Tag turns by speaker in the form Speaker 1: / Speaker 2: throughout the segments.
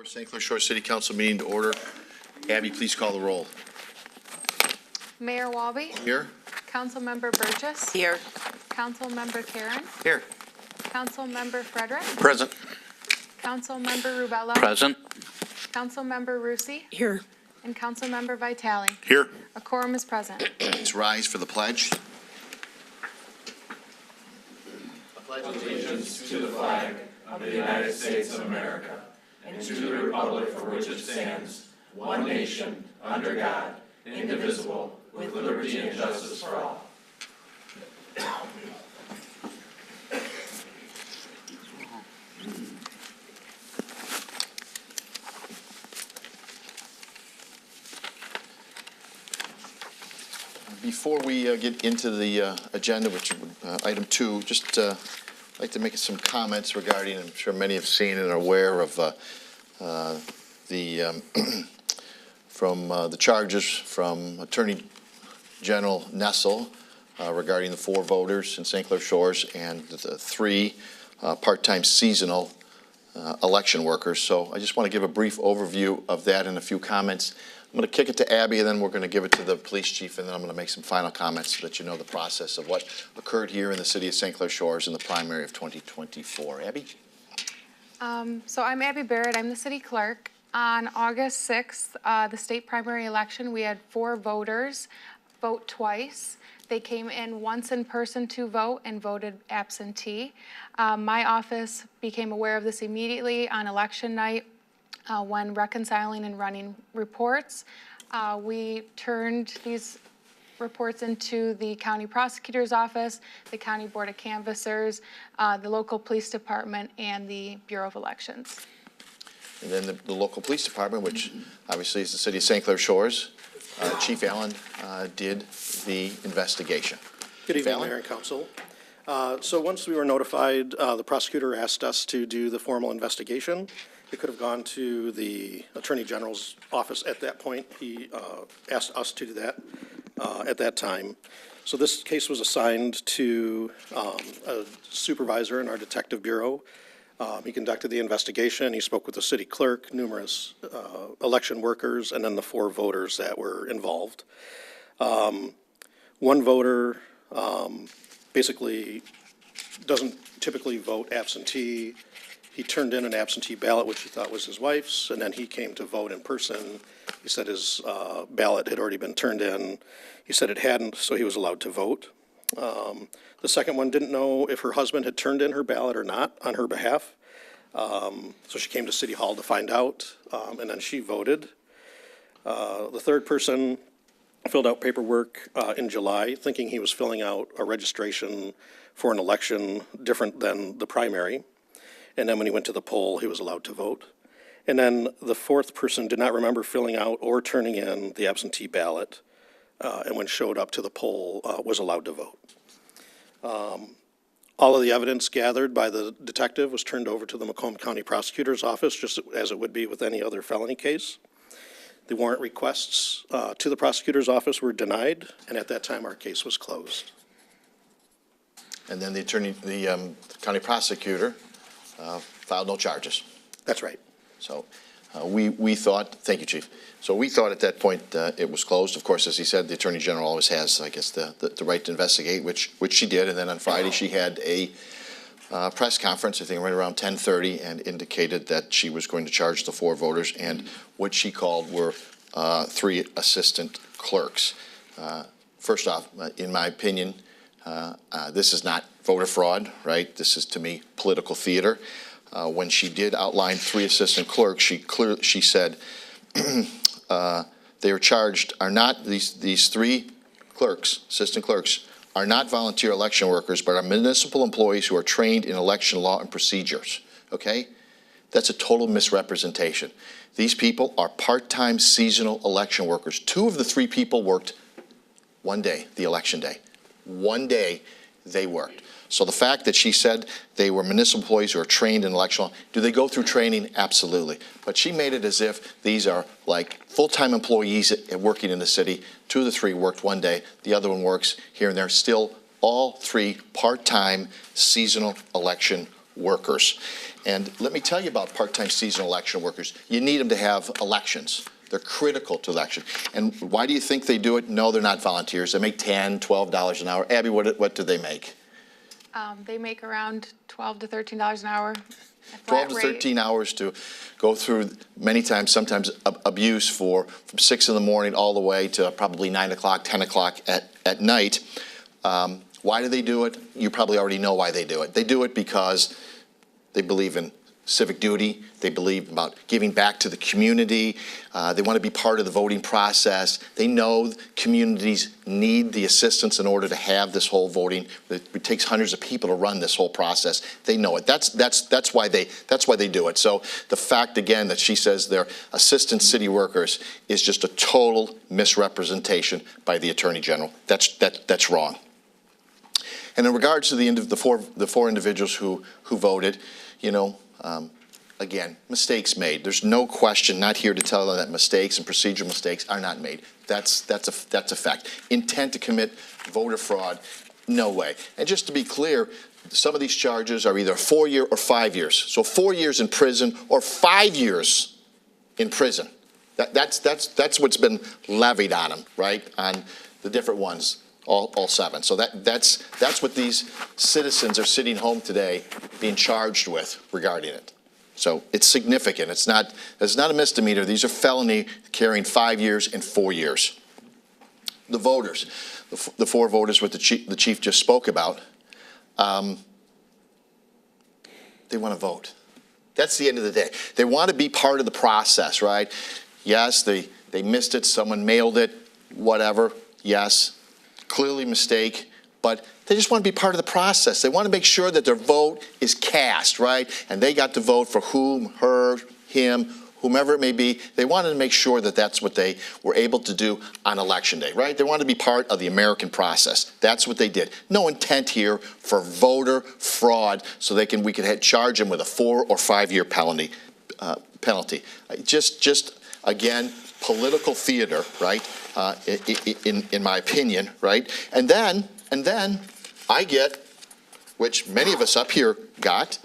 Speaker 1: St. Clair Shores City Council meeting to order. Abby, please call the roll.
Speaker 2: Mayor Walby.
Speaker 1: Here.
Speaker 2: Councilmember Burgess.
Speaker 3: Here.
Speaker 2: Councilmember Karen.
Speaker 1: Here.
Speaker 2: Councilmember Frederick.
Speaker 4: Present.
Speaker 2: Councilmember Rubello.
Speaker 4: Present.
Speaker 2: Councilmember Rusi.
Speaker 3: Here.
Speaker 2: And Councilmember Vitale.
Speaker 4: Here.
Speaker 2: A quorum is present.
Speaker 1: Please rise for the pledge.
Speaker 5: Allegiance to the flag of the United States of America and to the republic for which it stands, one nation, under God, indivisible, with liberty and justice for all.
Speaker 1: Before we get into the agenda, which item 2, just like to make some comments regarding, I'm sure many have seen and are aware of the charges from Attorney General Nessel regarding the 4 voters in St. Clair Shores and the 3 part-time seasonal election workers. So I just want to give a brief overview of that and a few comments. I'm going to kick it to Abby, and then we're going to give it to the police chief, and then I'm going to make some final comments so that you know the process of what occurred here in the city of St. Clair Shores in the primary of 2024. Abby?
Speaker 2: So I'm Abby Barrett. I'm the city clerk. On August 6th, the state primary election, we had 4 voters vote twice. They came in once in person to vote and voted absentee. My office became aware of this immediately on election night when reconciling and running reports. We turned these reports into the county prosecutor's office, the county board of canvassers, the local police department, and the Bureau of Elections.
Speaker 1: And then the local police department, which obviously is the city of St. Clair Shores, Chief Allen did the investigation.
Speaker 6: Good evening,
Speaker 1: Allen?
Speaker 6: Mayor and Council. So once we were notified, the prosecutor asked us to do the formal investigation. It could have gone to the Attorney General's office at that point. He asked us to do that at that time. So this case was assigned to a supervisor in our detective bureau. He conducted the investigation. He spoke with the city clerk, numerous election workers, and then the 4 voters that were involved. One voter basically doesn't typically vote absentee. He turned in an absentee ballot, which he thought was his wife's, and then he came to vote in person. He said his ballot had already been turned in. He said it hadn't, so he was allowed to vote. The second one didn't know if her husband had turned in her ballot or not on her behalf. So she came to City Hall to find out, and then she voted. The third person filled out paperwork in July, thinking he was filling out a registration for an election different than the primary. And then when he went to the poll, he was allowed to vote. And then the 4th person did not remember filling out or turning in the absentee ballot, and when showed up to the poll, was allowed to vote. All of the evidence gathered by the detective was turned over to the Macomb County Prosecutor's Office, just as it would be with any other felony case. The warrant requests to the prosecutor's office were denied, and at that time, our case was closed.
Speaker 1: And then the county prosecutor filed no charges.
Speaker 6: That's right.
Speaker 1: So we thought, thank you, Chief. So we thought at that point it was closed. Of course, as he said, the Attorney General always has, I guess, the right to investigate, which she did. And then on Friday, she had a press conference, I think right around 10:30, and indicated that she was going to charge the 4 voters and what she called were 3 assistant clerks. First off, in my opinion, this is not voter fraud, right? This is, to me, political theater. When she did outline 3 assistant clerks, she said they are charged, are not, these 3 clerks, assistant clerks, are not volunteer election workers, but are municipal employees who are trained in election law and procedures, okay? That's a total misrepresentation. These people are part-time seasonal election workers. 2 of the 3 people worked one day, the election day. One day they worked. So the fact that she said they were municipal employees who are trained in election law, do they go through training? Absolutely. But she made it as if these are like full-time employees working in the city. 2 of the 3 worked one day. The other one works here and there. Still all 3 part-time seasonal election workers. And let me tell you about part-time seasonal election workers. You need them to have elections. They're critical to election. And why do you think they do it? No, they're not volunteers. They make $10, $12 an hour. Abby, what do they make?
Speaker 2: They make around $12 to $13 an hour.
Speaker 1: 12 to 13 hours to go through many times, sometimes abuse from 6 in the morning all the way to probably 9 o'clock, 10 o'clock at night. Why do they do it? You probably already know why they do it. They do it because they believe in civic duty. They believe about giving back to the community. They want to be part of the voting process. They know communities need the assistance in order to have this whole voting. It takes hundreds of people to run this whole process. They know it. That's why they do it. So the fact again that she says they're assistant city workers is just a total misrepresentation by the Attorney General. That's wrong. And in regards to the four individuals who voted, you know, again, mistakes made. There's no question, not here to tell them that mistakes and procedural mistakes are not made. That's a fact. Intent to commit voter fraud, no way. And just to be clear, some of these charges are either 4 year or 5 years. So 4 years in prison or 5 years in prison. That's what's been levied on them, right? On the different ones. All 7. So that's what these citizens are sitting home today being charged with regarding it. So it's significant. It's not a misdemeanor. These are felony carrying 5 years and 4 years. The voters, the 4 voters what the chief just spoke about, they want to vote. That's the end of the day. They want to be part of the process, right? Yes, they missed it. Someone mailed it, whatever. Yes. Clearly mistake, but they just want to be part of the process. They want to make sure that their vote is cast, right? And they got to vote for whom, her, him, whomever it may be. They wanted to make sure that that's what they were able to do on Election Day, right? They wanted to be part of the American process. That's what they did. No intent here for voter fraud so we could charge them with a 4 or 5 year penalty. Just again, political theater, right? In my opinion, right? And then I get, which many of us up here got,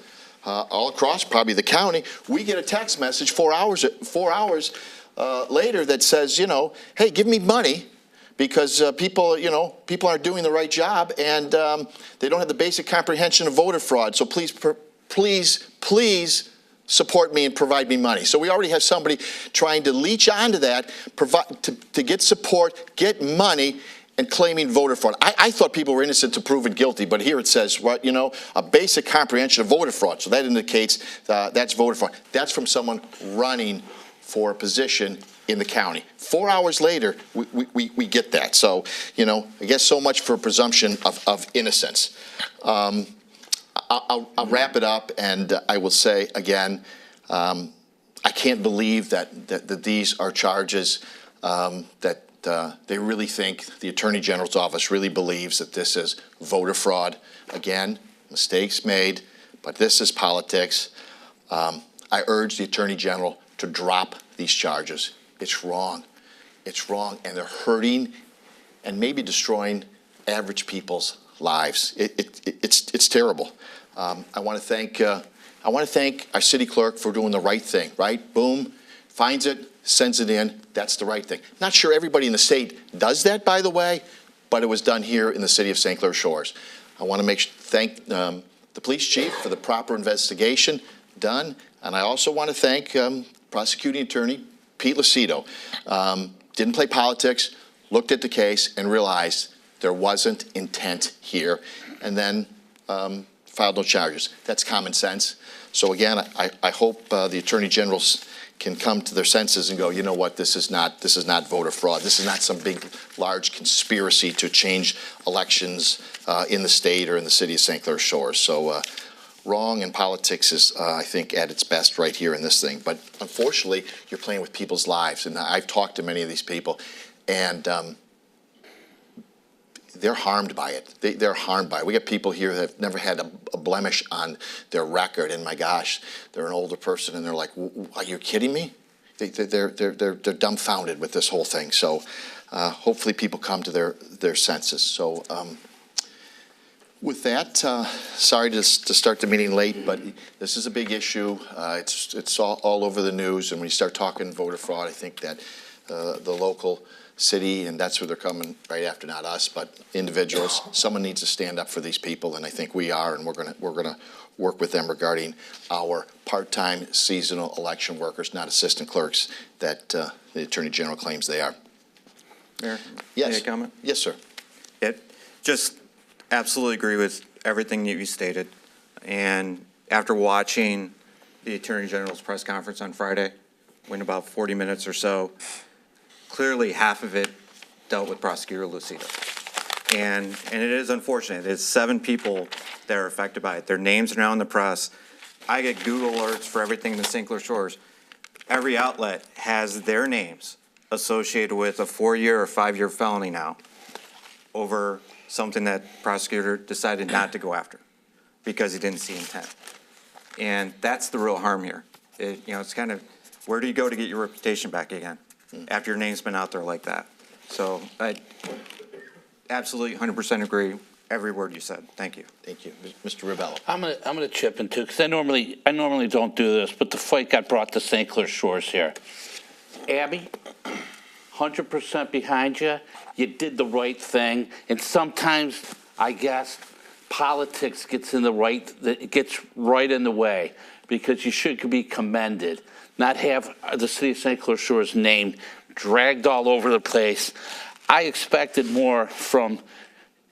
Speaker 1: all across probably the county, we get a text message 4 hours later that says, you know, hey, give me money because people aren't doing the right job and they don't have the basic comprehension of voter fraud. So please support me and provide me money. So we already have somebody trying to leech onto that, to get support, get money, and claiming voter fraud. I thought people were innocent to proven guilty, but here it says, what, you know, a basic comprehension of voter fraud. So that indicates that's voter fraud. That's from someone running for a position in the county. 4 hours later, we get that. So, you know, I guess so much for a presumption of innocence. I'll wrap it up, and I will say again, I can't believe that these are charges that they really think the Attorney General's office really believes that this is voter fraud. Again, mistakes made, but this is politics. I urge the Attorney General to drop these charges. It's wrong. It's wrong, and they're hurting and maybe destroying average people's lives. It's terrible. I want to thank our city clerk for doing the right thing. Right? Boom, finds it, sends it in. That's the right thing. Not sure everybody in the state does that, by the way, but it was done here in the city of St. Clair Shores. I want to thank the police chief for the proper investigation done, and I also want to thank prosecuting attorney Pete Lucido. Didn't play politics, looked at the case, and realized there wasn't intent here, and then filed no charges. That's common sense. So again, I hope the Attorney Generals can come to their senses and go, you know what, this is not voter fraud. This is not some big, large conspiracy to change elections in the state or in the city of St. Clair Shores. So wrong in politics is, I think, at its best right here in this thing. But unfortunately, you're playing with people's lives. And I've talked to many of these people, and they're harmed by it. They're harmed by it. We got people here that have never had a blemish on their record, and my gosh, they're an older person, and they're like, "Are you kidding me?" They're dumbfounded with this whole thing. So hopefully, people come to their senses. So With that, sorry to start the meeting late, but this is a big issue. It's all over the news, and when you start talking voter fraud, I think that the local city, and that's where they're coming right after, not us, but individuals, someone needs to stand up for these people, and I think we are, and we're gonna work with them regarding our part-time seasonal election workers, not assistant clerks, that the Attorney General claims they are.
Speaker 3: Mayor?
Speaker 1: Yes.
Speaker 3: May I comment?
Speaker 1: Yes, sir.
Speaker 3: Just absolutely agree with everything that you stated. And after watching the Attorney General's press conference on Friday, went about 40 minutes or so, clearly half of it dealt with Prosecutor Lucido. And it is unfortunate. There's 7 people that are affected by it. Their names are now in the press. I get Google alerts for everything in the St. Clair Shores. Every outlet has their names associated with a 4-year or 5-year felony now over something that prosecutor decided not to go after because he didn't see intent. And that's the real harm here. It's kind of, where do you go to get your reputation back again after your name's been out there like that? So I absolutely 100% agree every word you said. Thank you.
Speaker 1: Thank you. Mr. Ribello.
Speaker 4: I'm gonna chip in too, because I normally don't do this, but the fight got brought to St. Clair Shores here. Abby, 100% behind you. You did the right thing, and sometimes I guess politics gets right in the way, because you should be commended, not have the city of St. Clair Shores name dragged all over the place. I expected more from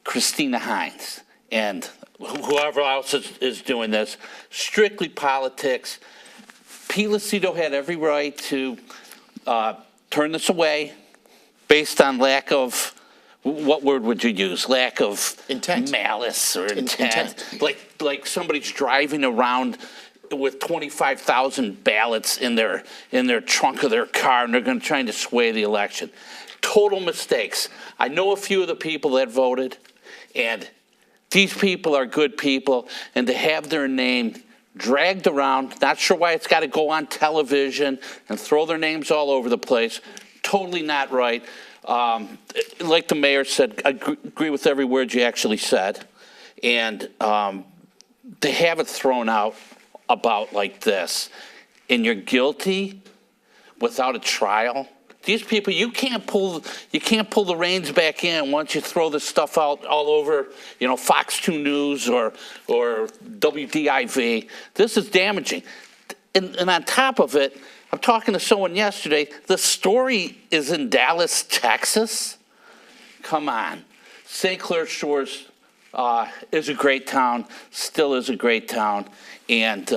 Speaker 4: Christina Hines and whoever else is doing this. Strictly politics. Pete Lucido had every right to turn this away based on lack of, what word would you use? Lack of
Speaker 1: intent,
Speaker 4: malice or intent. Like somebody's driving around with 25,000 ballots in their trunk of their car, and they're trying to sway the election. Total mistakes. I know a few of the people that voted, and these people are good people, and to have their name dragged around, not sure why it's got to go on television and throw their names all over the place, totally not right. Like the mayor said, I agree with every word you actually said, and to have it thrown out about like this, and you're guilty without a trial. These people, you can't pull the reins back in once you throw this stuff out all over, Fox 2 News or WDIV. This is damaging. And on top of it, I'm talking to someone yesterday, the story is in Dallas, Texas. Come on. St. Clair Shores is a great town, still is a great town. And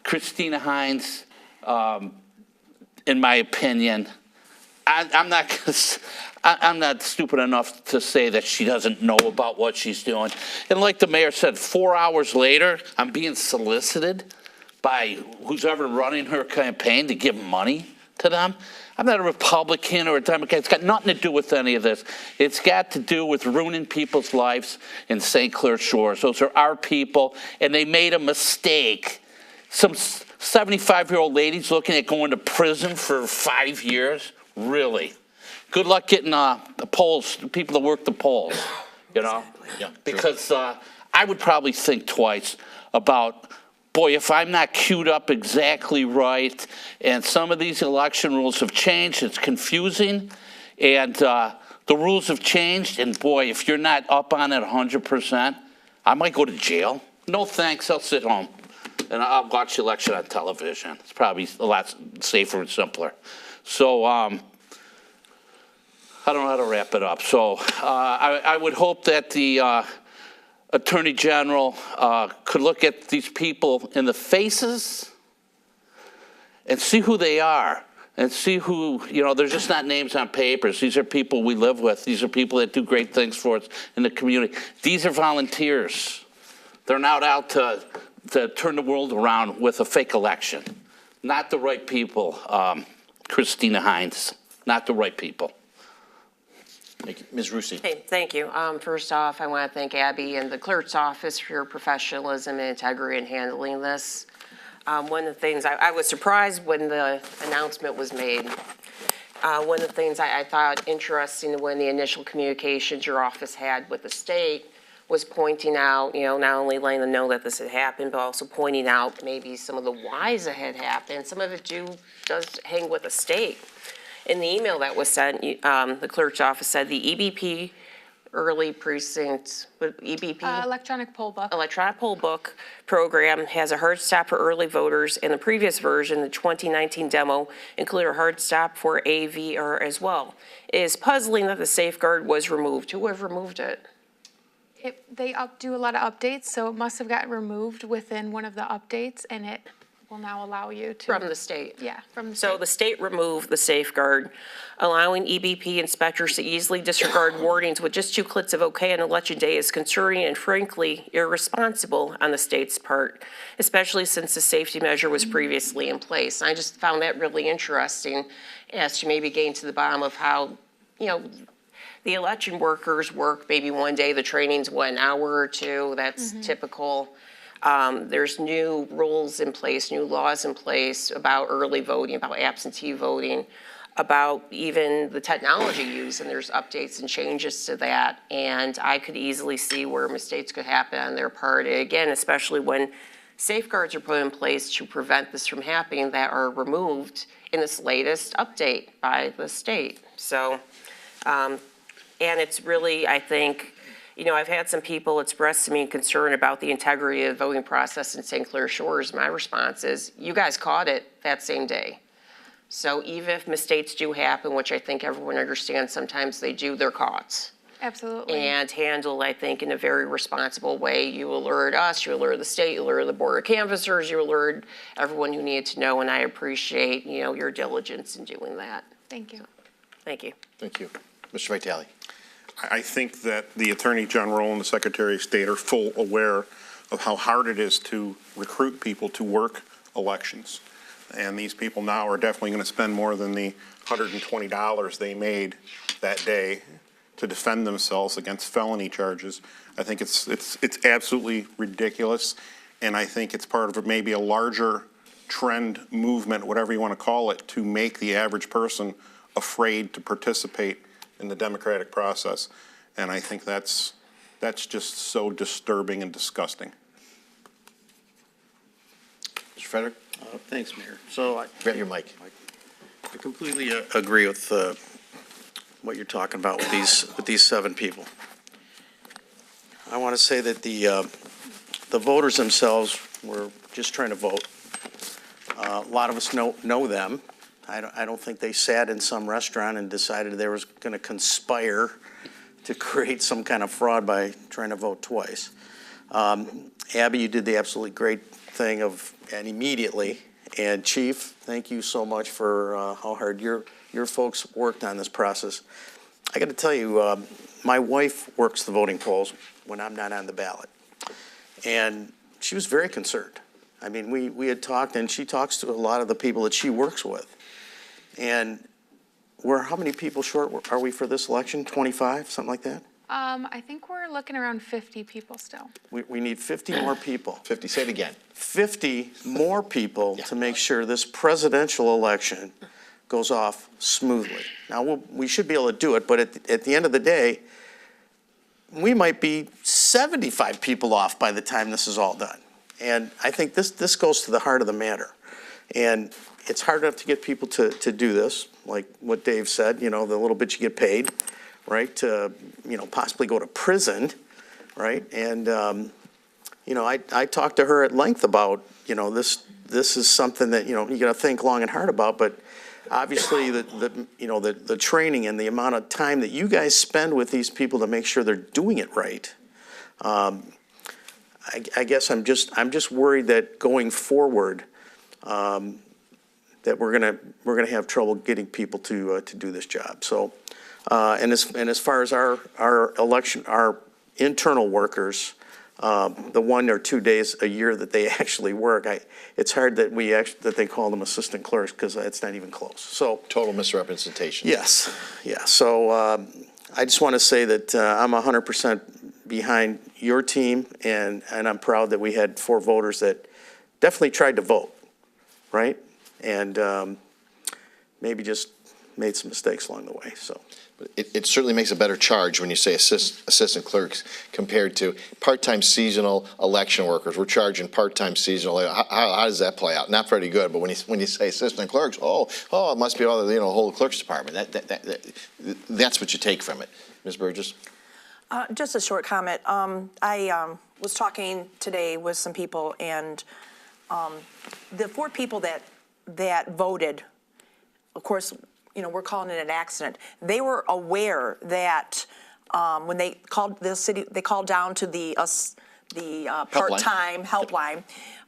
Speaker 4: Christina Hines, in my opinion, I'm not stupid enough to say that she doesn't know about what she's doing. And like the mayor said, 4 hours later, I'm being solicited by who's ever running her campaign to give money to them. I'm not a Republican or a Democrat. It's got nothing to do with any of this. It's got to do with ruining people's lives in St. Clair Shores. Those are our people, and they made a mistake. Some 75-year-old lady's looking at going to prison for 5 years. Really? Good luck getting the polls, people that work the polls,
Speaker 1: Yeah,
Speaker 4: because I would probably think twice about, boy, if I'm not queued up exactly right, and some of these election rules have changed, it's confusing, and the rules have changed, and boy, if you're not up on it 100%, I might go to jail. No thanks, I'll sit home, and I'll watch the election on television. It's probably a lot safer and simpler. So I don't know how to wrap it up. So I would hope that the Attorney General could look at these people in the faces and see who they are and see who, they're just not names on papers. These are people we live with. These are people that do great things for us in the community. These are volunteers. They're not out to turn the world around with a fake election. Not the right people, Christina Hines. Not the right people.
Speaker 1: Thank you. Ms. Rusi.
Speaker 7: Hey, thank you. First off, I want to thank Abby and the clerk's office for your professionalism and integrity in handling this. One of the things, I was surprised when the announcement was made. One of the things I thought interesting when the initial communications your office had with the state was pointing out, not only letting them know that this had happened, but also pointing out maybe some of the whys that had happened. Some of it does hang with the state. In the email that was sent, the clerk's office said the EBP early precinct, EBP?
Speaker 2: Electronic poll book.
Speaker 7: Electronic poll book program has a hard stop for early voters. In the previous version, the 2019 demo included a hard stop for AVR as well. It is puzzling that the safeguard was removed. Who have removed it?
Speaker 2: They do a lot of updates, so it must have gotten removed within one of the updates, and it will now allow you to.
Speaker 7: From the state.
Speaker 2: Yeah, from the
Speaker 7: So
Speaker 2: state.
Speaker 7: the state removed the safeguard, allowing EBP inspectors to easily disregard warnings with just 2 clicks of OK on election day is concerning and frankly irresponsible on the state's part, especially since the safety measure was previously in place. I just found that really interesting as to maybe getting to the bottom of how, the election workers work maybe one day, the training's an hour or 2, that's typical. There's new rules in place, new laws in place about early voting, about absentee voting, about even the technology used, and there's updates and changes to that. And I could easily see where mistakes could happen on their part. Again, especially when safeguards are put in place to prevent this from happening that are removed in this latest update by the state. So, and it's really, I think, I've had some people express to me concern about the integrity of the voting process in St. Clair Shores. My response is, you guys caught it that same day. So even if mistakes do happen, which I think everyone understands, sometimes they do, they're caught.
Speaker 2: Absolutely.
Speaker 7: And handled, I think, in a very responsible way. You alert us, you alert the state, you alert the board of canvassers, you alert everyone who needed to know, and I appreciate, your diligence in doing that.
Speaker 2: Thank you.
Speaker 7: Thank you.
Speaker 1: Thank you. Mr. Vitale.
Speaker 8: I think that the Attorney General and the Secretary of State are full aware of how hard it is to recruit people to work elections. And these people now are definitely going to spend more than the $120 they made that day to defend themselves against felony charges. I think it's absolutely ridiculous, and I think it's part of maybe a larger trend, movement, whatever you want to call it, to make the average person afraid to participate in the democratic process. And I think that's just so disturbing and disgusting.
Speaker 1: Mr. Frederick,
Speaker 9: Thanks, Mayor. So
Speaker 1: grab your mic.
Speaker 9: I completely agree with what you're talking about with these 7 people. I want to say that the voters themselves were just trying to vote. A lot of us know them. I don't think they sat in some restaurant and decided they was going to conspire to create some kind of fraud by trying to vote twice. Abby, you did the absolutely great thing and immediately. And Chief, thank you so much for how hard your folks worked on this process. I got to tell you, my wife works the voting polls when I'm not on the ballot. And she was very concerned. I mean, we had talked, and she talks to a lot of the people that she works with. And how many people short are we for this election? 25, something like that?
Speaker 2: I think we're looking around 50 people still.
Speaker 9: We need 50 more people.
Speaker 1: 50, say it again.
Speaker 9: 50 more people to make sure this presidential election goes off smoothly. Now, we should be able to do it, but at the end of the day, we might be 75 people off by the time this is all done. And I think this goes to the heart of the matter. And it's hard enough to get people to do this, like what Dave said, the little bit you get paid, right, to, possibly go to prison, right? And, I talked to her at length about, this is something that, you got to think long and hard about, but obviously the training and the amount of time that you guys spend with these people to make sure they're doing it right. I guess I'm just worried that going forward, that we're gonna have trouble getting people to do this job. So, and as far as our internal workers, the 1 or 2 days a year that they actually work, it's hard that that they call them assistant clerks, because it's not even close. So
Speaker 1: Total misrepresentation.
Speaker 9: yes, yeah. So I just want to say that I'm 100% behind your team, and I'm proud that we had 4 voters that definitely tried to vote, right? And maybe just made some mistakes along the way, so.
Speaker 1: It certainly makes a better charge when you say assistant clerks compared to part-time seasonal election workers. We're charging part-time seasonal. How does that play out? Not very good, but when you say assistant clerks, it must be all the, whole clerk's department. That's what you take from it. Ms. Burgess?
Speaker 10: Just a short comment. I was talking today with some people, and the 4 people that voted, of course, we're calling it an accident. They were aware that when they called the city, they called down to the part-time helpline.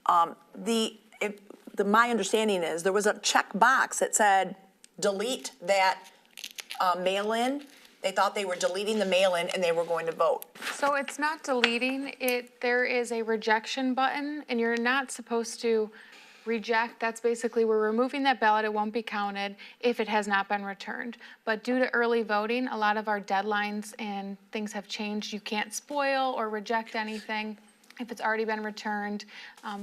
Speaker 10: My understanding is there was a check box that said delete that mail-in. They thought they were deleting the mail-in and they were going to vote.
Speaker 2: So it's not deleting it. There is a rejection button, and you're not supposed to reject. That's basically, we're removing that ballot. It won't be counted if it has not been returned. But due to early voting, a lot of our deadlines and things have changed. You can't spoil or reject anything if it's already been returned,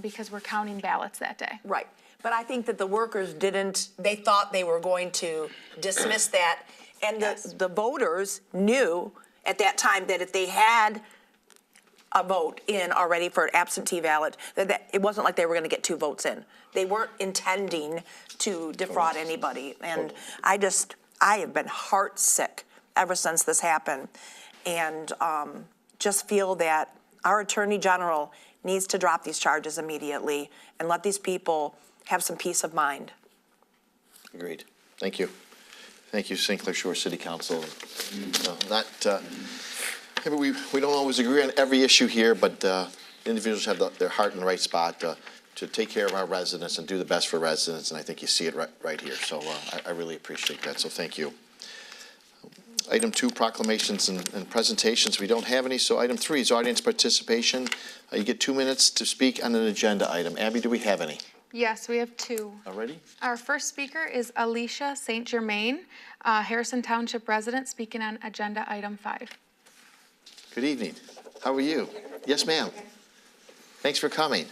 Speaker 2: because we're counting ballots that day.
Speaker 10: Right. But I think that the workers they thought they were going to dismiss that. And the voters knew at that time that if they had a vote in already for an absentee ballot, that it wasn't like they were going to get 2 votes in. They weren't intending to defraud anybody. And I have been heartsick ever since this happened. And just feel that our Attorney General needs to drop these charges immediately and let these people have some peace of mind.
Speaker 1: Agreed. Thank you. Thank you, St. Clair Shores City Council. Maybe we don't always agree on every issue here, but individuals have their heart in the right spot to take care of our residents and do the best for residents, and I think you see it right here. So I really appreciate that, so thank you. Item 2, proclamations and presentations. We don't have any, so item 3 is audience participation. You get 2 minutes to speak on an agenda item. Abby, do we have any?
Speaker 2: Yes, we have 2.
Speaker 1: Already?
Speaker 2: Our first speaker is Alicia St. Germain, Harrison Township resident, speaking on agenda item 5.
Speaker 1: Good evening. How are you? Yes, ma'am. Thanks for coming.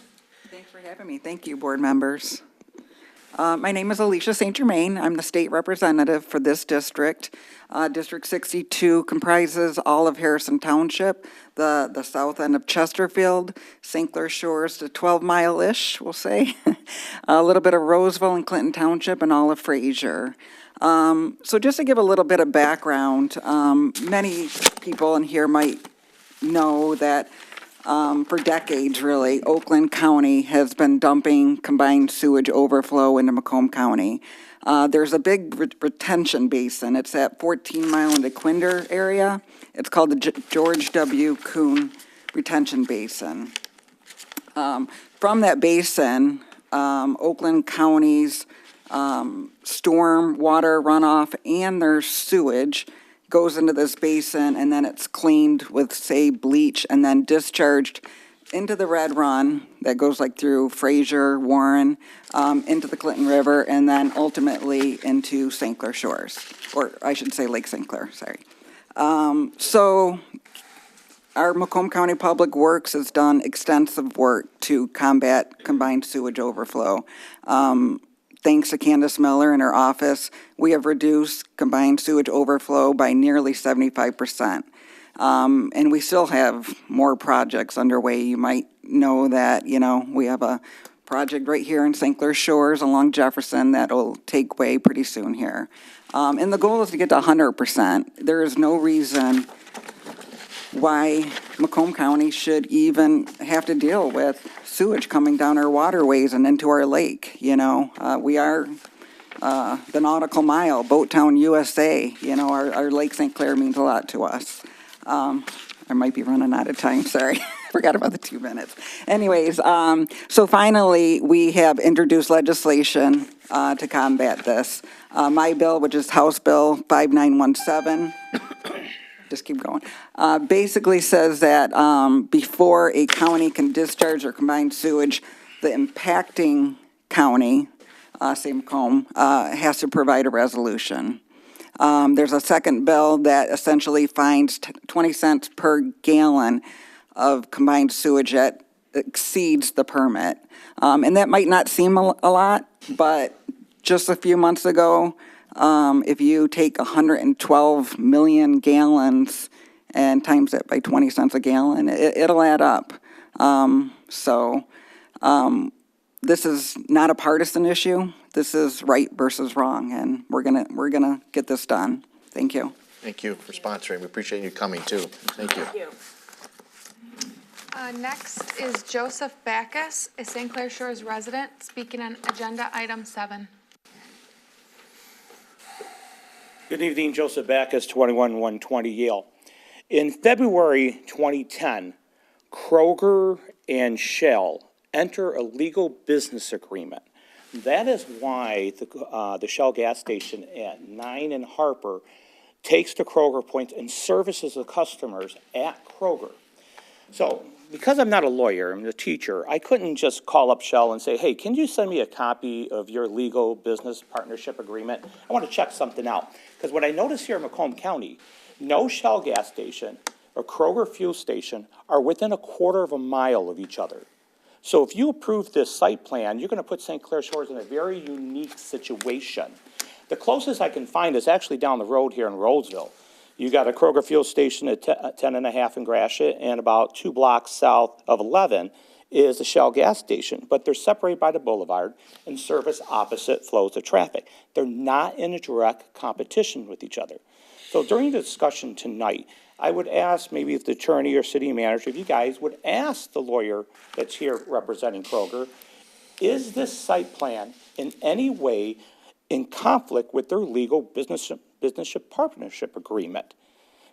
Speaker 11: Thanks for having me. Thank you, board members. My name is Alicia St. Germain. I'm the state representative for this district. District 62 comprises all of Harrison Township, the south end of Chesterfield, St. Clair Shores to 12-mile-ish, we'll say, a little bit of Roseville and Clinton Township, and all of Fraser. So just to give a little bit of background, many people in here might know that for decades, really, Oakland County has been dumping combined sewage overflow into Macomb County. There's a big retention basin. It's at 14 Mile and DeQuinder area. It's called the George W. Kuhn Retention Basin. From that basin, Oakland County's storm water runoff and their sewage goes into this basin, and then it's cleaned with, say, bleach, and then discharged into the Red Run that goes like through Fraser, Warren, into the Clinton River, and then ultimately into St. Clair Shores, or I should say Lake St. Clair, sorry. So our Macomb County Public Works has done extensive work to combat combined sewage overflow. Thanks to Candace Miller and her office, we have reduced combined sewage overflow by nearly 75%. And we still have more projects underway. You might know that, we have a project right here in St. Clair Shores along Jefferson that'll take way pretty soon here. And the goal is to get to 100%. There is no reason why Macomb County should even have to deal with sewage coming down our waterways and into our lake. We are the nautical mile, Boat Town, USA. Our Lake St. Clair means a lot to us. I might be running out of time, sorry. Forgot about the 2 minutes. Anyways, so finally, we have introduced legislation to combat this. My bill, which is House Bill 5917, just keep going, basically says that before a county can discharge or combine sewage, the impacting county, say Macomb, has to provide a resolution. There's a second bill that essentially fines 20 cents per gallon of combined sewage that exceeds the permit. And that might not seem a lot, but just a few months ago, If you take 112 million gallons and times it by 20 cents a gallon, it'll add up. This is not a partisan issue. This is right versus wrong, and we're gonna get this done. Thank you.
Speaker 1: Thank you for sponsoring. We appreciate you coming, too. Thank you.
Speaker 7: Thank you.
Speaker 2: Next is Joseph Backus, a St. Clair Shores resident, speaking on agenda item 7.
Speaker 12: Good evening, Joseph Backus, 21120 Yale. In February 2010, Kroger and Shell enter a legal business agreement. That is why the Shell gas station at 9 and Harper takes the Kroger points and services the customers at Kroger. So, because I'm not a lawyer, I'm a teacher, I couldn't just call up Shell and say, hey, can you send me a copy of your legal business partnership agreement? I want to check something out. Because what I notice here in Macomb County, no Shell gas station or Kroger fuel station are within a quarter of a mile of each other. So if you approve this site plan, you're going to put St. Clair Shores in a very unique situation. The closest I can find is actually down the road here in Roseville. You got a Kroger fuel station at 10 and a half in Gratiot, and about 2 blocks south of 11 is a Shell gas station, but they're separated by the boulevard and service opposite flows of traffic. They're not in a direct competition with each other. So during the discussion tonight, I would ask maybe if the attorney or city manager, if you guys would ask the lawyer that's here representing Kroger, is this site plan in any way in conflict with their legal business partnership agreement?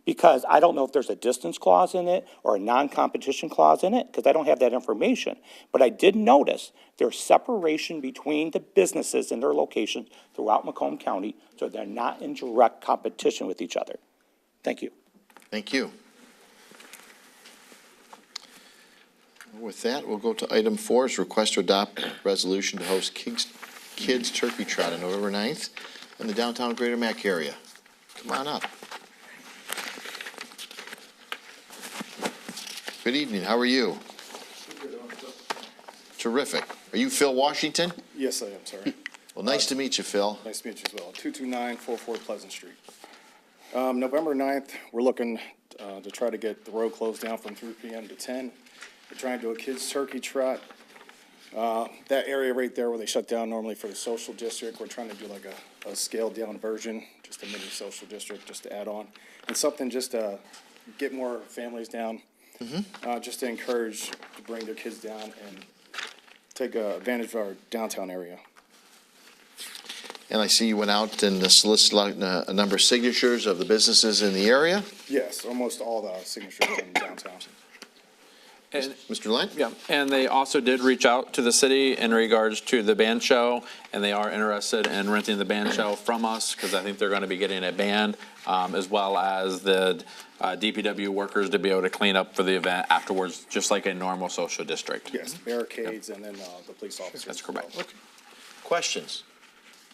Speaker 12: Because I don't know if there's a distance clause in it or a non-competition clause in it, because I don't have that information. But I did notice there's separation between the businesses and their locations throughout Macomb County, so they're not in direct competition with each other. Thank you.
Speaker 1: Thank you. With that, we'll go to item 4, is request to adopt resolution to host Kids Turkey Trot on November 9th in the downtown Greater Mac area. Come on up. Good evening, how are you? Terrific. Are you Phil Washington?
Speaker 13: Yes, I am, sorry.
Speaker 1: Well, nice to meet you, Phil.
Speaker 13: Nice to meet you as well. 22944 Pleasant Street. November 9th, we're looking to try to get the road closed down from 3 p.m. to 10. We're trying to do a kids' turkey trot. That area right there where they shut down normally for the social district, we're trying to do like a scaled-down version, just a mini social district, just to add on. And something just to get more families down, just to encourage to bring their kids down and take advantage of our downtown area.
Speaker 1: And I see you went out and solicited a number of signatures of the businesses in the area.
Speaker 13: Yes, almost all the signatures in downtown.
Speaker 14: And,
Speaker 1: Mr. Lent?
Speaker 14: yeah, and they also did reach out to the city in regards to the band show, and they are interested in renting the band show from us, because I think they're going to be getting a band, as well as the DPW workers to be able to clean up for the event afterwards, just like a normal social district.
Speaker 13: Yes, barricades and then the police officers.
Speaker 14: That's correct.
Speaker 1: Okay. Questions?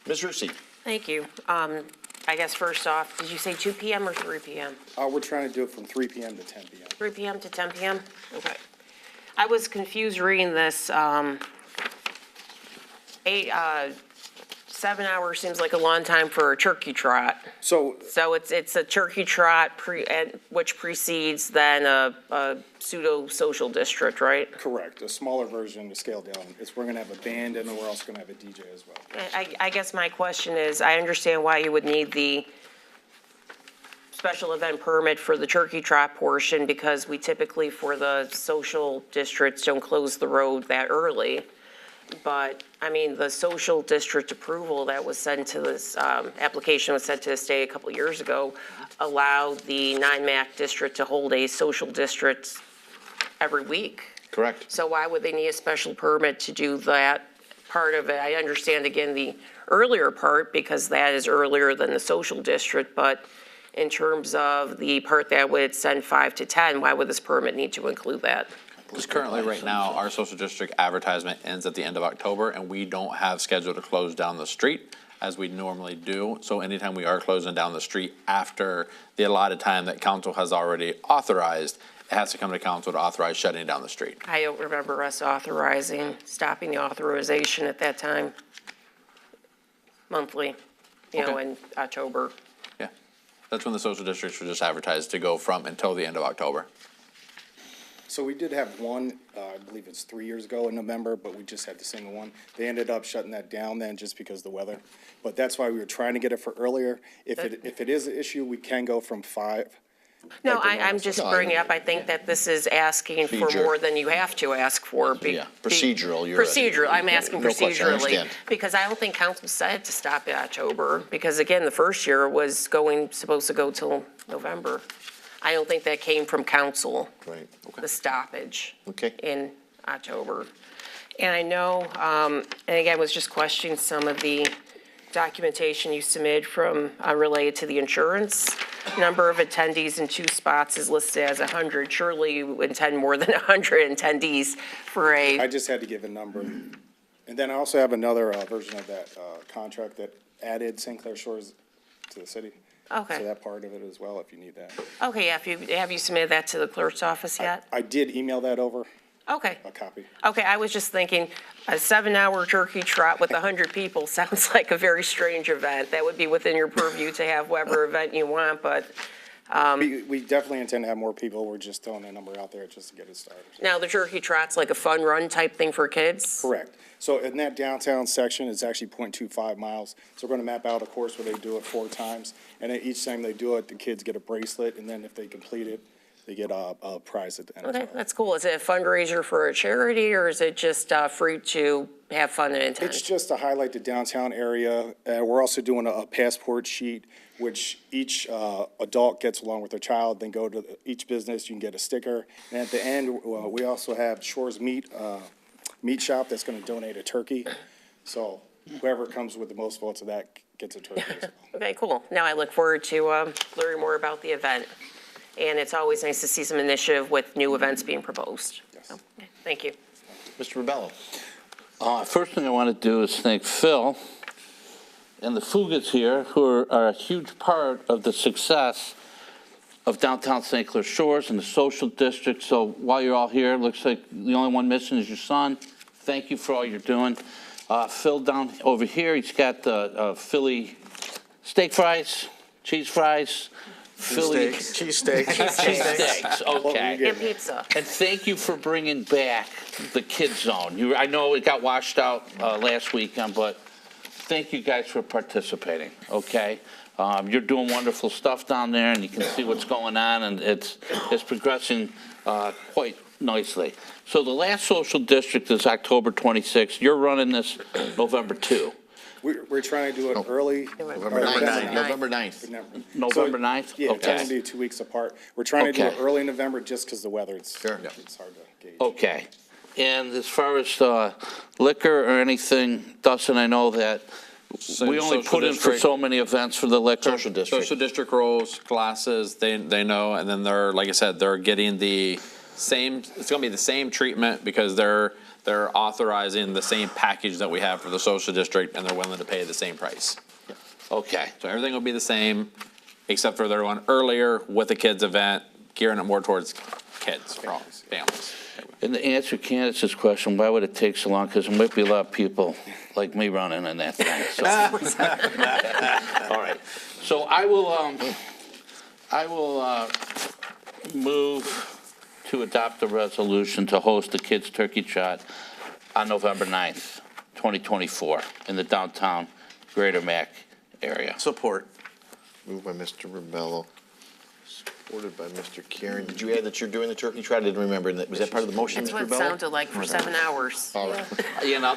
Speaker 1: Ms. Rusi?
Speaker 7: Thank you. I guess first off, did you say 2 p.m. or 3 p.m.?
Speaker 13: We're trying to do it from 3 p.m. to 10 p.m.
Speaker 7: 3 p.m. to 10 p.m.? Okay. I was confused reading this. 7 hours seems like a long time for a turkey trot.
Speaker 13: So
Speaker 7: it's a turkey trot which precedes then a pseudo social district, right?
Speaker 13: correct, a smaller version to scale down. We're going to have a band and then we're also going to have a DJ as well.
Speaker 7: I guess my question is, I understand why you would need the special event permit for the turkey trot portion, because we typically, for the social districts, don't close the road that early. But, I mean, the social district approval that was sent to this, application was sent to the state a couple of years ago, allowed the 9-MAC district to hold a social district every week.
Speaker 1: Correct.
Speaker 7: So why would they need a special permit to do that part of it? I understand, again, the earlier part, because that is earlier than the social district, but in terms of the part that would send 5 to 10, why would this permit need to include that?
Speaker 14: Because currently, right now, our social district advertisement ends at the end of October, and we don't have scheduled to close down the street as we normally do. So anytime we are closing down the street after the allotted time that council has already authorized, it has to come to council to authorize shutting down the street.
Speaker 7: I don't remember us stopping the authorization at that time, monthly.
Speaker 14: Okay.
Speaker 7: in October.
Speaker 14: Yeah. That's when the social districts were just advertised to go from until the end of October.
Speaker 13: So we did have one, I believe it's 3 years ago in November, but we just had the single one. They ended up shutting that down then just because of the weather. But that's why we were trying to get it for earlier. If it is an issue, we can go from 5.
Speaker 7: No,
Speaker 13: like the
Speaker 7: I'm
Speaker 13: normal
Speaker 7: just
Speaker 1: No, I-
Speaker 7: bringing up, I think that this is asking for
Speaker 1: Procedure.
Speaker 7: more than you have to ask for.
Speaker 1: Yeah, procedural, you're right.
Speaker 7: Procedural, I'm asking
Speaker 1: No question, I
Speaker 7: procedurally.
Speaker 1: understand.
Speaker 7: Because I don't think council said to stop in October, because again, the first year was supposed to go till November. I don't think that came from council.
Speaker 1: Right,
Speaker 7: The stoppage.
Speaker 1: Okay.
Speaker 7: In October. And I know, and again, was just questioning some of the documentation you submitted from, related to the insurance. Number of attendees in 2 spots is listed as 100. Surely you intend more than 100 attendees for
Speaker 13: I
Speaker 7: a,
Speaker 13: just had to give a number. And then I also have another version of that contract that added St. Clair Shores to the city.
Speaker 7: Okay.
Speaker 13: So that part of it as well, if you need that.
Speaker 7: okay, yeah, have you submitted that to the clerk's office yet?
Speaker 13: I did email that over,
Speaker 7: Okay.
Speaker 13: a copy.
Speaker 7: Okay, I was just thinking, a 7-hour turkey trot with 100 people sounds like a very strange event. That would be within your purview to have whatever event you want, but
Speaker 13: We definitely intend to have more people. We're just throwing that number out there just to get it started.
Speaker 7: now the turkey trot's like a fun run type thing for kids?
Speaker 13: Correct. So in that downtown section, it's actually 0.25 miles. So we're going to map out a course where they do it 4 times. And then each time they do it, the kids get a bracelet. And then if they complete it, they get a prize at the end as
Speaker 7: Okay,
Speaker 13: well.
Speaker 7: that's cool. Is it a fundraiser for a charity, or is it just free to have fun and attend?
Speaker 13: It's just to highlight the downtown area. We're also doing a passport sheet, which each adult gets along with their child, then go to each business, you can get a sticker. And at the end, we also have Shores Meat Shop that's going to donate a turkey. So whoever comes with the most votes of that gets a turkey as well.
Speaker 7: Okay, cool. Now I look forward to learning more about the event. And it's always nice to see some initiative with new events being proposed.
Speaker 13: Yes.
Speaker 7: So, thank you.
Speaker 1: Mr. Rebello.
Speaker 4: First thing I want to do is thank Phil and the Fugas here, who are a huge part of the success of downtown St. Clair Shores and the social district. So while you're all here, it looks like the only one missing is your son. Thank you for all you're doing. Phil down over here, he's got the Philly steak fries, cheese fries, Philly
Speaker 9: Cheesesteaks.
Speaker 4: cheesesteaks. Okay.
Speaker 7: And pizza.
Speaker 4: And thank you for bringing back the Kid Zone. I know it got washed out last weekend, but thank you guys for participating, okay? You're doing wonderful stuff down there, and you can see what's going on, and it's progressing quite nicely. So the last social district is October 26th. You're running this November 2.
Speaker 13: We're trying to do it early.
Speaker 1: November 9th. November 9th.
Speaker 4: November 9th?
Speaker 13: Yeah, it's
Speaker 4: Okay.
Speaker 13: going to be 2 weeks apart. We're trying to do it
Speaker 4: Okay.
Speaker 13: early November just because the weather, it's
Speaker 1: Sure.
Speaker 13: it's hard to gauge.
Speaker 4: Okay. And as far as liquor or anything, Dustin, I know that we only
Speaker 14: Social
Speaker 4: put in for
Speaker 14: district-
Speaker 4: so many events for the liquor.
Speaker 1: Social district.
Speaker 14: Social district rules, classes, they know, and then they're, like I said, they're getting the same, it's gonna be the same treatment because they're authorizing the same package that we have for the social district, and they're willing to pay the same price.
Speaker 4: Okay.
Speaker 14: So everything will be the same, except for they're going earlier with the kids event, gearing it more towards kids, families.
Speaker 4: And to answer Candace's question, why would it take so long? Because there might be a lot of people like me running in that thing. So. All right. So I will move to adopt a resolution to host the Kids Turkey Trot on November 9th, 2024, in the downtown Greater Mac area.
Speaker 9: Support.
Speaker 1: Moved by Mr. Rebello, supported by Mr. Karen. Did you add that you're doing the turkey trot? I didn't remember. Was that part of the motion,
Speaker 7: That's
Speaker 1: Mr.
Speaker 7: what it
Speaker 1: Rebello?
Speaker 7: sounded like for 7 hours.
Speaker 1: All right.
Speaker 4: Yeah, and I'll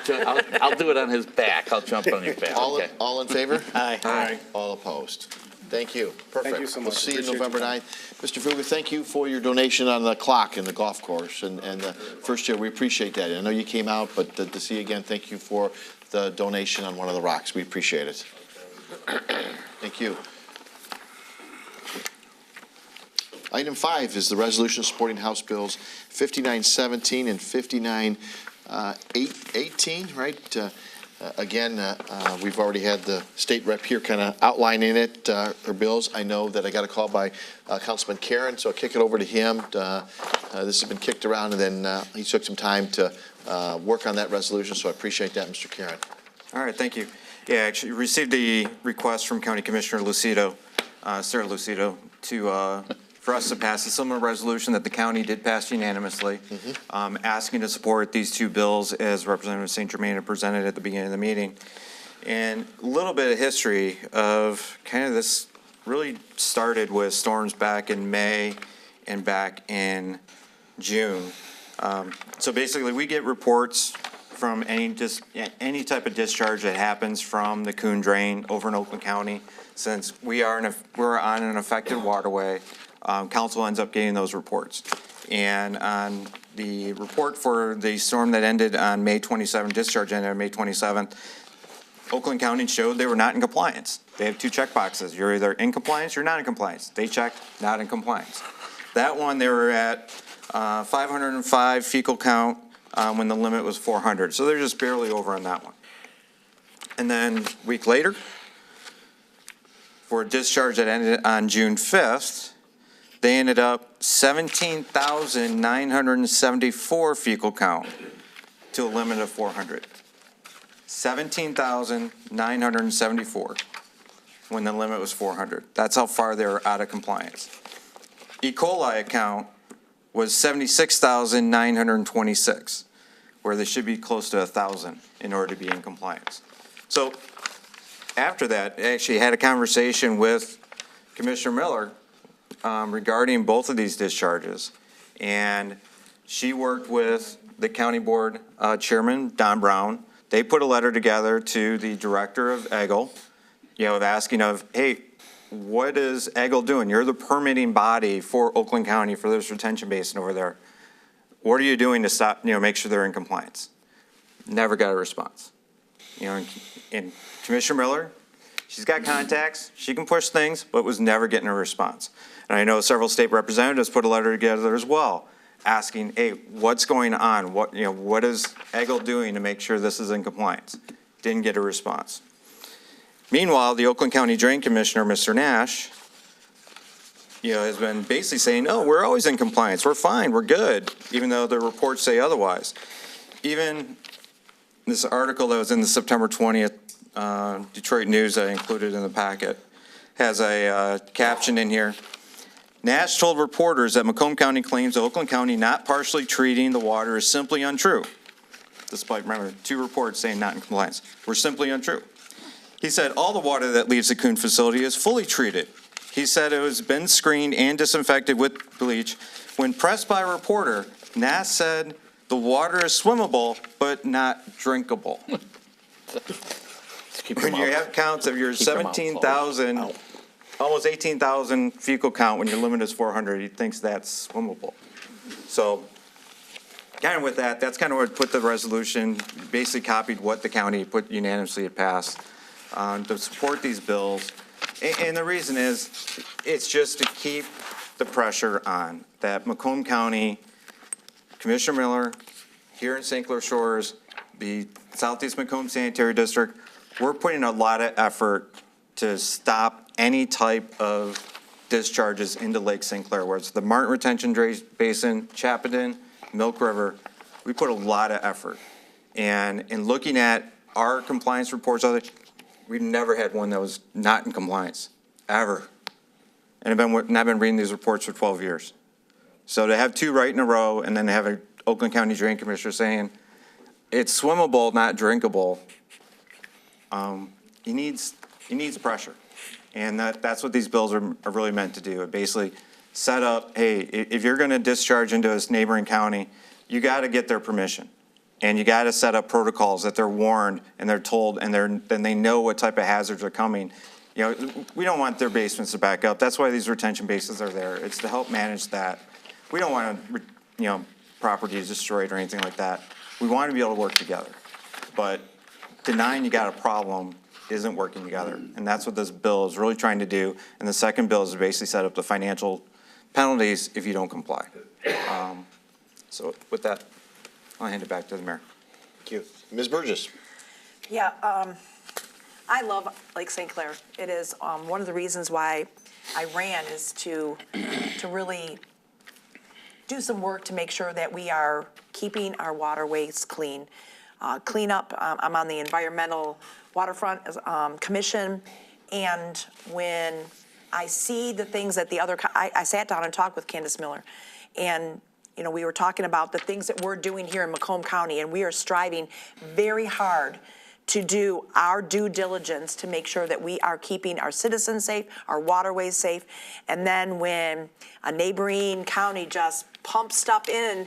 Speaker 4: do it on his back. I'll jump on your back.
Speaker 1: All,
Speaker 4: Okay.
Speaker 1: all in favor?
Speaker 9: Aye.
Speaker 1: All opposed? Thank you. Perfect.
Speaker 13: you so
Speaker 1: We'll
Speaker 13: much.
Speaker 1: see you
Speaker 13: Appreciate
Speaker 1: November
Speaker 13: your time.
Speaker 1: 9th. Mr. Fuga, thank you for your donation on the clock and the golf course and the first year. We appreciate that. I know you came out, but to see you again, thank you for the donation on one of the rocks. We appreciate it. Thank you. Item 5 is the resolution supporting House Bills 5917 and 5918, right? Again, we've already had the state rep here kind of outlining it, her bills. I know that I got a call by Councilman Karen, so I'll kick it over to him. This has been kicked around, and then he took some time to work on that resolution, so I appreciate that, Mr. Karen.
Speaker 3: All right, thank you. Yeah, actually received a request from County Commissioner Lucido, Sarah Lucido, for us to pass a similar resolution that the county did pass unanimously, asking to support these two bills as Representative St. Germain had presented at the beginning of the meeting. And a little bit of history of kind of this really started with storms back in May and back in June. So basically, we get reports from any type of discharge that happens from the Coon Drain over in Oakland County. Since we're on an affected waterway, council ends up getting those reports. And on the report for the storm that ended on May 27th, discharge ended on May 27th, Oakland County showed they were not in compliance. They have two checkboxes. You're either in compliance, you're not in compliance. They checked not in compliance. That one, they were at 505 fecal count when the limit was 400. So they're just barely over on that one. And then a week later, for a discharge that ended on June 5th, they ended up 17,974 fecal count to a limit of 400. 17,974 when the limit was 400. That's how far they were out of compliance. E. coli account was 76,926, where they should be close to 1,000 in order to be in compliance. So after that, I actually had a conversation with Commissioner Miller regarding both of these discharges. And she worked with the county board chairman, Don Brown. They put a letter together to the director of EGLE, of asking hey, what is EGLE doing? You're the permitting body for Oakland County for this retention basin over there. What are you doing to stop, make sure they're in compliance? Never got a response. And Commissioner Miller, she's got contacts, she can push things, but was never getting a response. And I know several state representatives put a letter together as well, asking, hey, what's going on? What is EGLE doing to make sure this is in compliance? Didn't get a response. Meanwhile, the Oakland County Drain Commissioner, Mr. Nash, has been basically saying, no, we're always in compliance. We're fine. We're good, even though the reports say otherwise. Even this article that was in the September 20th Detroit News that I included in the packet has a caption in here. Nash told reporters that Macomb County claims Oakland County not partially treating the water is simply untrue. Despite, remember, 2 reports saying not in compliance. Were simply untrue. He said all the water that leaves the Coon facility is fully treated. He said it has been screened and disinfected with bleach. When pressed by a reporter, Nash said the water is swimmable, but not drinkable. When you have counts of your 17,000, almost 18,000 fecal count when your limit is 400, he thinks that's swimmable. So kind of with that, that's kind of what put the resolution, basically copied what the county put unanimously had passed to support these bills. And the reason is, it's just to keep the pressure on that Macomb County, Commissioner Miller, here in St. Clair Shores, the Southeast Macomb Sanitary District, we're putting a lot of effort to stop any type of discharges into Lake St. Clair, where it's the Martin Retention Basin, Chappaden, Milk River. We put a lot of effort. And in looking at our compliance reports, we've never had one that was not in compliance, ever. And I've been reading these reports for 12 years. So to have 2 right in a row and then to have an Oakland County Drain Commissioner saying it's swimmable, not drinkable, he needs pressure. And that's what these bills are really meant to do. It basically set up, hey, if you're going to discharge into this neighboring county, you got to get their permission. And you got to set up protocols that they're warned and they're told and then they know what type of hazards are coming. We don't want their basements to back up. That's why these retention basins are there. It's to help manage that. We don't want property destroyed or anything like that. We want to be able to work together. But denying you got a problem isn't working together. And that's what this bill is really trying to do. And the second bill is to basically set up the financial penalties if you don't comply. So with that, I'll hand it back to the mayor.
Speaker 1: Thank you. Ms. Burgess.
Speaker 10: Yeah, I love Lake St. Clair. It is one of the reasons why I ran is to really do some work to make sure that we are keeping our waterways clean. Cleanup, I'm on the environmental Waterfront Commission, and when I see the things that I sat down and talked with Candace Miller, and we were talking about the things that we're doing here in Macomb County, and we are striving very hard to do our due diligence to make sure that we are keeping our citizens safe, our waterways safe. And then when a neighboring county just pumps stuff in,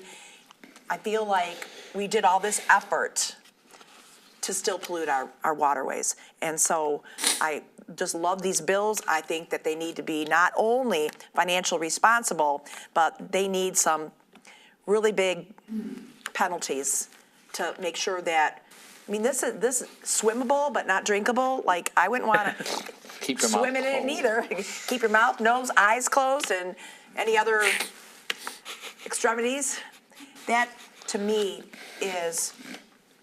Speaker 10: I feel like we did all this effort to still pollute our waterways. And so I just love these bills. I think that they need to be not only financially responsible, but they need some really big penalties to make sure that, this is swimmable but not drinkable. Like, I wouldn't want to
Speaker 4: Keep your mouth
Speaker 10: swim in it
Speaker 4: closed.
Speaker 10: either. Keep your mouth, nose, eyes closed, and any other extremities. That, to me, is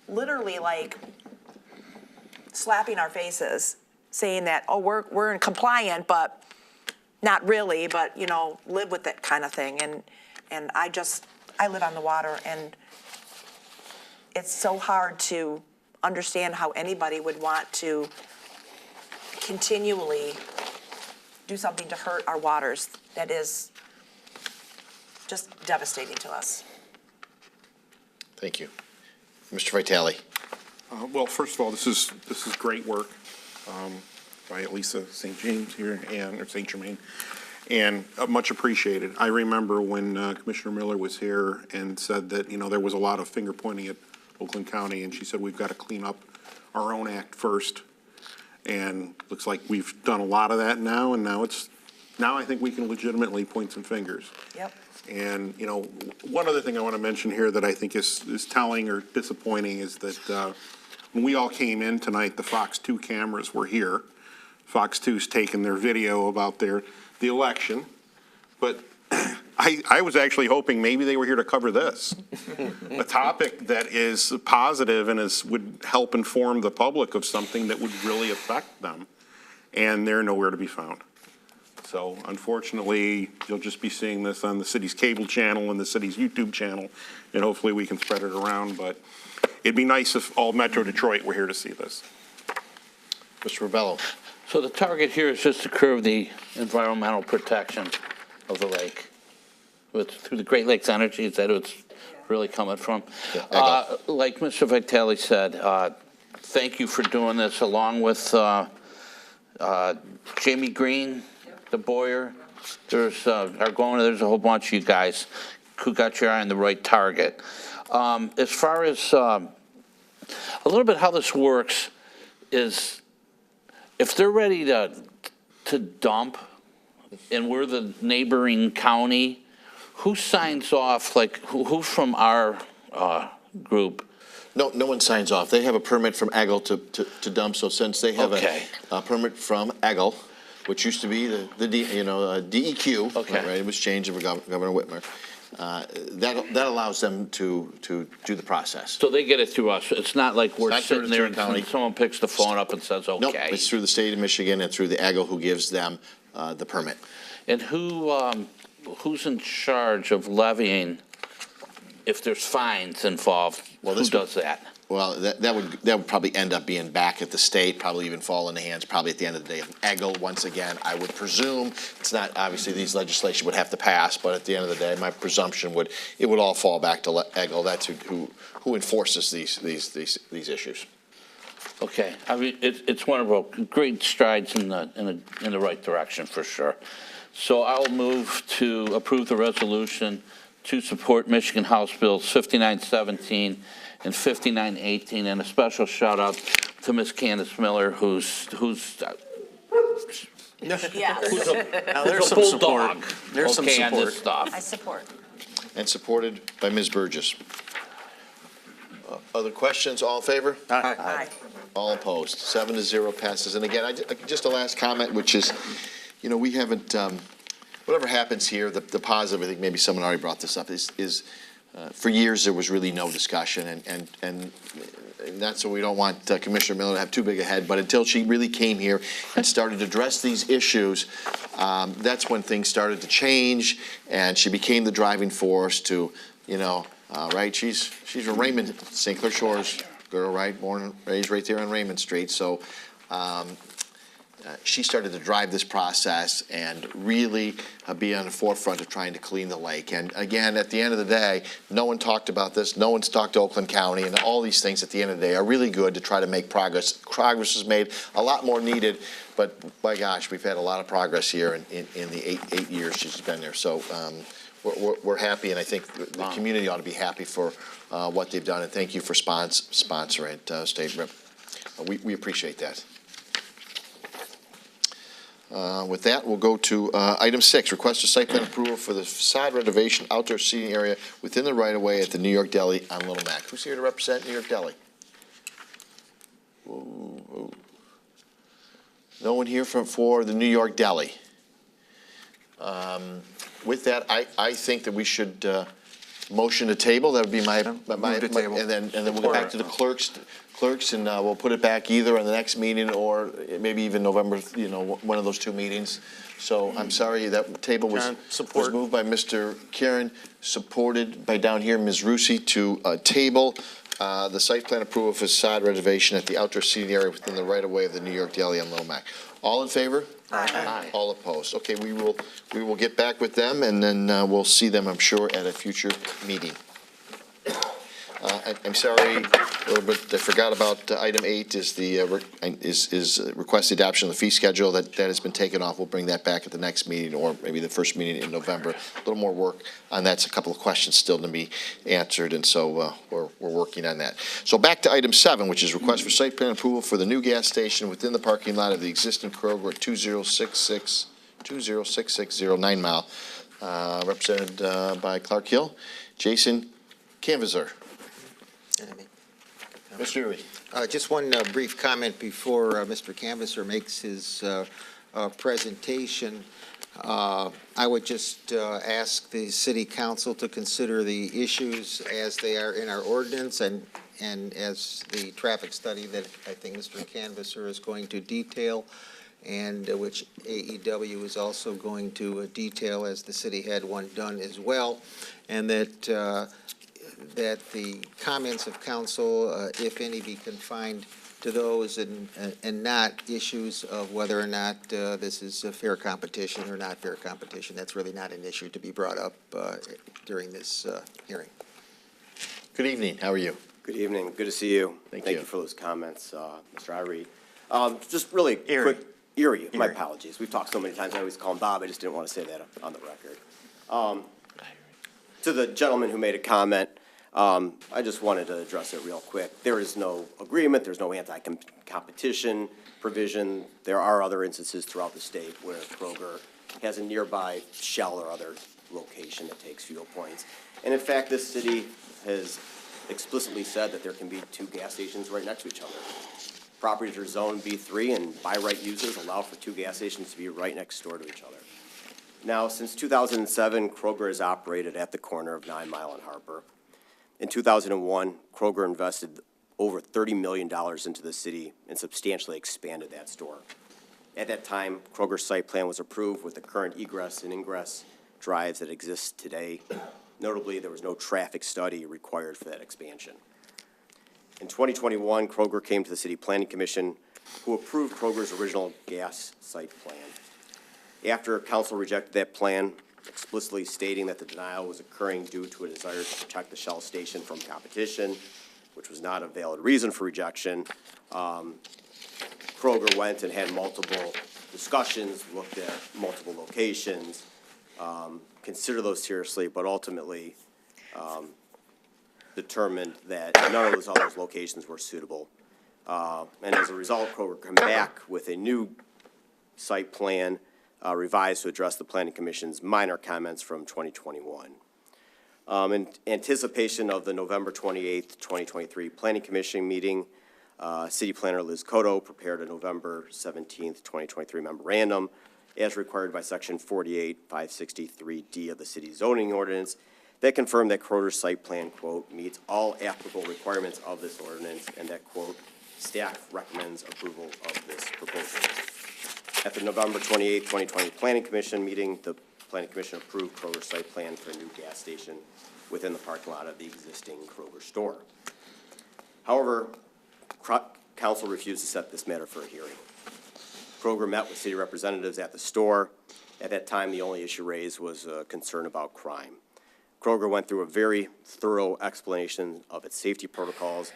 Speaker 10: literally like slapping our faces, saying that, oh, we're compliant, but not really, but, live with that kind of thing. And I live on the water, and it's so hard to understand how anybody would want to continually do something to hurt our waters. That is just devastating to us.
Speaker 1: Thank you. Mr. Vitale.
Speaker 8: Well, first of all, this is great work by Lisa St. James here or St. Germain, and much appreciated. I remember when Commissioner Miller was here and said that there was a lot of finger pointing at Oakland County, and she said we've got to clean up our own act first. And looks like we've done a lot of that now, and now I think we can legitimately point some fingers.
Speaker 10: Yep.
Speaker 8: And, one other thing I want to mention here that I think is telling or disappointing is that when we all came in tonight, the Fox 2 cameras were here. Fox 2's taken their video about the election, but I was actually hoping maybe they were here to cover this, a topic that is positive and would help inform the public of something that would really affect them, and they're nowhere to be found. So unfortunately, you'll just be seeing this on the city's cable channel and the city's YouTube channel, and hopefully we can spread it around, but it'd be nice if all Metro Detroit were here to see this.
Speaker 1: Mr. Rebello.
Speaker 4: So the target here is just to curb the environmental protection of the lake. Through the Great Lakes Energy, is that what it's really coming from?
Speaker 1: Yeah,
Speaker 4: like Mr. Vitale said, thank you for doing this along with Jamie Green, the Boyer. There's there's a whole bunch of you guys who got your eye on the right target. As far as a little bit how this works is if they're ready to dump and we're the neighboring county, who signs off, like who's from our group?
Speaker 1: No one signs off. They have a permit from Eggle to dump, so since they have a permit from Eggle, which used to be the DEQ,
Speaker 4: Okay.
Speaker 1: right? It was changed over Governor Whitmer. That allows them to do the process.
Speaker 4: So they get it through us. It's not like we're
Speaker 1: not through
Speaker 4: sitting
Speaker 1: the
Speaker 4: there and
Speaker 1: county.
Speaker 4: someone picks the phone up and says, okay.
Speaker 1: Nope, it's through the state of Michigan and through the Eggle who gives them the permit.
Speaker 4: And who's in charge of levying if there's fines involved?
Speaker 1: Well,
Speaker 4: Who does that?
Speaker 1: Well, that would probably end up being back at the state, probably even fall in the hands, probably at the end of the day, of Eggle. Once again, I would presume, it's not, obviously, these legislation would have to pass, but at the end of the day, my presumption it would all fall back to Eggle. That's who enforces these issues.
Speaker 4: Okay, I mean, it's one of our great strides in the right direction, for sure. So I'll move to approve the resolution to support Michigan House Bills 5917 and 5918, and a special shout out to Ms. Candace Miller, who's
Speaker 10: Yeah,
Speaker 4: a bulldog.
Speaker 9: There's some
Speaker 4: on
Speaker 9: support.
Speaker 4: this stuff.
Speaker 10: I support.
Speaker 1: And supported by Ms. Burgess. Other questions? All in favor?
Speaker 10: Aye.
Speaker 1: All opposed. 7-0 passes. And again, just a last comment, which is, we haven't, whatever happens here, the positive, I think maybe someone already brought this up, is for years there was really no discussion, and not so we don't want Commissioner Miller to have too big a head, but until she really came here and started to address these issues, that's when things started to change, and she became the driving force to, right? She's from Raymond, St. Clair Shores. girl, right, born and raised right there on Raymond Street. So she started to drive this process and really be on the forefront of trying to clean the lake. And again, at the end of the day, no one talked about this. No one's talked to Oakland County, and all these things at the end of the day are really good to try to make progress. Progress is made, a lot more needed, but my gosh, we've had a lot of progress here in the eight years she's been there. So we're happy, and I think the community ought to be happy for what they've done, and thank you for sponsoring it, State Rep. We appreciate that. With that, we'll go to item 6, request a site plan approval for the facade renovation outdoor seating area within the right-of-way at the New York Deli on Little Mac. Who's here to represent New York Deli? Whoa. No one here for the New York Deli. With that, I think that we should motion to table. That would be my
Speaker 3: Move to table.
Speaker 1: and then we'll go back to the clerks, and we'll put it back either on the next meeting or maybe even November, one of those 2 meetings. So I'm sorry, that table was moved by Mr. Karen, supported by down here Ms. Rusi to table the site plan approval for facade renovation at the outdoor seating area within the right-of-way of the New York Deli on Little Mac. All in favor? Aye. All opposed. Okay, we will get back with them, and then we'll see them, I'm sure, at a future meeting. I'm sorry, but I forgot about item 8 is request the adoption of the fee schedule. That has been taken off. We'll bring that back at the next meeting or maybe the first meeting in November. A little more work on that's a couple of questions still to be answered, and so we're working on that. So back to item 7, which is request for site plan approval for the new gas station within the parking lot of the existing Kroger at 206609 Mile, represented by Clark Hill. Jason Canvasser. Mr. Uri.
Speaker 15: Just one brief comment before Mr. Canvasser makes his presentation. I would just ask the city council to consider the issues as they are in our ordinance and as the traffic study that I think Mr. Canvasser is going to detail, and which AEW is also going to detail, as the city had one done as well, and that the comments of council, if any, be confined to those and not issues of whether or not this is a fair competition or not fair competition. That's really not an issue to be brought up during this hearing.
Speaker 1: Good evening. How are you?
Speaker 16: Good evening. Good to see you.
Speaker 1: Thank
Speaker 16: you for those comments, Mr. Irie. Just really quick. Erie. My apologies. We've talked so many times. I always call him Bob. I just didn't want to say that on the record. To the gentleman who made a comment, I just wanted to address it real quick. There is no agreement. There's no anti-competition provision. There are other instances throughout the state where Kroger has a nearby Shell or other location that takes fuel points. And in fact, this city has explicitly said that there can be 2 gas stations right next to each other. Properties are zoned B3, and by right users allow for 2 gas stations to be right next door to each other. Now, since 2007, Kroger has operated at the corner of 9 Mile and Harper. In 2001, Kroger invested over $30 million into the city and substantially expanded that store. At that time, Kroger's site plan was approved with the current egress and ingress drives that exist today. Notably, there was no traffic study required for that expansion. In 2021, Kroger came to the City Planning Commission, who approved Kroger's original gas site plan. After council rejected that plan, explicitly stating that the denial was occurring due to a desire to protect the Shell station from competition, which was not a valid reason for rejection, Kroger went and had multiple discussions, looked at multiple locations, considered those seriously, but ultimately determined that none of those other locations were suitable. And as a result, Kroger came back with a new site plan revised to address the Planning Commission's minor comments from 2021. In anticipation of the November 28th, 2023 Planning Commission meeting, City Planner Liz Cotto prepared a November 17th, 2023 memorandum as required by Section 48-563D of the City Zoning Ordinance that confirmed that Kroger's site plan, quote, meets all applicable requirements of this ordinance and that, quote, staff recommends approval of this proposal. At the November 28, 2020 Planning Commission meeting, the Planning Commission approved Kroger's site plan for a new gas station within the parking lot of the existing Kroger store. However, Council refused to set this matter for a hearing. Kroger met with city representatives at the store. At that time, the only issue raised was a concern about crime. Kroger went through a very thorough explanation of its safety protocols.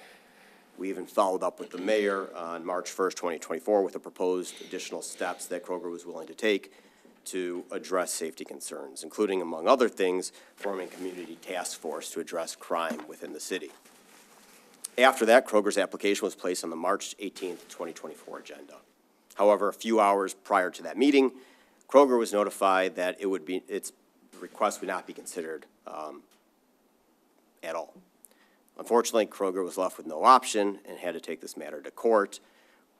Speaker 16: We even followed up with the mayor on March 1st, 2024, with the proposed additional steps that Kroger was willing to take to address safety concerns, including, among other things, forming a community task force to address crime within the city. After that, Kroger's application was placed on the March 18th, 2024 agenda. However, a few hours prior to that meeting, Kroger was notified that its request would not be considered at all. Unfortunately, Kroger was left with no option and had to take this matter to court.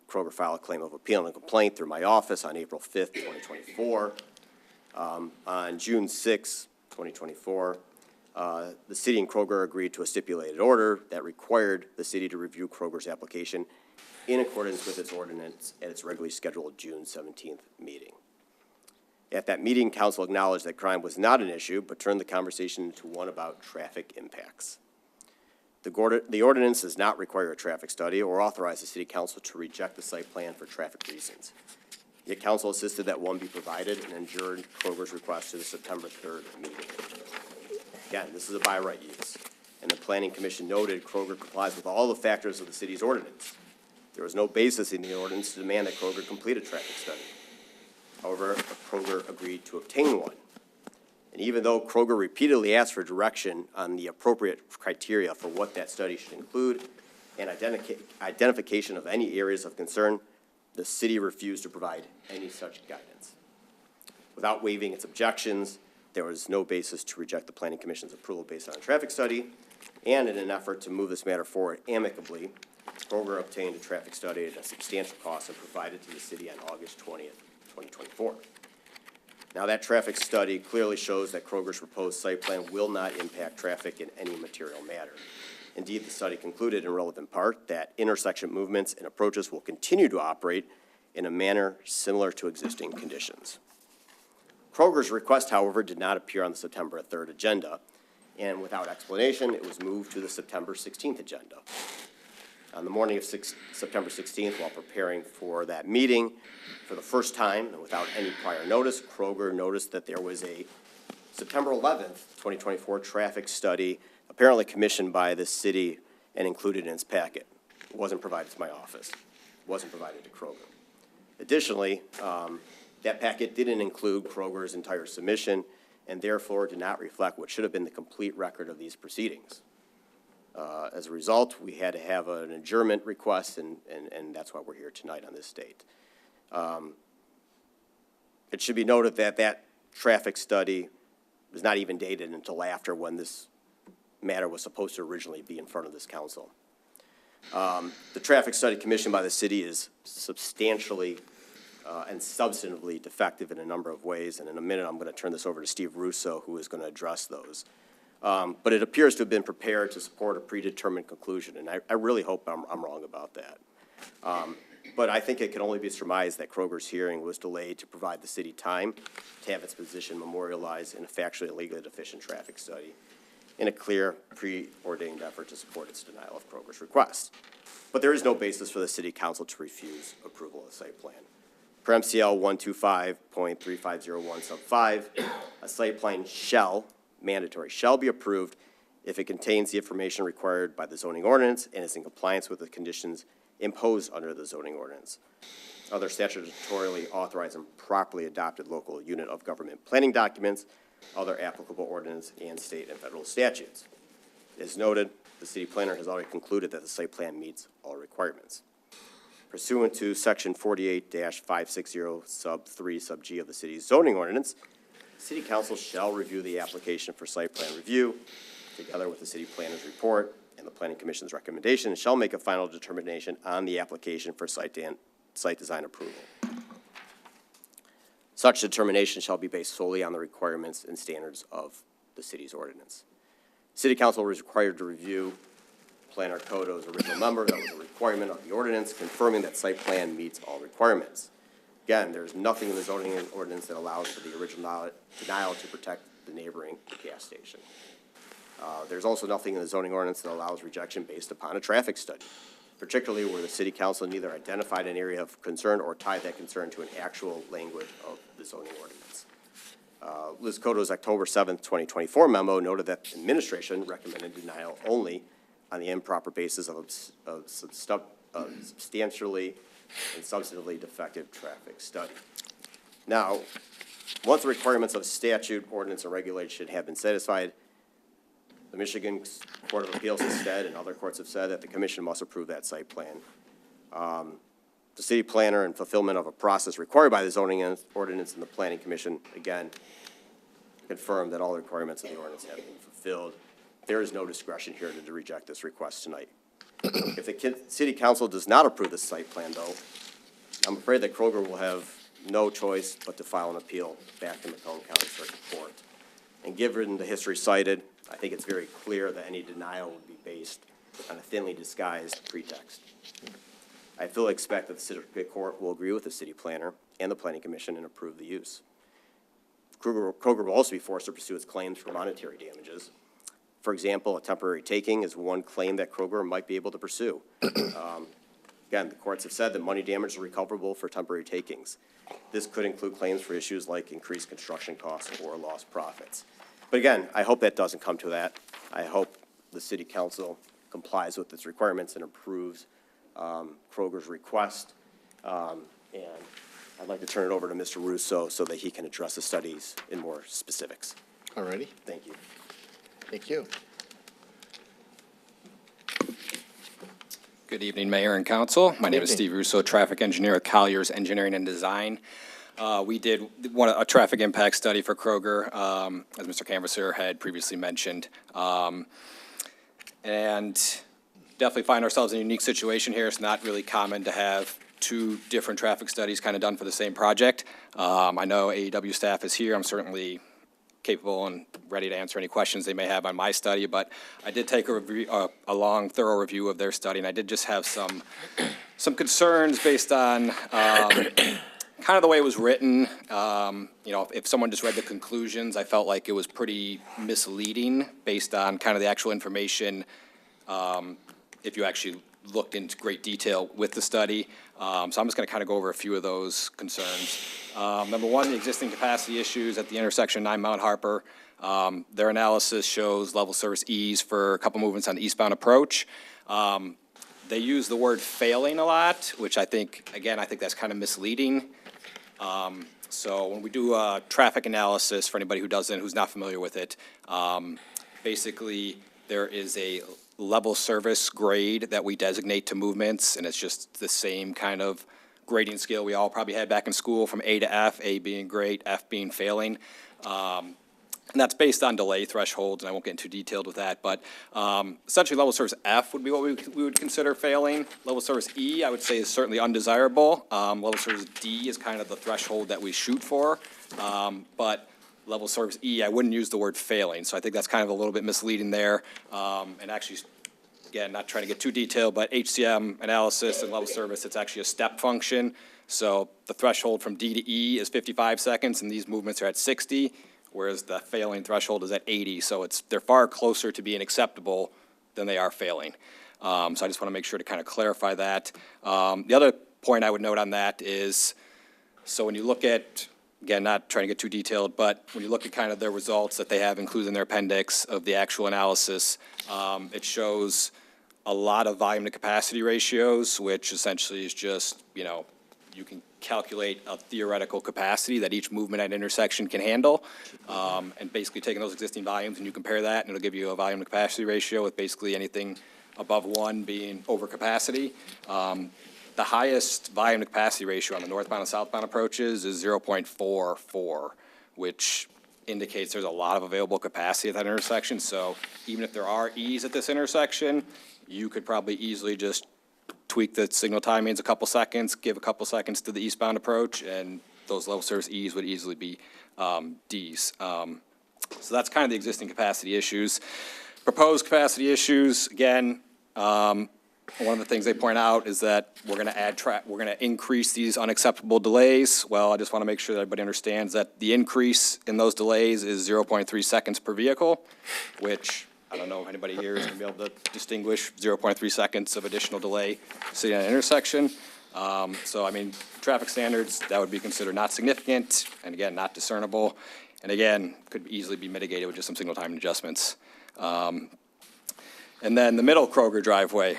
Speaker 16: Kroger filed a claim of appeal and a complaint through my office on April 5th, 2024. On June 6th, 2024, the city and Kroger agreed to a stipulated order that required the city to review Kroger's application in accordance with its ordinance at its regularly scheduled June 17th meeting. At that meeting, council acknowledged that crime was not an issue, but turned the conversation into one about traffic impacts. The ordinance does not require a traffic study or authorize the city council to reject the site plan for traffic reasons. Yet council insisted that one be provided and adjourned Kroger's request to the September 3rd meeting. Again, this is a by right use, and the Planning Commission noted Kroger complies with all the factors of the city's ordinance. There was no basis in the ordinance to demand that Kroger complete a traffic study. However, Kroger agreed to obtain one. And even though Kroger repeatedly asked for direction on the appropriate criteria for what that study should include and identification of any areas of concern, the city refused to provide any such guidance. Without waiving its objections, there was no basis to reject the Planning Commission's approval based on a traffic study, and in an effort to move this matter forward amicably, Kroger obtained a traffic study at a substantial cost and provided to the city on August 20th, 2024. Now, that traffic study clearly shows that Kroger's proposed site plan will not impact traffic in any material manner. Indeed, the study concluded in relevant part that intersection movements and approaches will continue to operate in a manner similar to existing conditions. Kroger's request, however, did not appear on the September 3rd agenda, and without explanation, it was moved to the September 16th agenda. On the morning of September 16th, while preparing for that meeting, for the first time and without any prior notice, Kroger noticed that there was a September 11th, 2024 traffic study apparently commissioned by the city and included in its packet. It wasn't provided to my office. It wasn't provided to Kroger. Additionally, that packet didn't include Kroger's entire submission and therefore did not reflect what should have been the complete record of these proceedings. As a result, we had to have an adjournment request, and that's why we're here tonight on this date. It should be noted that that traffic study was not even dated until after when this matter was supposed to originally be in front of this council. The traffic study commissioned by the city is substantially and substantively defective in a number of ways, and in a minute I'm going to turn this over to Steve Russo, who is going to address those. But it appears to have been prepared to support a predetermined conclusion, and I really hope I'm wrong about that. But I think it can only be surmised that Kroger's hearing was delayed to provide the city time to have its position memorialized in a factually and legally deficient traffic study in a clear, preordained effort to support its denial of Kroger's request. But there is no basis for the city council to refuse approval of the site plan. Per MCL 125.3501 sub 5, a site plan mandatory shall be approved if it contains the information required by the zoning ordinance and is in compliance with the conditions imposed under the zoning ordinance. Other statutorily authorized and properly adopted local unit of government planning documents, other applicable ordinance, and state and federal statutes. As noted, the city planner has already concluded that the site plan meets all requirements. Pursuant to section 48-560 sub 3 sub G of the city's zoning ordinance, City Council shall review the application for site plan review, together with the city planner's report and the Planning Commission's recommendation, and shall make a final determination on the application for site design approval. Such determination shall be based solely on the requirements and standards of the city's ordinance. City Council is required to review Planner Codo's original number. That was a requirement of the ordinance, confirming that site plan meets all requirements. Again, there's nothing in the zoning ordinance that allows for the original denial to protect the neighboring gas station. There's also nothing in the zoning ordinance that allows rejection based upon a traffic study. particularly where the city council neither identified an area of concern or tied that concern to an actual language of the zoning ordinance. Liz Cotto's October 7th, 2024 memo noted that administration recommended denial only on the improper basis of substantially and substantively defective traffic study. Now, once the requirements of statute, ordinance, and regulation have been satisfied, the Michigan Court of Appeals has said, and other courts have said, that the commission must approve that site plan. The city planner, in fulfillment of a process required by the zoning ordinance and the planning commission, again, confirmed that all the requirements of the ordinance have been fulfilled. There is no discretion here to reject this request tonight. If the city council does not approve this site plan, though, I'm afraid that Kroger will have no choice but to file an appeal back to Macomb County Circuit Court. And given the history cited, I think it's very clear that any denial would be based on a thinly disguised pretext. I fully expect that the Circuit Court will agree with the city planner and the planning commission and approve the use. Kroger will also be forced to pursue its claims for monetary damages. For example, a temporary taking is one claim that Kroger might be able to pursue. Again, the courts have said that money damage is recoverable for temporary takings. This could include claims for issues like increased construction costs or lost profits. But again, I hope that doesn't come to that. I hope the city council complies with its requirements and approves Kroger's request. And I'd like to turn it over to Mr. Russo so that he can address the studies in more specifics.
Speaker 1: All righty.
Speaker 16: Thank you.
Speaker 1: Thank you.
Speaker 17: Good evening, Mayor and Council. My name is Steve Russo, traffic engineer at Collier's Engineering and Design. We did a traffic impact study for Kroger, as Mr. Canvasser had previously mentioned. And definitely find ourselves in a unique situation here. It's not really common to have two different traffic studies kind of done for the same project. I know AEW staff is here. I'm certainly capable and ready to answer any questions they may have on my study, but I did take a long, thorough review of their study, and I did just have some concerns based on kind of the way it was written. You know, if someone just read the conclusions, I felt like it was pretty misleading based on kind of the actual information, if you actually looked into great detail with the study. So I'm just going to kind of go over a few of those concerns. Number one, the existing capacity issues at the intersection 9 Mount Harper. Their analysis shows level service ease for a couple movements on the eastbound approach. They use the word failing a lot, which I think that's kind of misleading. So when we do a traffic analysis, for anybody who's not familiar with it, basically there is a level service grade that we designate to movements, and it's just the same kind of grading scale we all probably had back in school, from A to F, A being great, F being failing. And that's based on delay thresholds, and I won't get into detailed with that, but essentially level service F would be what we would consider failing. Level service E, I would say, is certainly undesirable. Level service D is kind of the threshold that we shoot for, but level service E, I wouldn't use the word failing, so I think that's kind of a little bit misleading there. And actually, again, not trying to get too detailed, but HCM analysis and level service, it's actually a step function. So the threshold from D to E is 55 seconds, and these movements are at 60, whereas the failing threshold is at 80. So they're far closer to being acceptable than they are failing. So I just want to make sure to kind of clarify that. The other point I would note on that is, so when you look at, again, not trying to get too detailed, but when you look at kind of their results that they have included in their appendix of the actual analysis, it shows a lot of volume to capacity ratios, which essentially is just, you can calculate a theoretical capacity that each movement at intersection can handle, and basically taking those existing volumes and you compare that, and it'll give you a volume to capacity ratio with basically anything above 1 being over capacity. The highest volume to capacity ratio on the northbound and southbound approaches is 0.44, which indicates there's a lot of available capacity at that intersection. So even if there are E's at this intersection, you could probably easily just tweak the signal timings a couple seconds, give a couple seconds to the eastbound approach, and those level service E's would easily be D's. So that's kind of the existing capacity issues. Proposed capacity issues, again, one of the things they point out is that we're going to increase these unacceptable delays. Well, I just want to make sure that everybody understands that the increase in those delays is 0.3 seconds per vehicle, which I don't know if anybody here is going to be able to distinguish 0.3 seconds of additional delay sitting at an intersection. So, I mean, traffic standards, that would be considered not significant, and again, not discernible, and again, could easily be mitigated with just some signal time adjustments. And then the middle Kroger driveway,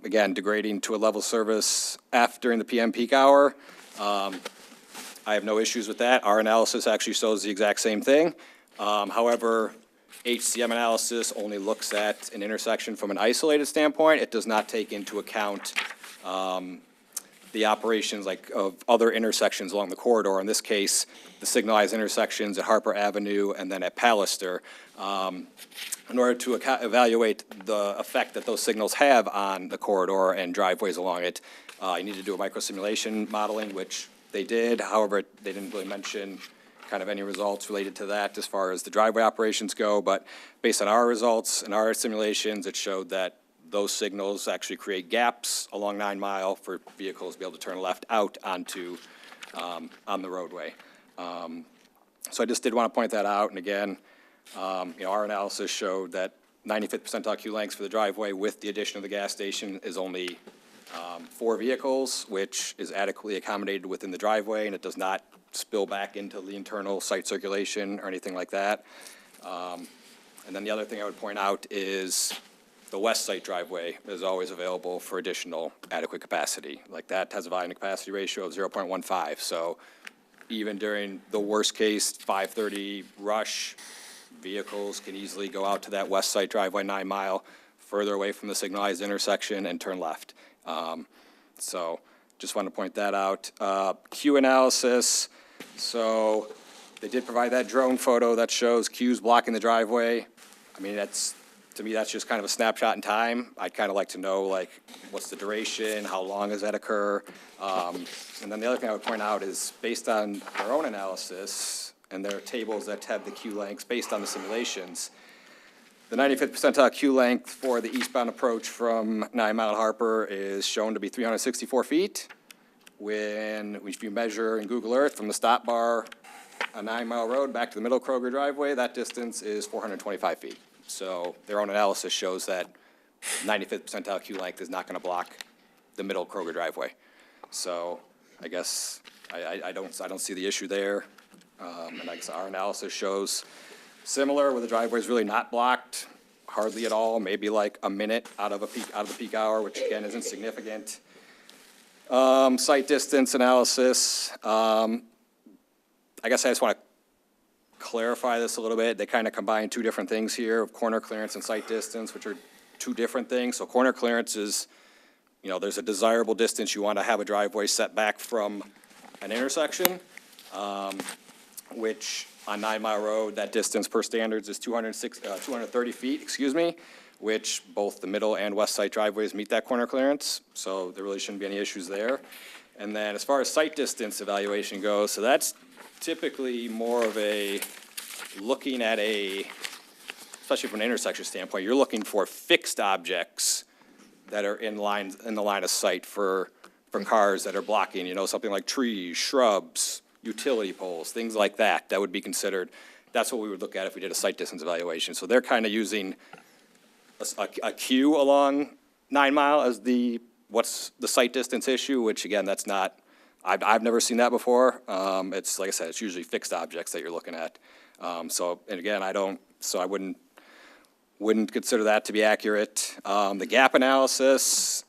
Speaker 17: again, degrading to a level service during the PM peak hour. I have no issues with that. Our analysis actually shows the exact same thing. However, HCM analysis only looks at an intersection from an isolated standpoint. It does not take into account the operations of other intersections along the corridor. In this case, the signalized intersections at Harper Avenue and then at Pallister. In order to evaluate the effect that those signals have on the corridor and driveways along it, you need to do a microsimulation modeling, which they did. However, they didn't really mention kind of any results related to that as far as the driveway operations go. But based on our results and our simulations, it showed that those signals actually create gaps along 9 Mile for vehicles to be able to turn left out onto, on the roadway. So I just did want to point that out. And again, our analysis showed that 95th percentile queue lengths for the driveway with the addition of the gas station is only 4 vehicles, which is adequately accommodated within the driveway, and it does not spill back into the internal site circulation or anything like that. And then the other thing I would point out is the west site driveway is always available for additional adequate capacity. Like that has a volume to capacity ratio of 0.15. So even during the worst case 5:30 rush, vehicles can easily go out to that west site driveway 9 Mile, further away from the signalized intersection, and turn left. So just want to point that out. Queue analysis. So they did provide that drone photo that shows queues blocking the driveway. I mean, to me, that's just kind of a snapshot in time. I'd kind of like to know, like, what's the duration, how long does that occur? And then the other thing I would point out is based on their own analysis and their tables that have the queue lengths based on the simulations, the 95th percentile queue length for the eastbound approach from 9 Mile Harper is shown to be 364 feet. If you measure in Google Earth from the stop bar on 9 Mile Road back to the middle Kroger driveway, that distance is 425 feet. So their own analysis shows that 95th percentile queue length is not going to block the middle Kroger driveway. So I guess I don't see the issue there. And I guess our analysis shows similar, where the driveway is really not blocked hardly at all, maybe like a minute out of the peak hour, which again isn't significant. Site distance analysis. I guess I just want to clarify this a little bit. They kind of combine two different things here of corner clearance and site distance, which are two different things. So corner clearance is, there's a desirable distance you want to have a driveway set back from an intersection, which on 9 Mile Road, that distance per standards is 230 feet, which both the middle and west side driveways meet that corner clearance. So there really shouldn't be any issues there. And then as far as site distance evaluation goes, so that's typically more of a looking at especially from an intersection standpoint, you're looking for fixed objects that are in the line of sight for cars that are blocking, something like trees, shrubs, utility poles, things like that. That would be considered, that's what we would look at if we did a site distance evaluation. So they're kind of using a queue along 9 Mile as what's the site distance issue, which again, that's not, I've never seen that before. It's, like I said, it's usually fixed objects that you're looking at. And again, I wouldn't consider that to be accurate. The gap analysis,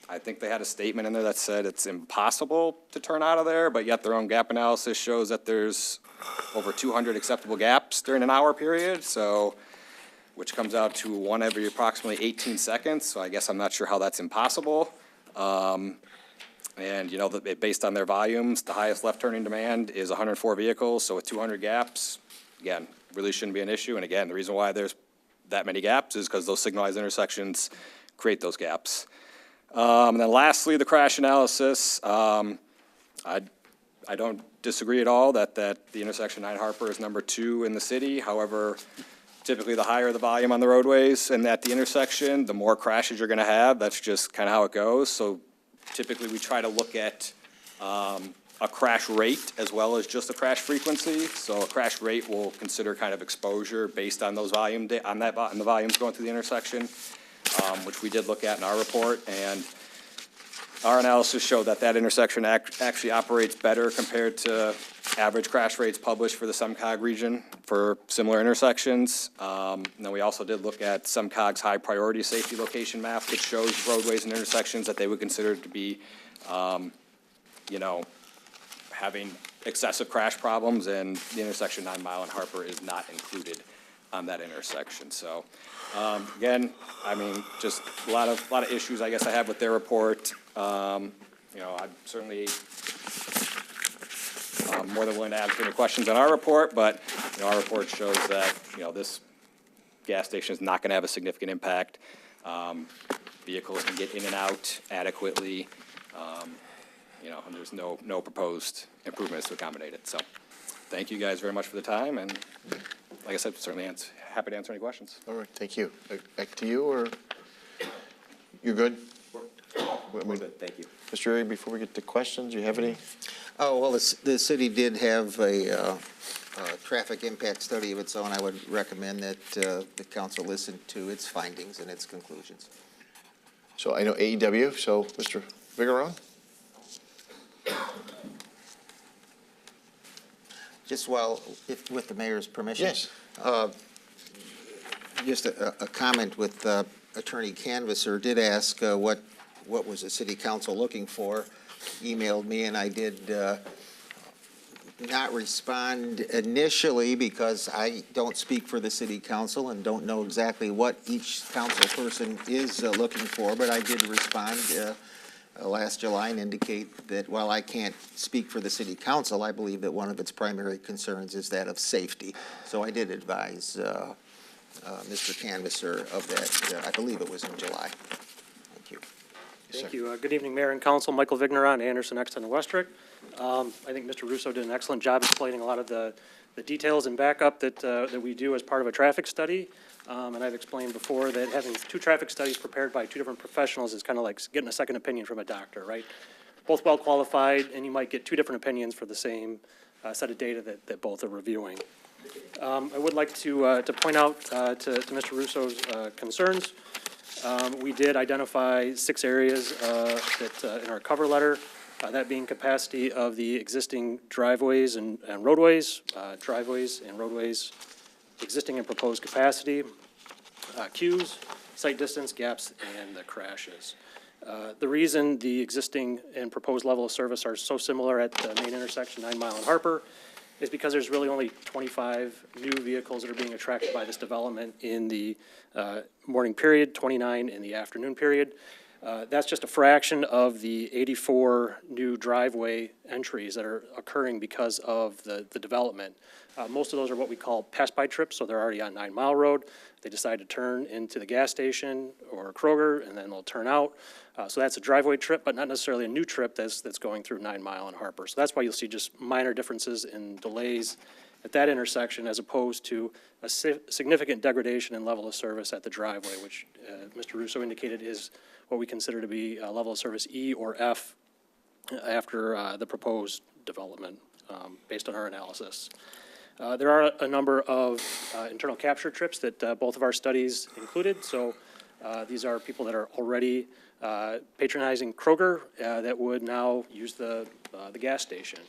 Speaker 17: I think they had a statement in there that said it's impossible to turn out of there, but yet their own gap analysis shows that there's over 200 acceptable gaps during an hour period, which comes out to one every approximately 18 seconds. So I guess I'm not sure how that's impossible. And, based on their volumes, the highest left-turning demand is 104 vehicles. So with 200 gaps, again, really shouldn't be an issue. And again, the reason why there's that many gaps is because those signalized intersections create those gaps. And then lastly, the crash analysis. I don't disagree at all that the intersection 9 Harper is number 2 in the city. However, typically the higher the volume on the roadways and at the intersection, the more crashes you're going to have. That's just kind of how it goes. So typically we try to look at a crash rate as well as just a crash frequency. So a crash rate will consider kind of exposure based on those on the volumes going through the intersection, which we did look at in our report. And our analysis showed that that intersection actually operates better compared to average crash rates published for the SEMCOG region for similar intersections. Then we also did look at SEMCOG's high priority safety location map, which shows roadways and intersections that they would consider to be, having excessive crash problems, and the intersection 9 Mile and Harper is not included on that intersection. So, again, I mean, just a lot of issues I guess I have with their report. I'm certainly more than willing to answer any questions on our report, but, our report shows that, this gas station is not going to have a significant impact. Vehicles can get in and out adequately, and there's no proposed improvements to accommodate it. So thank you guys very much for the time, and like I said, certainly happy to answer any questions.
Speaker 1: All right, thank you. Back to you, or you're good?
Speaker 16: We're good, thank you.
Speaker 1: Mr. Erie, before we get to questions, you have any?
Speaker 15: Oh, well, the city did have a traffic impact study of its own. I would recommend that the council listen to its findings and its conclusions.
Speaker 1: So I know AEW, so Mr. Vigeron?
Speaker 15: Just with the mayor's permission.
Speaker 1: Yes.
Speaker 15: Just a comment with Attorney Canvasser did ask what was the city council looking for, emailed me, and I did not respond initially because I don't speak for the city council and don't know exactly what each council person is looking for, but I did respond last July and indicate that while I can't speak for the city council, I believe that one of its primary concerns is that of safety. So I did advise Mr. Canvasser of that, I believe it was in July. Thank you.
Speaker 18: Thank you. Good evening, Mayor and Council. Michael Vigneron, Anderson, Exton, and Westrick. I think Mr. Russo did an excellent job explaining a lot of the details and backup that we do as part of a traffic study. And I've explained before that having 2 traffic studies prepared by 2 different professionals is kind of like getting a second opinion from a doctor, right? Both well qualified, and you might get 2 different opinions for the same set of data that both are reviewing. I would like to point out to Mr. Russo's concerns. We did identify 6 areas that in our cover letter, that being capacity of the existing driveways and roadways, existing and proposed capacity, queues, site distance, gaps, and the crashes. The reason the existing and proposed level of service are so similar at the main intersection, 9 Mile and Harper, is because there's really only 25 new vehicles that are being attracted by this development in the morning period, 29 in the afternoon period. That's just a fraction of the 84 new driveway entries that are occurring because of the development. Most of those are what we call pass-by trips, so they're already on 9 Mile Road. They decide to turn into the gas station or Kroger, and then they'll turn out. So that's a driveway trip, but not necessarily a new trip that's going through 9 Mile and Harper. So that's why you'll see just minor differences in delays at that intersection as opposed to a significant degradation in level of service at the driveway, which Mr. Russo indicated is what we consider to be a level of service E or F after the proposed development based on our analysis. There are a number of internal capture trips that both of our studies included. So these are people that are already patronizing Kroger that would now use the gas station.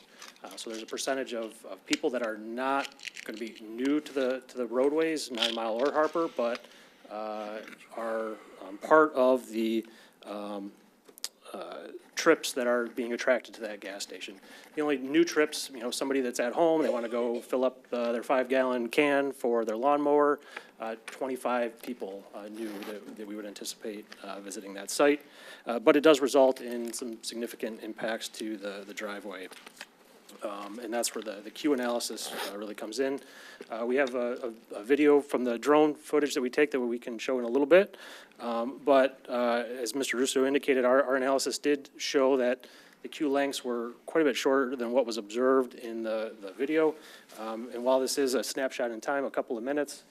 Speaker 18: So there's a percentage of people that are not going to be new to the roadways, 9 Mile or Harper, but are part of the trips that are being attracted to that gas station. The only new trips, somebody that's at home, they want to go fill up their 5-gallon can for their lawnmower. 25 people new that we would anticipate visiting that site. But it does result in some significant impacts to the driveway. And that's where the queue analysis really comes in. We have a video from the drone footage that we take that we can show in a little bit. But as Mr. Russo indicated, our analysis did show that the queue lengths were quite a bit shorter than what was observed in the video. And while this is a snapshot in time, a couple of minutes,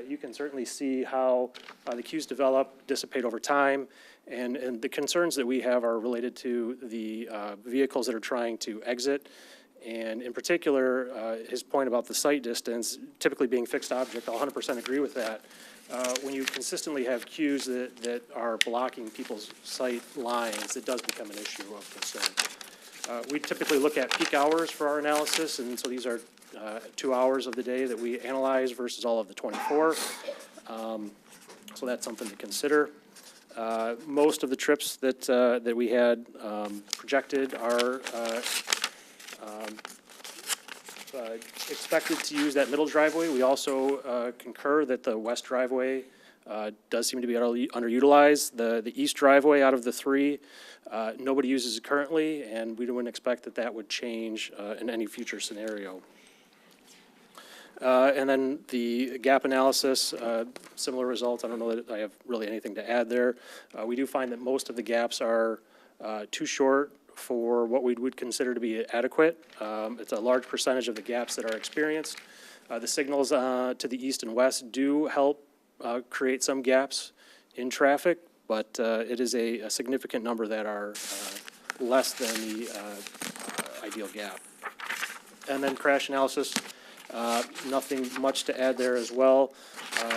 Speaker 18: you can certainly see how the queues develop, dissipate over time, And the concerns that we have are related to the vehicles that are trying to exit. And in particular, his point about the sight distance typically being fixed object, I'll 100% agree with that. When you consistently have queues that are blocking people's sight lines, it does become an issue of concern. We typically look at peak hours for our analysis, and so these are 2 hours of the day that we analyze versus all of the 24. So that's something to consider. Most of the trips that we had projected are expected to use that middle driveway. We also concur that the west driveway does seem to be underutilized. The east driveway out of the three, nobody uses it currently, and we wouldn't expect that that would change in any future scenario. And then the gap analysis, similar results. I don't know that I have really anything to add there. We do find that most of the gaps are too short for what we would consider to be adequate. It's a large percentage of the gaps that are experienced. The signals to the east and west do help create some gaps in traffic, but it is a significant number that are less than the ideal gap. And then crash analysis, nothing much to add there as well.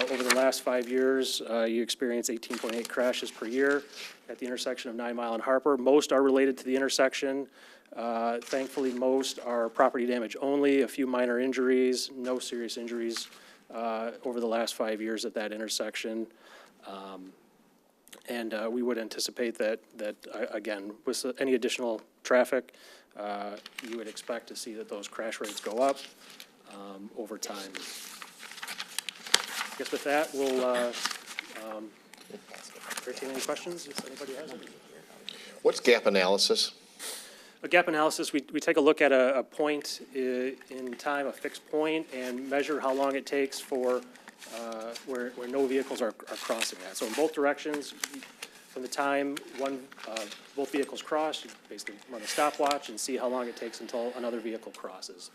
Speaker 18: Over the last 5 years, you experience 18.8 crashes per year at the intersection of 9 Mile and Harper. Most are related to the intersection. Thankfully, most are property damage only, a few minor injuries, no serious injuries over the last 5 years at that intersection. And we would anticipate that again, with any additional traffic, you would expect to see that those crash rates go up over time. I guess with that, we'll entertain any questions if anybody has any.
Speaker 1: What's gap analysis?
Speaker 18: A gap analysis, we take a look at a point in time, a fixed point, and measure how long it takes for where no vehicles are crossing that. So in both directions, from the time both vehicles cross, you basically run a stopwatch and see how long it takes until another vehicle crosses.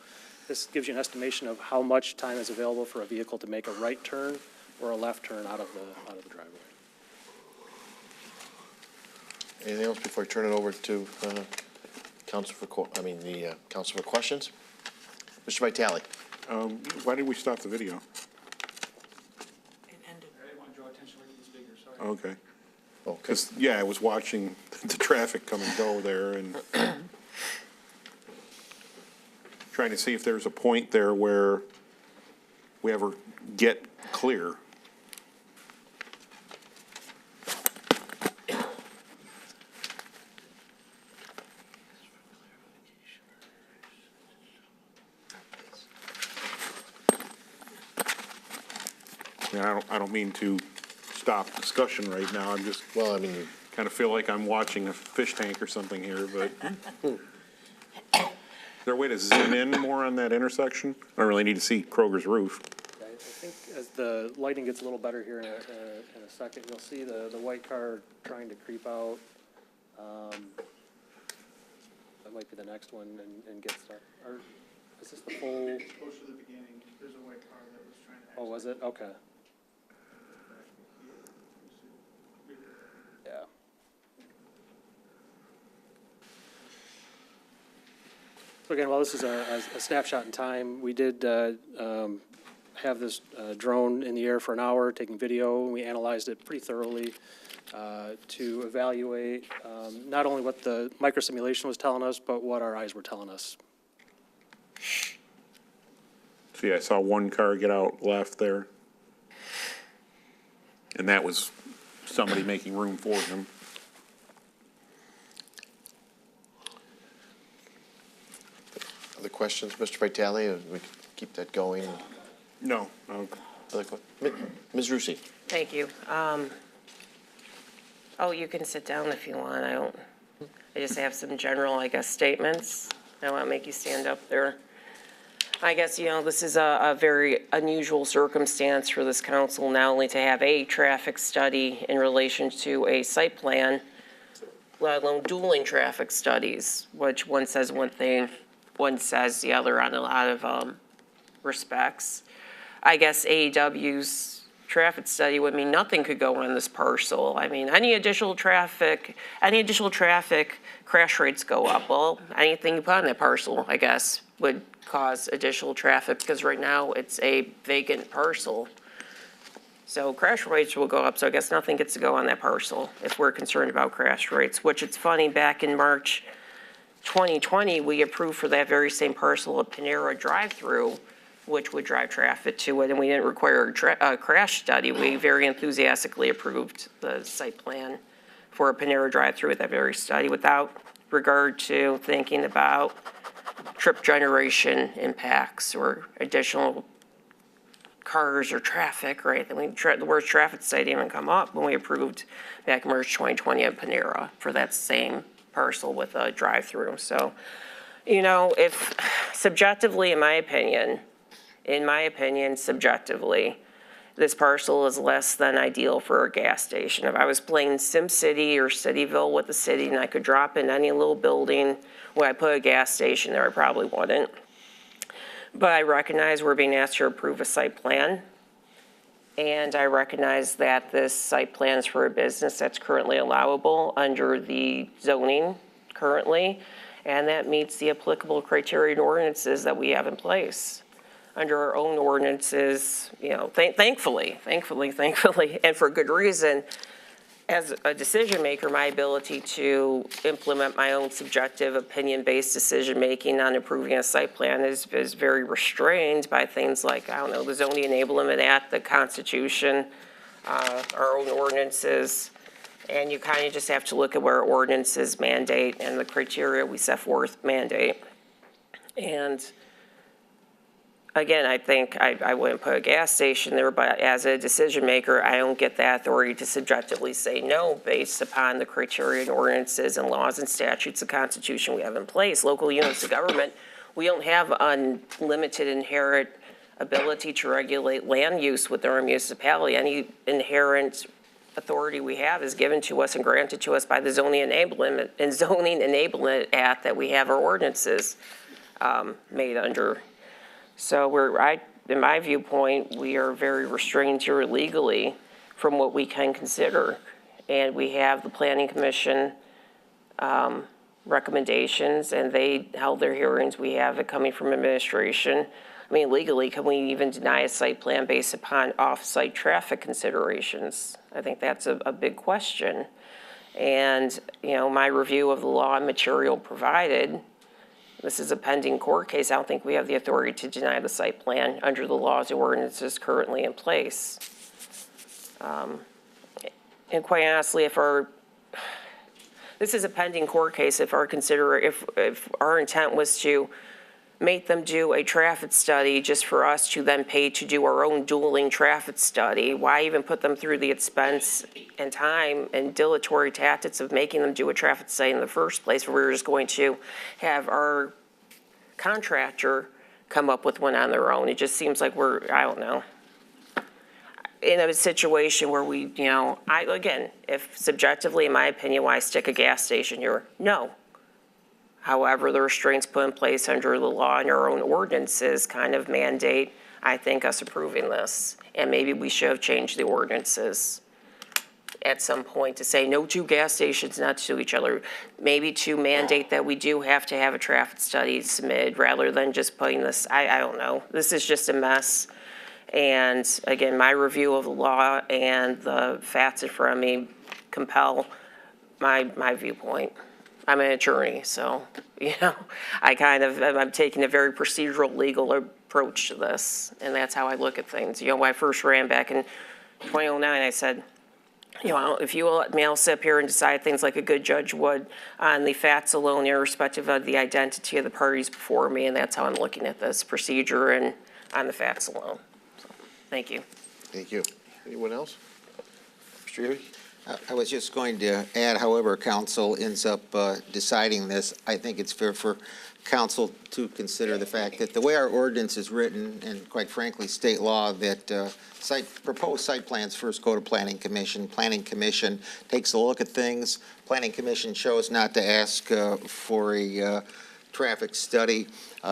Speaker 18: This gives you an estimation of how much time is available for a vehicle to make a right turn or a left turn out of the driveway.
Speaker 1: Anything else before I turn it over to council for questions? Mr. Vitale.
Speaker 8: Why did we stop the video? Okay.
Speaker 1: Okay.
Speaker 8: Yeah, I was watching the traffic come and go there and trying to see if there's a point there where we ever get clear. Yeah, I don't mean to stop discussion right now. I'm just,
Speaker 1: Well, I mean,
Speaker 8: kind of feel like I'm watching a fish tank or something here, but is there a way to zoom in more on that intersection? I don't really need to see Kroger's roof.
Speaker 18: I think as the lighting gets a little better here in a second, you'll see the white car trying to creep out. That might be the next one and get started. Or is this the full?
Speaker 5: Close to the beginning, there's a white car that was trying to.
Speaker 18: Oh, was it? Okay. Yeah. So again, while this is a snapshot in time, we did have this drone in the air for an hour taking video. We analyzed it pretty thoroughly to evaluate not only what the microsimulation was telling us, but what our eyes were telling us.
Speaker 8: See, I saw one car get out left there. And that was somebody making room for him.
Speaker 1: other questions, Mr. Vitale? Or we can keep that going?
Speaker 8: No.
Speaker 1: Ms. Rusi.
Speaker 7: Thank you. Oh, you can sit down if you want. I just have some general, I guess, statements. I won't make you stand up there. I guess, this is a very unusual circumstance for this council, not only to have a traffic study in relation to a site plan, let alone dueling traffic studies, which one says one thing, one says the other on a lot of respects. I guess AEW's traffic study would mean nothing could go on this parcel. I mean, any additional traffic, crash rates go up. Well, anything you put on that parcel, I guess, would cause additional traffic because right now it's a vacant parcel. So crash rates will go up, so I guess nothing gets to go on that parcel if we're concerned about crash rates, which it's funny, back in March 2020, we approved for that very same parcel a Panera drive-through, which would drive traffic to it, and we didn't require a crash study. We very enthusiastically approved the site plan for a Panera drive-through with that very study without regard to thinking about trip generation impacts or additional cars or traffic, right? I mean, the word traffic study didn't even come up when we approved back in March 2020 a Panera for that same parcel with a drive-through. So, you know, if subjectively, in my opinion, subjectively, this parcel is less than ideal for a gas station. If I was playing SimCity or Cityville with the city and I could drop in any little building where I put a gas station there, I probably wouldn't. But I recognize we're being asked to approve a site plan. And I recognize that this site plan is for a business that's currently allowable under the zoning currently. And that meets the applicable criteria and ordinances that we have in place. Under our own ordinances, you know, thankfully, and for good reason, as a decision maker, my ability to implement my own subjective opinion-based decision-making on approving a site plan is very restrained by things like, I don't know, the Zoning Enablement Act, the Constitution, our own ordinances, and you kind of just have to look at where our ordinances mandate and the criteria we set forth mandate. And again, I think I wouldn't put a gas station there, but as a decision maker, I don't get that authority to subjectively say no based upon the criteria and ordinances and laws and statutes of Constitution we have in place. Local units of government, we don't have unlimited inherent ability to regulate land use within our municipality. Any inherent authority we have is given to us and granted to us by the Zoning Enablement Act that we have our ordinances made under. So in my viewpoint, we are very restrained here legally from what we can consider. And we have the Planning Commission recommendations, and they held their hearings. We have it coming from administration. I mean, legally, can we even deny a site plan based upon off-site traffic considerations? I think that's a big question. And, you know, my review of the law and material provided, this is a pending court case. I don't think we have the authority to deny the site plan under the laws and ordinances currently in place. And quite honestly, this is a pending court case. If our intent was to make them do a traffic study just for us to then pay to do our own dueling traffic study, why even put them through the expense and time and dilatory tactics of making them do a traffic study in the first place, where we were just going to have our contractor come up with one on their own? It just seems like we're, I don't know, in a situation where we, you know, again, if subjectively, in my opinion, why stick a gas station here? No. However, the restraints put in place under the law and our own ordinances kind of mandate, I think, us approving this. And maybe we should have changed the ordinances at some point to say no two gas stations not to each other. Maybe to mandate that we do have to have a traffic study submitted rather than just putting this, I don't know. This is just a mess. And again, my review of the law and the facts in front of me compel my viewpoint. I'm an attorney, so, you know, I'm taking a very procedural, legal approach to this, and that's how I look at things. You know, when I first ran back in 2009, I said, you know, if you will let me, I'll sit up here and decide things like a good judge would on the facts alone, irrespective of the identity of the parties before me, and that's how I'm looking at this procedure and on the facts alone. So, thank you.
Speaker 1: Thank you. Anyone else? Mr. Eby?
Speaker 15: I was just going to add, however council ends up deciding this, I think it's fair for council to consider the fact that the way our ordinance is written, and quite frankly, state law, that proposed site plans first go to Planning Commission. Planning Commission takes a look at things. Planning Commission chose not to ask for a traffic study.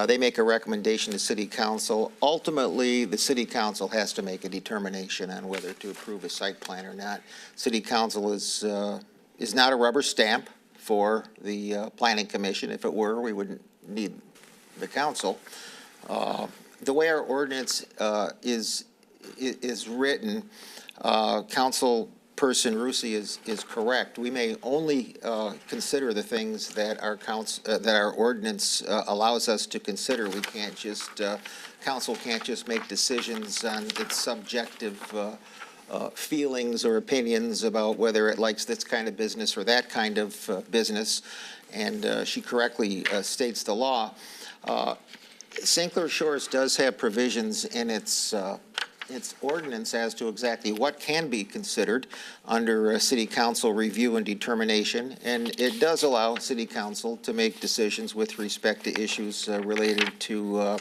Speaker 15: They make a recommendation to City Council. Ultimately, the City Council has to make a determination on whether to approve a site plan or not. City Council is not a rubber stamp for the Planning Commission. If it were, we wouldn't need the council. The way our ordinance is written, Councilperson Rusi is correct. We may only consider the things that our ordinance allows us to consider. We can't just, council can't just make decisions on its subjective feelings or opinions about whether it likes this kind of business or that kind of business. And she correctly states the law. St. Clair Shores does have provisions in its ordinance as to exactly what can be considered under City Council review and determination, and it does allow City Council to make decisions with respect to issues related to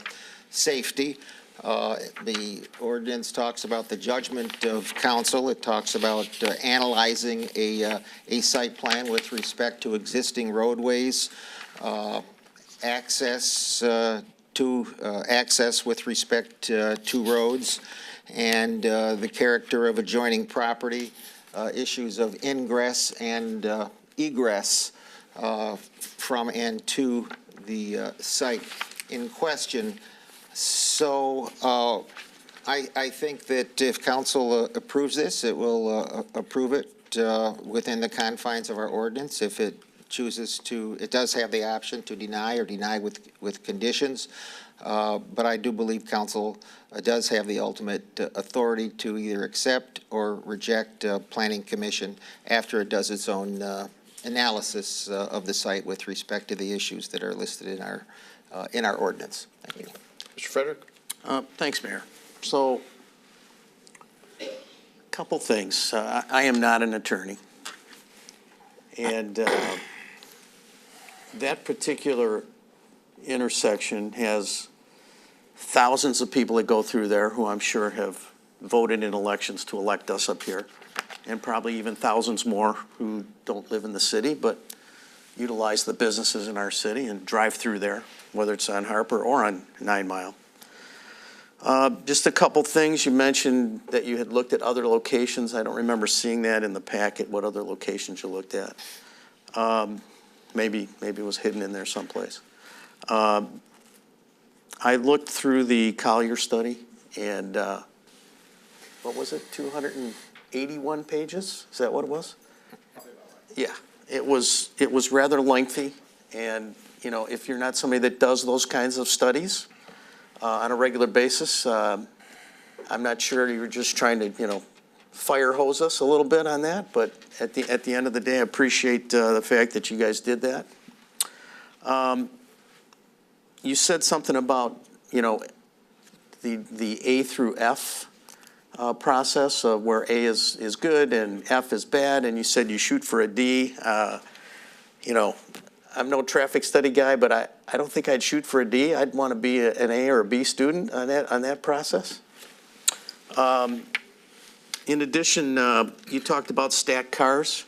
Speaker 15: safety. The ordinance talks about the judgment of council. It talks about analyzing a site plan with respect to existing roadways, access with respect to roads, and the character of adjoining property, issues of ingress and egress from and to the site in question. So I think that if council approves this, it will approve it within the confines of our ordinance. If it chooses to, it does have the option to deny or deny with conditions. But I do believe council does have the ultimate authority to either accept or reject Planning Commission after it does its own analysis of the site with respect to the issues that are listed in our ordinance. Thank you.
Speaker 1: Mr. Frederick?
Speaker 9: Thanks, Mayor. So, a couple things. I am not an attorney. And that particular intersection has thousands of people that go through there who I'm sure have voted in elections to elect us up here, and probably even thousands more who don't live in the city but utilize the businesses in our city and drive through there, whether it's on Harper or on 9 Mile. Just a couple things. You mentioned that you had looked at other locations. I don't remember seeing that in the packet, what other locations you looked at. Maybe it was hidden in there someplace. I looked through the Collier study, and what was it, 281 pages? Is that what it was? Yeah, it was rather lengthy, and you know, if you're not somebody that does those kinds of studies on a regular basis, I'm not sure you were just trying to, fire hose us a little bit on that, but at the end of the day, I appreciate the fact that you guys did that. You said something about, the A through F process, where A is good and F is bad, and you said you shoot for a D. I'm no traffic study guy, but I don't think I'd shoot for a D. I'd want to be an A or a B student on that process. In addition, you talked about stacked cars.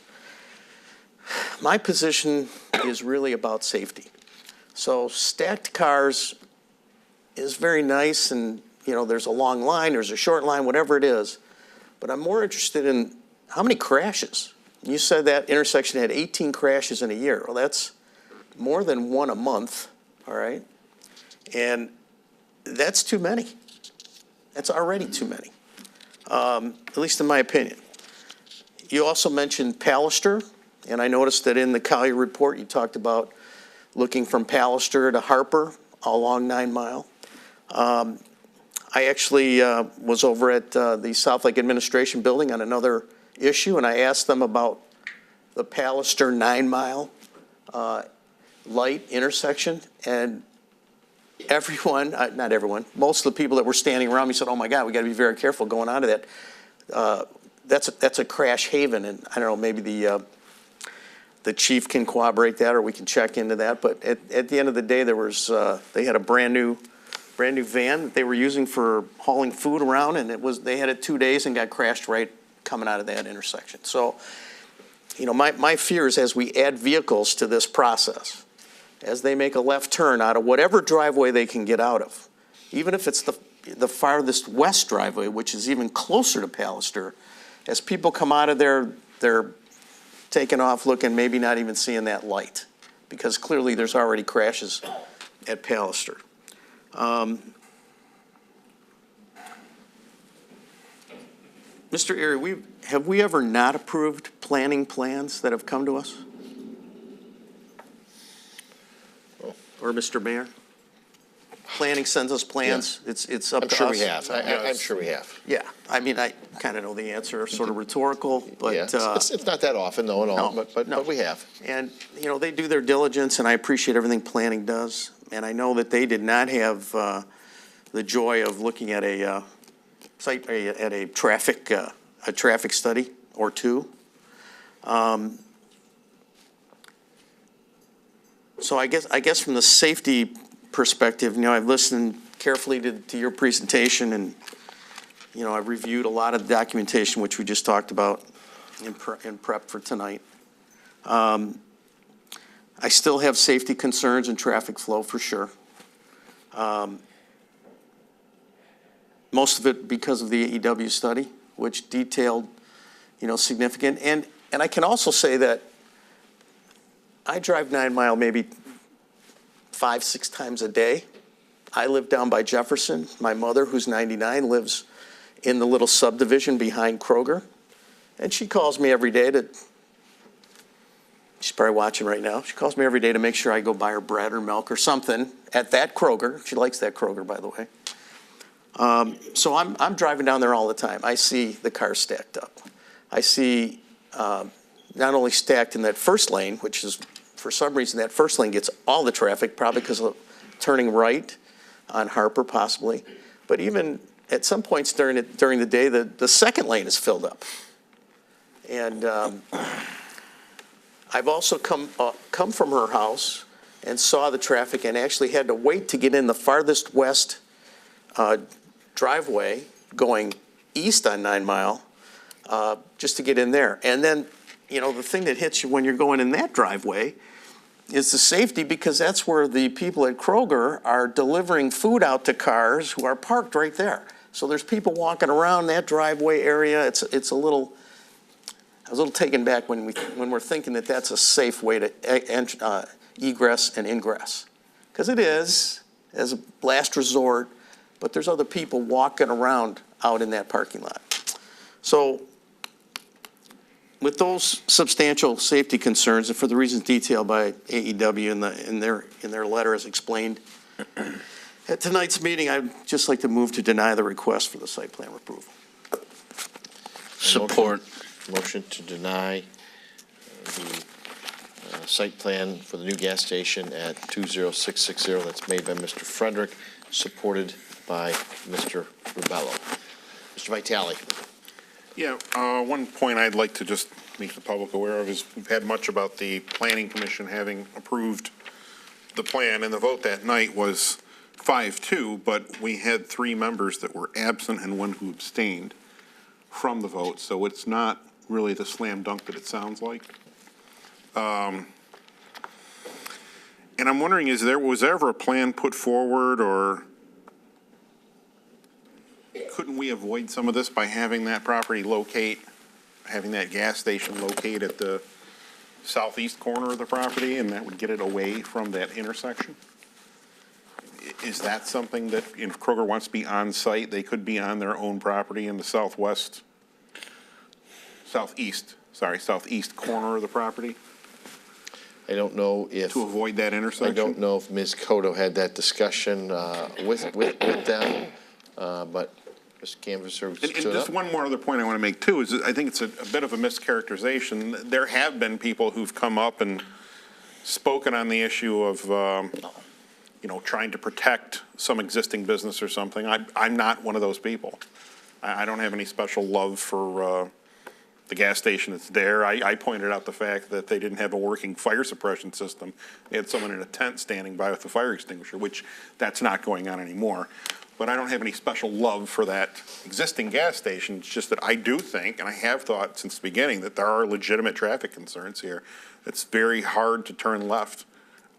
Speaker 9: My position is really about safety. So stacked cars is very nice, and there's a long line, there's a short line, whatever it is. But I'm more interested in how many crashes. You said that intersection had 18 crashes in a year. Well, that's more than one a month, all right? And that's too many. That's already too many, at least in my opinion. You also mentioned Pallister, and I noticed that in the Collier report you talked about looking from Pallister to Harper along 9 Mile. I actually was over at the South Lake Administration Building on another issue, and I asked them about the Pallister 9 Mile light intersection, and everyone, not everyone, most of the people that were standing around me said, oh my God, we got to be very careful going onto that. That's a crash haven, and I don't know, maybe the chief can corroborate that, or we can check into that. But at the end of the day, they had a brand new van that they were using for hauling food around, and they had it 2 days and got crashed right coming out of that intersection. So, my fear is as we add vehicles to this process, as they make a left turn out of whatever driveway they can get out of. Even if it's the farthest west driveway, which is even closer to Pallister, as people come out of there, they're taking off looking, maybe not even seeing that light, because clearly there's already crashes at Pallister. Mr. Erie, have we ever not approved planning plans that have come to us? Or Mr. Mayor? Planning sends us plans, it's up to us.
Speaker 1: I'm sure we have. I'm sure we have.
Speaker 9: Yeah, I mean, I kind of know the answer, sort of rhetorical, but.
Speaker 1: Yeah, it's not that often, though, and all, but we have.
Speaker 9: And, you know, they do their diligence, and I appreciate everything planning does. And I know that they did not have the joy of looking at a site, at a traffic study or two. So I guess from the safety perspective, you know, I've listened carefully to your presentation, and, you know, I've reviewed a lot of the documentation, which we just talked about in prep for tonight. I still have safety concerns and traffic flow for sure. Most of it because of the AEW study, which detailed, you know, significant. And I can also say that I drive 9 Mile maybe 5-6 times a day. I live down by Jefferson. My mother, who's 99, lives in the little subdivision behind Kroger. And she calls me every day she's probably watching right now. She calls me every day to make sure I go buy her bread or milk or something at that Kroger. She likes that Kroger, by the way. So I'm driving down there all the time. I see the cars stacked up. I see not only stacked in that first lane, which is, for some reason, that first lane gets all the traffic, probably because of turning right on Harper, possibly. But even at some points during the day, the second lane is filled up. And I've also come from her house and saw the traffic and actually had to wait to get in the farthest west driveway going east on 9 Mile just to get in there. And then, you know, the thing that hits you when you're going in that driveway is the safety, because that's where the people at Kroger are delivering food out to cars who are parked right there. So there's people walking around that driveway area. It's a little. I was a little taken back when we're thinking that that's a safe way to egress and ingress, because it is as a last resort. But there's other people walking around out in that parking lot. So with those substantial safety concerns, and for the reasons detailed by AEW in their letter as explained, at tonight's meeting, I'd just like to move to deny the request for the site plan approval.
Speaker 4: Support.
Speaker 1: Motion to deny the site plan for the new gas station at 20660. That's made by Mr. Frederick, supported by Mr. Rubello. Mr. Vitale.
Speaker 8: Yeah, one point I'd like to just make the public aware of is we've had much about the Planning Commission having approved the plan, and the vote that night was 5-2, but we had 3 members that were absent and 1 who abstained from the vote, so it's not really the slam dunk that it sounds like. And I'm wondering, was there ever a plan put forward, or couldn't we avoid some of this by having that property having that gas station locate at the southeast corner of the property, and that would get it away from that intersection? Is that something that if Kroger wants to be on site, they could be on their own property in the southeast corner of the property?
Speaker 1: I don't know if.
Speaker 8: To avoid that intersection?
Speaker 1: I don't know if Ms. Cotto had that discussion with them, but Mr. Canvasser
Speaker 8: And
Speaker 1: stood
Speaker 8: just
Speaker 1: up.
Speaker 8: one more other point I want to make, too, is that I think it's a bit of a mischaracterization. There have been people who've come up and spoken on the issue of, trying to protect some existing business or something. I'm not one of those people. I don't have any special love for the gas station that's there. I pointed out the fact that they didn't have a working fire suppression system. They had someone in a tent standing by with a fire extinguisher, which that's not going on anymore. But I don't have any special love for that existing gas station. It's just that I do think, and I have thought since the beginning, that there are legitimate traffic concerns here. It's very hard to turn left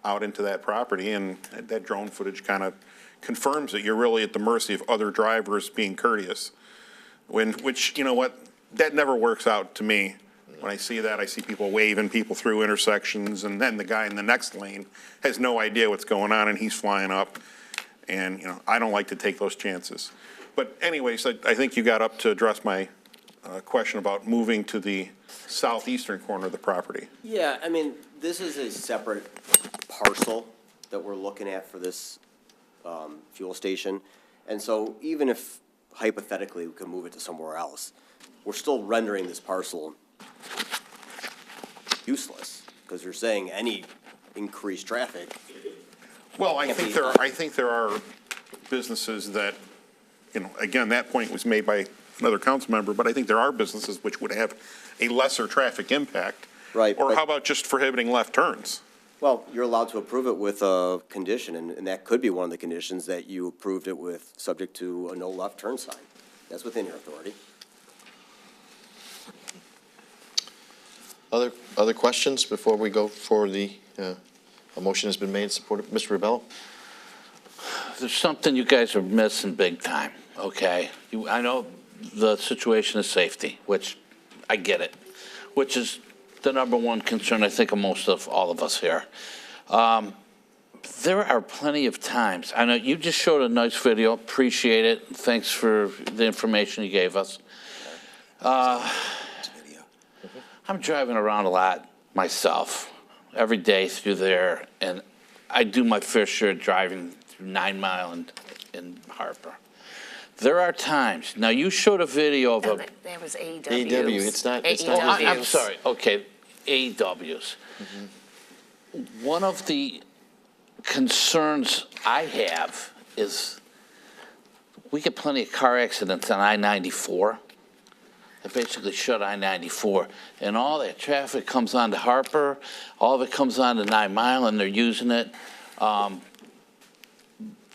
Speaker 8: out into that property, and that drone footage kind of confirms that you're really at the mercy of other drivers being courteous. Which, you know what, that never works out to me. When I see that, I see people waving people through intersections, and then the guy in the next lane has no idea what's going on, and he's flying up. And, you know, I don't like to take those chances. But anyways, I think you got up to address my question about moving to the southeastern corner of the property.
Speaker 16: Yeah, I mean, this is a separate parcel that we're looking at for this fuel station. And so even if hypothetically we could move it to somewhere else, we're still rendering this parcel useless, because you're saying any increased traffic.
Speaker 8: Well, I think there are businesses that, you know, again, that point was made by another council member, but I think there are businesses which would have a lesser traffic impact.
Speaker 16: Right.
Speaker 8: Or how about just prohibiting left turns?
Speaker 16: Well, you're allowed to approve it with a condition, and that could be one of the conditions, that you approved it with, subject to a no left turn sign. That's within your authority.
Speaker 1: Other questions before we go for the, a motion has been made and supported? Mr. Rebello?
Speaker 4: There's something you guys are missing big time, okay? I know the situation is safety, which I get it, which is the number one concern, I think, of most of all of us here. There are plenty of times, I know you just showed a nice video, appreciate it, thanks for the information you gave us. I'm driving around a lot myself, every day through there, and I do my fair share of driving through 9 Mile and Harper. There are times, now you showed a video of a...
Speaker 7: That was AEWs.
Speaker 1: AEW, it's not
Speaker 4: I'm sorry, okay, AEWs. One of the concerns I have is we get plenty of car accidents on I-94. They basically shut I-94, and all that traffic comes onto Harper, all of it comes onto 9 Mile, and they're using it.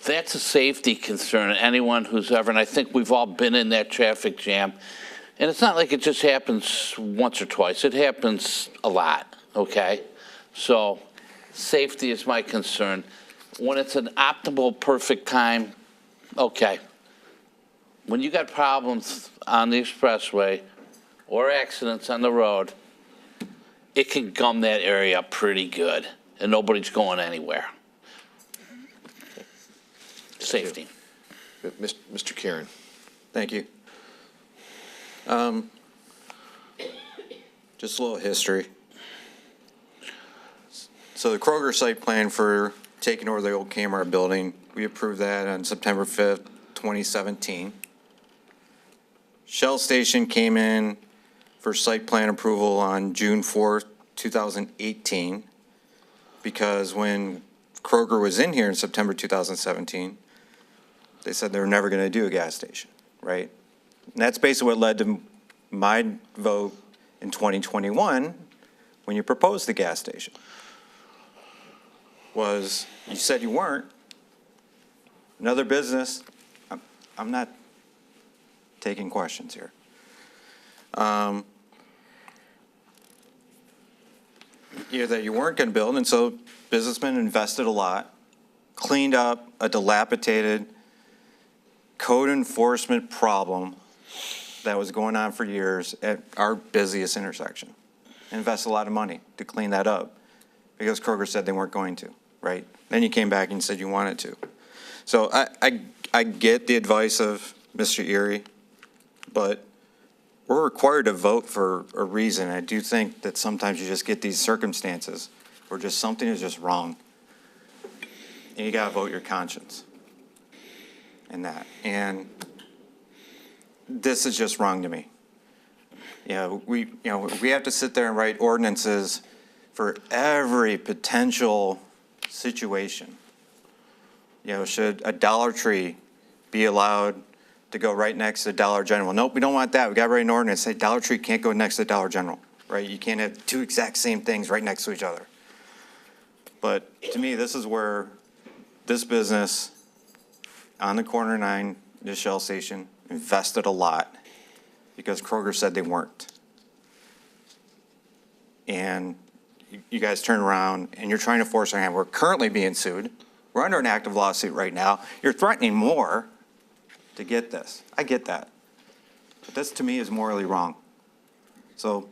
Speaker 4: That's a safety concern. Anyone who's ever, and I think we've all been in that traffic jam, and it's not like it just happens once or twice. It happens a lot, okay? So safety is my concern. When it's an optimal, perfect time, okay. When you got problems on the expressway or accidents on the road, it can gum that area up pretty good, and nobody's going anywhere. Safety.
Speaker 1: Mr. Karen.
Speaker 3: Thank you. Just a little history. So the Kroger site plan for taking over the old Kmart building, we approved that on September 5th, 2017. Shell Station came in for site plan approval on June 4th, 2018, because when Kroger was in here in September 2017, they said they were never going to do a gas station, right? And that's basically what led to my vote in 2021 when you proposed the gas station. Was you said you weren't. Another business, I'm not taking questions here. That you weren't going to build, and so businessmen invested a lot, cleaned up a dilapidated code enforcement problem that was going on for years at our busiest intersection. Invested a lot of money to clean that up because Kroger said they weren't going to, right? Then you came back and said you wanted to. So I get the advice of Mr. Erie, but we're required to vote for a reason. I do think that sometimes you just get these circumstances where just something is just wrong. And you gotta vote your conscience in that. And this is just wrong to me. We have to sit there and write ordinances for every potential situation. Should a Dollar Tree be allowed to go right next to Dollar General? Nope, we don't want that. We got to write an ordinance say Dollar Tree can't go next to Dollar General, right? You can't have two exact same things right next to each other. But to me, this is where this business on the corner 9, this Shell station, invested a lot because Kroger said they weren't. And, you guys turn around and you're trying to force our hand. We're currently being sued. We're under an active lawsuit right now. You're threatening more to get this. I get that. But this, to me, is morally wrong. So,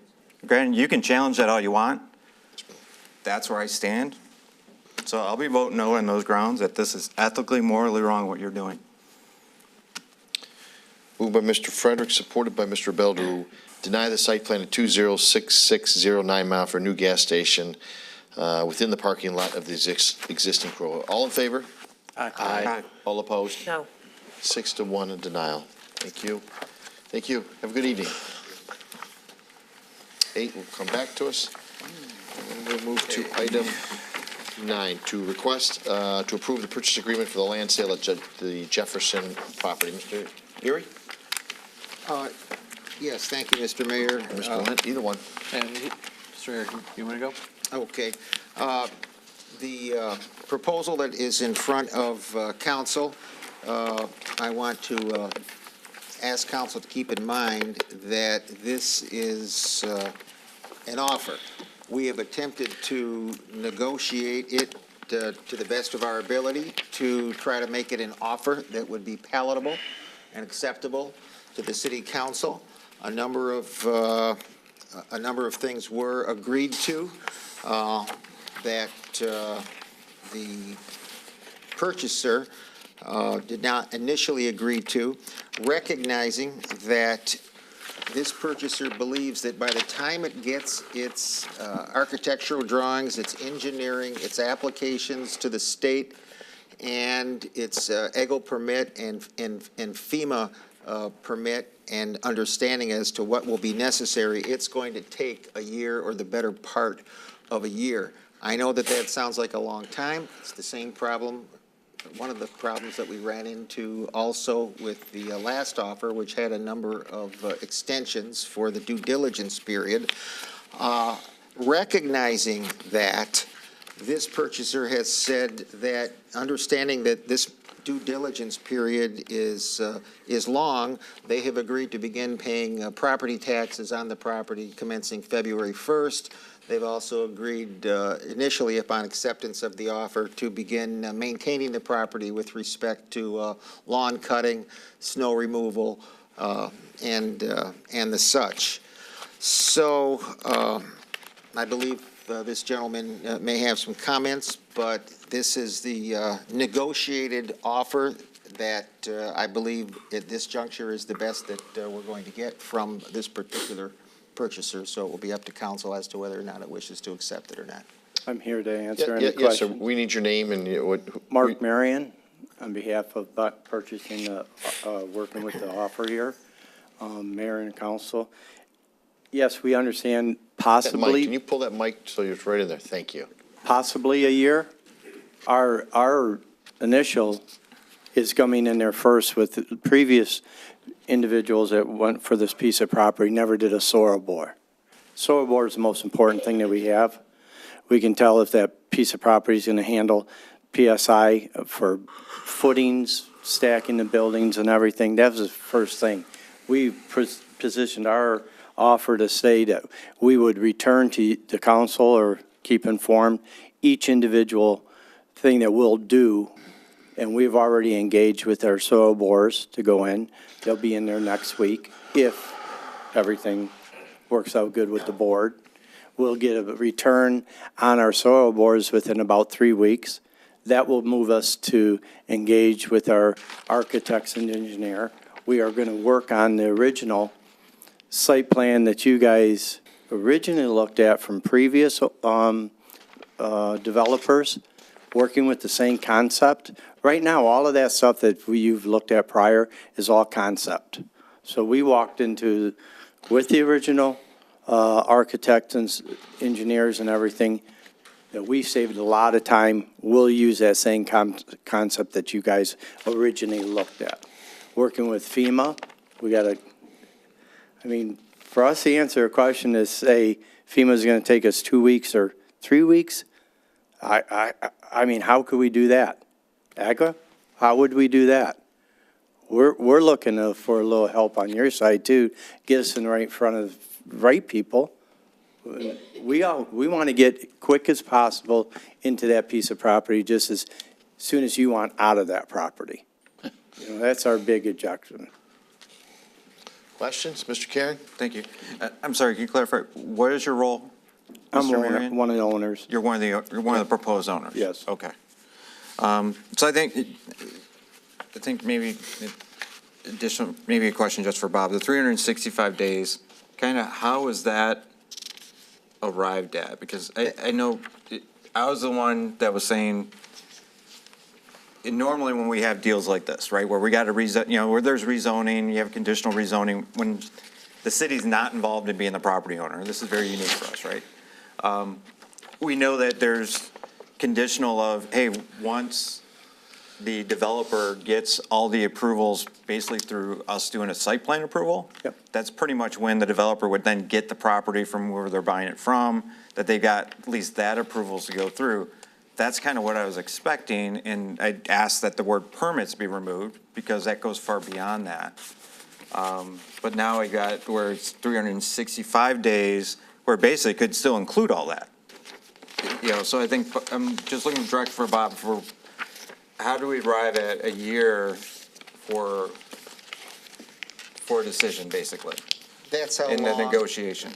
Speaker 3: granted, you can challenge that all you want. That's where I stand. So I'll be voting no on those grounds, that this is ethically, morally wrong what you're doing.
Speaker 1: Moved by Mr. Frederick, supported by Mr. Bell to deny the site plan at 206609 Mile for a new gas station within the parking lot of the existing Kroger. All in favor?
Speaker 3: Aye.
Speaker 1: All opposed?
Speaker 7: No.
Speaker 1: 6-1 in denial. Thank you. Thank you. Have a good evening. 8 will come back to us. And we'll move to item 9, to request to approve the purchase agreement for the land sale at the Jefferson property. Mr. Erie?
Speaker 15: Yes, thank you, Mr. Mayor.
Speaker 1: Mr. Lent, either one.
Speaker 14: Mr. Erie, you want to go?
Speaker 15: Okay. The proposal that is in front of council, I want to ask council to keep in mind that this is an offer. We have attempted to negotiate it to the best of our ability to try to make it an offer that would be palatable and acceptable to the city council. A number of things were agreed to that the purchaser did not initially agree to, recognizing that this purchaser believes that by the time it gets its architectural drawings, its engineering, its applications to the state, and its EGLE permit and FEMA permit and understanding as to what will be necessary, it's going to take a year or the better part of a year. I know that that sounds like a long time. It's the same problem, one of the problems that we ran into also with the last offer, which had a number of extensions for the due diligence period. Recognizing that, this purchaser has said that, understanding that this due diligence period is long, they have agreed to begin paying property taxes on the property commencing February 1st. They've also agreed initially upon acceptance of the offer to begin maintaining the property with respect to lawn cutting, snow removal, and the such. So I believe this gentleman may have some comments, but this is the negotiated offer that I believe at this juncture is the best that we're going to get from this particular purchaser. So it will be up to council as to whether or not it wishes to accept it or not.
Speaker 19: I'm here to answer any
Speaker 1: Yes, sir.
Speaker 19: questions.
Speaker 1: We need your name and what.
Speaker 19: Mark Marion, on behalf of Buck Purchasing, working with the offer here, Mayor and Council. Yes, we understand possibly.
Speaker 1: Mike, can you pull that mic so you're right in there? Thank you.
Speaker 19: Possibly a year. Our initial is coming in there first with the previous individuals that went for this piece of property never did a soil bore. Soil bore is the most important thing that we have. We can tell if that piece of property is going to handle PSI for footings, stacking the buildings and everything. That was the first thing. We positioned our offer to say that we would return to the council or keep informed each individual thing that we'll do. And we've already engaged with our soil borers to go in. They'll be in there next week if everything works out good with the board. We'll get a return on our soil borers within about 3 weeks. That will move us to engage with our architects and engineer. We are going to work on the original site plan that you guys originally looked at from previous developers, working with the same concept. Right now, all of that stuff that you've looked at prior is all concept. So we walked into, with the original architects and engineers and everything, that we saved a lot of time. We'll use that same concept that you guys originally looked at. Working with FEMA, we got to, I mean, for us to answer a question is say FEMA's going to take us 2 weeks or 3 weeks. I mean, how could we do that? AGA, how would we do that? We're looking for a little help on your side too. Get us in right front of right people. We want to get quick as possible into that piece of property just as soon as you want out of that property. That's our big objection.
Speaker 1: Questions, Mr. Karen?
Speaker 3: Thank you. I'm sorry, can you clarify, what is your role?
Speaker 19: I'm
Speaker 3: Mr. Marion?
Speaker 19: one of the owners.
Speaker 3: You're one of the proposed owners?
Speaker 19: Yes.
Speaker 3: Okay. So I think maybe additional, maybe a question just for Bob. The 365 days, kind of how is that arrived at? Because I know, I was the one that was saying, normally when we have deals like this, right, where we got to where there's rezoning, you have conditional rezoning, when the city's not involved in being the property owner, this is very unique for us, right? We know that there's conditional of, hey, once the developer gets all the approvals basically through us doing a site plan approval,
Speaker 19: Yep.
Speaker 3: that's pretty much when the developer would then get the property from where they're buying it from, that they got at least that approvals to go through. That's kind of what I was expecting, and I asked that the word permits be removed because that goes far beyond that. But now I got where it's 365 days, where basically it could still include all that. So I think I'm just looking direct for Bob for how do we arrive at a year for a decision, basically,
Speaker 15: That's how
Speaker 3: in the
Speaker 15: long.
Speaker 3: negotiation?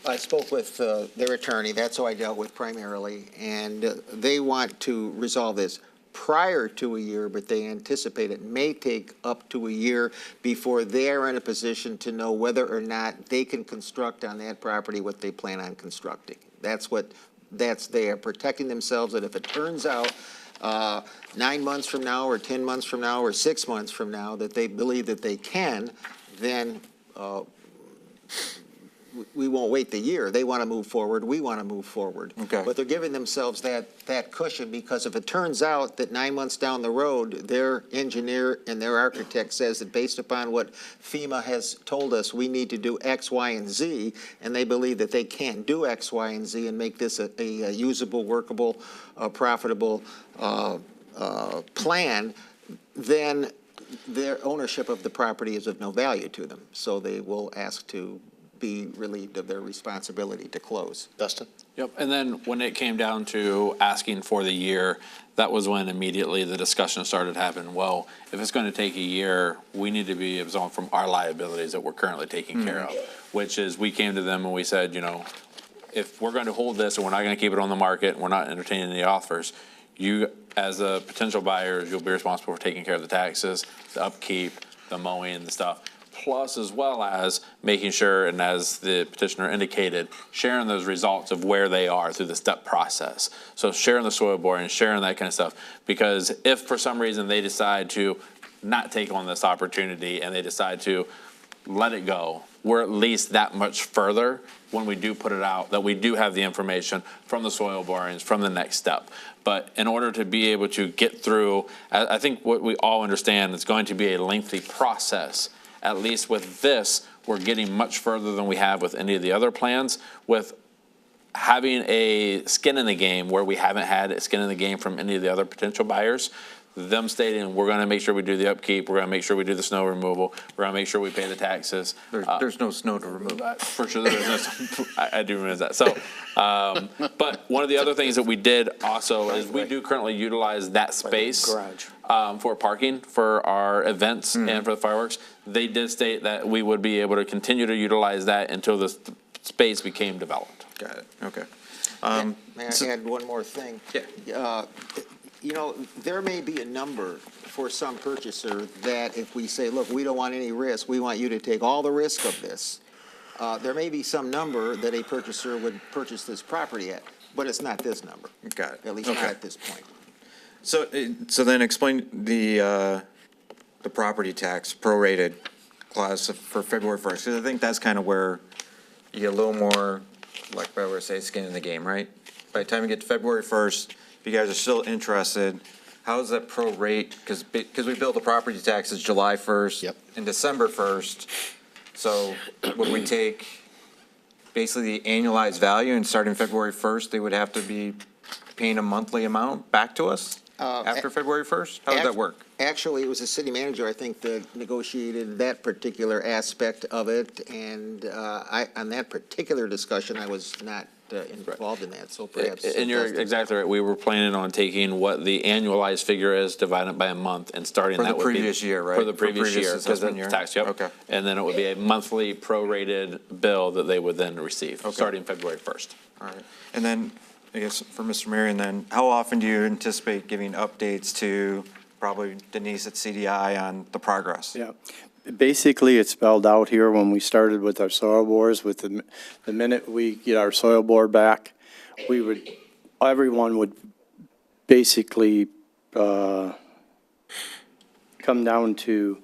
Speaker 15: I spoke with their attorney, that's who I dealt with primarily, and they want to resolve this prior to a year, but they anticipate it may take up to a year before they're in a position to know whether or not they can construct on that property what they plan on constructing. They are protecting themselves that if it turns out 9 months from now, or 10 months from now, or 6 months from now, that they believe that they can, then we won't wait the year. They want to move forward, we want to move forward.
Speaker 3: Okay.
Speaker 15: But they're giving themselves that cushion, because if it turns out that 9 months down the road, their engineer and their architect says that based upon what FEMA has told us, we need to do X, Y, and Z, and they believe that they can't do X, Y, and Z and make this a usable, workable, profitable plan, then their ownership of the property is of no value to them. So they will ask to be relieved of their responsibility to close.
Speaker 1: Dustin?
Speaker 14: Yep, and then when it came down to asking for the year, that was when immediately the discussion started happening. Well, if it's going to take a year, we need to be absolved from our liabilities that we're currently taking care of, which is we came to them and we said, if we're going to hold this and we're not going to keep it on the market, we're not entertaining any offers, you, as a potential buyer, you'll be responsible for taking care of the taxes, the upkeep, the mowing, and the stuff. Plus, as well as making sure, and as the petitioner indicated, sharing those results of where they are through the step process. So sharing the soil boring, sharing that kind of stuff. Because if for some reason they decide to not take on this opportunity and they decide to let it go, we're at least that much further when we do put it out, that we do have the information from the soil borings, from the next step. But in order to be able to get through, I think what we all understand, it's going to be a lengthy process. At least with this, we're getting much further than we have with any of the other plans, with having a skin in the game where we haven't had a skin in the game from any of the other potential buyers. Them stating, we're going to make sure we do the upkeep, we're going to make sure we do the snow removal, we're going to make sure we pay the taxes.
Speaker 3: There's no snow to remove.
Speaker 14: For sure, there's no, I do realize that. So, but one of the other things that we did also is we do currently utilize that space for parking for our events and for the fireworks. They did state that we would be able to continue to utilize that until the space became developed.
Speaker 3: Got it, okay.
Speaker 15: May I add one more thing?
Speaker 3: Yeah.
Speaker 15: There may be a number for some purchaser that if we say, look, we don't want any risk, we want you to take all the risk of this, there may be some number that a purchaser would purchase this property at, but it's not this number.
Speaker 3: Got it.
Speaker 15: At least not at this point.
Speaker 3: So then explain the property tax prorated clause for February 1st, because I think that's kind of where you get a little more, like I would say, skin in the game, right? By the time you get to February 1st, if you guys are still interested, how does that prorate? Because we build the property taxes July 1st and December 1st. So would we take basically the annualized value and starting February 1st, they would have to be paying a monthly amount back to us? After February 1st? How would that work?
Speaker 15: Actually, it was the city manager, I think, that negotiated that particular aspect of it, and on that particular discussion, I was not involved in that, so perhaps.
Speaker 14: And you're exactly right. We were planning on taking what the annualized figure is, divided by a month, and starting
Speaker 3: For
Speaker 14: that
Speaker 3: the
Speaker 14: would be.
Speaker 3: previous year, right?
Speaker 14: For the
Speaker 3: For
Speaker 14: previous
Speaker 3: previous
Speaker 14: year. 'Cause
Speaker 3: assessment
Speaker 14: it's
Speaker 3: year?
Speaker 14: tax, yep.
Speaker 3: Okay.
Speaker 14: And then it would be a monthly prorated bill that they would then receive,
Speaker 3: Okay.
Speaker 14: starting February 1st.
Speaker 3: All right. And then, I guess, for Mr. Marion, then, how often do you anticipate giving updates to probably Denise at CDI on the progress?
Speaker 19: Yeah. Basically, it's spelled out here when we started with our soil bores, with the minute we get our soil bore back, everyone would basically come down to,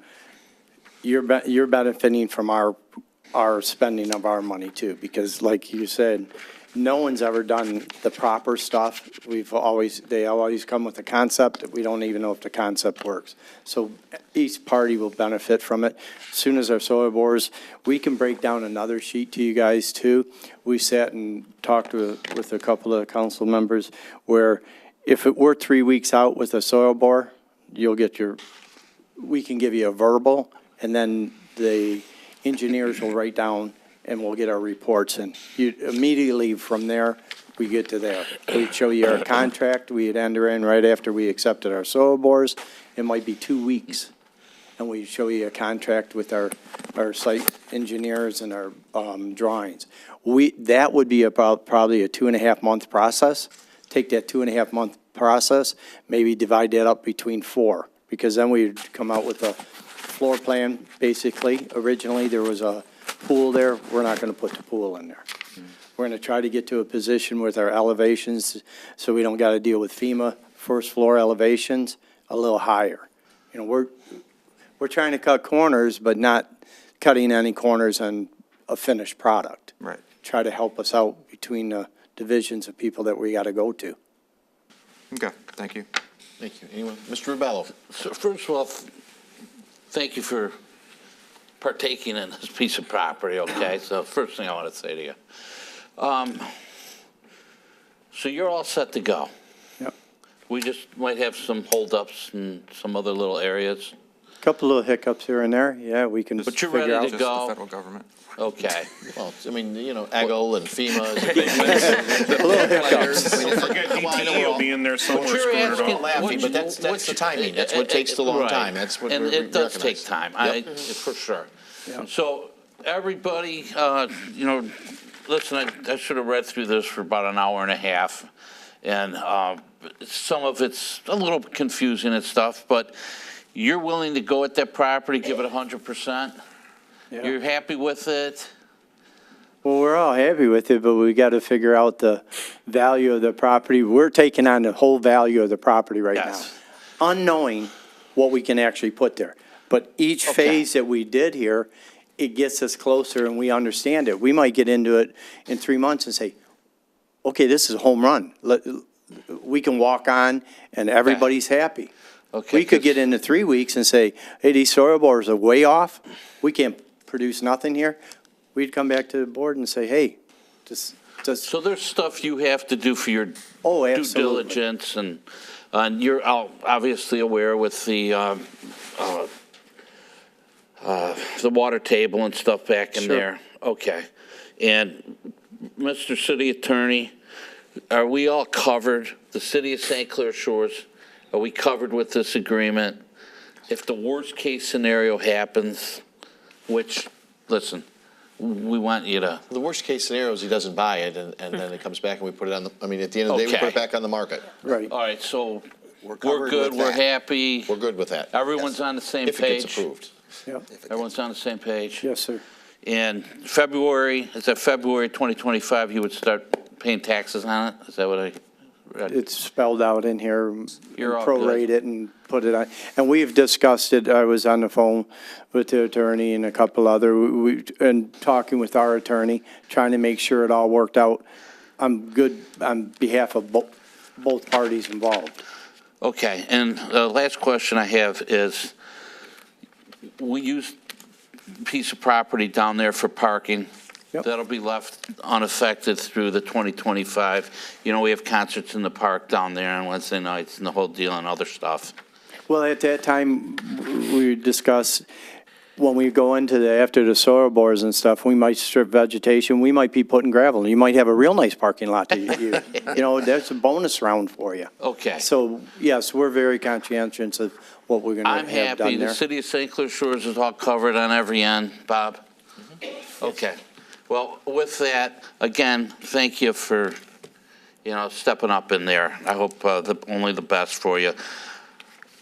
Speaker 19: you're benefiting from our spending of our money too, because like you said, no one's ever done the proper stuff. They always come with a concept that we don't even know if the concept works. So each party will benefit from it. As soon as our soil bores, we can break down another sheet to you guys too. We sat and talked with a couple of council members where if we're 3 weeks out with a soil bore, we can give you a verbal, and then the engineers will write down and we'll get our reports in. Immediately from there, we get to there. We'd show you our contract, we'd enter in right after we accepted our soil bores. It might be 2 weeks. And we'd show you a contract with our site engineers and our drawings. That would be about probably a 2.5-month process. Take that 2.5-month process, maybe divide that up between 4, because then we'd come out with a floor plan, basically. Originally, there was a pool there. We're not going to put the pool in there. We're going to try to get to a position with our elevations so we don't got to deal with FEMA first floor elevations a little higher. You know, we're trying to cut corners, but not cutting any corners on a finished product.
Speaker 3: Right.
Speaker 19: Try to help us out between the divisions of people that we got to go to.
Speaker 3: Okay, thank you.
Speaker 1: Thank you. Anyone? Mr. Rubello?
Speaker 4: So first of all, thank you for partaking in this piece of property, okay? So first thing I want to say to you. So you're all set to go.
Speaker 19: Yep.
Speaker 4: We just might have some holdups in some other little areas.
Speaker 19: Couple little hiccups here and there. Yeah, we can
Speaker 4: But you're
Speaker 19: figure
Speaker 4: ready
Speaker 19: out.
Speaker 4: to
Speaker 3: Just
Speaker 4: go.
Speaker 3: the federal government.
Speaker 4: Okay.
Speaker 1: Well, I mean, you know, AGL and FEMA.
Speaker 8: Forget DTE will be in there somewhere
Speaker 4: you're
Speaker 8: screwing it
Speaker 4: asking-
Speaker 8: up.
Speaker 1: Laughing, but that's the timing. That's what takes the long
Speaker 4: Right.
Speaker 1: time. That's what
Speaker 4: And
Speaker 1: we
Speaker 4: it does
Speaker 1: recognize.
Speaker 4: take time,
Speaker 1: Yep.
Speaker 4: for sure.
Speaker 19: Yeah.
Speaker 4: So everybody, listen, I should have read through this for about an hour and a half. And some of it's a little confusing and stuff, but you're willing to go at that property, give it 100%?
Speaker 19: Yeah.
Speaker 4: You're happy with it?
Speaker 19: Well, we're all happy with it, but we got to figure out the value of the property. We're taking on the whole value of the property right now,
Speaker 4: Yes.
Speaker 19: unknowing what we can actually put there. But each phase that we did here, it gets us closer and we understand it. We might get into it in 3 months and say, okay, this is a home run. We can walk on and everybody's happy.
Speaker 4: Okay.
Speaker 19: We could get into 3 weeks and say, hey, these soil bores are way off. We can't produce nothing here. We'd come back to the board and say, hey, just.
Speaker 4: So there's stuff you have to do for your
Speaker 19: Oh,
Speaker 4: due
Speaker 19: absolutely.
Speaker 4: diligence, and you're obviously aware with the water table and stuff back in
Speaker 19: Sure.
Speaker 4: there. Okay. And Mr. City Attorney, are we all covered? The city of St. Clair Shores, are we covered with this agreement? If the worst case scenario happens, which, listen, we want you to.
Speaker 1: The worst case scenario is he doesn't buy it, and then it comes back and we put it on the, I mean, at the end of the day, we put it back on the market.
Speaker 19: Right.
Speaker 4: All right, so we're
Speaker 1: covered
Speaker 4: good,
Speaker 1: with
Speaker 4: we're
Speaker 1: that.
Speaker 4: happy.
Speaker 1: We're good with that.
Speaker 4: Everyone's
Speaker 1: Yes.
Speaker 4: on the same
Speaker 1: If it
Speaker 4: page.
Speaker 1: gets approved.
Speaker 19: Yep.
Speaker 4: Everyone's on the same page.
Speaker 19: Yes, sir.
Speaker 4: And February 2025, you would start paying taxes on it? Is that what I read?
Speaker 19: It's spelled out in here.
Speaker 4: You're all
Speaker 19: Prorate
Speaker 4: good.
Speaker 19: it and put it on. And we've discussed it. I was on the phone with the attorney and a couple other, and talking with our attorney, trying to make sure it all worked out. I'm good on behalf of both parties involved.
Speaker 4: Okay, and the last question I have is, we use a piece of property down there for parking.
Speaker 19: Yep.
Speaker 4: That'll be left unaffected through the 2025. You know, we have concerts in the park down there on Wednesday nights and the whole deal and other stuff.
Speaker 19: Well, at that time, we discussed, when we go into after the soil bores and stuff, we might strip vegetation, we might be putting gravel. You might have a real nice parking lot that you know, that's a bonus round for you.
Speaker 4: Okay.
Speaker 19: So, yes, we're very conscientious of what we're going to
Speaker 4: I'm
Speaker 19: have done
Speaker 4: happy.
Speaker 19: there.
Speaker 4: The city of St. Clair Shores is all covered on every end. Bob? Okay. Well, with that, again, thank you for, you know, stepping up in there. I hope only the best for you.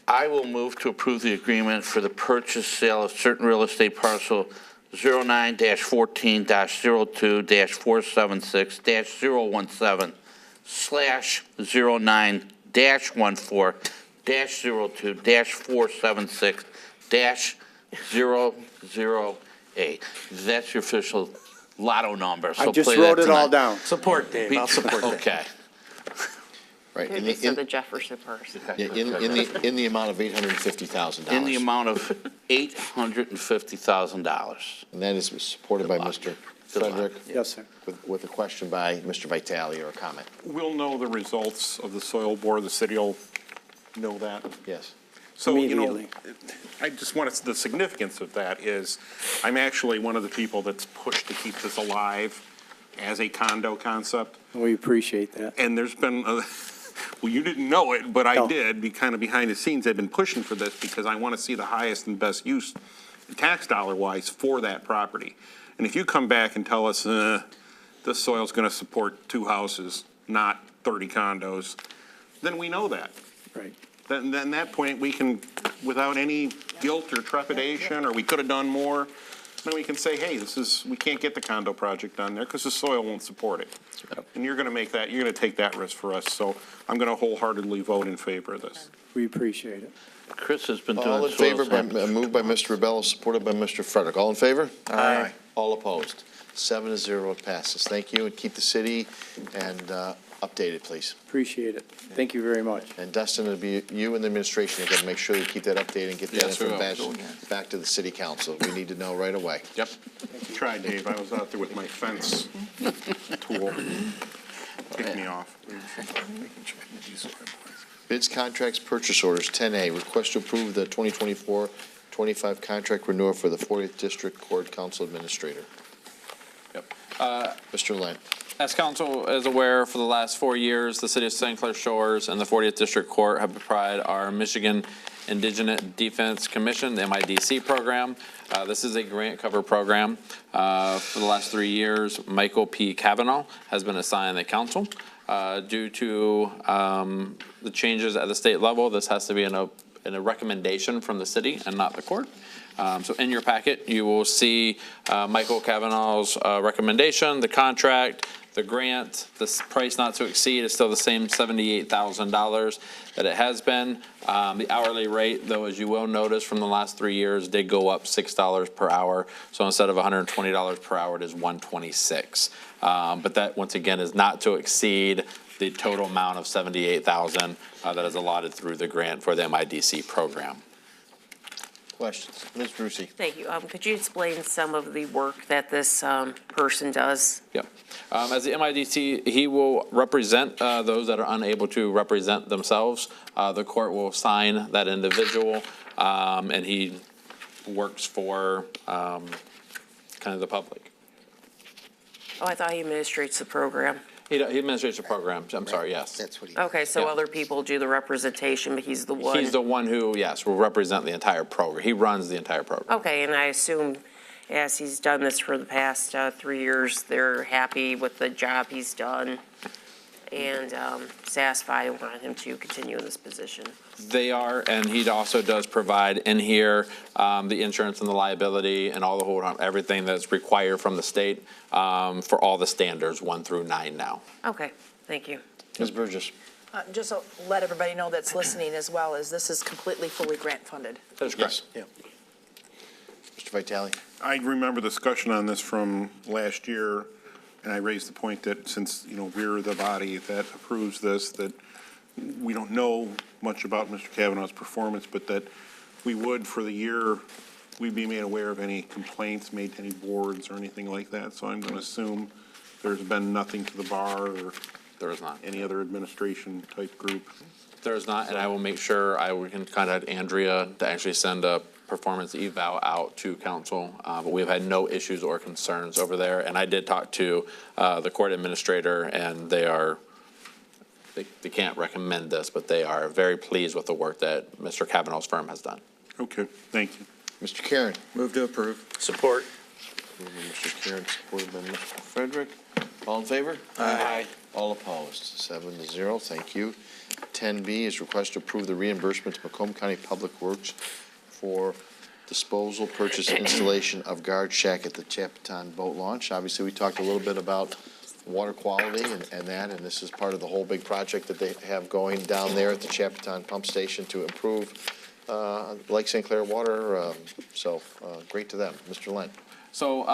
Speaker 4: I will move to approve the agreement for the purchase sale of certain real estate parcel 09-14-02-476-09-1-4-09-476-008. That's your official lotto number.
Speaker 19: I
Speaker 4: So
Speaker 19: just
Speaker 4: play
Speaker 19: wrote
Speaker 4: that
Speaker 19: it all
Speaker 4: tonight.
Speaker 19: down.
Speaker 12: Support, Dave. I'll support that.
Speaker 4: Okay.
Speaker 1: Right.
Speaker 7: It's the Jefferson person.
Speaker 1: In the amount of $850,000.
Speaker 4: In the amount of $850,000.
Speaker 1: And that is supported by Mr. Frederick.
Speaker 19: Yes, sir.
Speaker 1: With a question by Mr. Vitale or a comment.
Speaker 8: We'll know the results of the soil bore. The city will know that.
Speaker 1: Yes.
Speaker 8: So, you know,
Speaker 19: Immediately.
Speaker 8: I just want to, the significance of that is, I'm actually one of the people that's pushed to keep this alive as a condo concept.
Speaker 19: We appreciate that.
Speaker 8: And there's been, well, you didn't know it, but I
Speaker 19: No.
Speaker 8: did, be kind of behind the scenes. I've been pushing for this because I want to see the highest and best use, tax dollar-wise, for that property. And if you come back and tell us, this soil's going to support 2 houses, not 30 condos, then we know that.
Speaker 19: Right.
Speaker 8: Then at that point, we can, without any guilt or trepidation, or we could have done more, then we can say, hey, we can't get the condo project done there because the soil won't support it. And you're going to make that, you're going to take that risk for us. So I'm going to wholeheartedly vote in favor of this.
Speaker 19: We appreciate it.
Speaker 4: Chris has been doing
Speaker 1: All in
Speaker 4: soil
Speaker 1: favor,
Speaker 4: samples.
Speaker 1: moved by Mr. Rebello, supported by Mr. Frederick. All in favor?
Speaker 12: Aye.
Speaker 1: All opposed? 7-0, it passes. Thank you, and keep the city and updated, please.
Speaker 19: Appreciate it. Thank you very much.
Speaker 1: And Dustin, it'll be you and the administration are going to make sure you keep that updated and get that
Speaker 14: Yes, we will.
Speaker 1: information back to the city council. We need to know right away.
Speaker 14: Yep.
Speaker 8: Try, Dave. I was out there with my fence tool. Kicked me off.
Speaker 1: Bids, contracts, purchase orders, 10A, request to approve the 2024-25 contract renewal for the 40th District Court Council Administrator.
Speaker 14: Yep.
Speaker 1: Mr. Lent.
Speaker 14: As council is aware, for the last 4 years, the city of St. Clair Shores and the 40th District Court have provided our Michigan Indigenous Defense Commission, the MIDC program. This is a grant cover program. For the last 3 years, Michael P. Cavanaugh has been assigned the council. Due to the changes at the state level, this has to be in a recommendation from the city and not the court. So in your packet, you will see Michael Cavanaugh's recommendation, the contract, the grant. The price not to exceed is still the same $78,000 that it has been. The hourly rate, though, as you will notice from the last 3 years, did go up $6 per hour. So instead of $120 per hour, it is $126. But that, once again, is not to exceed the total amount of $78,000 that is allotted through the grant for the MIDC program.
Speaker 1: Questions? Ms. Brucey.
Speaker 7: Thank you. Could you explain some of the work that this person does?
Speaker 14: Yep. As the MIDC, he will represent those that are unable to represent themselves. The court will sign that individual, and he works for kind of the public.
Speaker 7: Oh, I thought he administrates the program.
Speaker 14: He administrates the program. I'm sorry, yes.
Speaker 15: That's what he.
Speaker 7: Okay, so
Speaker 14: Yeah.
Speaker 7: other people do the representation, but he's the one.
Speaker 14: He's the one who, yes, will represent the entire program. He runs the entire program.
Speaker 7: Okay, and I assume as he's done this for the past 3 years, they're happy with the job he's done and satisfied and want him to continue in this position.
Speaker 14: They are, and he also does provide in here the insurance and the liability and all the whole, everything that's required from the state for all the standards 1 through 9 now.
Speaker 7: Okay, thank you.
Speaker 1: Ms. Burgess.
Speaker 10: Just to let everybody know that's listening as well, is this is completely fully grant funded.
Speaker 14: That's correct.
Speaker 1: Yes. Mr. Vitale.
Speaker 8: I remember discussion on this from last year, and I raised the point that since, we're the body that approves this, that we don't know much about Mr. Cavanaugh's performance, but that we would, for the year we'd be made aware of any complaints made to any boards or anything like that. So I'm going to assume there's been nothing to the bar or
Speaker 14: There is not.
Speaker 8: any other administration type group.
Speaker 14: There is not, and I will make sure we can contact Andrea to actually send a performance eval out to council. But we've had no issues or concerns over there. And I did talk to the court administrator, and they can't recommend this, but they are very pleased with the work that Mr. Kavanaugh's firm has done.
Speaker 8: Okay, thank you.
Speaker 1: Mr. Karen.
Speaker 3: Move to approve.
Speaker 4: Support.
Speaker 1: Moved by Mr. Karen, supported by Mr. Frederick. All in favor?
Speaker 3: Aye.
Speaker 1: All opposed, 7-0, thank you. 10B is request to approve the reimbursement to Macomb County Public Works for disposal, purchase, installation of guard shack at the Chapaton boat launch. Obviously, we talked a little bit about water quality and that, and this is part of the whole big project that they have going down there at the Chapaton pump station to improve Lake St. Clair water. Great to them. Mr. Lent.
Speaker 14: So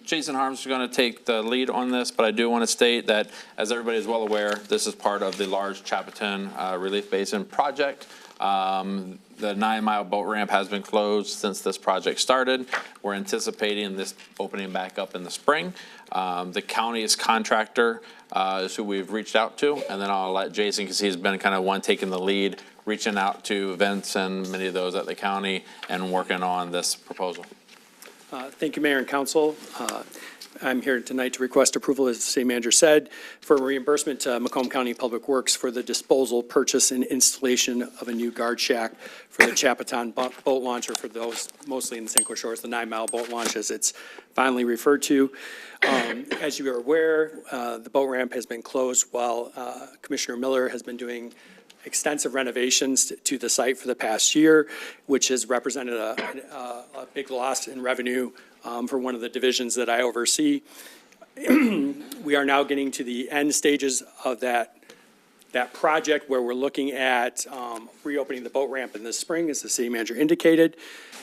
Speaker 14: Jason Harms is going to take the lead on this, but I do want to state that, as everybody is well aware, this is part of the large Chapaton Relief Basin project. The 9-mile boat ramp has been closed since this project started. We're anticipating this opening back up in the spring. The county's contractor is who we've reached out to, and then I'll let Jason, because he's been kind of one taking the lead, reaching out to Vince and many of those at the county and working on this proposal.
Speaker 18: Thank you, Mayor and Council. I'm here tonight to request approval, as the city manager said, for reimbursement to Macomb County Public Works for the disposal, purchase, and installation of a new guard shack for the Chapaton boat launch, or for those mostly in the St. Clair Shores, the 9-mile boat launch, as it's finally referred to. As you are aware, the boat ramp has been closed while Commissioner Miller has been doing extensive renovations to the site for the past year, which has represented a big loss in revenue for one of the divisions that I oversee. We are now getting to the end stages of that project, where we're looking at reopening the boat ramp in the spring, as the city manager indicated.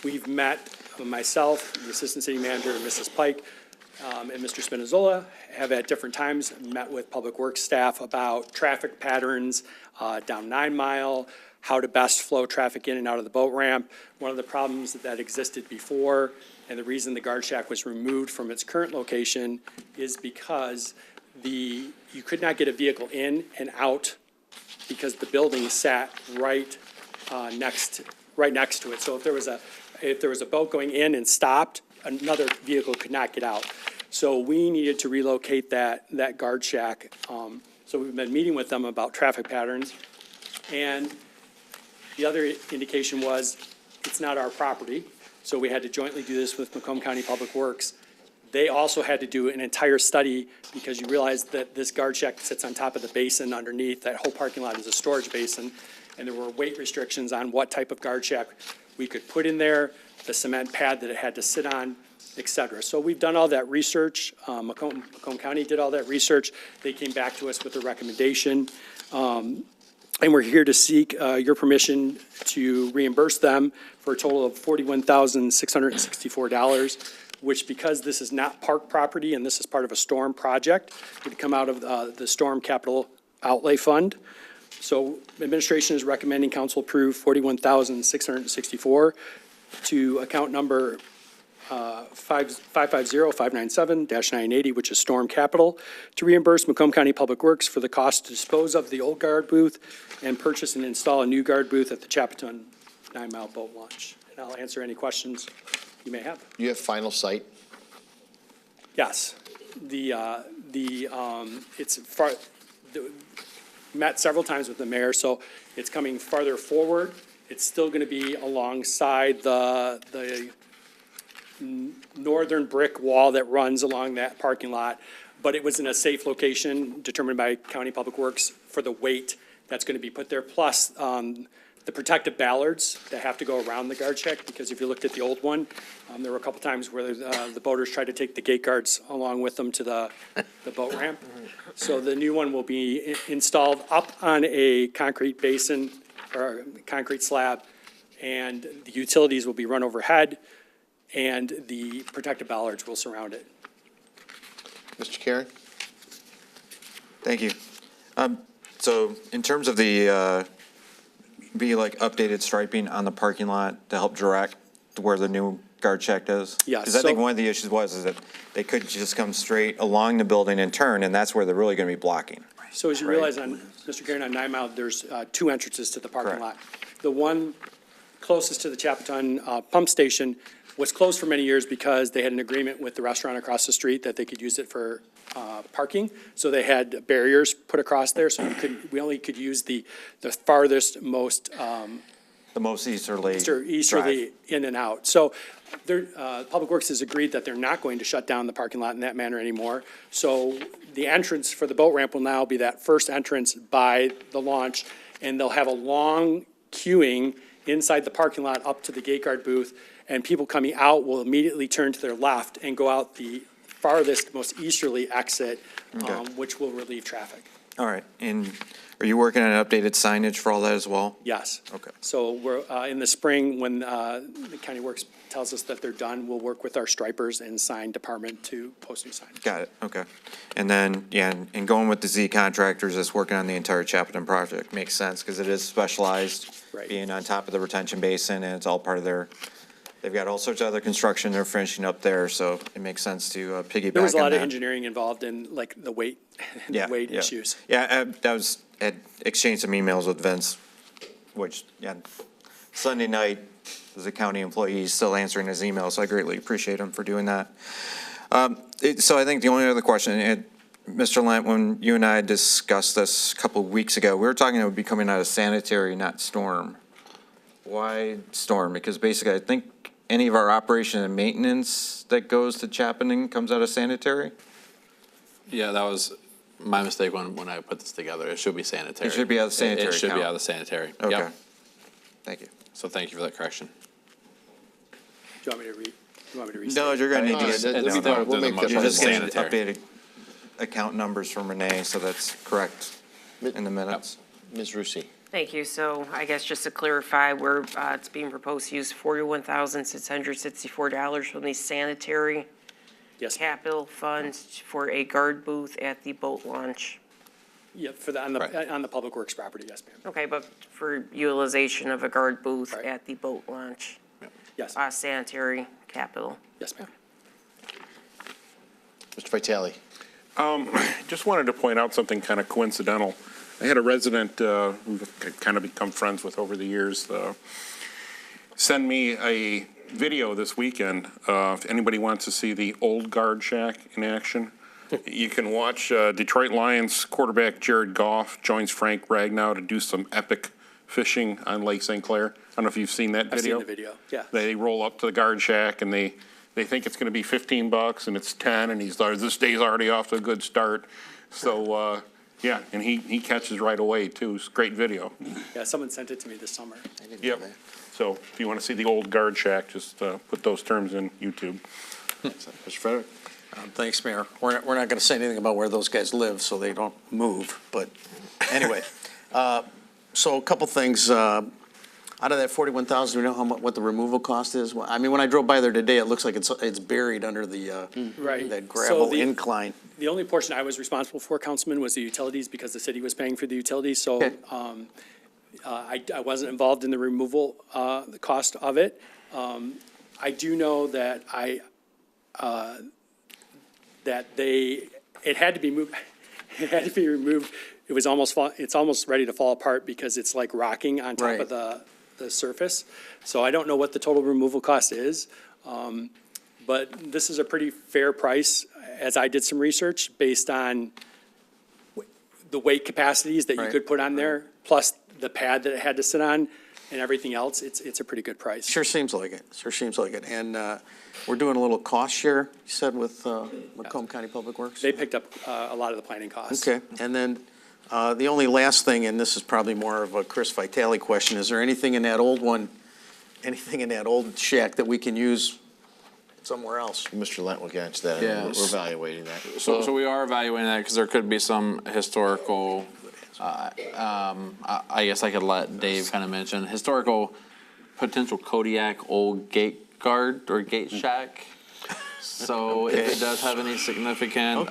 Speaker 18: We've met, myself, the assistant city manager, Mrs. Pike, and Mr. Spinazzola have at different times met with Public Works staff about traffic patterns down 9 Mile, how to best flow traffic in and out of the boat ramp. One of the problems that existed before, and the reason the guard shack was removed from its current location, is because you could not get a vehicle in and out because the building sat right next to it. So if there was a boat going in and stopped, another vehicle could not get out. So we needed to relocate that guard shack. So we've been meeting with them about traffic patterns. And the other indication was, it's not our property. So we had to jointly do this with Macomb County Public Works. They also had to do an entire study, because you realize that this guard shack sits on top of the basin underneath. That whole parking lot is a storage basin. And there were weight restrictions on what type of guard shack we could put in there, the cement pad that it had to sit on, et cetera. So we've done all that research. Macomb County did all that research. They came back to us with a recommendation. And we're here to seek your permission to reimburse them for a total of $41,664, which, because this is not park property and this is part of a storm project, would come out of the Storm Capital Outlay Fund. So administration is recommending council approve $41,664 to account number 550-597-980, which is Storm Capital, to reimburse Macomb County Public Works for the cost to dispose of the old guard booth and purchase and install a new guard booth at the Chapaton 9-mile boat launch. And I'll answer any questions you may have.
Speaker 1: You have final sight?
Speaker 18: Yes. Met several times with the mayor, so it's coming farther forward. It's still going to be alongside the northern brick wall that runs along that parking lot, but it was in a safe location determined by County Public Works for the weight that's going to be put there, plus the protective ballards that have to go around the guard shack, because if you looked at the old one, there were a couple times where the boaters tried to take the gate guards along with them to the boat ramp. So the new one will be installed up on a concrete basin or concrete slab, and the utilities will be run overhead, and the protective ballards will surround it.
Speaker 1: Mr. Karen?
Speaker 3: Thank you. So in terms of the updated striping on the parking lot to help direct where the new guard shack is?
Speaker 12: Yeah,
Speaker 3: Because I think
Speaker 12: so-
Speaker 3: one of the issues is that they could just come straight along the building and turn, and that's where they're really going to be blocking.
Speaker 12: So as you
Speaker 3: Right.
Speaker 12: realize on, Mr. Karen, on 9 Mile, there's two entrances to the parking
Speaker 3: Correct.
Speaker 12: lot. The one closest to the Chappaton pump station was closed for many years because they had an agreement with the restaurant across the street that they could use it for parking. So they had barriers put across there, so we only could use the farthest, most
Speaker 3: The most easterly
Speaker 12: easterly in and out. So Public Works has agreed that they're not going to shut down the parking lot in that manner anymore. So the entrance for the boat ramp will now be that first entrance by the launch, and they'll have a long queuing inside the parking lot up to the gate guard booth, and people coming out will immediately turn to their left and go out the farthest, most easterly exit, which will relieve traffic.
Speaker 3: All right, and are you working on updated signage for all that as well?
Speaker 12: Yes.
Speaker 3: Okay.
Speaker 12: So we're, in the spring, when the County Works tells us that they're done, we'll work with our stripers and sign department to post new signage.
Speaker 3: Got it, okay. And then, yeah, and going with the Z contractors that's working on the entire Chappaton project makes sense, because it is specialized,
Speaker 12: Right.
Speaker 3: being on top of the retention basin, and it's all part of they've got all sorts of other construction they're finishing up there, so it makes sense to piggyback
Speaker 12: There was a
Speaker 3: on
Speaker 12: lot of
Speaker 3: that.
Speaker 12: engineering involved in like the weight,
Speaker 3: Yeah,
Speaker 12: weight
Speaker 3: yeah.
Speaker 12: issues.
Speaker 3: Yeah, had exchanged some emails with Vince, which, yeah, Sunday night, as a county employee, he's still answering his emails, so I greatly appreciate him for doing that. So I think the only other question, Mr. Lent, when you and I discussed this a couple of weeks ago, we were talking it would be coming out of sanitary, not storm. Why storm? Because basically, I think any of our operation and maintenance that goes to Chappaton comes out of sanitary?
Speaker 14: Yeah, that was my mistake when I put this together. It should be sanitary.
Speaker 3: It should be out of sanitary
Speaker 14: It should be
Speaker 3: account.
Speaker 14: out of the sanitary.
Speaker 3: Okay.
Speaker 14: Yep.
Speaker 3: Thank you.
Speaker 14: So thank you for that correction.
Speaker 12: Do you want me to read? You want me to restate?
Speaker 3: No, you're gonna need to
Speaker 1: No,
Speaker 3: get.
Speaker 1: that-
Speaker 14: It's
Speaker 1: we'll
Speaker 14: not-
Speaker 1: make
Speaker 14: there's a
Speaker 1: that
Speaker 14: motion
Speaker 3: You're just
Speaker 14: for
Speaker 3: getting
Speaker 14: sanitary.
Speaker 3: updated account numbers from Renee, so that's correct in the minutes.
Speaker 1: Ms. Rusi.
Speaker 7: Thank you. So I guess just to clarify, it's being proposed to use $41,664 from the sanitary
Speaker 12: Yes,
Speaker 7: capital fund for a guard booth at the boat launch.
Speaker 12: yeah, on the Public Works property, yes, ma'am.
Speaker 7: Okay, but for utilization of a guard booth
Speaker 12: Right.
Speaker 7: at the boat launch,
Speaker 12: Yes,
Speaker 7: sanitary capital.
Speaker 12: yes, ma'am.
Speaker 1: Mr. Vitale.
Speaker 8: Just wanted to point out something kind of coincidental. I had a resident we've kind of become friends with over the years send me a video this weekend. If anybody wants to see the old guard shack in action, you can watch Detroit Lions quarterback Jared Goff joins Frank Ragnow to do some epic fishing on Lake St. Clair. I don't know if you've seen that
Speaker 12: I've
Speaker 8: video.
Speaker 12: seen the video, yeah.
Speaker 8: They roll up to the guard shack and they think it's going to be $15 and it's 10, and he's like, this day's already off to a good start. So, yeah, and he catches right away too. It's a great video.
Speaker 12: Yeah, someone sent it to me this summer.
Speaker 8: Yep. So if you want to see the old guard shack, just put those terms in YouTube.
Speaker 1: Mr. Frederick.
Speaker 9: Thanks, Mayor. We're not going to say anything about where those guys live, so they don't move, but anyway. So a couple things, out of that 41,000, do we know what the removal cost is? Well, I mean, when I drove by there today, it looks like it's buried under the,
Speaker 12: Right.
Speaker 9: that gravel
Speaker 12: So the-
Speaker 9: incline.
Speaker 12: The only portion I was responsible for, Councilman, was the utilities, because the city was paying for the utilities, so
Speaker 9: Okay.
Speaker 12: I wasn't involved in the removal, the cost of it. I do know that it had to be moved, it had to be removed. It was it's almost ready to fall apart because it's like rocking on top
Speaker 9: Right.
Speaker 12: of the surface. So I don't know what the total removal cost is. But this is a pretty fair price, as I did some research, based on the weight capacities that you
Speaker 9: Right.
Speaker 12: could put on there, plus the pad that it had to sit on and everything else. It's a pretty good price.
Speaker 9: Sure seems like it, sure seems like it. And we're doing a little cost share, you said, with Macomb County Public Works?
Speaker 12: They picked up a lot of the planning costs.
Speaker 9: Okay, and then the only last thing, and this is probably more of a Chris Vitale question, is there anything in that old one, anything in that old shack that we can use somewhere else?
Speaker 1: Mr. Lent will get into that.
Speaker 14: Yeah.
Speaker 1: We're evaluating that.
Speaker 14: So we are evaluating that because there could be some historical, I guess I could let Dave kind of mention, historical potential Kodiak old gate guard or gate shack. So if it does have any significant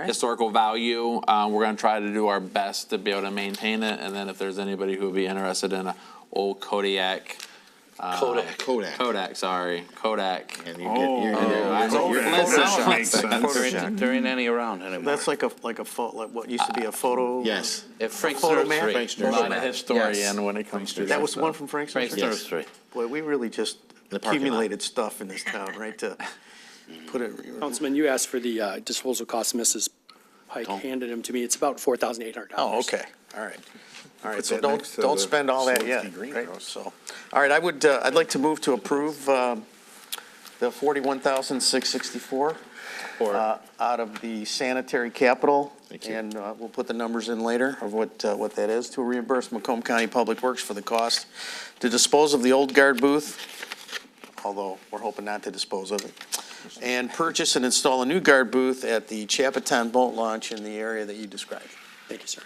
Speaker 14: historical value, we're going to try to do our best to be able to maintain it. And then if there's anybody who would be interested in an old Kodiak Kodak, sorry, Kodak.
Speaker 1: And
Speaker 4: There ain't any around anymore.
Speaker 9: That's like what used to be a photo.
Speaker 1: Yes.
Speaker 4: Frank's
Speaker 9: photo
Speaker 4: Nursery.
Speaker 9: man?
Speaker 14: I'm not a historian when it comes to
Speaker 9: That was one from Frank's
Speaker 4: Frank's
Speaker 9: Nursery?
Speaker 4: Nursery.
Speaker 9: Boy, we really just
Speaker 1: the parking lot.
Speaker 9: accumulated stuff in this town, right, to put it.
Speaker 18: Councilman, you asked for the disposal costs. Mrs. Pike handed them to me. It's about $4,800.
Speaker 9: Oh, okay, all right. All right,
Speaker 8: Put
Speaker 9: so
Speaker 8: that next to
Speaker 9: don't
Speaker 8: the
Speaker 9: spend all that
Speaker 8: Swansea
Speaker 9: yet,
Speaker 8: Greenhouse.
Speaker 9: right? So, all right, I'd like to move to approve the $41,664 out of the sanitary capital.
Speaker 1: Thank you.
Speaker 9: And we'll put the numbers in later of what that is, to reimburse Macomb County Public Works for the cost to dispose of the old guard booth, although we're hoping not to dispose of it, and purchase and install a new guard booth at the Chapaton boat launch in the area that you described.
Speaker 18: Thank you, sir.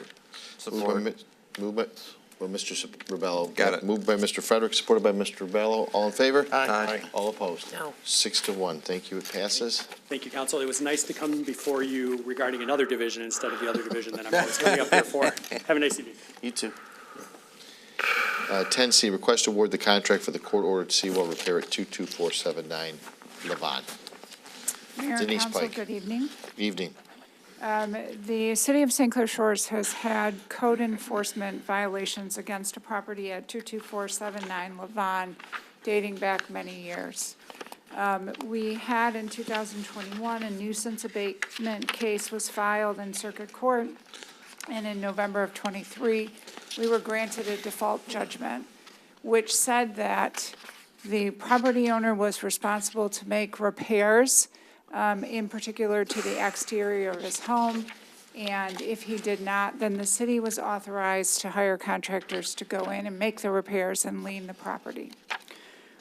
Speaker 1: Movement by Mr. Rubello.
Speaker 3: Got it.
Speaker 1: Moved by Mr. Frederick, supported by Mr. Rubello. All in favor?
Speaker 9: Aye.
Speaker 1: All opposed?
Speaker 7: No.
Speaker 1: 6-1. Thank you. It passes.
Speaker 18: Thank you, council. It was nice to come before you regarding another division instead of the other division that I'm always coming up here for. Have a nice evening.
Speaker 9: You too.
Speaker 1: 10C, request to award the contract for the court-ordered seawall repair at 22479 Levant.
Speaker 20: Mayor and
Speaker 1: Denise
Speaker 20: council,
Speaker 1: Pike.
Speaker 20: good evening.
Speaker 1: Evening.
Speaker 20: The city of St. Clair Shores has had code enforcement violations against a property at 22479 Levant dating back many years. We had in 2021, a nuisance abatement case was filed in circuit court, and in November of '23, we were granted a default judgment, which said that the property owner was responsible to make repairs, in particular to the exterior of his home, and if he did not, then the city was authorized to hire contractors to go in and make the repairs and lien the property.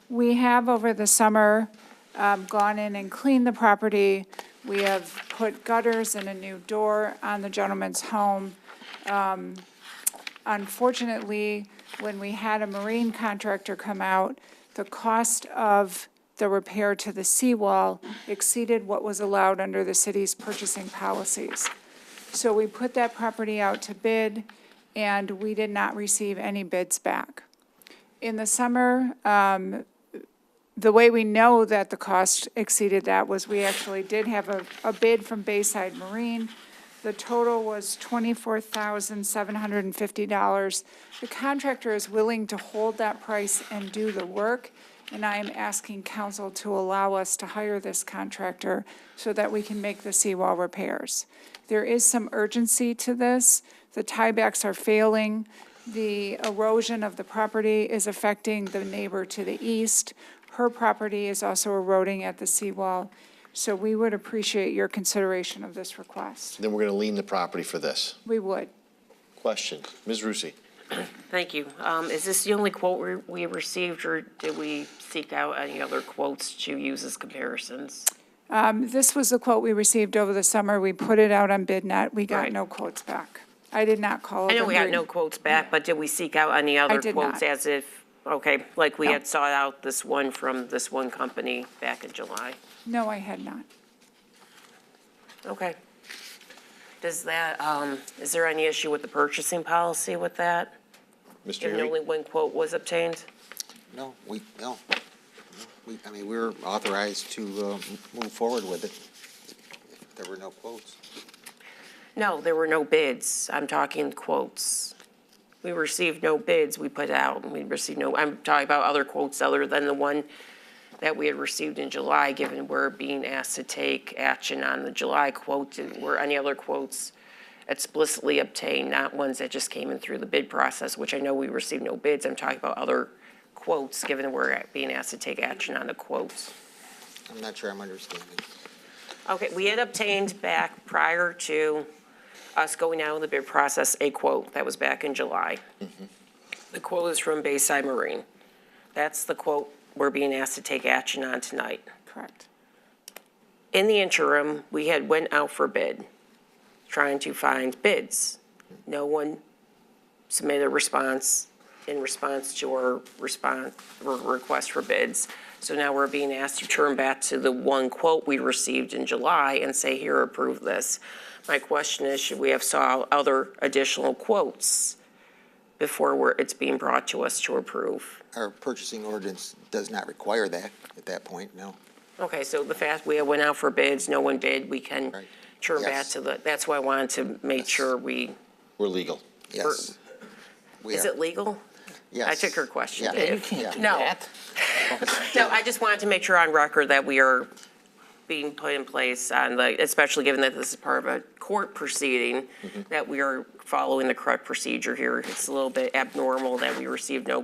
Speaker 20: We have, over the summer, gone in and cleaned the property. We have put gutters and a new door on the gentleman's home. Unfortunately, when we had a marine contractor come out, the cost of the repair to the seawall exceeded what was allowed under the city's purchasing policies. So we put that property out to bid, and we did not receive any bids back. In the summer, the way we know that the cost exceeded that was we actually did have a bid from Bayside Marine. The total was $24,750. The contractor is willing to hold that price and do the work, and I am asking council to allow us to hire this contractor so that we can make the seawall repairs. There is some urgency to this. The tiebacks are failing. The erosion of the property is affecting the neighbor to the east. Her property is also eroding at the seawall. So we would appreciate your consideration of this request.
Speaker 1: Then we're going to lien the property for this.
Speaker 20: We would.
Speaker 1: Question. Ms. Rusi.
Speaker 7: Thank you. Is this the only quote we received, or did we seek out any other quotes to use as comparisons?
Speaker 20: This was the quote we received over the summer. We put it out on BidNet. We got
Speaker 7: Right.
Speaker 20: no quotes back. I did not call
Speaker 7: I know
Speaker 20: them.
Speaker 7: we got no quotes back, but did we seek out any other
Speaker 20: did
Speaker 7: quotes
Speaker 20: not.
Speaker 7: as if, okay, like we
Speaker 20: No.
Speaker 7: had sought out this one from this one company back in July?
Speaker 20: No, I had not.
Speaker 7: Okay. Does that, is there any issue with the purchasing policy with that?
Speaker 1: Mr.
Speaker 7: Given
Speaker 1: Erie?
Speaker 7: only one quote was obtained?
Speaker 15: No, I mean, we're authorized to move forward with it if there were no quotes.
Speaker 7: No, there were no bids. I'm talking quotes. We received no bids. We put out, and we received no, I'm talking about other quotes other than the one that we had received in July, given we're being asked to take action on the July quote. Were any other quotes explicitly obtained, not ones that just came in through the bid process, which I know we received no bids. I'm talking about other quotes, given we're being asked to take action on the quotes.
Speaker 15: I'm not sure I'm understanding.
Speaker 7: Okay, we had obtained back prior to us going out in the bid process a quote that was back in July. The quote is from Bayside Marine. That's the quote we're being asked to take action on tonight.
Speaker 20: Correct.
Speaker 7: In the interim, we had went out for bid, trying to find bids. No one submitted a response in response to our request for bids. So now we're being asked to turn back to the one quote we received in July and say, here, approve this. My question is, should we have sought other additional quotes before it's being brought to us to approve.
Speaker 15: Our purchasing ordinance does not require that at that point, no.
Speaker 7: Okay, so the fact we went out for bids, no one bid, we can turn back
Speaker 15: Yes.
Speaker 7: to that's why I wanted to make sure
Speaker 1: We're legal.
Speaker 15: Yes. We
Speaker 7: is
Speaker 15: are.
Speaker 7: it legal?
Speaker 15: Yes.
Speaker 7: I took her question,
Speaker 15: Yeah.
Speaker 7: Dave.
Speaker 15: You can't do
Speaker 7: No.
Speaker 4: that.
Speaker 7: No, I just wanted to make sure on record that we are being put in place on especially given that this is part of a court proceeding, that we are following the correct procedure here. It's a little bit abnormal that we received no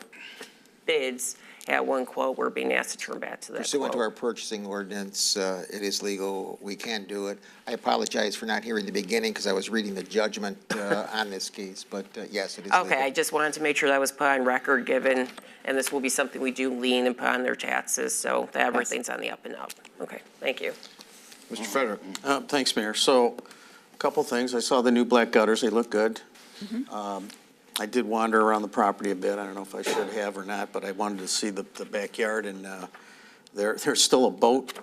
Speaker 7: bids at one quote. We're being asked to turn back to that
Speaker 15: Pursuant to
Speaker 7: quote.
Speaker 15: our purchasing ordinance, it is legal. We can do it. I apologize for not hearing the beginning because I was reading the judgment on this case, but yes, it is legal.
Speaker 7: Okay, I just wanted to make sure that was put on record given, and this will be something we do lien upon their taxes, so that everything's on the up and up. Okay, thank you.
Speaker 1: Mr. Frederick?
Speaker 9: Thanks, Mayor. So, a couple things. I saw the new black gutters. They look good. I did wander around the property a bit. I don't know if I should have or not, but I wanted to see the backyard, and there's still a boat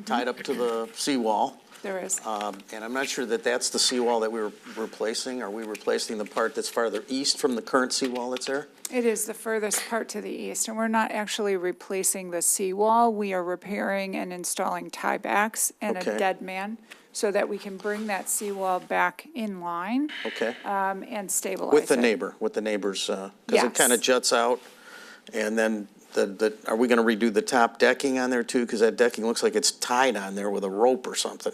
Speaker 9: tied up to the seawall.
Speaker 20: There is.
Speaker 9: And I'm not sure that that's the seawall that we were replacing. Are we replacing the part that's farther east from the current seawall that's there?
Speaker 20: It is the furthest part to the east, and we're not actually replacing the seawall. We are repairing and installing tiebacks and
Speaker 9: Okay.
Speaker 20: a dead man so that we can bring that seawall back in line
Speaker 9: Okay.
Speaker 20: and stabilize
Speaker 9: With the
Speaker 20: it.
Speaker 9: neighbor, with the neighbors, because
Speaker 20: Yes.
Speaker 9: it kind of juts out. And then are we going to redo the top decking on there too? Because that decking looks like it's tied on there with a rope or something.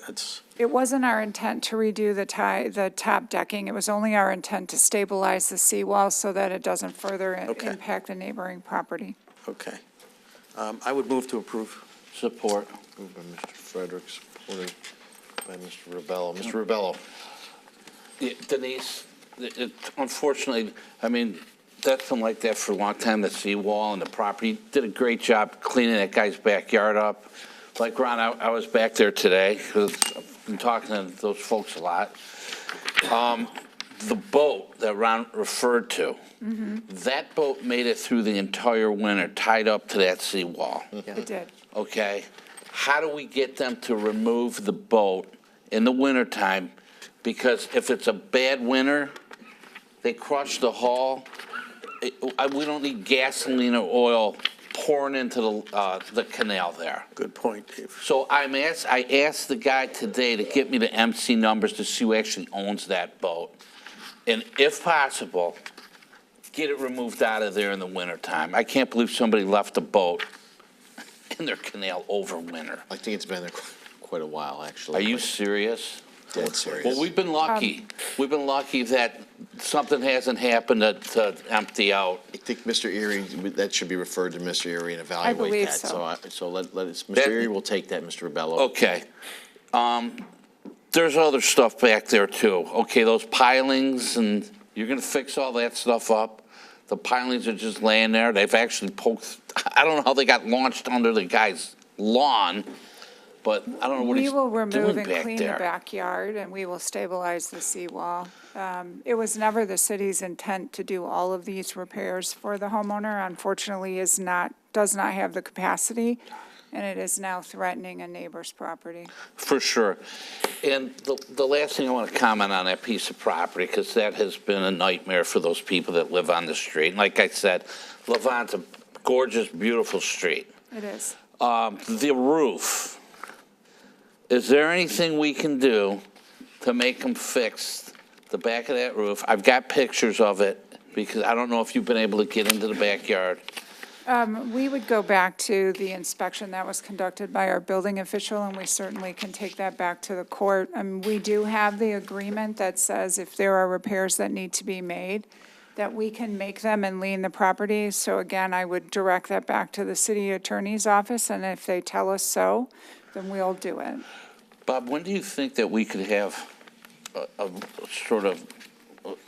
Speaker 20: It wasn't our intent to redo the top decking. It was only our intent to stabilize the seawall so that it doesn't further
Speaker 9: Okay.
Speaker 20: impact the neighboring property.
Speaker 9: Okay. I would move to approve.
Speaker 4: Support.
Speaker 1: Moved by Mr. Frederick, supported by Mr. Rebello. Mr. Rebello?
Speaker 4: Yeah, Denise, unfortunately, I mean, that's been like that for a long time, the seawall and the property. Did a great job cleaning that guy's backyard up. Like Ron, I was back there today, because I've been talking to those folks a lot. The boat that Ron referred to, that boat made it through the entire winter, tied up to that seawall.
Speaker 20: It did.
Speaker 4: Okay? How do we get them to remove the boat in the wintertime? Because if it's a bad winter, they crush the hull. We don't need gasoline or oil pouring into the canal there.
Speaker 9: Good point, Dave.
Speaker 4: So I asked the guy today to get me the MC numbers to see who actually owns that boat. And if possible, get it removed out of there in the wintertime. I can't believe somebody left a boat in their canal over winter.
Speaker 1: I think it's been there quite a while, actually.
Speaker 4: Are you serious?
Speaker 1: Dead serious.
Speaker 4: Well, we've been lucky. We've been lucky that something hasn't happened to empty out.
Speaker 1: I think Mr. Erie, that should be referred to Mr. Erie and evaluate that.
Speaker 20: believe so.
Speaker 1: So Mr. Erie will take that, Mr. Rebello.
Speaker 4: Okay. There's other stuff back there too. Okay, those pilings, and you're gonna fix all that stuff up. The pilings are just laying there. They've actually poked, I don't know how they got launched under the guy's lawn, but I don't know what
Speaker 20: We
Speaker 4: he's
Speaker 20: will remove
Speaker 4: doing
Speaker 20: and
Speaker 4: back
Speaker 20: clean the
Speaker 4: there.
Speaker 20: backyard, and we will stabilize the seawall. It was never the city's intent to do all of these repairs for the homeowner. Unfortunately, does not have the capacity, and it is now threatening a neighbor's property.
Speaker 4: For sure. And the last thing I want to comment on that piece of property, because that has been a nightmare for those people that live on the street. And like I said, Levant's a gorgeous, beautiful street.
Speaker 20: It is.
Speaker 4: The roof, is there anything we can do to make them fix the back of that roof? I've got pictures of it, because I don't know if you've been able to get into the backyard.
Speaker 20: We would go back to the inspection that was conducted by our building official, and we certainly can take that back to the court. We do have the agreement that says if there are repairs that need to be made, that we can make them and lien the property. So again, I would direct that back to the city attorney's office, and if they tell us so, then we'll do it.
Speaker 4: Bob, when do you think that we could have a sort of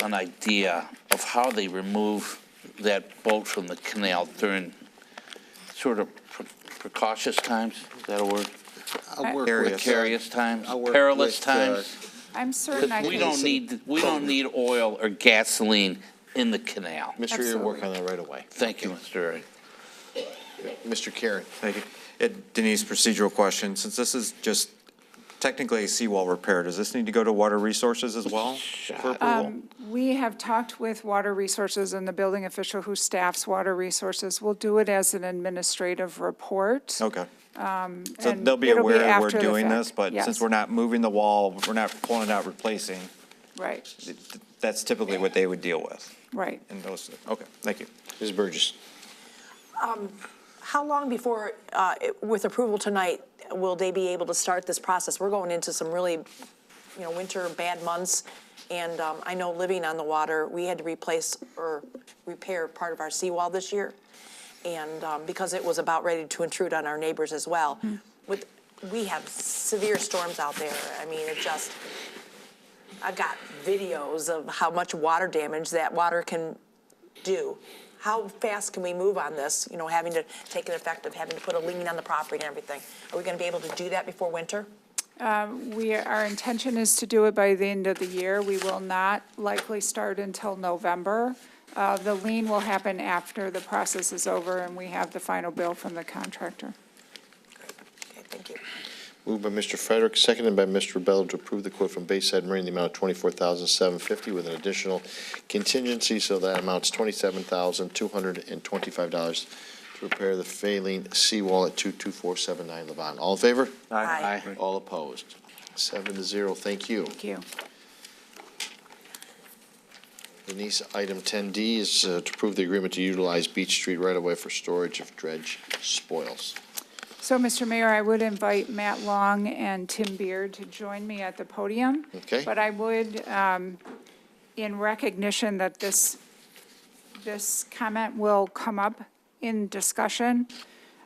Speaker 4: an idea of how they remove that boat from the canal during sort of precautious times? Is that a word?
Speaker 15: I'll work
Speaker 4: Precarious times?
Speaker 15: I'll work
Speaker 4: Perilous
Speaker 15: with,
Speaker 4: times?
Speaker 20: I'm certain I
Speaker 4: Because
Speaker 20: can.
Speaker 4: we don't need oil or gasoline in the canal.
Speaker 1: Mr. Erie will work on that right away.
Speaker 4: Thank you, Mr. Erie.
Speaker 1: Mr. Karen?
Speaker 3: Thank you. Denise, procedural question. Since this is just technically a seawall repair. Does this need to go to Water Resources as well for approval?
Speaker 20: We have talked with Water Resources and the building official who staffs Water Resources. We'll do it as an administrative report.
Speaker 3: Okay. So
Speaker 20: and
Speaker 3: they'll be
Speaker 20: it'll be
Speaker 3: aware we're
Speaker 20: after the
Speaker 3: doing
Speaker 20: fact.
Speaker 3: this, but
Speaker 20: Yes.
Speaker 3: since we're not moving the wall, we're not pulling it out, replacing,
Speaker 20: Right,
Speaker 3: that's typically what they would deal with.
Speaker 20: right.
Speaker 3: In those, okay, thank you.
Speaker 1: Ms. Burgess.
Speaker 10: How long before, with approval tonight, will they be able to start this process? We're going into some really, winter bad months. And I know living on the water, we had to replace or repair part of our seawall this year. And because it was about ready to intrude on our neighbors as well. We have severe storms out there. I mean, I've got videos of how much water damage that water can do. How fast can we move on this, having to take an effect of having to put a lien on the property and everything? Are we going to be able to do that before winter?
Speaker 20: Our intention is to do it by the end of the year. We will not likely start until November. The lien will happen after the process is over and we have the final bill from the contractor.
Speaker 10: Okay, thank you.
Speaker 1: Moved by Mr. Frederick, seconded by Mr. Rebello to approve the quote from Bayside Marine in the amount of $24,750 with an additional contingency, so that amounts $27,225 to repair the failing seawall at 22479 Levon. All in favor?
Speaker 10: Aye.
Speaker 1: All opposed? 7-0. Thank you.
Speaker 20: Thank you.
Speaker 1: Denise, item 10D is to approve the agreement to utilize Beach Street right-of-way for storage of dredge spoils.
Speaker 20: So, Mr. Mayor, I would invite Matt Long and Tim Beard to join me at the podium.
Speaker 1: Okay.
Speaker 20: But I would, in recognition that this comment will come up in discussion,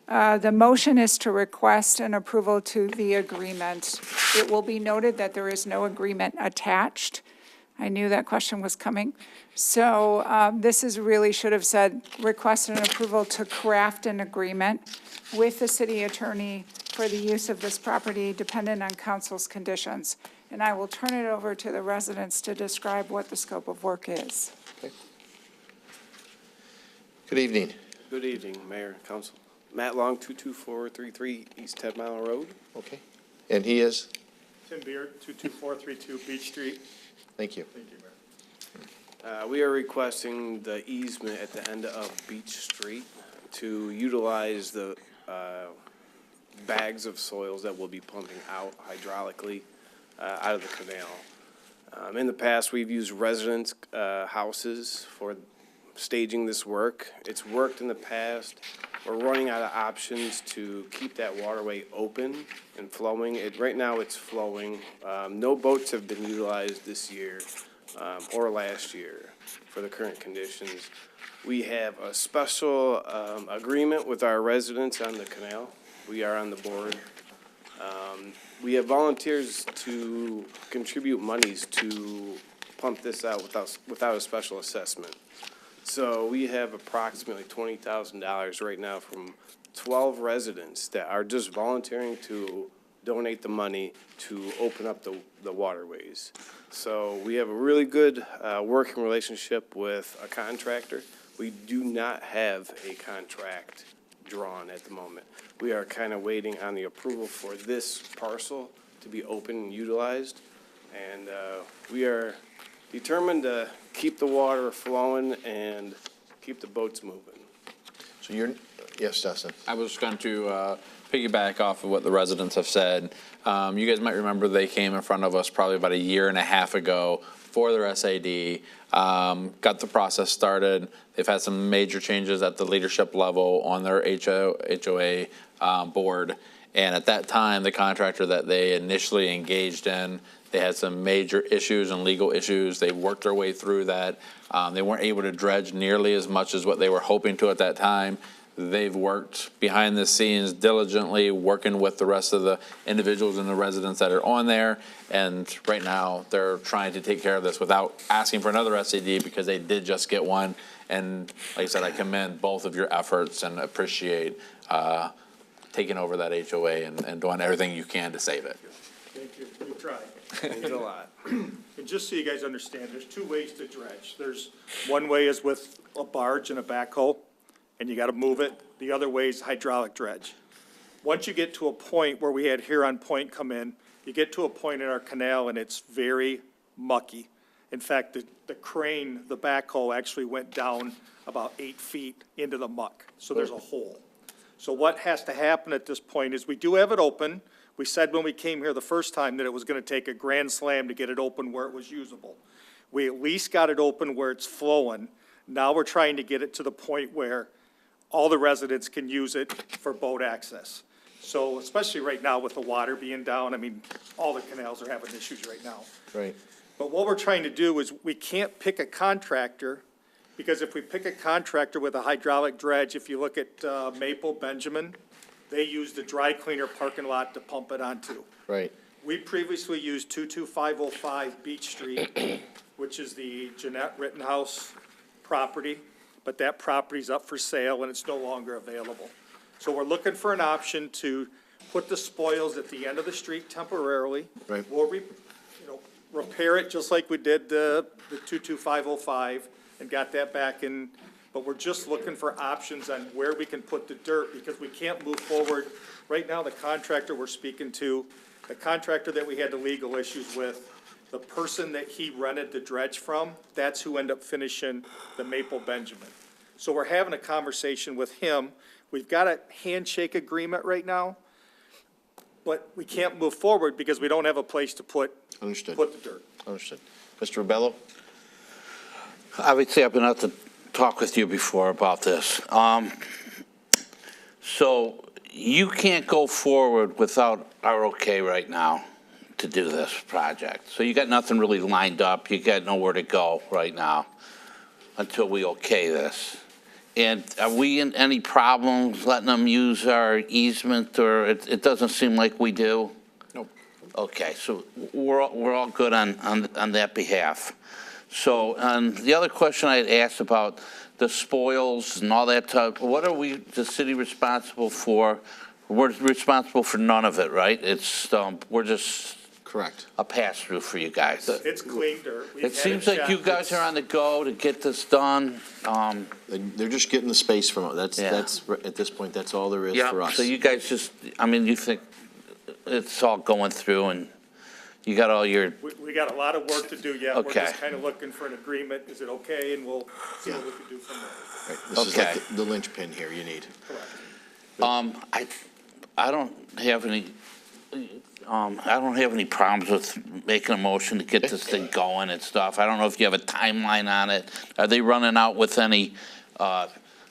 Speaker 20: the motion is to request an approval to the agreement. It will be noted that there is no agreement attached. I knew that question was coming. So this really should have said, request an approval to craft an agreement with the city attorney for the use of this property dependent on council's conditions. And I will turn it over to the residents to describe what the scope of work is.
Speaker 1: Okay. Good evening.
Speaker 21: Good evening, Mayor and Council. Matt Long, 22433 East 10 Mile Road.
Speaker 1: Okay. And he is?
Speaker 22: Tim Beard, 22432 Beach Street.
Speaker 1: Thank you.
Speaker 22: Thank you, Mayor.
Speaker 21: We are requesting the easement at the end of Beach Street to utilize the bags of soils that will be pumping out hydraulically out of the canal. In the past, we've used residents' houses for staging this work. It's worked in the past. We're running out of options to keep that waterway open and flowing. Right now, it's flowing. No boats have been utilized this year or last year for the current conditions. We have a special agreement with our residents on the canal. We are on the board. We have volunteers to contribute monies to pump this out without a special assessment. So we have approximately $20,000 right now from 12 residents that are just volunteering to donate the money to open up the waterways. So we have a really good working relationship with a contractor. We do not have a contract drawn at the moment. We are kind of waiting on the approval for this parcel to be open and utilized. And we are determined to keep the water flowing and keep the boats moving.
Speaker 1: So yes, Dustin.
Speaker 14: I was going to piggyback off of what the residents have said. You guys might remember they came in front of us probably about a year and a half ago for their SAD, got the process started. They've had some major changes at the leadership level on their HOA board. And at that time, the contractor that they initially engaged in, they had some major issues and legal issues. They worked their way through that. They weren't able to dredge nearly as much as what they were hoping to at that time. They've worked behind the scenes diligently, working with the rest of the individuals and the residents that are on there. And right now, they're trying to take care of this without asking for another SAD because they did just get one. And like I said, I commend both of your efforts and appreciate taking over that HOA and doing everything you can to save it.
Speaker 22: Thank you. You tried.
Speaker 21: Thanks a lot.
Speaker 22: And just so you guys understand, there's two ways to dredge. There's one way is with a barge and a backhoe, and you got to move it. The other way is hydraulic dredge. Once you get to a point where we had Huron Point come in You get to a point in our canal and it's very mucky. In fact, the crane, the backhoe actually went down about 8 feet into the muck, so there's a hole. So what has to happen at this point is we do have it open. We said when we came here the first time that it was gonna take a grand slam to get it open where it was usable. We at least got it open where it's flowing. Now we're trying to get it to the point where all the residents can use it for boat access. So especially right now with the water being down, I mean, all the canals are having issues right now.
Speaker 1: Right.
Speaker 22: But what we're trying to do is we can't pick a contractor, because if we pick a contractor with a hydraulic dredge, if you look at Maple Benjamin, they use the dry cleaner parking lot to pump it onto.
Speaker 1: Right.
Speaker 22: We previously used 22505 Beach Street, which is the Jeanette Rittenhouse property, but that property's up for sale and it's no longer available. So we're looking for an option to put the spoils at the end of the street temporarily.
Speaker 1: Right.
Speaker 22: We'll repair it just like we did the 22505 and got that back in, but we're just looking for options on where we can put the dirt because we can't move forward. Right now, the contractor we're speaking to, the contractor that we had the legal issues with, the person that he rented the dredge from, that's who ended up finishing the Maple Benjamin. So we're having a conversation with him. We've got a handshake agreement right now, but we can't move forward because we don't have a place to put
Speaker 1: Understood.
Speaker 22: the dirt.
Speaker 1: Understood. Mr. Rebello?
Speaker 4: Obviously, I've been out to talk with you before about this. So you can't go forward without our okay right now to do this project. So you got nothing really lined up. You got nowhere to go right now until we okay this. And are we in any problems letting them use our easement, or it doesn't seem like we do?
Speaker 1: Nope.
Speaker 4: Okay, so we're all good on that behalf. So, the other question I had asked about the spoils and all that type, what are we, the city, responsible for? We're responsible for none of it, right? It's, we're just.
Speaker 1: Correct.
Speaker 4: A pass-through for you guys.
Speaker 22: It's clean dirt. We've
Speaker 4: It
Speaker 22: had
Speaker 4: seems like you
Speaker 22: checked.
Speaker 4: guys are on the go to get this done.
Speaker 1: They're just getting the space from it.
Speaker 4: Yeah.
Speaker 1: That's, at this point, that's all there is
Speaker 4: Yeah,
Speaker 1: for us.
Speaker 4: so you guys just, I mean, you think it's all going through and you got all your,
Speaker 22: We got a lot of work to do yet. We're
Speaker 4: Okay.
Speaker 22: just kind of looking for an agreement. Is it okay? And we'll see what we can do from there.
Speaker 1: Right. This is
Speaker 4: Okay.
Speaker 1: like the linchpin here you need.
Speaker 4: I don't have any, I don't have any problems with making a motion to get this thing going and stuff. I don't know if you have a timeline on it. Are they running out with any,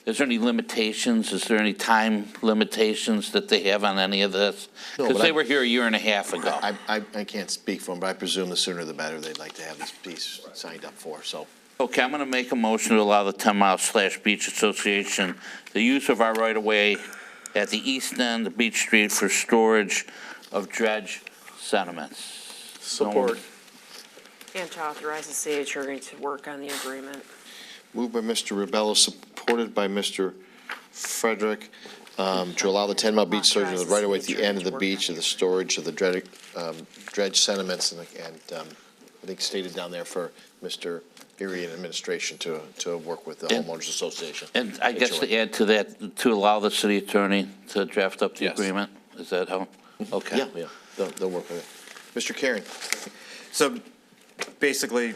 Speaker 4: is there any limitations? Is there any time limitations that they have on any of this?
Speaker 1: No,
Speaker 4: Because
Speaker 1: but
Speaker 4: they
Speaker 1: I-
Speaker 4: were here a year and a half ago.
Speaker 1: I can't speak for them, but I presume the sooner the better. They'd like to have this piece signed up for, so.
Speaker 4: Okay, I'm going to make a motion to allow the 10-mile/Beach Association the use of our right-of-way at the east end of Beach Street for storage of dredge sediments.
Speaker 1: Support.
Speaker 7: And to authorize the city attorney to work on the agreement.
Speaker 1: Moved by Mr. Rebello, supported by Mr. Frederick, to allow the 10-mile beach storage of the right-of-way at the end of the beach of the storage of the dredge sediments, and I think stated down there for Mr. Erie and administration to work with the homeowners association.
Speaker 4: And I guess
Speaker 1: HOA.
Speaker 4: to add to that, to allow the city attorney to draft up the
Speaker 1: Yes.
Speaker 4: agreement? Is that how? Okay.
Speaker 1: Yeah, they'll work with it. Mr. Karen?
Speaker 3: So basically,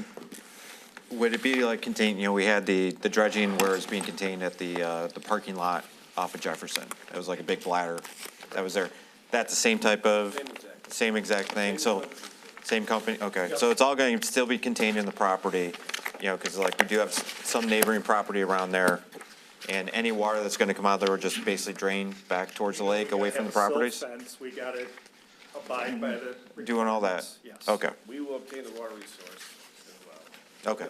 Speaker 3: would it be like contained, we had the dredging where it's being contained at the parking lot off of Jefferson. It was like a big bladder that was there. That's the same type of, same exact thing, so, same company, okay. So it's all going to still be contained in the property, because like we do have some neighboring property around there. And any water that's going to come out there will just basically drain back towards the lake, away from the properties?
Speaker 22: Silt fence, we got to abide by the.
Speaker 3: Doing all that?
Speaker 22: requirements, Yes.
Speaker 3: Okay,
Speaker 21: We will obtain the water resource as well.
Speaker 3: okay.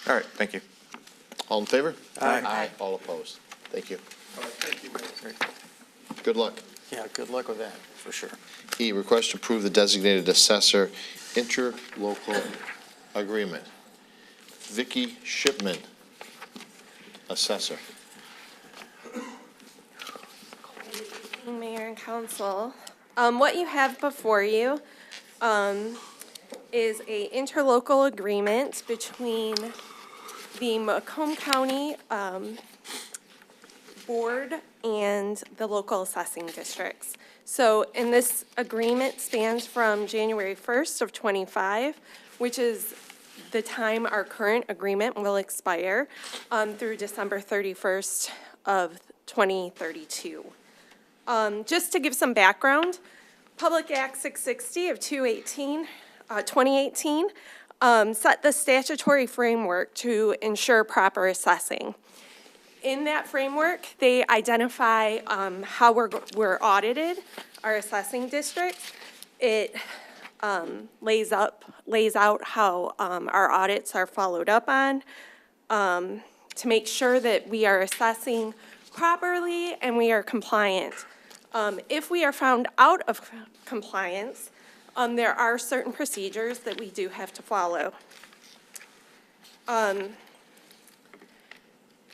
Speaker 3: All right, thank you.
Speaker 1: All in favor?
Speaker 7: Aye.
Speaker 1: All opposed? Thank you.
Speaker 22: All right, thank you, guys.
Speaker 1: Good luck.
Speaker 9: Yeah, good luck with that, for sure.
Speaker 1: E, request to approve the designated assessor interlocal agreement. Vicky Shipman, assessor.
Speaker 6: Mayor and Council, what you have before you is a interlocal agreement between the Macomb County Board and the local assessing districts. So, and this agreement spans from January 1st of '25, which is the time our current agreement will expire, through December 31st of 2032. Just to give some background, Public Act 660 of 2018 set the statutory framework to ensure proper assessing. In that framework, they identify how we're audited, our assessing districts. It lays out how our audits are followed up on to make sure that we are assessing properly and we are compliant. If we are found out of compliance, there are certain procedures that we do have to follow.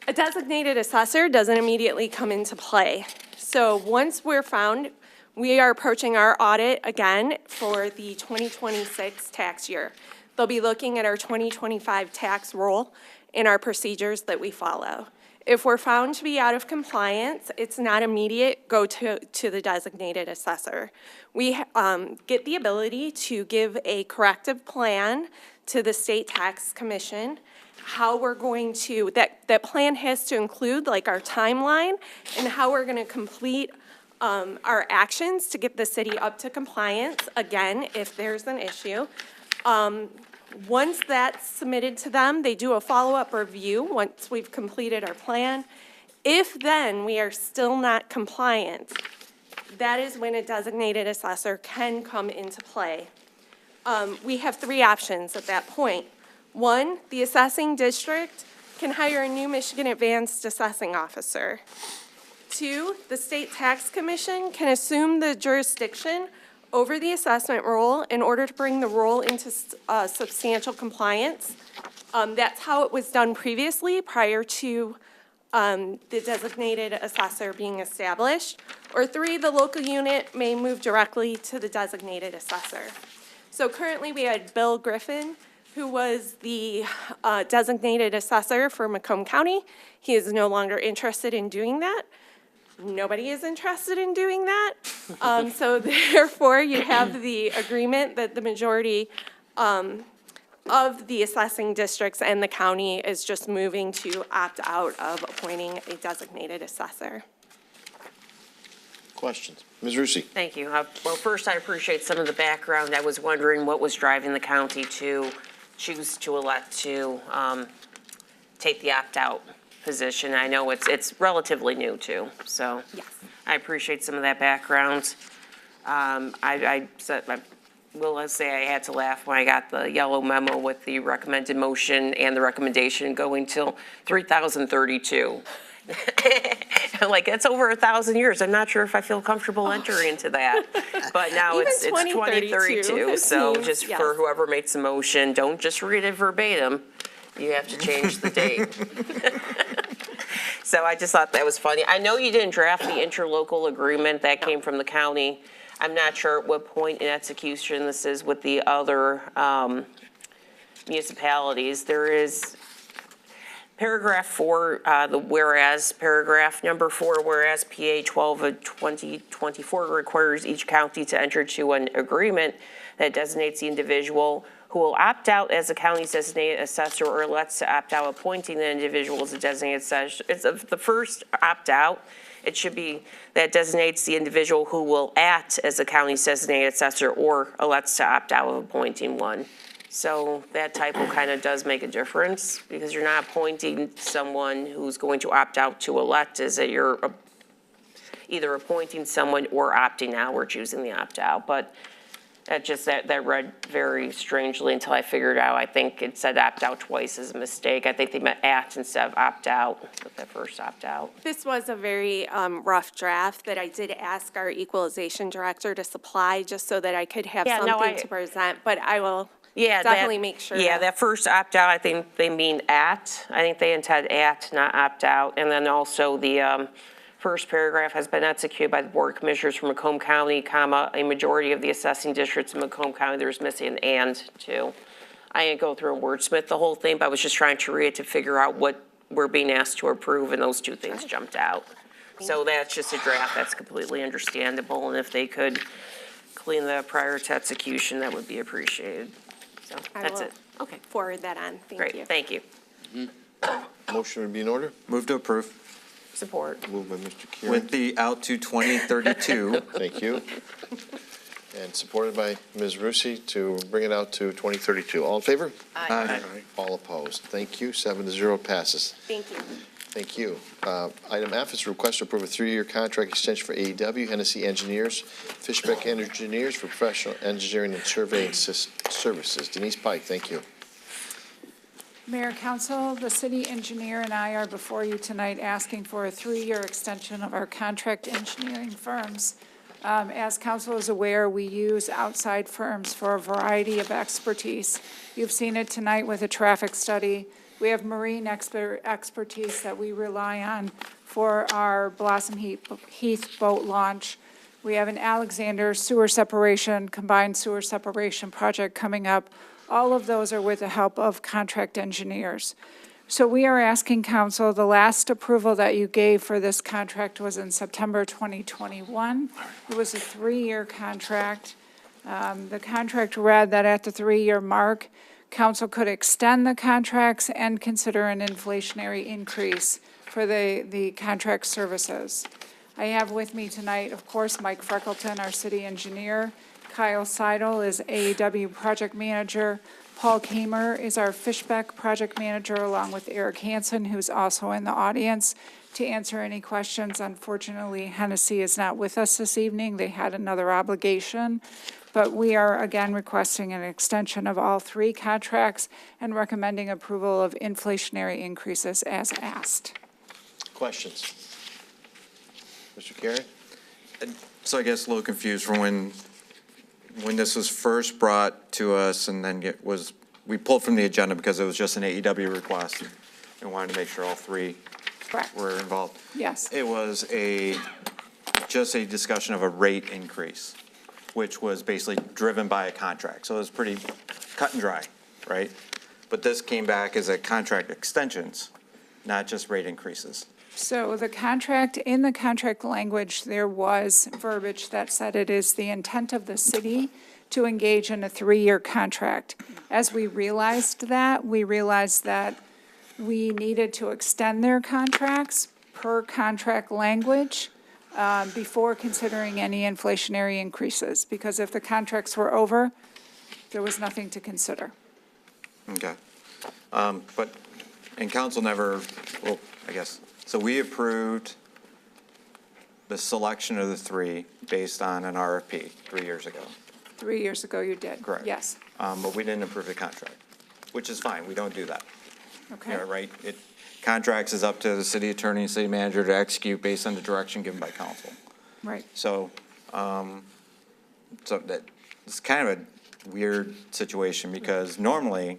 Speaker 6: A designated assessor doesn't immediately come into play. So once we're found, we are approaching our audit again for the 2026 tax year. They'll be looking at our 2025 tax roll and our procedures that we follow. If we're found to be out of compliance, it's not immediate, go to the designated assessor. We get the ability to give a corrective plan to the State Tax Commission, how we're going to, that plan has to include like our timeline and how we're gonna complete our actions to get the city up to compliance, again, if there's an issue. Once that's submitted to them, they do a follow-up review once we've completed our plan. If then we are still not compliant, that is when a designated assessor can come into play. We have three options at that point. One, the assessing district can hire a new Michigan Advanced Assessing Officer. Two, the State Tax Commission can assume the jurisdiction over the assessment roll in order to bring the roll into substantial compliance. That's how it was done previously prior to the designated assessor being established. Or three, the local unit may move directly to the designated assessor. So currently we had Bill Griffin, who was the designated assessor for Macomb County. He is no longer interested in doing that. Nobody is interested in doing that. So therefore, you have the agreement that the majority of the assessing districts and the county is just moving to opt out of appointing a designated assessor.
Speaker 1: Questions? Ms. Rusi?
Speaker 7: Thank you. Well, first, I appreciate some of the background. I was wondering what was driving the county to choose to elect to take the opt-out position. I know it's relatively new too, so
Speaker 6: yes.
Speaker 7: I appreciate some of that background. I will say I had to laugh when I got the yellow memo with the recommended motion and the recommendation going till 3032. I'm like, it's over 1,000 years. I'm not sure if I feel comfortable entering into that. But now it's 2032. So just
Speaker 6: yes.
Speaker 7: for whoever makes the motion, don't just read it verbatim. You have to change the date. So I just thought that was funny. I know you didn't draft the interlocal agreement. That came from the county. I'm not sure at what point in execution this is with the other municipalities. There is paragraph 4, the whereas, paragraph number 4, whereas PA 12 of 2024 requires each county to enter into an agreement that designates the individual who will opt out as a county's designated assessor or elects to opt out appointing the individual as a designated assessor. It's the first opt out. It should be that designates the individual who will act as a county's designated assessor or elects to opt out of appointing one. So that typo kind of does make a difference because you're not appointing someone who's going to opt out to elect, is that you're either appointing someone or opting out or choosing the opt out. But that read very strangely until I figured out. I think it said opt out twice is a mistake. I think they meant act instead of opt out with that first opt out.
Speaker 6: This was a very rough draft that I did ask our equalization director to supply just so that I could have something to present, but I will definitely make sure.
Speaker 7: Yeah, that first opt out, I think they mean at. I think they intend at, not opt out. And then also the first paragraph has been executed by the Board of Commissioners from Macomb County, comma, a majority of the assessing districts in Macomb County. There's missing an and too. I didn't go through and wordsmith the whole thing, but I was just trying to read it to figure out what we're being asked to approve, and those two things jumped out. So that's just a draft, that's completely understandable, and if they could clean the prior to execution, that would be appreciated. So
Speaker 6: I
Speaker 7: that's
Speaker 6: will
Speaker 7: it. Okay,
Speaker 6: forward that on. Thank you.
Speaker 7: great, thank you.
Speaker 1: Motion would be in order.
Speaker 3: Move to approve
Speaker 7: Support.
Speaker 1: Moved by Mr. Kieran.
Speaker 3: with the out to 2032.
Speaker 1: Thank you. And supported by Ms. Rusi to bring it out to 2032. All in favor?
Speaker 3: Aye.
Speaker 1: All opposed. Thank you. 7-0 passes.
Speaker 6: Thank you.
Speaker 1: Thank you. Item F is a request to approve a 3-year contract extension for AEW Hennessy Engineers, Fishbeck Engineers for professional engineering and surveying services. Denise Pike, thank you.
Speaker 20: Mayor, Council, the city engineer and I are before you tonight asking for a 3-year extension of our contract engineering firms. As council is aware, we use outside firms for a variety of expertise. You've seen it tonight with a traffic study. We have marine expertise that we rely on for our Blossom Heath boat launch. We have an Alexander combined sewer separation project coming up. All of those are with the help of contract engineers. So we are asking council, the last approval that you gave for this contract was in September 2021. It was a 3-year contract. The contract read that at the 3-year mark, council could extend the contracts and consider an inflationary increase for the contract services. I have with me tonight, of course, Mike Freckleton, our city engineer. Kyle Seidel is AEW project manager. Paul Kamer is our Fishbeck project manager, along with Eric Hansen, who's also in the audience, to answer any questions. Unfortunately, Hennessy is not with us this evening. They had another obligation. But we are again requesting an extension of all 3 contracts and recommending approval of inflationary increases as asked.
Speaker 1: Questions? Mr. Kieran?
Speaker 3: So I guess a little confused from when this was first brought to us and then we pulled from the agenda because it was just an AEW request and wanted to make sure all 3
Speaker 20: Correct.
Speaker 3: were involved.
Speaker 20: Yes.
Speaker 3: It was just a discussion of a rate increase, which was basically driven by a contract. So it was pretty cut and dry, right? But this came back as a contract extensions, not just rate increases.
Speaker 20: So in the contract language, there was verbiage that said it is the intent of the city to engage in a 3-year contract. As we realized that we needed to extend their contracts per contract language before considering any inflationary increases, because if the contracts were over, there was nothing to consider.
Speaker 3: Okay. And council never, well, I guess, so we approved the selection of the 3 based on an RFP 3 years ago.
Speaker 20: 3 years ago you did?
Speaker 3: Correct.
Speaker 20: Yes.
Speaker 3: But we didn't approve the contract, which is fine. We don't do that.
Speaker 20: Okay.
Speaker 3: Yeah, right? Contracts is up to the city attorney and city manager to execute based on the direction given by council.
Speaker 20: Right.
Speaker 3: So, that it's kind of a weird situation because normally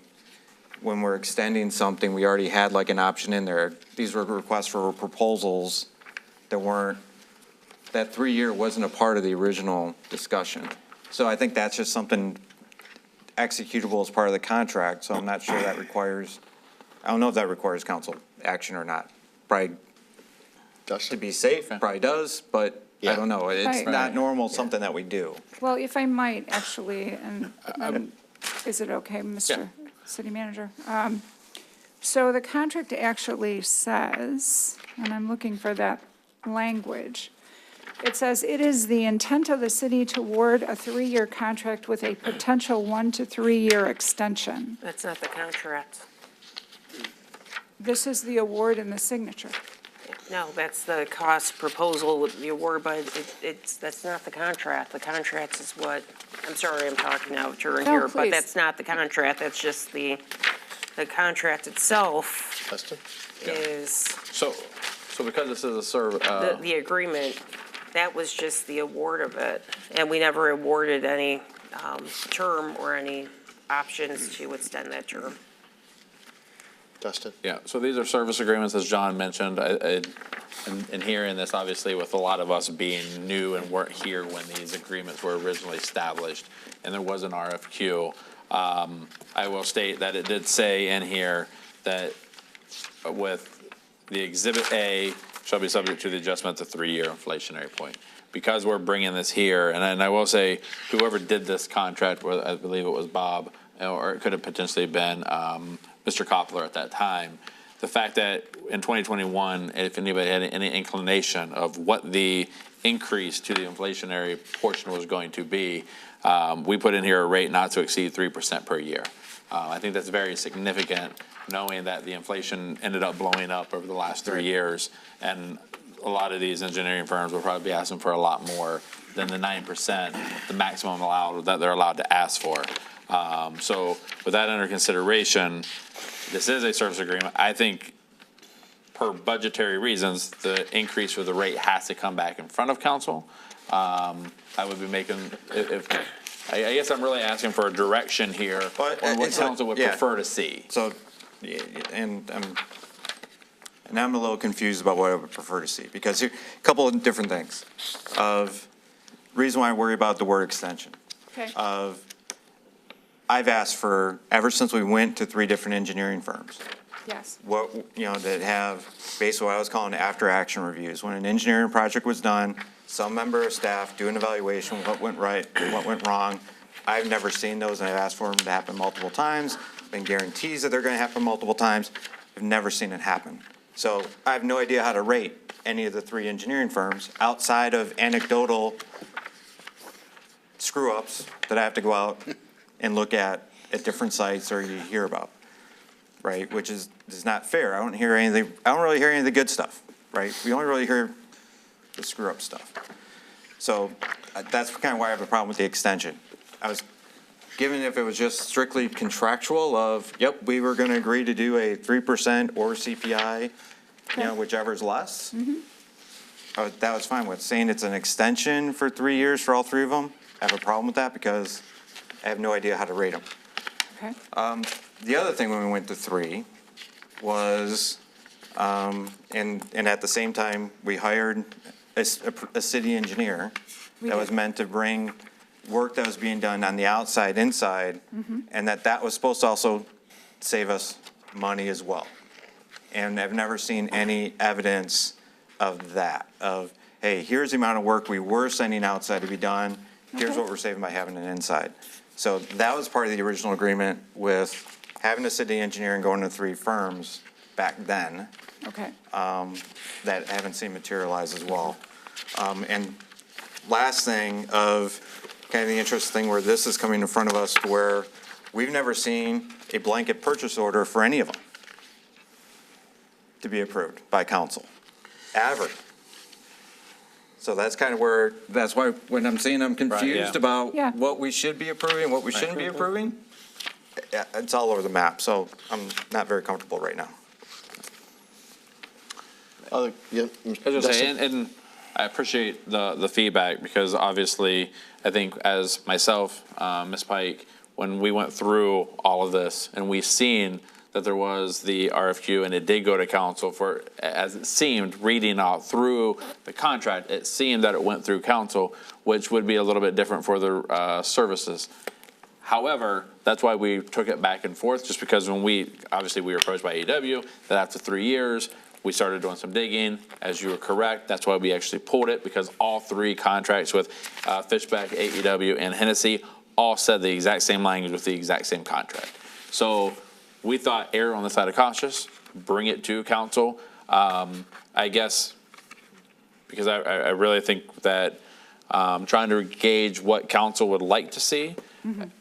Speaker 3: when we're extending something, we already had like an option in there. These were requests for proposals that 3-year wasn't a part of the original discussion. So I think that's just something executable as part of the contract. So I'm not sure that requires, I don't know if that requires council action or not. Probably to be safe, probably does, but I don't know. It's
Speaker 20: Right.
Speaker 3: not normal, something that we do.
Speaker 20: Well, if I might, actually, and is it okay, Mr. City Manager? So the contract actually says, and I'm looking for that language, it says, it is the intent of the city to award a 3-year contract with a potential 1 to 3-year extension.
Speaker 7: That's not the contract.
Speaker 20: This is the award and the signature.
Speaker 7: No, that's the cost proposal with the award, but that's not the contract. The contract is what, I'm sorry, I'm talking out of turn
Speaker 20: No,
Speaker 7: here, but
Speaker 20: please.
Speaker 7: that's not the contract. That's just the contract itself
Speaker 1: Justin?
Speaker 7: is,
Speaker 14: So because this is
Speaker 7: the agreement, that was just the award of it. And we never awarded any term or any options to extend that term.
Speaker 1: Justin?
Speaker 14: Yeah, so these are service agreements, as John mentioned, and hearing this, obviously, with a lot of us being new and weren't here when these agreements were originally established, and there was an RFQ. I will state that it did say in here that with the Exhibit A shall be subject to the adjustment at the 3-year inflationary point. Because we're bringing this here, and I will say, whoever did this contract, I believe it was Bob, or it could have potentially been Mr. Koppler at that time, the fact that in 2021, if anybody had any inclination of what the increase to the inflationary portion was going to be, we put in here a rate not to exceed 3% per year. I think that's very significant, knowing that the inflation ended up blowing up over the last 3 years, and a lot of these engineering firms will probably be asking for a lot more than the 9%, the maximum allowed that they're allowed to ask for. So with that under consideration, this is a service agreement. I think per budgetary reasons, the increase for the rate has to come back in front of council. I would be making, I guess I'm really asking for a direction here on what council would prefer to see.
Speaker 3: So, and I'm a little confused about what I would prefer to see, because here, a couple of different things. Reason why I worry about the word extension.
Speaker 20: Okay.
Speaker 3: I've asked for, ever since we went to 3 different engineering firms,
Speaker 20: Yes.
Speaker 3: that have basically what I was calling after-action reviews. When an engineering project was done, some member of staff do an evaluation, what went right, what went wrong. I've never seen those, and I've asked for them to happen multiple times, been guarantees that they're gonna happen multiple times. I've never seen it happen. So I have no idea how to rate any of the 3 engineering firms outside of anecdotal screw-ups that I have to go out and look at different sites or you hear about, right? Which is not fair. I don't really hear any of the good stuff, right? We only really hear the screw-up stuff. So that's kind of why I have a problem with the extension. I was given if it was just strictly contractual of, yep, we were going to agree to do a 3% or CPI, whichever's less. That was fine with. Saying it's an extension for 3 years for all 3 of them, I have a problem with that because I have no idea how to rate them.
Speaker 20: Okay.
Speaker 3: The other thing when we went to 3 was, and at the same time, we hired a city engineer that was meant to bring work that was being done on the outside, inside, and that was supposed to also save us money as well. And I've never seen any evidence of that, of, hey, here's the amount of work we were sending outside to be done, here's what we're saving by having it inside. So that was part of the original agreement with having a city engineer and going to 3 firms back then.
Speaker 20: Okay.
Speaker 3: That I haven't seen materialize as well. And last thing of kind of the interesting thing where this is coming in front of us to where we've never seen a blanket purchase order for any of them to be approved by council, ever. So that's kind of where, that's why when I'm saying I'm confused about what we should be approving, what we shouldn't be approving, it's all over the map. So I'm not very comfortable right now.
Speaker 14: I was gonna say, and I appreciate the feedback, because obviously, I think as myself, Ms. Pike, when we went through all of this and we seen that there was the RFQ and it did go to council for, as it seemed, reading out through the contract, it seemed that it went through council, which would be a little bit different for the services. However, that's why we took it back and forth, just because when we were approached by AEW, that after 3 years, we started doing some digging. As you were correct, that's why we actually pulled it, because all 3 contracts with Fishback, AEW, and Hennessy all said the exact same language with the exact same contract. So we thought err on the side of cautious, bring it to council. I guess, because I really think that trying to gauge what council would like to see,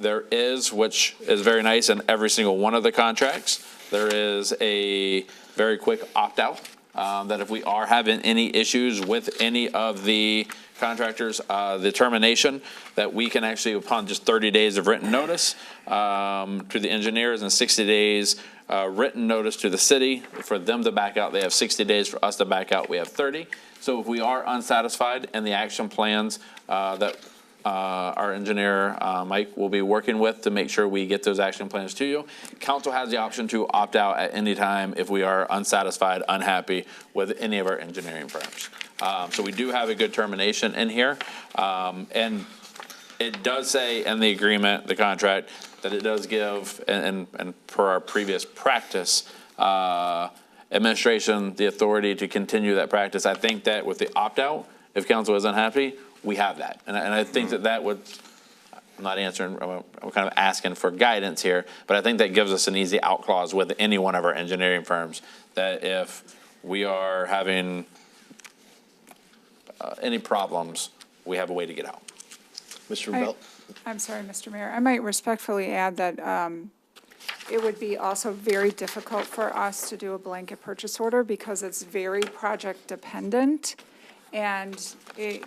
Speaker 14: there is, which is very nice in every single one of the contracts, there is a very quick opt-out, that if we are having any issues with any of the contractors, the termination, that we can actually, upon just 30 days of written notice to the engineers and 60 days written notice to the city, for them to back out, they have 60 days. For us to back out, we have 30. So if we are unsatisfied in the action plans that our engineer, Mike, will be working with to make sure we get those action plans to you, council has the option to opt out at any time if we are unsatisfied, unhappy with any of our engineering firms. So we do have a good termination in here. And it does say in the agreement, the contract, that it does give, and per our previous practice, administration the authority to continue that practice. I think that with the opt-out, if council is unhappy, we have that. And I think that would, I'm not answering, I'm kind of asking for guidance here, but I think that gives us an easy out clause with any one of our engineering firms, that if we are having any problems, we have a way to get out.
Speaker 1: Mr. Bell?
Speaker 20: I'm sorry, Mr. Mayor. I might respectfully add that it would be also very difficult for us to do a blanket purchase order because it's very project dependent. And it,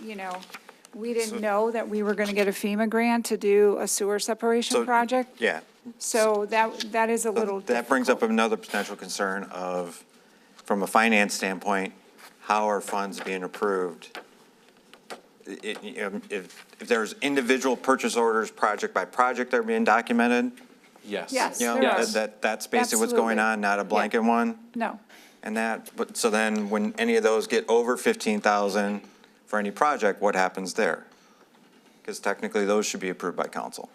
Speaker 20: we didn't know that we were going to get a FEMA grant to do a sewer separation project.
Speaker 3: Yeah.
Speaker 20: So that is a little difficult.
Speaker 3: That brings up another potential concern of, from a finance standpoint, how are funds being approved? If there's individual purchase orders, project by project, that are being documented,
Speaker 14: Yes.
Speaker 20: Yes,
Speaker 3: you know,
Speaker 20: there is.
Speaker 3: that's basically what's going on, not a blanket one.
Speaker 20: No.
Speaker 3: And but so then when any of those get over 15,000 for any project, what happens there? Because technically those should be approved by council.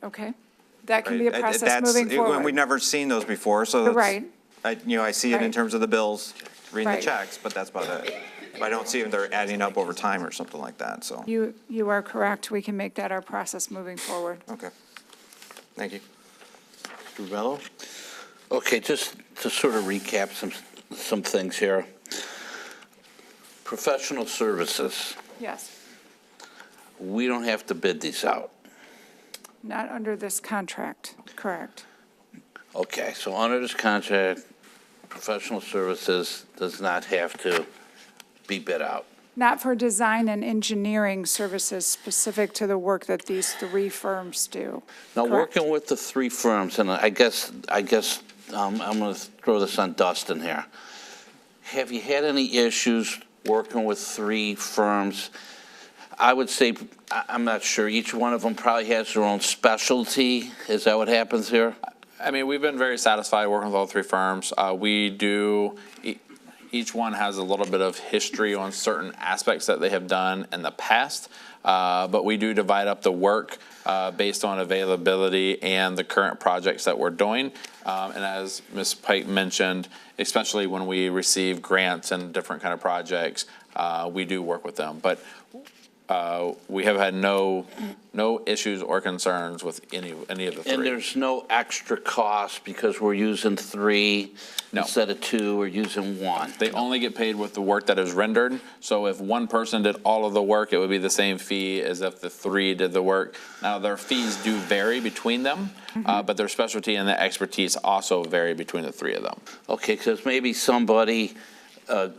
Speaker 20: Okay. That can be a
Speaker 3: right?
Speaker 20: process moving forward.
Speaker 3: We've never seen those before, so.
Speaker 20: Right.
Speaker 3: I see it in
Speaker 20: Right.
Speaker 3: terms of the bills, reading the
Speaker 20: Right.
Speaker 3: checks, but that's about it. I don't see if they're adding up over time or something like that, so.
Speaker 20: You are correct. We can make that our process moving forward.
Speaker 3: Okay. Thank you.
Speaker 4: Mr. Bello? Okay, just to sort of recap some things here. Professional services,
Speaker 20: Yes.
Speaker 4: we don't have to bid these out.
Speaker 20: Not under this contract, correct.
Speaker 4: Okay, so under this contract, professional services does not have to be bid out.
Speaker 20: Not for design and engineering services specific to the work that these three firms do.
Speaker 4: Now,
Speaker 20: Correct.
Speaker 4: working with the three firms, and I guess I'm going to throw this on Dustin here. Have you had any issues working with three firms? I would say, I'm not sure, each one of them probably has their own specialty. Is that what happens here?
Speaker 14: I mean, we've been very satisfied working with all three firms. Each one has a little bit of history on certain aspects that they have done in the past, but we do divide up the work based on availability and the current projects that we're doing. And as Ms. Pike mentioned, especially when we receive grants and different kind of projects, we do work with them. But we have had no issues or concerns with any of the three.
Speaker 4: And there's no extra cost because we're using three instead of two, we're using one.
Speaker 14: They only get paid with the work that is rendered. So if one person did all of the work, it would be the same fee as if the three did the work. Now, their fees do vary between them, but their specialty and the expertise also vary between the three of them.
Speaker 4: Okay, because maybe somebody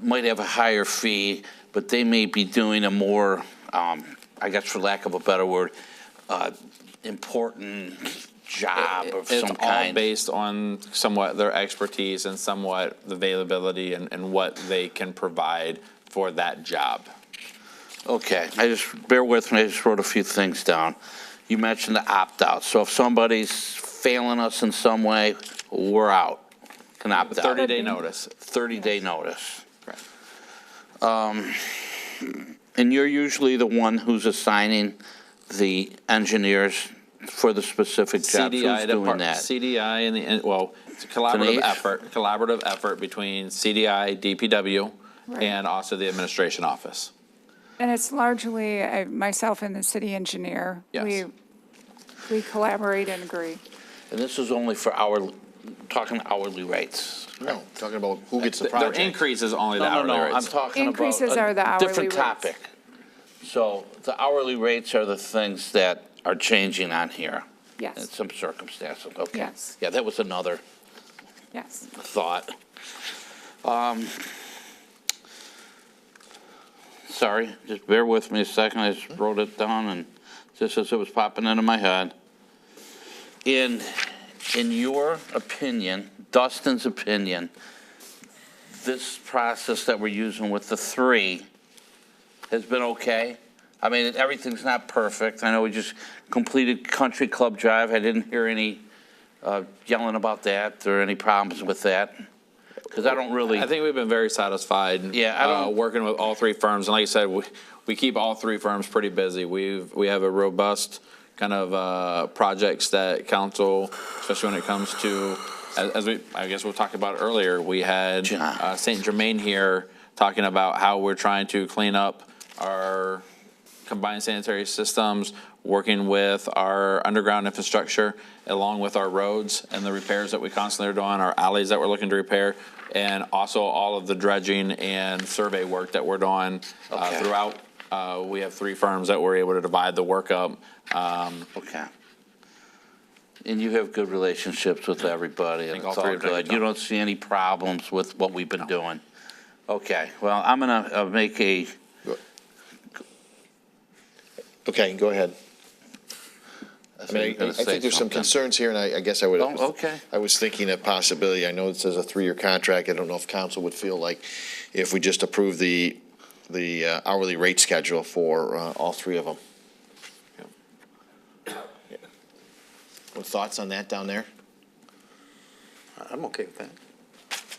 Speaker 4: might have a higher fee, but they may be doing a more, I guess for lack of a better word, important job of some
Speaker 14: It's all
Speaker 4: kind.
Speaker 14: based on somewhat their expertise and somewhat the availability and what they can provide for that job.
Speaker 4: Okay, bear with me, I just wrote a few things down. You mentioned the opt-out, so if somebody's failing us in some way, we're out. Can opt out.
Speaker 14: 30-day notice.
Speaker 4: 30-day notice. And you're usually the one who's assigning the engineers for the specific jobs. Who's doing that?
Speaker 14: CDI it's a collaborative effort between CDI, DPW,
Speaker 20: Right.
Speaker 14: and also the administration office.
Speaker 20: And it's largely myself and the city engineer.
Speaker 14: Yes.
Speaker 20: We collaborate and agree.
Speaker 4: And this is only for talking hourly rates.
Speaker 1: No, talking about who gets the
Speaker 14: Their
Speaker 1: project.
Speaker 14: increase is only the hourly
Speaker 4: No,
Speaker 14: rates.
Speaker 4: I'm talking about
Speaker 20: Increases are the
Speaker 4: a
Speaker 20: hourly
Speaker 4: different
Speaker 20: rates.
Speaker 4: topic. So the hourly rates are the things that are changing on here.
Speaker 20: Yes.
Speaker 4: In some circumstances, okay.
Speaker 20: Yes.
Speaker 4: Yeah, that was another
Speaker 20: Yes.
Speaker 4: thought. Sorry, just bear with me a second. I just wrote it down and just as it was popping into my head. In your opinion, Dustin's opinion, this process that we're using with the three has been okay? I mean, everything's not perfect. I know we just completed Country Club Drive. I didn't hear any yelling about that or any problems with that. Because I don't really.
Speaker 14: I think we've been very satisfied.
Speaker 4: Yeah,
Speaker 14: working with all three firms, and like I said, we keep all three firms pretty busy. We have a robust kind of projects that council, especially when it comes to, I guess we'll talk about earlier, we had St. Germain here talking about how we're trying to clean up our combined sanitary systems, working with our underground infrastructure, along with our roads and the repairs that we constantly are doing, our alleys that we're looking to repair, and also all of the dredging and survey work that we're doing throughout. We have 3 firms that were able to divide the work up.
Speaker 4: Okay. And you have good relationships with everybody, and it's all good. You don't see any problems with what we've been doing? Okay, well, I'm gonna make a...
Speaker 1: Okay, go ahead. I mean, I think there's some concerns here, and I guess I would.
Speaker 4: Oh, okay.
Speaker 1: I was thinking a possibility. I know it says a 3-year contract. I don't know if council would feel like if we just approve the hourly rate schedule for all 3 of them. What thoughts on that down there?
Speaker 9: I'm okay with that.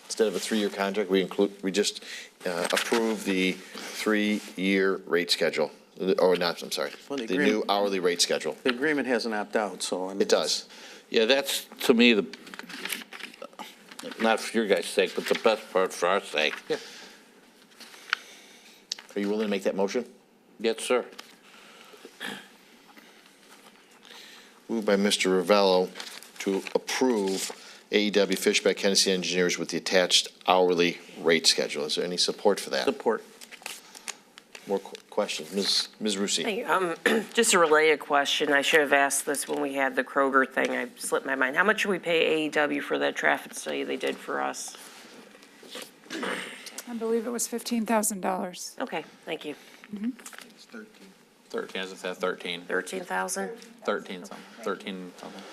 Speaker 1: Instead of a 3-year contract, we just approve the 3-year rate schedule. Or not, I'm sorry,
Speaker 9: Well,
Speaker 1: the new hourly rate schedule.
Speaker 9: The agreement has an opt-out, so. I mean,
Speaker 1: It does.
Speaker 4: Yeah, that's, to me, not for your guys' sake, but the best part for our sake.
Speaker 1: Yeah. Are you willing to make that motion?
Speaker 4: Yes, sir.
Speaker 1: Moved by Mr. Ravello to approve AEW Fishback Hennessy Engineers with the attached hourly rate schedule. Is there any support for that?
Speaker 9: Support.
Speaker 1: More questions? Ms. Rusi?
Speaker 7: Hey, just a related question. I should have asked this when we had the Kroger thing. I slipped my mind. How much should we pay AEW for that traffic study they did for us?
Speaker 20: I believe it was $15,000.
Speaker 7: Okay, thank you.
Speaker 14: 13, as I said, 13.
Speaker 7: 13,000?
Speaker 14: 13 something, 13 something.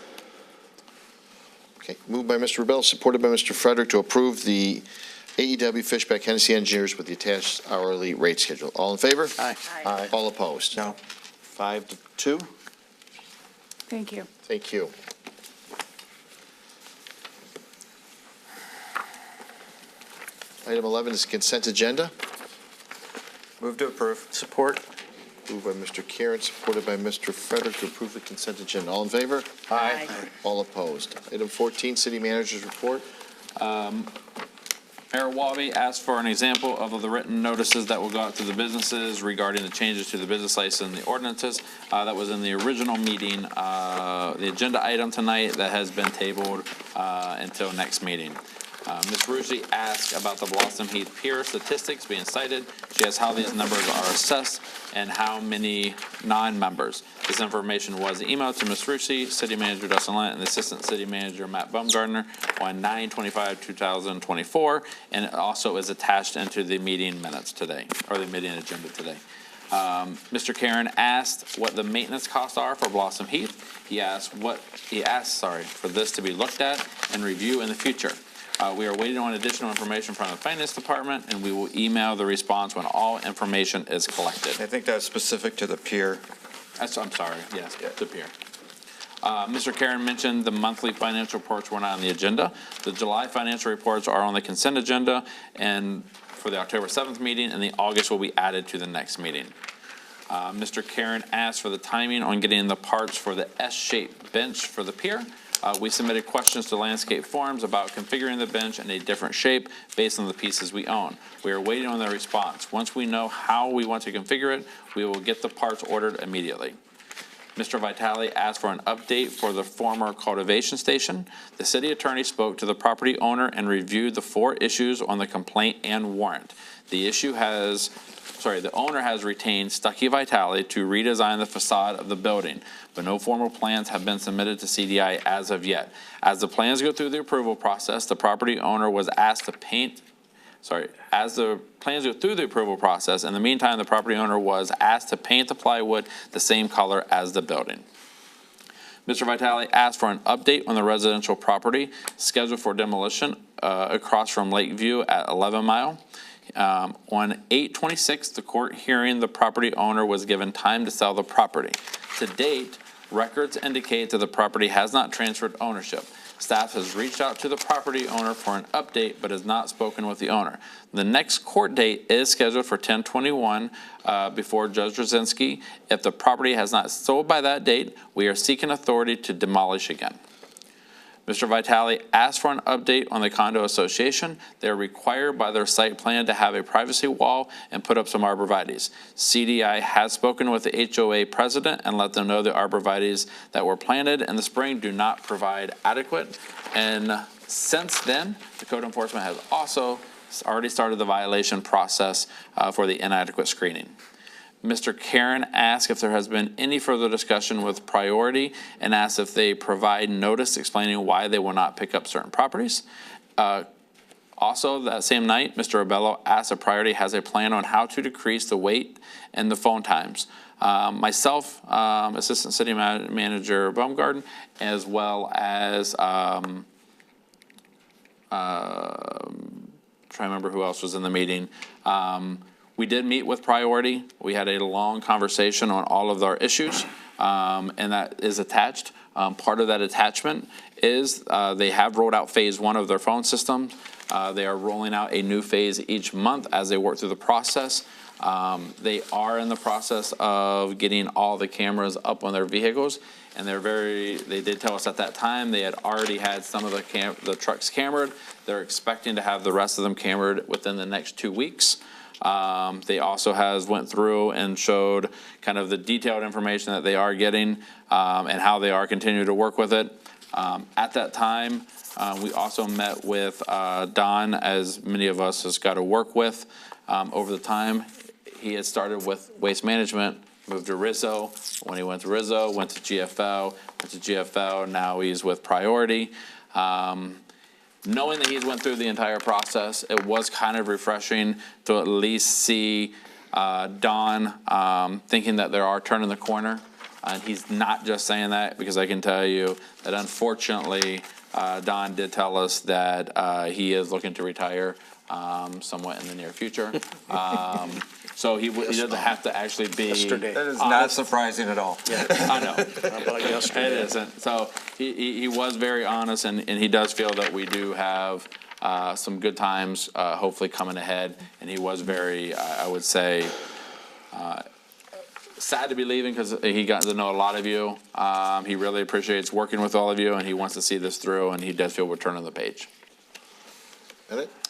Speaker 1: Okay, moved by Mr. Rebel, supported by Mr. Frederick to approve the AEW Fishback Hennessy Engineers with the attached hourly rate schedule. All in favor?
Speaker 9: Aye.
Speaker 1: Aye. All opposed?
Speaker 9: No.
Speaker 1: 5-2.
Speaker 20: Thank you.
Speaker 1: Thank you. Item 11 is consent agenda.
Speaker 3: Move to approve.
Speaker 9: Support.
Speaker 1: Moved by Mr. Karen, supported by Mr. Frederick to approve the consent agenda. All in favor?
Speaker 7: Aye.
Speaker 1: All opposed? Item 14, City Manager's Report.
Speaker 14: Mayor Wabi asked for an example of the written notices that will go out to the businesses regarding the changes to the business license and the ordinances. That was in the original meeting, the agenda item tonight that has been tabled until next meeting. Ms. Rusi asked about the Blossom Heath Pier statistics being cited. She asked how these numbers are assessed and how many non-members. This information was emailed to Ms. Rusi, City Manager Dustin Lent, and the Assistant City Manager Matt Baumgartner on 9/25/2024, and it also is attached into the meeting minutes today, or the meeting agenda today. Mr. Karen asked what the maintenance costs are for Blossom Heath. He asked for this to be looked at and review in the future. We are waiting on additional information from the Finance Department, and we will email the response when all information is collected.
Speaker 3: I think that's specific to the pier.
Speaker 14: I'm sorry, yes, the pier. Mr. Karen mentioned the monthly financial reports were not on the agenda. The July financial reports are on the consent agenda and for the October 7th meeting, and the August will be added to the next meeting. Mr. Karen asked for the timing on getting the parts for the S-shaped bench for the pier. We submitted questions to Landscape Forums about configuring the bench in a different shape based on the pieces we own. We are waiting on their response. Once we know how we want to configure it, we will get the parts ordered immediately. Mr. Vitale asked for an update for the former cultivation station. The city attorney spoke to the property owner and reviewed the 4 issues on the complaint and warrant. The owner has retained Stuckey Vitale to redesign the facade of the building, but no formal plans have been submitted to CDI as of yet. As the plans go through the approval process, the property owner was asked to paint, as the plans go through the approval process, in the meantime, the property owner was asked to paint the plywood the same color as the building. Mr. Vitale asked for an update on the residential property scheduled for demolition across from Lakeview at 11 Mile. On 8/26, the court hearing, the property owner was given time to sell the property. To date, records indicate that the property has not transferred ownership. Staff has reached out to the property owner for an update, but has not spoken with the owner. The next court date is scheduled for 10/21 before Judge Rosensky. If the property has not sold by that date, we are seeking authority to demolish again. Mr. Vitale asked for an update on the condo association. They are required by their site plan to have a privacy wall and put up some arborvitaes. CDI has spoken with the HOA president and let them know the arborvitaes that were planted in the spring do not provide adequate. And since then, the code enforcement has also already started the violation process for the inadequate screening. Mr. Karen asked if there has been any further discussion with Priority and asked if they provide notice explaining why they will not pick up certain properties. Also, that same night, Mr. Abello asked if Priority has a plan on how to decrease the wait and the phone times. Myself, Assistant City Manager Baumgarten, as well as trying to remember who else was in the meeting. We did meet with Priority. We had a long conversation on all of our issues, and that is attached. Part of that attachment is they have rolled out phase 1 of their phone system. They are rolling out a new phase each month as they work through the process. They are in the process of getting all the cameras up on their vehicles, and they did tell us at that time they had already had some of the trucks cambered. They're expecting to have the rest of them cambered within the next 2 weeks. They also went through and showed kind of the detailed information that they are getting and how they are continuing to work with it. At that time, we also met with Don, as many of us has got to work with over the time. He had started with Waste Management, moved to Rizzo. When he went to Rizzo, went to GFL, now he's with Priority. Knowing that he's went through the entire process, it was kind of refreshing to at least see Don thinking that they are turning the corner. And he's not just saying that, because I can tell you that unfortunately, Don did tell us that he is looking to retire somewhat in the near future. So he doesn't have to actually be
Speaker 3: That is
Speaker 14: honest.
Speaker 3: not surprising at all.
Speaker 14: I know.
Speaker 9: How about yesterday?
Speaker 14: It isn't. So he was very honest, and he does feel that we do have some good times hopefully coming ahead. And he was very, I would say, sad to be leaving, because he got to know a lot of you. He really appreciates working with all of you, and he wants to see this through, and he does feel we're turning the page.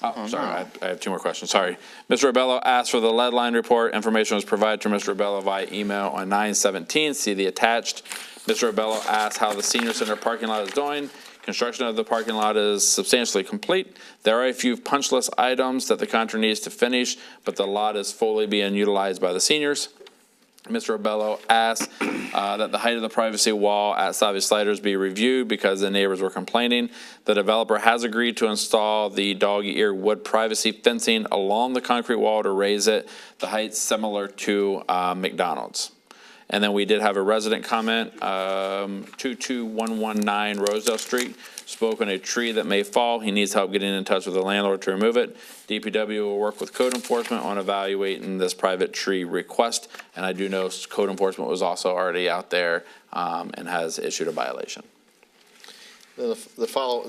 Speaker 14: Oh, sorry, I have 2 more questions, sorry. Mr. Abello asked for the lead line report. Information was provided to Mr. Abello via email on 9/17, see the attached. Mr. Abello asked how the senior center parking lot is doing. Construction of the parking lot is substantially complete. There are a few punch list items that the contractor needs to finish, but the lot is fully being utilized by the seniors. Mr. Abello asked that the height of the privacy wall at Savvy Sliders be reviewed because the neighbors were complaining. The developer has agreed to install the dog-ear wood privacy fencing along the concrete wall to raise it, the height similar to McDonald's. And then we did have a resident comment, 22119 Rosedale Street, spoke on a tree that may fall. He needs help getting in touch with the landlord to remove it. DPW will work with code enforcement on evaluating this private tree request. And I do know code enforcement was also already out there and has issued a violation.
Speaker 1: The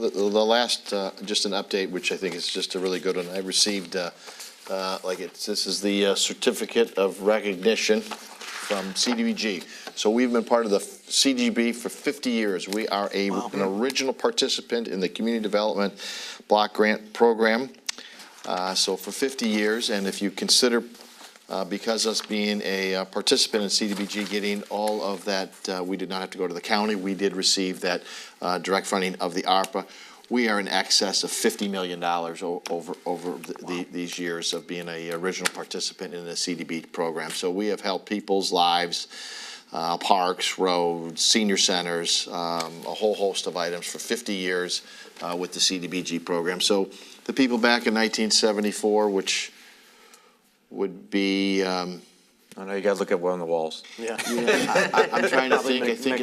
Speaker 1: last, just an update, which I think is just a really good one. I received, this is the certificate of recognition from CDBG. So we've been part of the CDB for 50 years. We are an original participant in the Community Development Block Grant Program. So for 50 years, and if you consider, because us being a participant in CDBG, getting all of that, we did not have to go to the county. We did receive that direct funding of the ARPA. We are in excess of $50 million over these years of being an original participant in the CDB program. So we have helped people's lives, parks, roads, senior centers, a whole host of items for 50 years with the CDBG program. So the people back in 1974, which would be...
Speaker 3: I know you got to look at one of the walls.
Speaker 1: Yeah. I'm trying to think. I think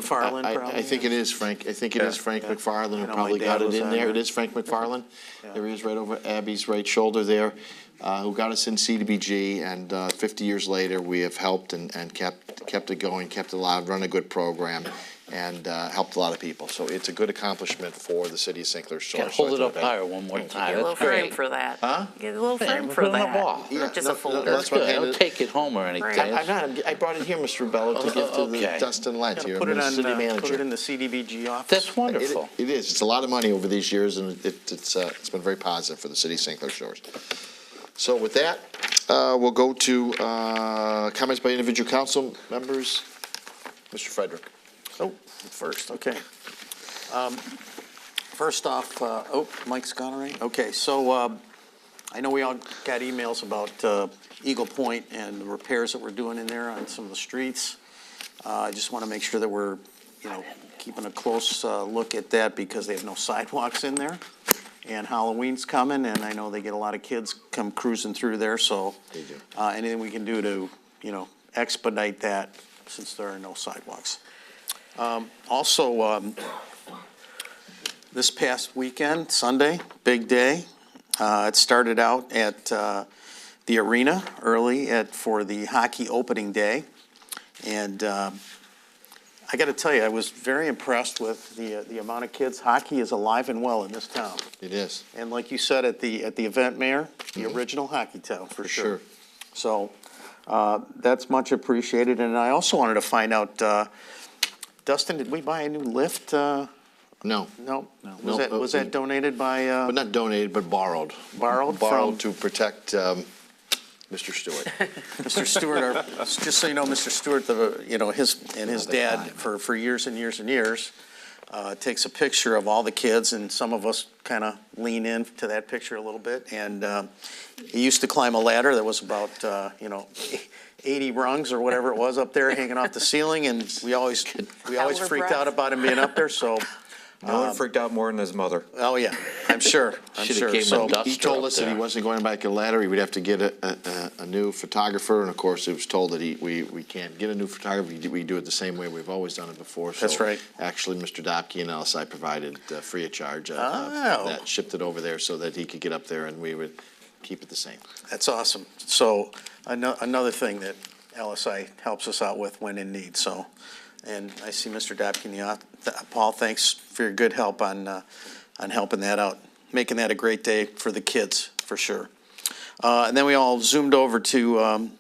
Speaker 1: it is Frank. I think it is Frank McFarland who probably got it in there. It is Frank McFarland. There he is, right over Abby's right shoulder there. who got us in CDBG, and 50 years later, we have helped and kept it going, kept it alive, run a good program, and helped a lot of people. So it's a good accomplishment for the city of St. Clair Shores.
Speaker 4: Gotta hold it up higher one more time.
Speaker 7: Get a little
Speaker 4: That's
Speaker 7: frame
Speaker 4: great.
Speaker 7: for that.
Speaker 1: Huh?
Speaker 7: Get a little
Speaker 4: Hey,
Speaker 7: frame
Speaker 4: we're
Speaker 7: for
Speaker 4: putting up
Speaker 7: that.
Speaker 4: wall.
Speaker 7: Not just a folder.
Speaker 1: That's what
Speaker 4: Good. I
Speaker 1: I'm
Speaker 4: don't take it home or anything.
Speaker 1: I'm not. I brought it here, Mr. Bello, to give to the
Speaker 4: Okay.
Speaker 1: Dustin Lent,
Speaker 9: Gotta
Speaker 1: your
Speaker 9: put it on,
Speaker 1: city
Speaker 9: put
Speaker 1: manager.
Speaker 9: it in the CDBG office.
Speaker 4: That's wonderful.
Speaker 1: It is. It's a lot of money over these years, and it's been very positive for the city of St. Clair Shores. So with that, we'll go to comments by individual council members. Mr. Frederick.
Speaker 9: Oh, first, okay. First off, Mike's gone already? Okay, so I know we all got emails about Eagle Point and the repairs that we're doing in there on some of the streets. I just want to make sure that we're, keeping a close look at that because they have no sidewalks in there. And Halloween's coming, and I know they get a lot of kids come cruising through there, so anything we can do to, expedite that since there are no sidewalks. Also, this past weekend, Sunday, big day. It started out at the arena early for the hockey opening day. And I got to tell you, I was very impressed with the amount of kids. Hockey is alive and well in this town.
Speaker 1: It is.
Speaker 9: And like you said at the event, Mayor, the original hockey town, for sure. So that's much appreciated. And I also wanted to find out, Dustin, did we buy a new lift?
Speaker 1: No.
Speaker 9: No? Was that donated by?
Speaker 1: But not donated, but borrowed.
Speaker 9: Borrowed?
Speaker 1: Borrowed to protect Mr. Stewart.
Speaker 9: Mr. Stewart, just so you know, Mr. Stewart, his dad, for years and years and years, takes a picture of all the kids, and some of us kind of lean into that picture a little bit. And he used to climb a ladder that was about, 80 rungs or whatever it was up there hanging off the ceiling, and we always freaked out about him being up there, so.
Speaker 3: No one freaked out more than his mother.
Speaker 9: Oh, yeah, I'm sure.
Speaker 1: So he told us that he wasn't going back a ladder, he would have to get a new photographer, and of course, it was told that we can't get a new photographer, we do it the same way we've always done it before.
Speaker 9: That's right.
Speaker 1: Actually, Mr. Dopke and LSI provided free of charge,
Speaker 9: Oh.
Speaker 1: that shipped it over there so that he could get up there and we would keep it the same.
Speaker 9: That's awesome. So another thing that LSI helps us out with when in need, so. And I see Mr. Dopke in the Paul, thanks for your good help on helping that out, making that a great day for the kids, for sure. And then we all zoomed over to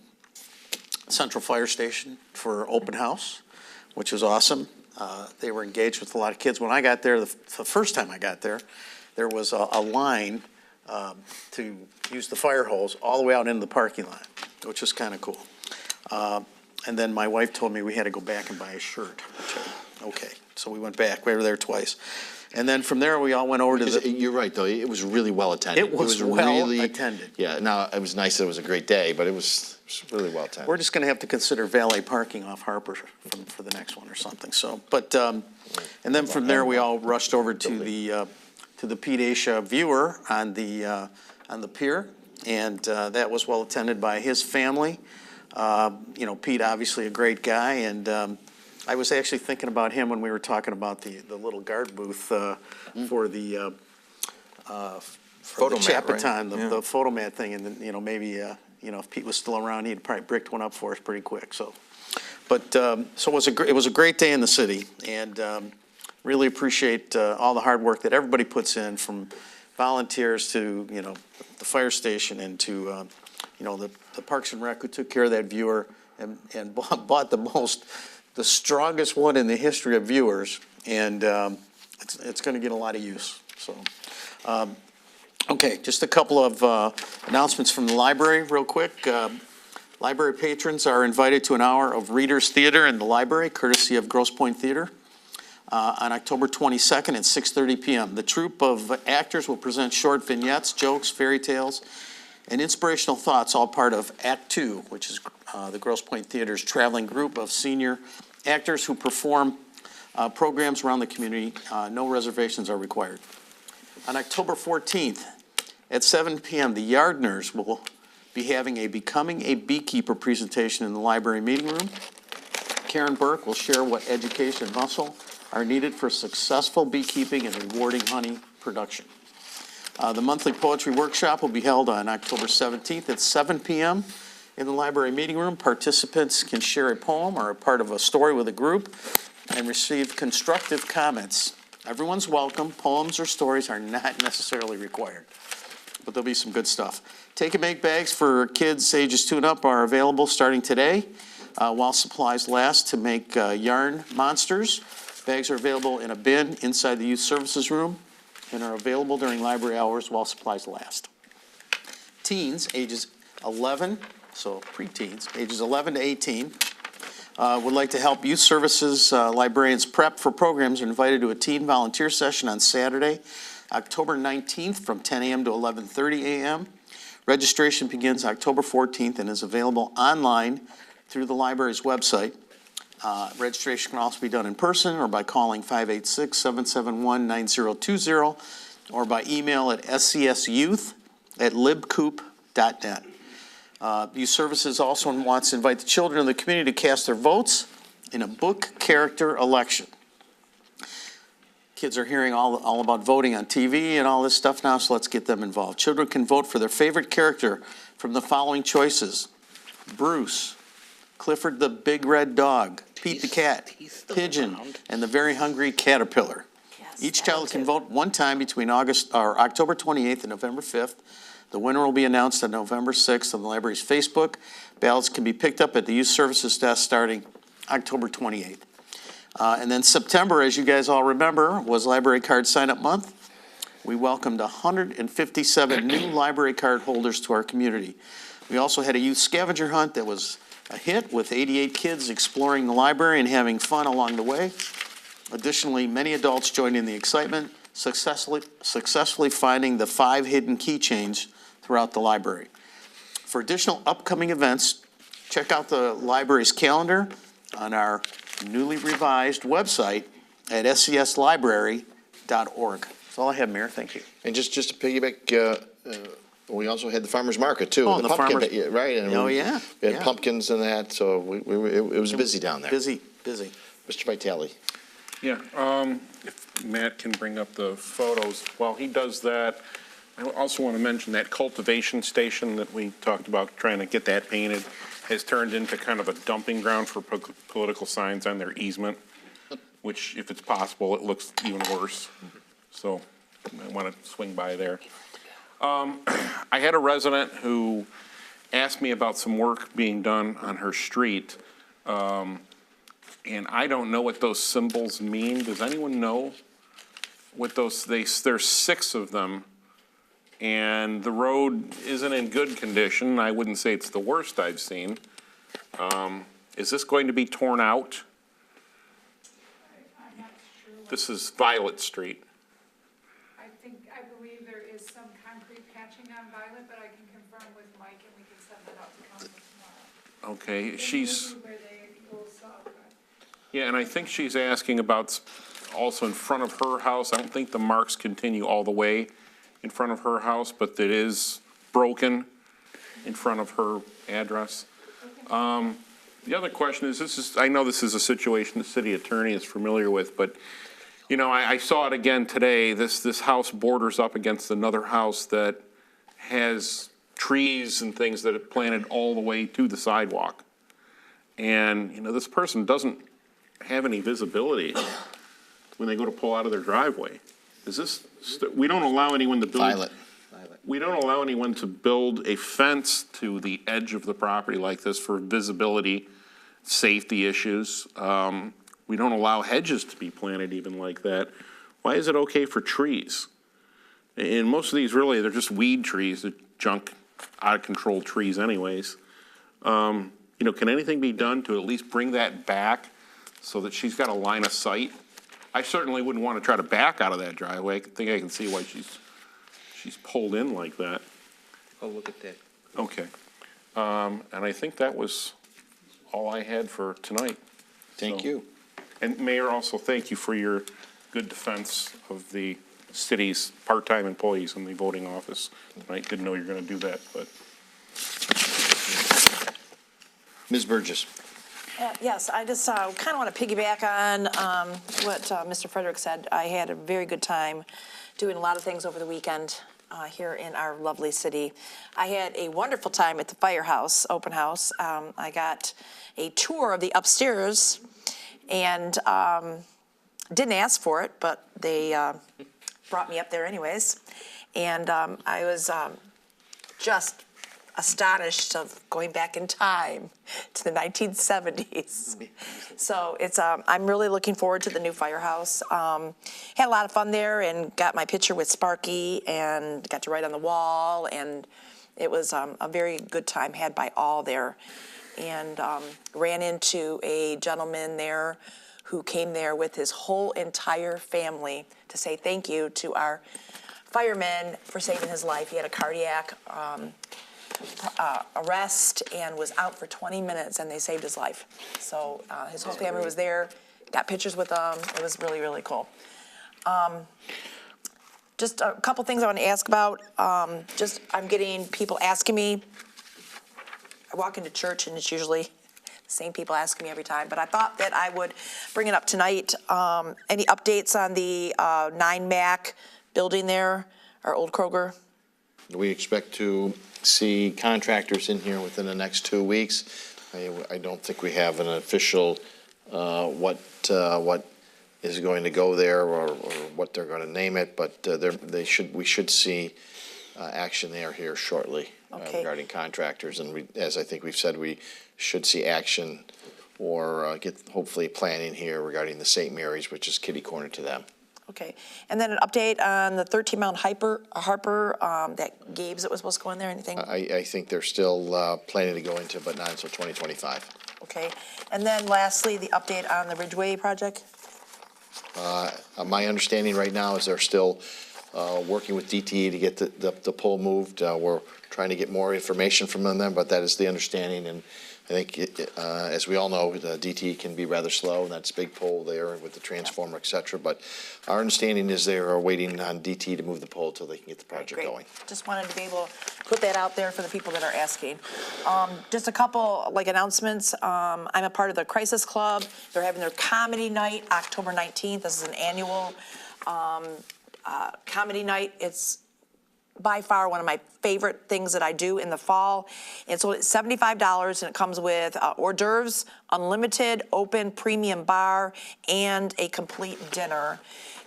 Speaker 9: Central Fire Station for open house, which was awesome. They were engaged with a lot of kids. When I got there, the first time I got there, there was a line to use the fire hose all the way out into the parking lot, which was kind of cool. And then my wife told me we had to go back and buy a shirt. Okay, so we went back. We were there twice. And then from there, we all went over to the.
Speaker 1: You're right, though. It was really well attended.
Speaker 9: It was well attended.
Speaker 1: Yeah, now, it was nice that it was a great day, but it was really well attended.
Speaker 9: We're just going to have to consider valet parking off Harper for the next one or something, so. But, and then from there, we all rushed over to the Pete Asia viewer on the pier. And that was well attended by his family. Pete, obviously a great guy, and I was actually thinking about him when we were talking about the little guard booth for the
Speaker 3: Photo mat,
Speaker 9: Chapaton,
Speaker 3: right?
Speaker 9: the photo mat thing, and then, maybe if Pete was still around, he'd probably bricked one up for us pretty quick. So, but so it was a great day in the city, and really appreciate all the hard work that everybody puts in, from volunteers to the fire station and to the Parks and Rec, who took care of that viewer and bought the strongest one in the history of viewers, and it's going to get a lot of use. So, okay, just a couple of announcements from the library real quick. Library patrons are invited to an hour of Readers Theater in the library, courtesy of Grosse Pointe Theater, on October 22nd at 6:30 p.m. The troupe of actors will present short vignettes, jokes, fairy tales, and inspirational thoughts, all part of Act Two, which is the Grosse Pointe Theater's traveling group of senior actors who perform programs around the community. No reservations are required. On October 14th at 7 p.m., the Yardners will be having a Becoming a Beekeeper presentation in the library meeting room. Karen Burke will share what education and muscle are needed for successful beekeeping and rewarding honey production. The monthly poetry workshop will be held on October 17th at 7 p.m. in the library meeting room. Participants can share a poem or a part of a story with a group and receive constructive comments. Everyone's welcome. Poems or stories are not necessarily required, but there'll be some good stuff. Take and make bags for kids ages 2 and up are available starting today while supplies last to make yarn monsters. Bags are available in a bin inside the youth services room and are available during library hours while supplies last. Teens ages 11, so preteens, ages 11 to 18, would like to help youth services librarians prep for programs are invited to a teen volunteer session on Saturday, October 19th from 10 a.m. to 11:30 a.m. Registration begins October 14th and is available online through the library's website. Registration can also be done in person or by calling 586-771-9020 or by email at scsyouth@libcoop.net. Youth Services also wants to invite the children of the community to cast their votes in a book character election. Kids are hearing all about voting on TV and all this stuff now, so let's get them involved. Children can vote for their favorite character from the following choices: Bruce, Clifford the Big Red Dog, Pete the Cat, Pigeon, and the Very Hungry Caterpillar. Each child can vote one time between October 28th and November 5th. The winner will be announced on November 6th on the library's Facebook. Ballots can be picked up at the Youth Services desk starting October 28th. And then September, as you guys all remember, was Library Card Sign-Up Month. We welcomed 157 new library card holders to our community. We also had a youth scavenger hunt that was a hit with 88 kids exploring the library and having fun along the way. Additionally, many adults joined in the excitement, successfully finding the 5 hidden keychains throughout the library. For additional upcoming events, check out the library's calendar on our newly revised website at scslibrary.org. That's all I have, Mayor. Thank you.
Speaker 1: And just to piggyback, we also had the farmer's market too.
Speaker 9: Oh, and the
Speaker 1: pumpkin,
Speaker 9: farmer's-
Speaker 1: right? And
Speaker 9: Oh,
Speaker 1: we
Speaker 9: yeah,
Speaker 1: had
Speaker 9: yeah.
Speaker 1: pumpkins and that, so it was busy down there.
Speaker 9: Busy.
Speaker 1: Mr. Vitale.
Speaker 8: Yeah, if Matt can bring up the photos, while he does that, I also want to mention that cultivation station that we talked about, trying to get that painted, has turned into kind of a dumping ground for political signs on their easement, which, if it's possible, it looks even worse. So I want to swing by there. I had a resident who asked me about some work being done on her street. And I don't know what those symbols mean. Does anyone know what those, there's 6 of them, and the road isn't in good condition. I wouldn't say it's the worst I've seen. Is this going to be torn out?
Speaker 20: I'm not sure.
Speaker 8: This is Violet Street.
Speaker 20: I believe there is some concrete patching on Violet, but I can confirm with Mike and we can send that out to council tomorrow.
Speaker 8: Okay, she's,
Speaker 20: Where they go south, but
Speaker 8: yeah, and I think she's asking about also in front of her house. I don't think the marks continue all the way in front of her house, but it is broken in front of her address. The other question is, I know this is a situation the city attorney is familiar with, but, you know, I saw it again today. This house borders up against another house that has trees and things that are planted all the way to the sidewalk. And, you know, this person doesn't have any visibility when they go to pull out of their driveway. Is this, we don't allow anyone to build.
Speaker 1: Violet.
Speaker 8: We don't allow anyone to build a fence to the edge of the property like this for visibility, safety issues. We don't allow hedges to be planted even like that. Why is it okay for trees? And most of these really, they're just weed trees, they're junk, out of control trees anyways. You know, can anything be done to at least bring that back so that she's got a line of sight? I certainly wouldn't want to try to back out of that driveway. I think I can see why she's pulled in like that.
Speaker 15: Oh, look at that.
Speaker 8: Okay. And I think that was all I had for tonight.
Speaker 1: Thank you.
Speaker 8: And Mayor, also thank you for your good defense of the city's part-time employees in the voting office. I didn't know you were going to do that, but.
Speaker 1: Ms. Burgess.
Speaker 10: Yes, I just kind of want to piggyback on what Mr. Frederick said. I had a very good time doing a lot of things over the weekend. here in our lovely city. I had a wonderful time at the firehouse, open house. I got a tour of the upstairs and didn't ask for it, but they brought me up there anyways. And I was just astonished of going back in time to the 1970s. So it's I'm really looking forward to the new firehouse. Had a lot of fun there and got my picture with Sparky and got to write on the wall, and it was a very good time had by all there. And ran into a gentleman there who came there with his whole entire family to say thank you to our firemen for saving his life. He had a cardiac arrest and was out for 20 minutes, and they saved his life. So his whole family was there, got pictures with them. It was really, really cool. Just a couple things I want to ask about. I'm getting people asking me. I walk into church, and it's usually the same people asking me every time, but I thought that I would bring it up tonight. Any updates on the 9 Mac building there, our old Kroger?
Speaker 1: We expect to see contractors in here within the next 2 weeks. I don't think we have an official what is going to go there or what they're going to name it, but we should see action there here shortly regarding contractors. And as I think we've said, we should see action or get hopefully planning here regarding the St. Mary's, which is kitty corner to them.
Speaker 10: Okay, and then an update on the 13 Mount Harper, that Gabe's that was supposed to go in there, anything?
Speaker 1: I think they're still planning to go into, but not until 2025.
Speaker 10: Okay, and then lastly, the update on the Ridgeway project?
Speaker 1: My understanding right now is they're still working with DTE to get the pole moved. We're trying to get more information from them, but that is the understanding. And I think, as we all know, the DTE can be rather slow, and that's a big pole there with the transformer, et cetera. But our understanding is they are waiting on DTE to move the pole until they can get the project going.
Speaker 10: Just wanted to be able to put that out there for the people that are asking. Just a couple announcements. I'm a part of the Crisis Club. They're having their comedy night October 19th. This is an annual comedy night. It's by far one of my favorite things that I do in the fall. And so it's $75, and it comes with hors d'oeuvres, unlimited, open, premium bar, and a complete dinner.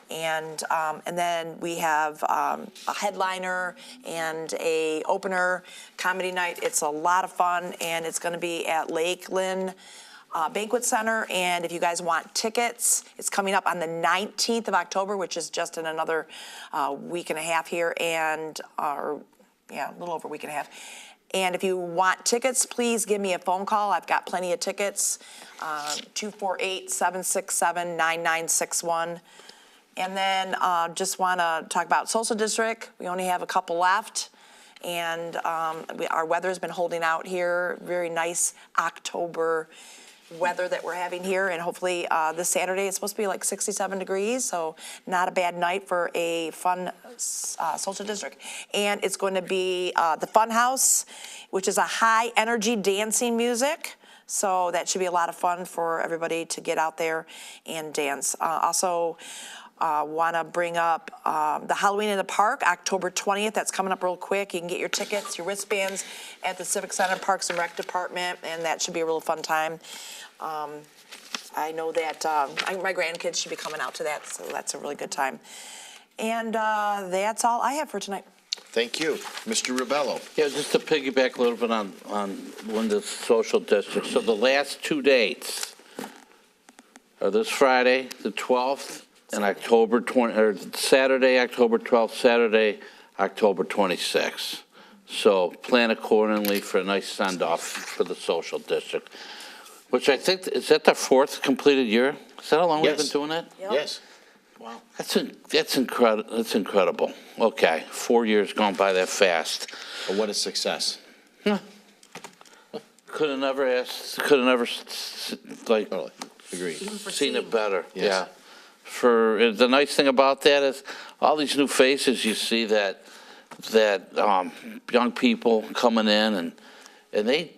Speaker 10: And then we have a headliner and a opener comedy night. It's a lot of fun, and it's going to be at Lakeland Banquet Center. And if you guys want tickets, it's coming up on the 19th of October, which is just in another week and a half here, and a little over a week and a half. And if you want tickets, please give me a phone call. I've got plenty of tickets, 248-767-9961. And then just want to talk about Social District. We only have a couple left. And our weather's been holding out here. Very nice October weather that we're having here, and hopefully this Saturday it's supposed to be like 67 degrees, so not a bad night for a fun Social District. And it's going to be the Fun House, which is a high energy dancing music, so that should be a lot of fun for everybody to get out there and dance. Also want to bring up the Halloween in the Park, October 20th. That's coming up real quick. You can get your tickets, your wristbands at the Civic Center Parks and Rec Department, and that should be a real fun time. I know that my grandkids should be coming out to that, so that's a really good time. And that's all I have for tonight.
Speaker 1: Thank you. Mr. Ribello.
Speaker 4: Yeah, just to piggyback a little bit on Linda's Social District. So the last 2 dates are this Friday, the 12th, and October 20, or Saturday, October 12th, Saturday, October 26th. So plan accordingly for a nice send-off for the Social District, which I think, is that the 4th completed year? Is that how long we've been doing that?
Speaker 10: Yep.
Speaker 1: Yes.
Speaker 4: Wow. That's incredible. That's incredible. Okay, 4 years gone by that fast.
Speaker 1: But what a success.
Speaker 4: Could have never
Speaker 1: Agreed.
Speaker 4: seen it better.
Speaker 1: Yes.
Speaker 4: Yeah. The nice thing about that is all these new faces you see that young people coming in, and they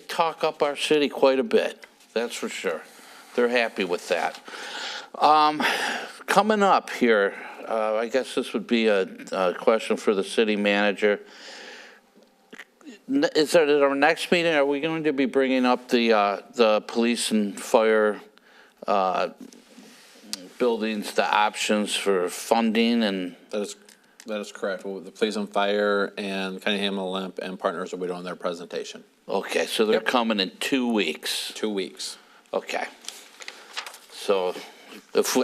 Speaker 4: talk up our city quite a bit. That's for sure. They're happy with that. Coming up here, I guess this would be a question for the city manager. Is there, at our next meeting, are we going to be bringing up the police and fire buildings, the options for funding and?
Speaker 14: That is correct. Well, the police and fire and Cunningham and Olymp and partners will be doing their presentation.
Speaker 4: Okay, so they're coming in 2 weeks.
Speaker 14: 2 weeks.
Speaker 4: Okay. So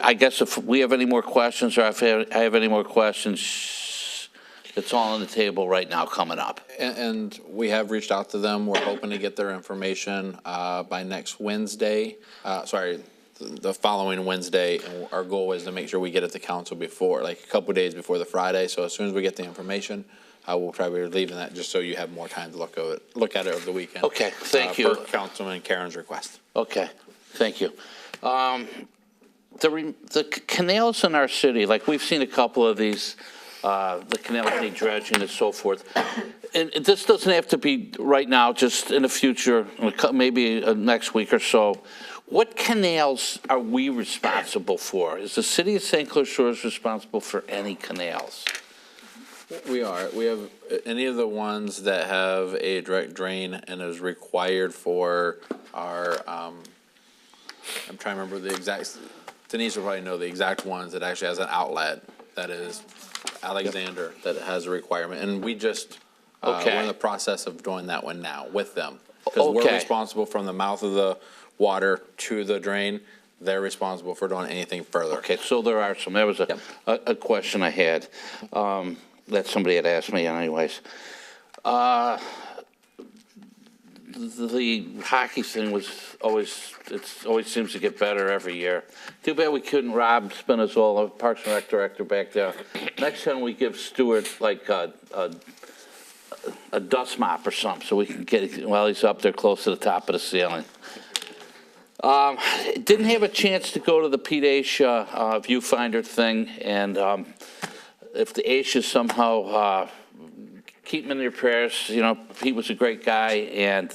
Speaker 4: I guess if we have any more questions, or if I have any more questions, it's all on the table right now coming up.
Speaker 14: And we have reached out to them. We're hoping to get their information by next Wednesday. The following Wednesday. And our goal is to make sure we get it to council before, like a couple days before the Friday. So as soon as we get the information, I will try to relieve that just so you have more time to look at it over the weekend.
Speaker 4: Okay, thank you.
Speaker 14: Per Councilman Karen's request.
Speaker 4: Okay, thank you. The canals in our city, like we've seen a couple of these, the canals need dredging and so forth. And this doesn't have to be right now, just in the future, maybe next week or so. What canals are we responsible for? Is the city of St. Clair Shores responsible for any canals?
Speaker 14: We are. We have any of the ones that have a direct drain and is required for our, I'm trying to remember the exact, Denise will probably know the exact ones that actually has an outlet that is Alexander, that has a requirement. And we just, we're in the process of doing that one now with them. Because we're responsible from the mouth of the water to the drain. They're responsible for doing anything further.
Speaker 4: Okay, so there are some. That was a question I had that somebody had asked me anyways. The hockey thing was always seems to get better every year. Too bad we couldn't rob Spinazzola, Parks and Rec director, back there. Next time we give Stewart like a dust mop or something so we can get it while he's up there close to the top of the ceiling. Didn't have a chance to go to the Pete Asia viewfinder thing, and if the Asia somehow keep him in your prayers. You know, Pete was a great guy, and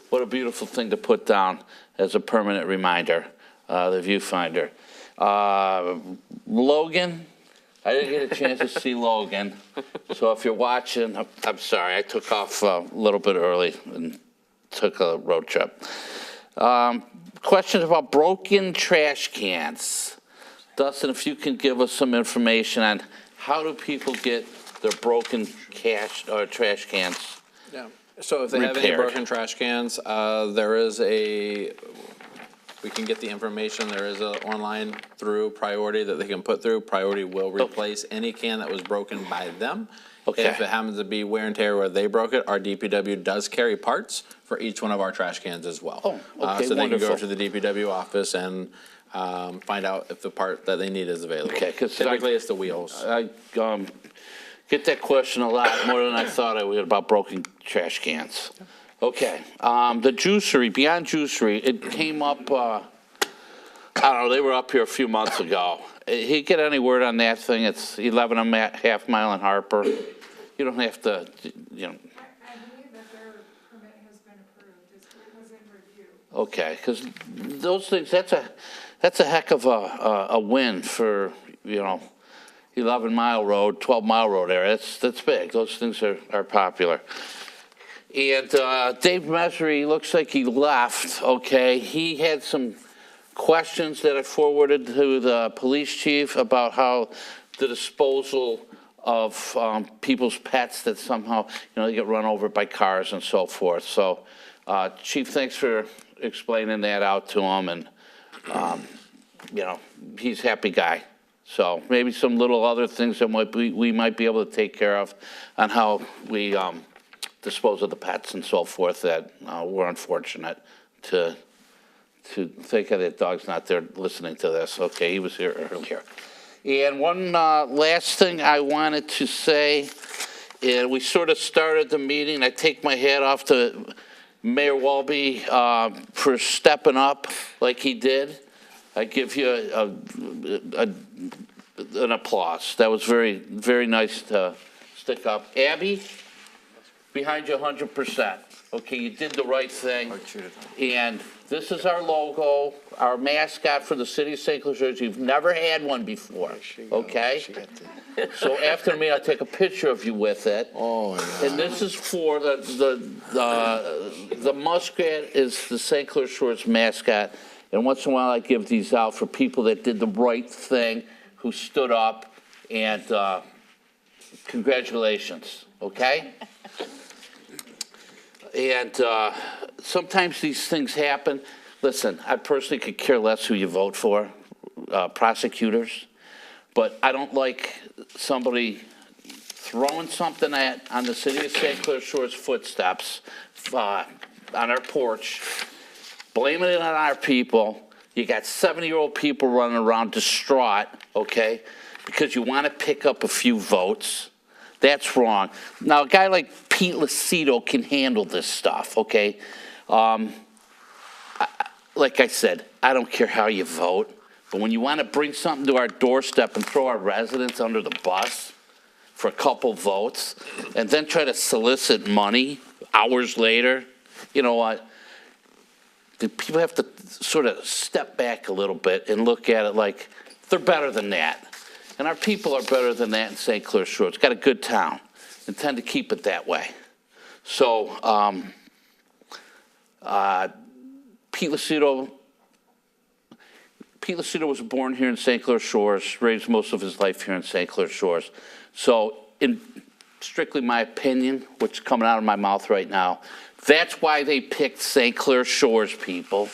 Speaker 4: what a beautiful thing to put down as a permanent reminder, the viewfinder. Logan, I didn't get a chance to see Logan, so if you're watching, I'm sorry, I took off a little bit early and took a road trip. Questions about broken trash cans. Dustin, if you can give us some information on how do people get their broken trash cans?
Speaker 14: Yeah. So if they have any broken trash cans, we can get the information. There is an online through Priority that they can put through. Priority will replace any can that was broken by them. Okay. If it happens to be wear and tear where they broke it, our DPW does carry parts for each one of our trash cans as well.
Speaker 4: Oh, okay,
Speaker 14: so they
Speaker 4: wonderful.
Speaker 14: can go to the DPW office and find out if the part that they need is available.
Speaker 4: Okay, because
Speaker 14: typically it's the wheels.
Speaker 4: I get that question a lot, more than I thought I would, about broken trash cans. Okay, the juicery, Beyond Juicery, it came up, I don't know, they were up here a few months ago. He get any word on that thing? It's 11.5 mile in Harper. You don't have to, you know.
Speaker 20: I believe that their permit has been approved. It was in review.
Speaker 4: Okay, because those things, that's a heck of a win for, you know, 11 Mile Road, 12 Mile Road area. That's big. Those things are popular. And Dave Mesery looks like he left, okay. He had some questions that I forwarded to the police chief about how the disposal of people's pets that somehow, you know, they get run over by cars and so forth. So, Chief, thanks for explaining that out to him, and, you know, he's a happy guy. So maybe some little other things that we might be able to take care of on how we dispose of the pets and so forth that we're unfortunate to think of. That dog's not there listening to this. Okay, he was here earlier. And one last thing I wanted to say, and we sort of started the meeting. I take my hat off to Mayor Walby for stepping up like he did. I give you an applause. That was very, very nice to stick up. Abby, behind you 100%. Okay, you did the right thing. And This is our logo, our mascot for the city of St. Clair Shores. You've never had one before, okay? So after me, I'll take a picture of you with it.
Speaker 1: Oh, yeah.
Speaker 4: And this is for the muskrat is the St. Clair Shores mascot. And once in a while, I give these out for people that did the right thing, who stood up, and congratulations, okay? And sometimes these things happen. Listen, I personally could care less who you vote for, prosecutors, but I don't like somebody throwing something on the city of St. Clair Shores footsteps on our porch, blaming it on our people. You got 70-year-old people running around distraught, okay, because you want to pick up a few votes. That's wrong. Now, a guy like Pete Lucido can handle this stuff, okay? Like I said, I don't care how you vote, but when you want to bring something to our doorstep and throw our residents under the bus for a couple votes, and then try to solicit money hours later, you know what? The people have to sort of step back a little bit and look at it like they're better than that. And our people are better than that in St. Clair Shores. It's got a good town. Intend to keep it that way. So, Pete Lucido was born here in St. Clair Shores, raised most of his life here in St. Clair Shores. So, in strictly my opinion, which is coming out of my mouth right now, that's why they picked St. Clair Shores people.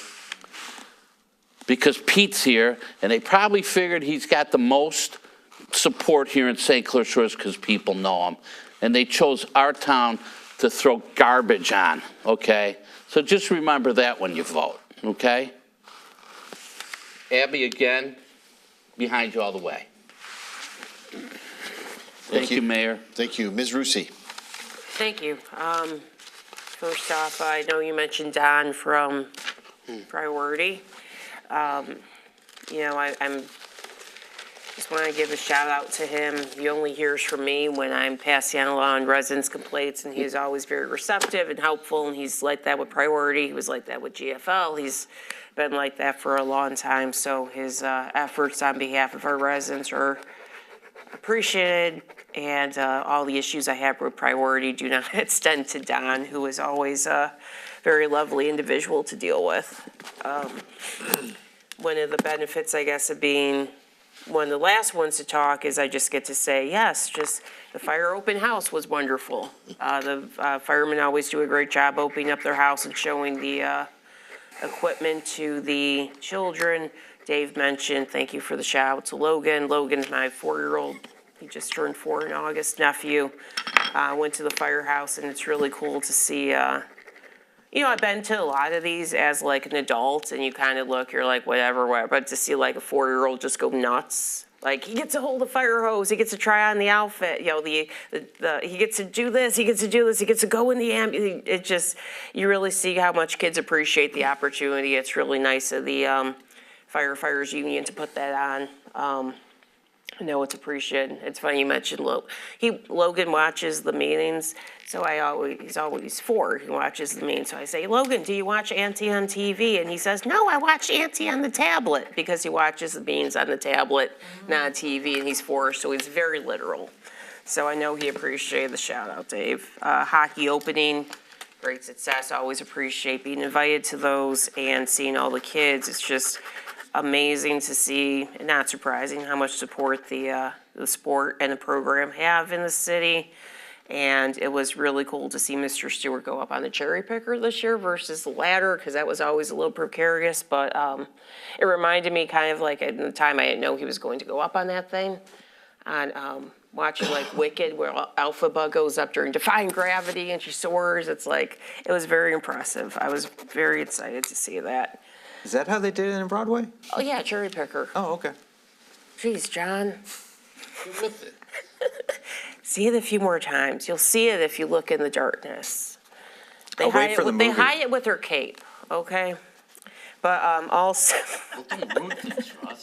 Speaker 4: Because Pete's here, and they probably figured he's got the most support here in St. Clair Shores because people know him. And they chose our town to throw garbage on, okay? So just remember that when you vote, okay? Abby, again, behind you all the way. Thank you, Mayor.
Speaker 1: Thank you. Ms. Rusi.
Speaker 7: Thank you. First off, I know you mentioned Don from Priority. You know, I'm just want to give a shout out to him. He only hears from me when I'm passing along residents' complaints, and he's always very receptive and helpful, and he's like that with Priority. He was like that with GFL. He's been like that for a long time, so his efforts on behalf of our residents are appreciated, and all the issues I have with Priority do not extend to Don, who is always a very lovely individual to deal with. One of the benefits, I guess, of being one of the last ones to talk is I just get to say, yes, just the fire open house was wonderful. The firemen always do a great job opening up their house and showing the equipment to the children. Dave mentioned, thank you for the shout out to Logan. Logan's my 4-year-old. He just turned 4 in August, nephew. Went to the firehouse, and it's really cool to see. You know, I've been to a lot of these as like an adult, and you kind of look, you're like, whatever, but to see like a 4-year-old just go nuts. Like, he gets to hold a fire hose, he gets to try on the outfit, you know, he gets to do this, he gets to do this, he gets to go in the ambulance. It just, you really see how much kids appreciate the opportunity. It's really nice of the firefighters union to put that on. I know it's appreciated. It's funny you mentioned Logan watches the meetings, so he's always 4. He watches the meetings, so I say, Logan, do you watch Auntie on TV? And he says, no, I watch Auntie on the tablet, because he watches the meetings on the tablet, not on TV, and he's 4, so he's very literal. So I know he appreciated the shout out, Dave. Hockey opening, great success. Always appreciate being invited to those and seeing all the kids. It's just amazing to see, and not surprising, how much support the sport and the program have in the city. And it was really cool to see Mr. Stewart go up on the cherry picker this year versus the ladder, because that was always a little precarious. But it reminded me kind of like at the time I didn't know he was going to go up on that thing. On watching like Wicked, where Alphaba goes up during defying gravity and she soars. It's like, it was very impressive. I was very excited to see that.
Speaker 2: Is that how they did it in Broadway?
Speaker 7: Oh, yeah, cherry picker.
Speaker 2: Oh, okay.
Speaker 7: Jeez, John. See it a few more times. You'll see it if you look in the darkness. They hide it with their cape, okay? But also,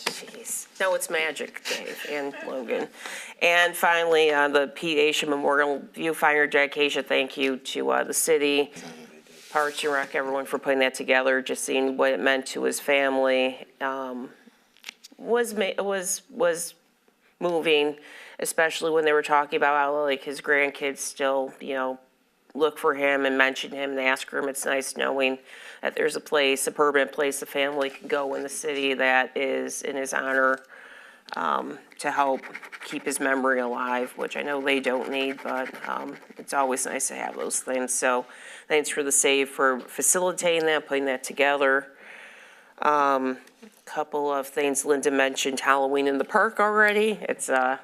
Speaker 7: jeez. No, it's magic, Dave and Logan. And finally, the Pete Asia Memorial Viewfinder dedication. Thank you to the city Parks and Rec, everyone for putting that together, just seeing what it meant to his family, was moving, especially when they were talking about how, like, his grandkids still, look for him and mention him and ask him. It's nice knowing that there's a permanent place the family can go in the city that is in his honor, to help keep his memory alive, which I know they don't need, but it's always nice to have those things. So thanks for the save for facilitating that, putting that together. Couple of things Linda mentioned, Halloween in the park already. It's I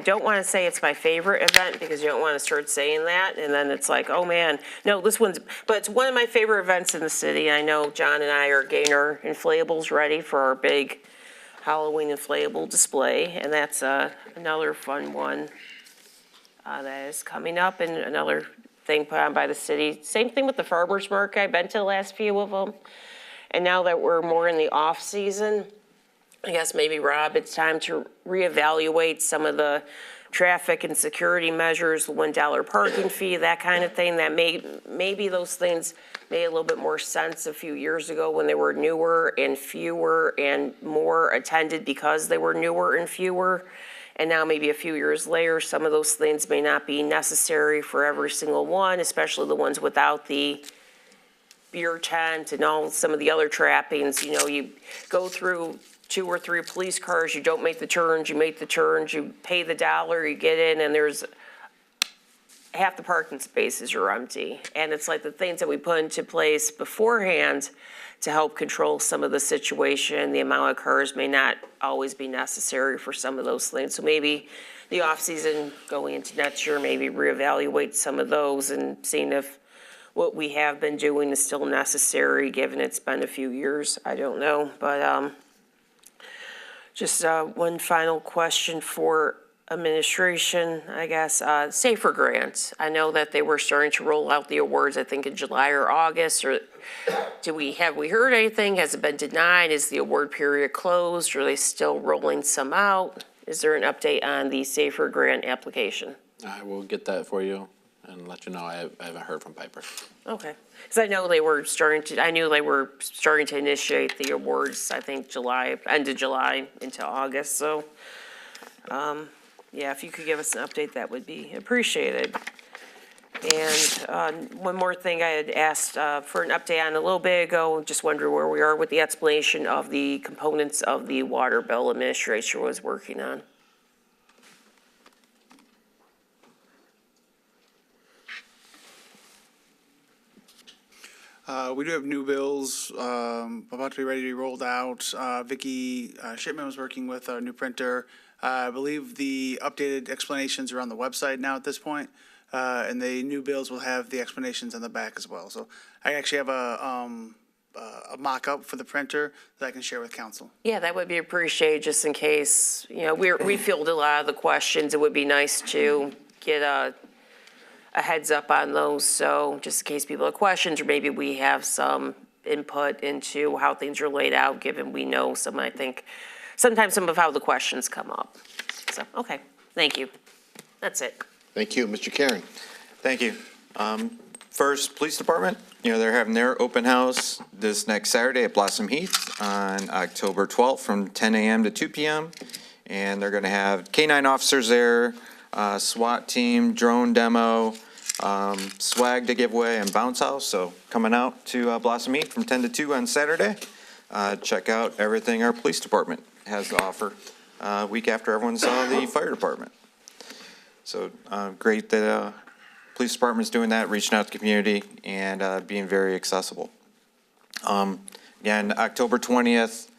Speaker 7: don't want to say it's my favorite event because you don't want to start saying that and then it's like, oh man, no, but it's one of my favorite events in the city. I know John and I are getting our inflatables ready for our big Halloween inflatable display, and that's another fun one that is coming up, and another thing put on by the city. Same thing with the farmers market. I've been to the last few of them. And now that we're more in the off season, I guess maybe, Rob, it's time to reevaluate some of the traffic and security measures, the $1 parking fee, that kind of thing. That maybe those things made a little bit more sense a few years ago when they were newer and fewer and more attended because they were newer and fewer. And now maybe a few years later, some of those things may not be necessary for every single one, especially the ones without the beer tent and some of the other trappings. You go through 2 or 3 police cars, you don't make the turns, you make the turns, you pay the $1, you get in, and there's half the parking spaces are empty. And it's like the things that we put into place beforehand to help control some of the situation, the amount of cars may not always be necessary for some of those things. So maybe the off-season going into next year, maybe reevaluate some of those and seeing if what we have been doing is still necessary, given it's been a few years. I don't know, but just one final question for administration, I guess. Safer grants. I know that they were starting to roll out the awards, I think in July or August. Or have we heard anything? Has it been denied? Is the award period closed? Are they still rolling some out? Is there an update on the Safer grant application?
Speaker 14: I will get that for you and let you know. I haven't heard from Piper.
Speaker 7: Okay, because I knew they were starting to initiate the awards, I think end of July into August, so, yeah, if you could give us an update, that would be appreciated. And one more thing I had asked for an update on a little bit ago, just wondering where we are with the explanation of the components of the water bill administration was working on.
Speaker 11: We do have new bills about to be ready to be rolled out. Vicki Shipman was working with our new printer. I believe the updated explanations are on the website now at this point, and the new bills will have the explanations on the back as well. So I actually have a mock-up for the printer that I can share with council.
Speaker 7: Yeah, that would be appreciated, just in case, we fielded a lot of the questions. It would be nice to get a heads up on those, so just in case people have questions, or maybe we have some input into how things are laid out, given we know sometimes some of how the questions come up. So, okay, thank you. That's it.
Speaker 1: Thank you. Mr. Karen.
Speaker 3: Thank you. First, Police Department, they're having their open house this next Saturday at Blossom Heath on October 12th from 10 a.m. to 2 p.m. And they're going to have K-9 officers there, SWAT team, drone demo, swag to give away, and bounce house. So coming out to Blossom Heath from 10 to 2 on Saturday. Check out everything our police department has to offer a week after everyone saw the fire department. So great that police department's doing that, reaching out to the community and being very accessible. Again, October 20th,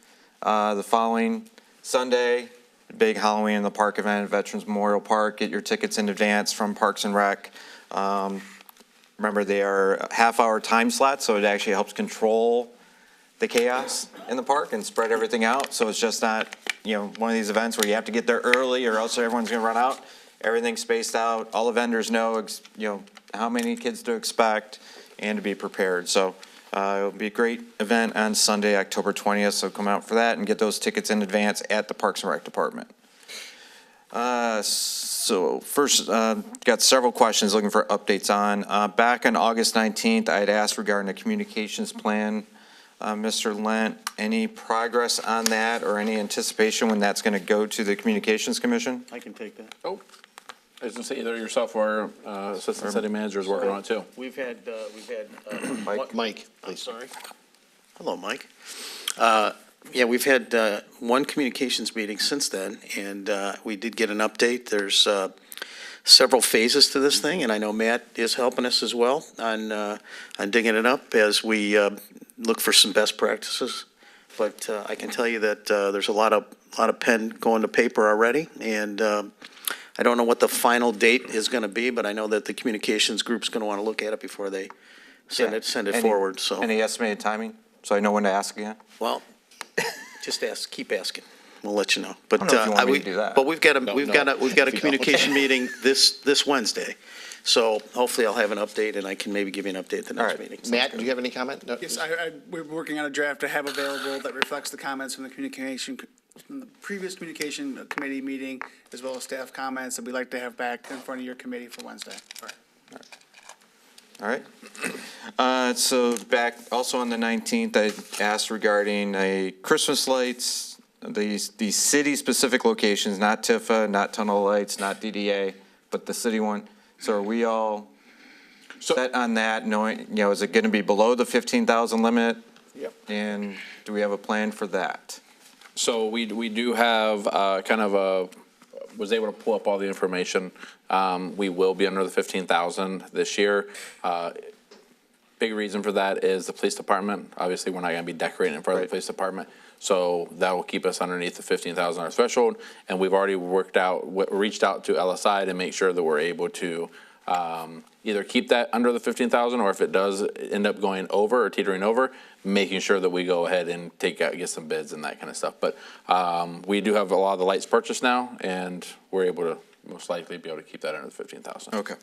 Speaker 3: the following Sunday, big Halloween in the Park event at Veterans Memorial Park. Get your tickets in advance from Parks and Rec. Remember, they are half-hour time slots, so it actually helps control the chaos in the park and spread everything out. So it's just not, one of these events where you have to get there early or else everyone's going to run out. Everything's spaced out. All the vendors know, how many kids to expect and to be prepared. So it'll be a great event on Sunday, October 20th. So come out for that and get those tickets in advance at the Parks and Rec Department. So first, got several questions looking for updates on. Back on August 19th, I had asked regarding a communications plan. Mr. Lent, any progress on that or any anticipation when that's going to go to the Communications Commission?
Speaker 9: I can take that.
Speaker 14: Oh, I was gonna say either yourself or Assistant City Manager is working on it too.
Speaker 9: We've had.
Speaker 1: Mike,
Speaker 9: I'm
Speaker 1: please.
Speaker 9: sorry. Hello, Mike. Yeah, we've had one communications meeting since then, and we did get an update. There's several phases to this thing, and I know Matt is helping us as well on digging it up as we look for some best practices. But I can tell you that there's a lot of pen going to paper already, and I don't know what the final date is going to be, but I know that the communications group's going to want to look at it before they send it forward. So
Speaker 3: Any estimated timing, so I know when to ask again?
Speaker 9: well, just keep asking. We'll let you know. But
Speaker 3: I don't know if you want me to do that.
Speaker 9: But we've got a
Speaker 1: No,
Speaker 9: we've
Speaker 1: no.
Speaker 9: got a
Speaker 1: If you don't.
Speaker 9: communication meeting this Wednesday. So hopefully I'll have an update and I can maybe give you an update at the next meeting.
Speaker 1: Matt, do you have any comment? No?
Speaker 11: Yes, we're working on a draft to have available that reflects the comments from from the previous communication committee meeting, as well as staff comments that we'd like to have back in front of your committee for Wednesday.
Speaker 3: All right. So back, also on the 19th, I asked regarding Christmas lights, these city-specific locations, not Tifa, not tunnel lights, not DDA, but the city one. So are we all set on that, knowing, is it going to be below the 15,000 limit?
Speaker 1: Yep.
Speaker 3: And do we have a plan for that?
Speaker 14: So we do have was able to pull up all the information. We will be under the 15,000 this year. Big reason for that is the police department. Obviously, we're not going to be decorating in front of the police department. So that will keep us underneath the $15,000 threshold. And we've already reached out to LSI to make sure that we're able to either keep that under the 15,000, or if it does end up going over or teetering over, making sure that we go ahead and get some bids and that kind of stuff. But we do have a lot of the lights purchased now, and we're able to most likely be able to keep that under the 15,000.
Speaker 3: Okay.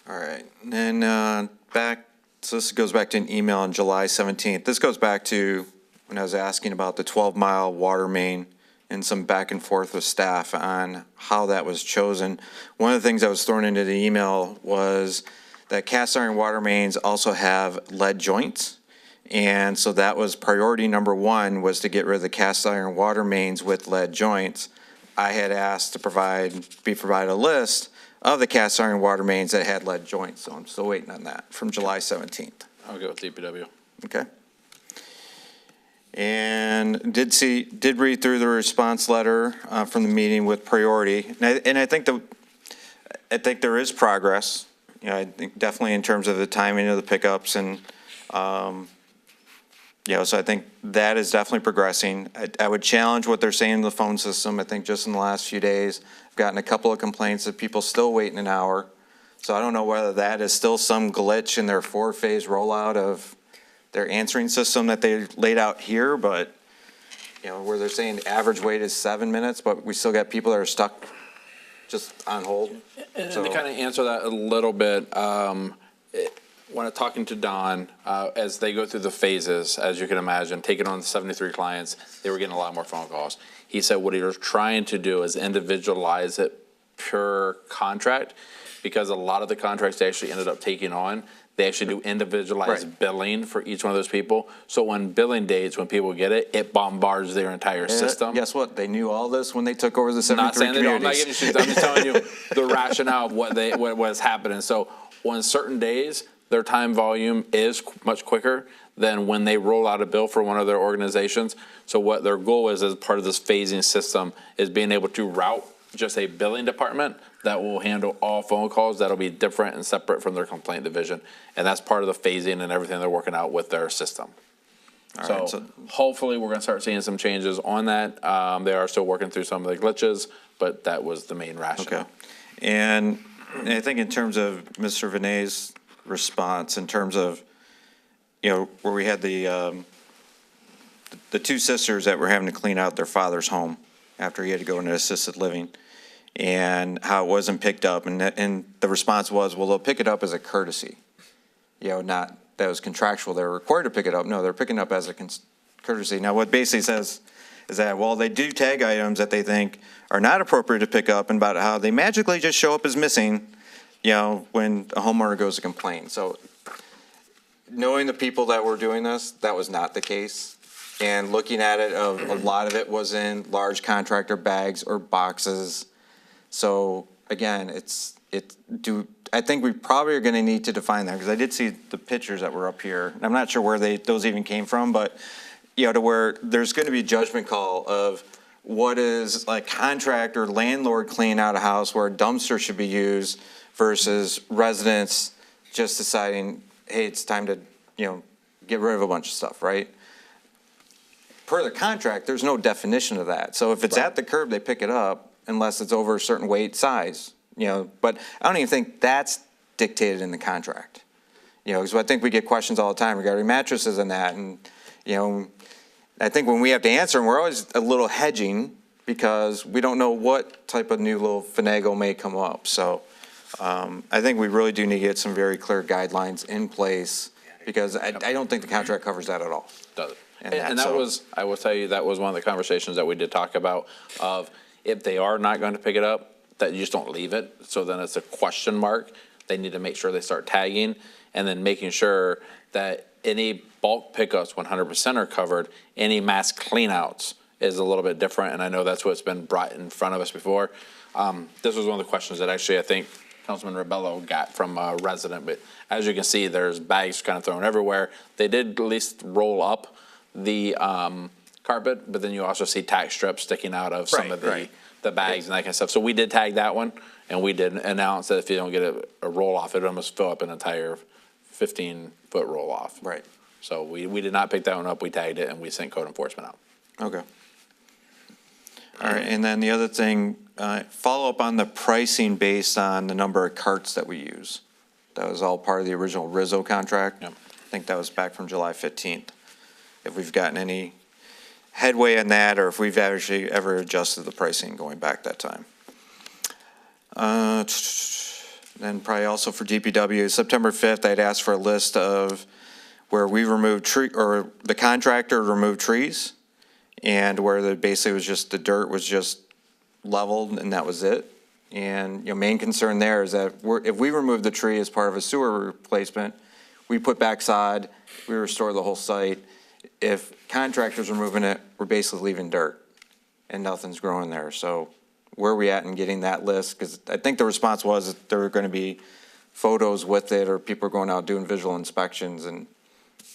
Speaker 3: All right. And then so this goes back to an email on July 17th. This goes back to when I was asking about the 12-mile water main and some back and forth with staff on how that was chosen. One of the things that was thrown into the email was that cast iron water mains also have lead joints. And so that was priority number one, was to get rid of the cast iron water mains with lead joints. I had asked to be provided a list of the cast iron water mains that had lead joints. So I'm still waiting on that from July 17th.
Speaker 14: I'll go with DPW.
Speaker 3: Okay. And did read through the response letter from the meeting with priority. And I think there is progress. I think definitely in terms of the timing of the pickups and, so I think that is definitely progressing. I would challenge what they're saying in the phone system. I think just in the last few days, I've gotten a couple of complaints of people still waiting an hour. So I don't know whether that is still some glitch in their 4-phase rollout of their answering system that they laid out here, but, where they're saying the average wait is 7 minutes, but we still got people that are stuck just on hold.
Speaker 14: And to kind of answer that a little bit, when I'm talking to Don, as they go through the phases, as you can imagine, taking on 73 clients, they were getting a lot more phone calls. He said what he was trying to do is individualize it per contract, because a lot of the contracts they actually ended up taking on, they actually do individualized billing for each one of those people. So when billing dates, when people get it, it bombards their entire system.
Speaker 3: Guess what? They knew all this when they took over the 73
Speaker 14: Not saying they don't. I'm not
Speaker 3: communities.
Speaker 14: getting issues. I'm just telling you the rationale of what was happening. So on certain days, their time volume is much quicker than when they roll out a bill for one of their organizations. So what their goal is, as part of this phasing system, is being able to route just a billing department that will handle all phone calls that'll be different and separate from their complaint division. And that's part of the phasing and everything they're working out with their system. So hopefully we're going to start seeing some changes on that. They are still working through some of the glitches, but that was the main rationale.
Speaker 3: Okay. And I think in terms of Mr. Vinay's response, in terms of, where we had the two sisters that were having to clean out their father's home after he had to go into assisted living, and how it wasn't picked up. And the response was, well, they'll pick it up as a courtesy. Not that was contractual. They're required to pick it up. No, they're picking up as a courtesy. Now, what basically says, is that while they do tag items that they think are not appropriate to pick up, and about how they magically just show up as missing, when a homeowner goes to complain. So knowing the people that were doing this, that was not the case. And looking at it, a lot of it was in large contractor bags or boxes. So again, I think we probably are going to need to define that, because I did see the pictures that were up here. I'm not sure where those even came from, but to where there's going to be a judgment call of what is like contract or landlord cleaning out a house where a dumpster should be used versus residents just deciding, hey, it's time to get rid of a bunch of stuff, right? Per the contract, there's no definition of that. So if it's at the curb, they pick it up unless it's over a certain weight size, but I don't even think that's dictated in the contract. Because I think we get questions all the time regarding mattresses and that, and, I think when we have to answer them, we're always a little hedging because we don't know what type of new little finagle may come up. So I think we really do need to get some very clear guidelines in place, because I don't think the contract covers that at all.
Speaker 14: Does it? And that was, I will tell you, that was one of the conversations that we did talk about, of if they are not going to pick it up, that you just don't leave it. So then it's a question mark. They need to make sure they start tagging, and then making sure that any bulk pickups 100% are covered. Any mass cleanouts is a little bit different, and I know that's what's been brought in front of us before. This was one of the questions that actually I think Councilman Rebello got from a resident, but as you can see, there's bags kind of thrown everywhere. They did at least roll up the carpet, but then you also see tack strips sticking out of some of the bags and that kind of stuff. So we did tag that one, and we did announce that if you don't get a roll off, it would almost fill up an entire 15-foot roll off.
Speaker 3: Right.
Speaker 14: So we did not pick that one up. We tagged it, and we sent code enforcement out.
Speaker 3: Okay. All right, and then the other thing, follow up on the pricing based on the number of carts that we use. That was all part of the original Rizzo contract.
Speaker 14: Yep.
Speaker 3: I think that was back from July 15th. If we've gotten any headway on that, or if we've actually ever adjusted the pricing going back that time. Then probably also for DPW, September 5th, I'd asked for a list of where we removed tree, or the contractor removed trees, and where basically was just, the dirt was just leveled and that was it. And main concern there is that if we remove the tree as part of a sewer replacement, we put back sod, we restore the whole site. If contractors are moving it, we're basically leaving dirt and nothing's growing there. So where are we at in getting that list? Because I think the response was that there were going to be photos with it, or people are going out doing visual inspections. And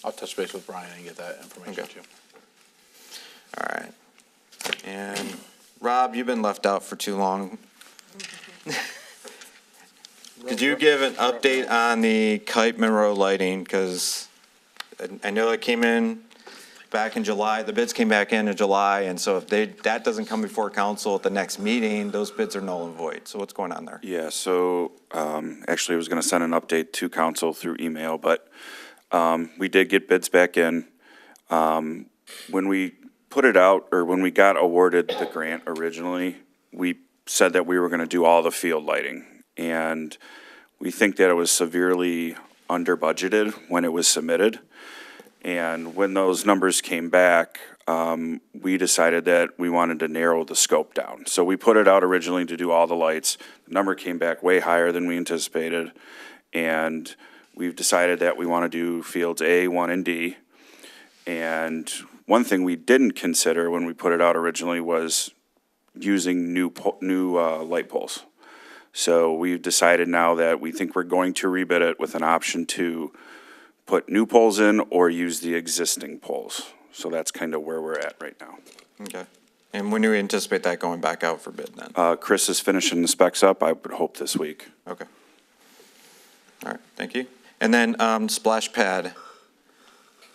Speaker 14: I'll touch base with Brian and get that information too.
Speaker 3: All right. And Rob, you've been left out for too long. Could you give an update on the Kite Monroe lighting? Because I know it came in back in July. The bids came back in July, and so if that doesn't come before council at the next meeting, those bids are null and void. So what's going on there?
Speaker 13: Yeah, so actually I was going to send an update to council through email, but we did get bids back in. When we put it out, or when we got awarded the grant originally, we said that we were going to do all the field lighting. And we think that it was severely under budgeted when it was submitted. And when those numbers came back, we decided that we wanted to narrow the scope down. So we put it out originally to do all the lights. The number came back way higher than we anticipated. And we've decided that we want to do fields A, 1, and D. And one thing we didn't consider when we put it out originally was using new light poles. So we've decided now that we think we're going to rebid it with an option to put new poles in or use the existing poles. So that's kind of where we're at right now.
Speaker 3: Okay. And when do we anticipate that going back out for bid then?
Speaker 13: Chris is finishing the specs up, I would hope this week.
Speaker 3: Okay. All right, thank you. And then splash pad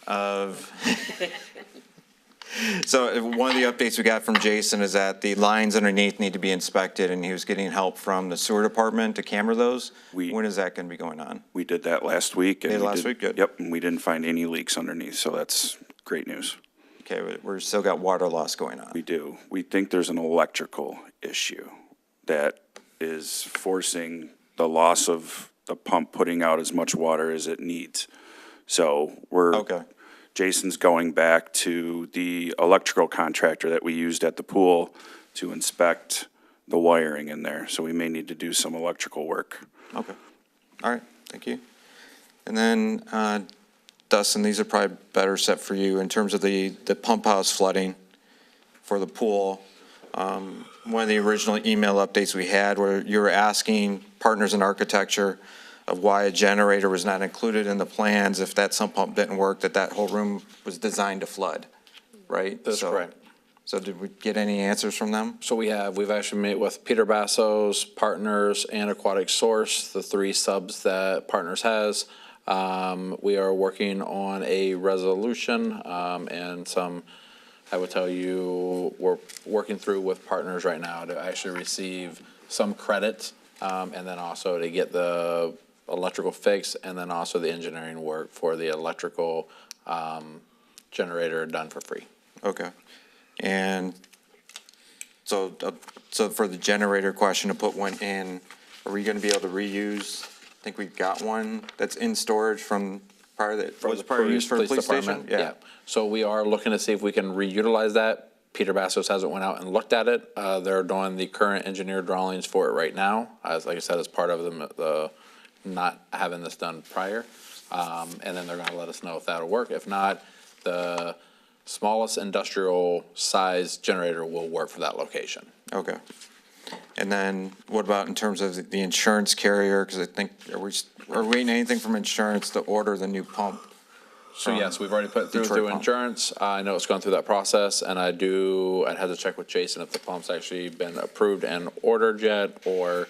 Speaker 3: of... So one of the updates we got from Jason is that the lines underneath need to be inspected, and he was getting help from the sewer department to camera those. When is that going to be going on?
Speaker 13: We did that last week.
Speaker 3: Did last week? Good.
Speaker 13: Yep, and we didn't find any leaks underneath, so that's great news.
Speaker 3: Okay, we're still got water loss going on.
Speaker 13: We do. We think there's an electrical issue that is forcing the loss of the pump putting out as much water as it needs. So we're Jason's going back to the electrical contractor that we used at the pool to inspect the wiring in there. So we may need to do some electrical work.
Speaker 3: Okay. All right, thank you. And then, Dustin, these are probably better set for you in terms of the pump house flooding for the pool. One of the original email updates we had where you were asking Partners in Architecture of why a generator was not included in the plans if that sump pump didn't work, that whole room was designed to flood, right?
Speaker 14: That's correct.
Speaker 3: So did we get any answers from them?
Speaker 14: So we've actually met with Peter Basso's, Partners, and Aquatic Source, the three subs that Partners has. We are working on a resolution, and some, I would tell you, we're working through with Partners right now to actually receive some credit, and then also to get the electrical fix, and then also the engineering work for the electrical generator done for free.
Speaker 3: Okay. And so for the generator question, to put one in, are we gonna be able to reuse? I think we've got one that's in storage from prior, that was prior use for the police station?
Speaker 14: Yeah. So we are looking to see if we can reutilize that. Peter Bassos hasn't went out and looked at it. They're doing the current engineer drawings for it right now. As like I said, as part of the not having this done prior. And then they're gonna let us know if that'll work. If not, the smallest industrial size generator will work for that location.
Speaker 3: Okay. And then what about in terms of the insurance carrier? Because I think, are we waiting anything from insurance to order the new pump?
Speaker 14: So yes, we've already put it through insurance. I know it's gone through that process, and I'd have to check with Jason if the pump's actually been approved and ordered yet, or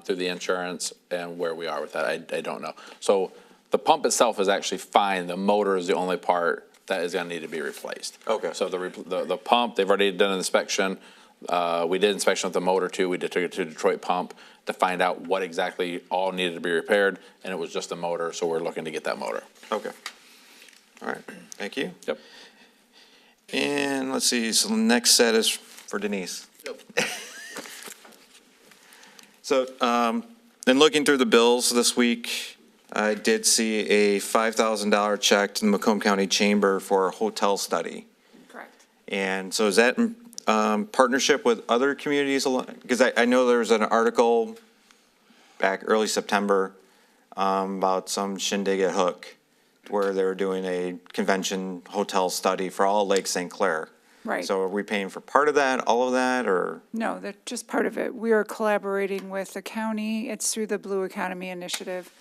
Speaker 14: through the insurance, and where we are with that, I don't know. So the pump itself is actually fine. The motor is the only part that is gonna need to be replaced.
Speaker 3: Okay.
Speaker 14: So the pump, they've already done an inspection. We did inspection with the motor too. We took it to Detroit Pump to find out what exactly all needed to be repaired, and it was just the motor, so we're looking to get that motor.
Speaker 3: Okay. All right, thank you.
Speaker 14: Yep.
Speaker 3: And let's see, so the next set is for Denise.
Speaker 1: Yep.
Speaker 3: So, in looking through the bills this week, I did see a $5,000 check to the Macomb County Chamber for a hotel study.
Speaker 20: Correct.
Speaker 3: And so is that in partnership with other communities? Because I know there was an article back early September about some shindig at Hook, where they were doing a convention hotel study for all of Lake St. Clair.
Speaker 20: Right.
Speaker 3: So are we paying for part of that, all of that, or?
Speaker 20: No, they're just part of it. We are collaborating with the county. It's through the Blue Economy Initiative.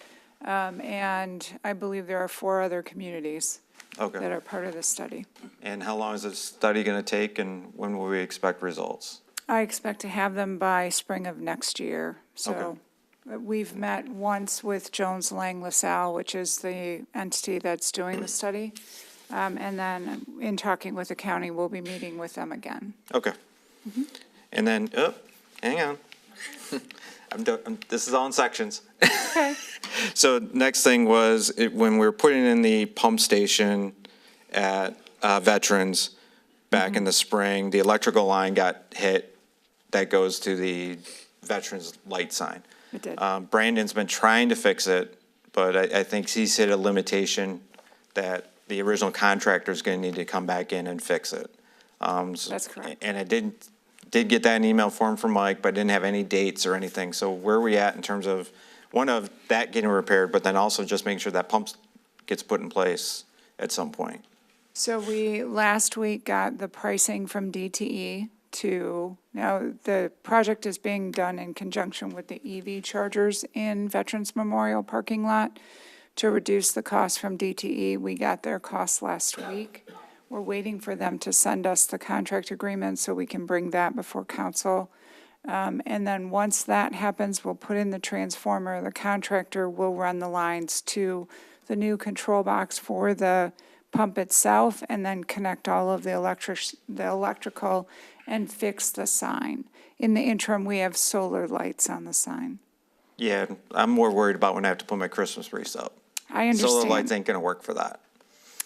Speaker 20: And I believe there are 4 other communities that
Speaker 3: Okay.
Speaker 20: are part of this study.
Speaker 3: And how long is this study going to take, and when will we expect results?
Speaker 20: I expect to have them by spring of next year. So we've met once with Jones Lang LaSalle, which is the entity that's doing the study. And then in talking with the county, we'll be meeting with them again.
Speaker 3: Okay. And then, hang on. This is all in sections.
Speaker 20: Okay.
Speaker 3: So next thing was, when we were putting in the pump station at Veterans back in the spring, the electrical line got hit that goes to the Veterans light sign.
Speaker 20: It did.
Speaker 3: Brandon's been trying to fix it, but I think he's hit a limitation that the original contractor is going to need to come back in and fix it.
Speaker 20: That's correct.
Speaker 3: And I did get that in email form from Mike, but I didn't have any dates or anything. So where are we at in terms of, one of that getting repaired, but then also just making sure that pump gets put in place at some point?
Speaker 20: So we last week got the pricing from DTE now the project is being done in conjunction with the EV chargers in Veterans Memorial parking lot to reduce the cost from DTE. We got their costs last week. We're waiting for them to send us the contract agreement so we can bring that before council. And then once that happens, we'll put in the transformer. The contractor will run the lines to the new control box for the pump itself, and then connect all of the electrical and fix the sign. In the interim, we have solar lights on the sign.
Speaker 3: Yeah, I'm more worried about when I have to put my Christmas wreaths up.
Speaker 20: I understand.
Speaker 3: Solar lights ain't gonna work for that.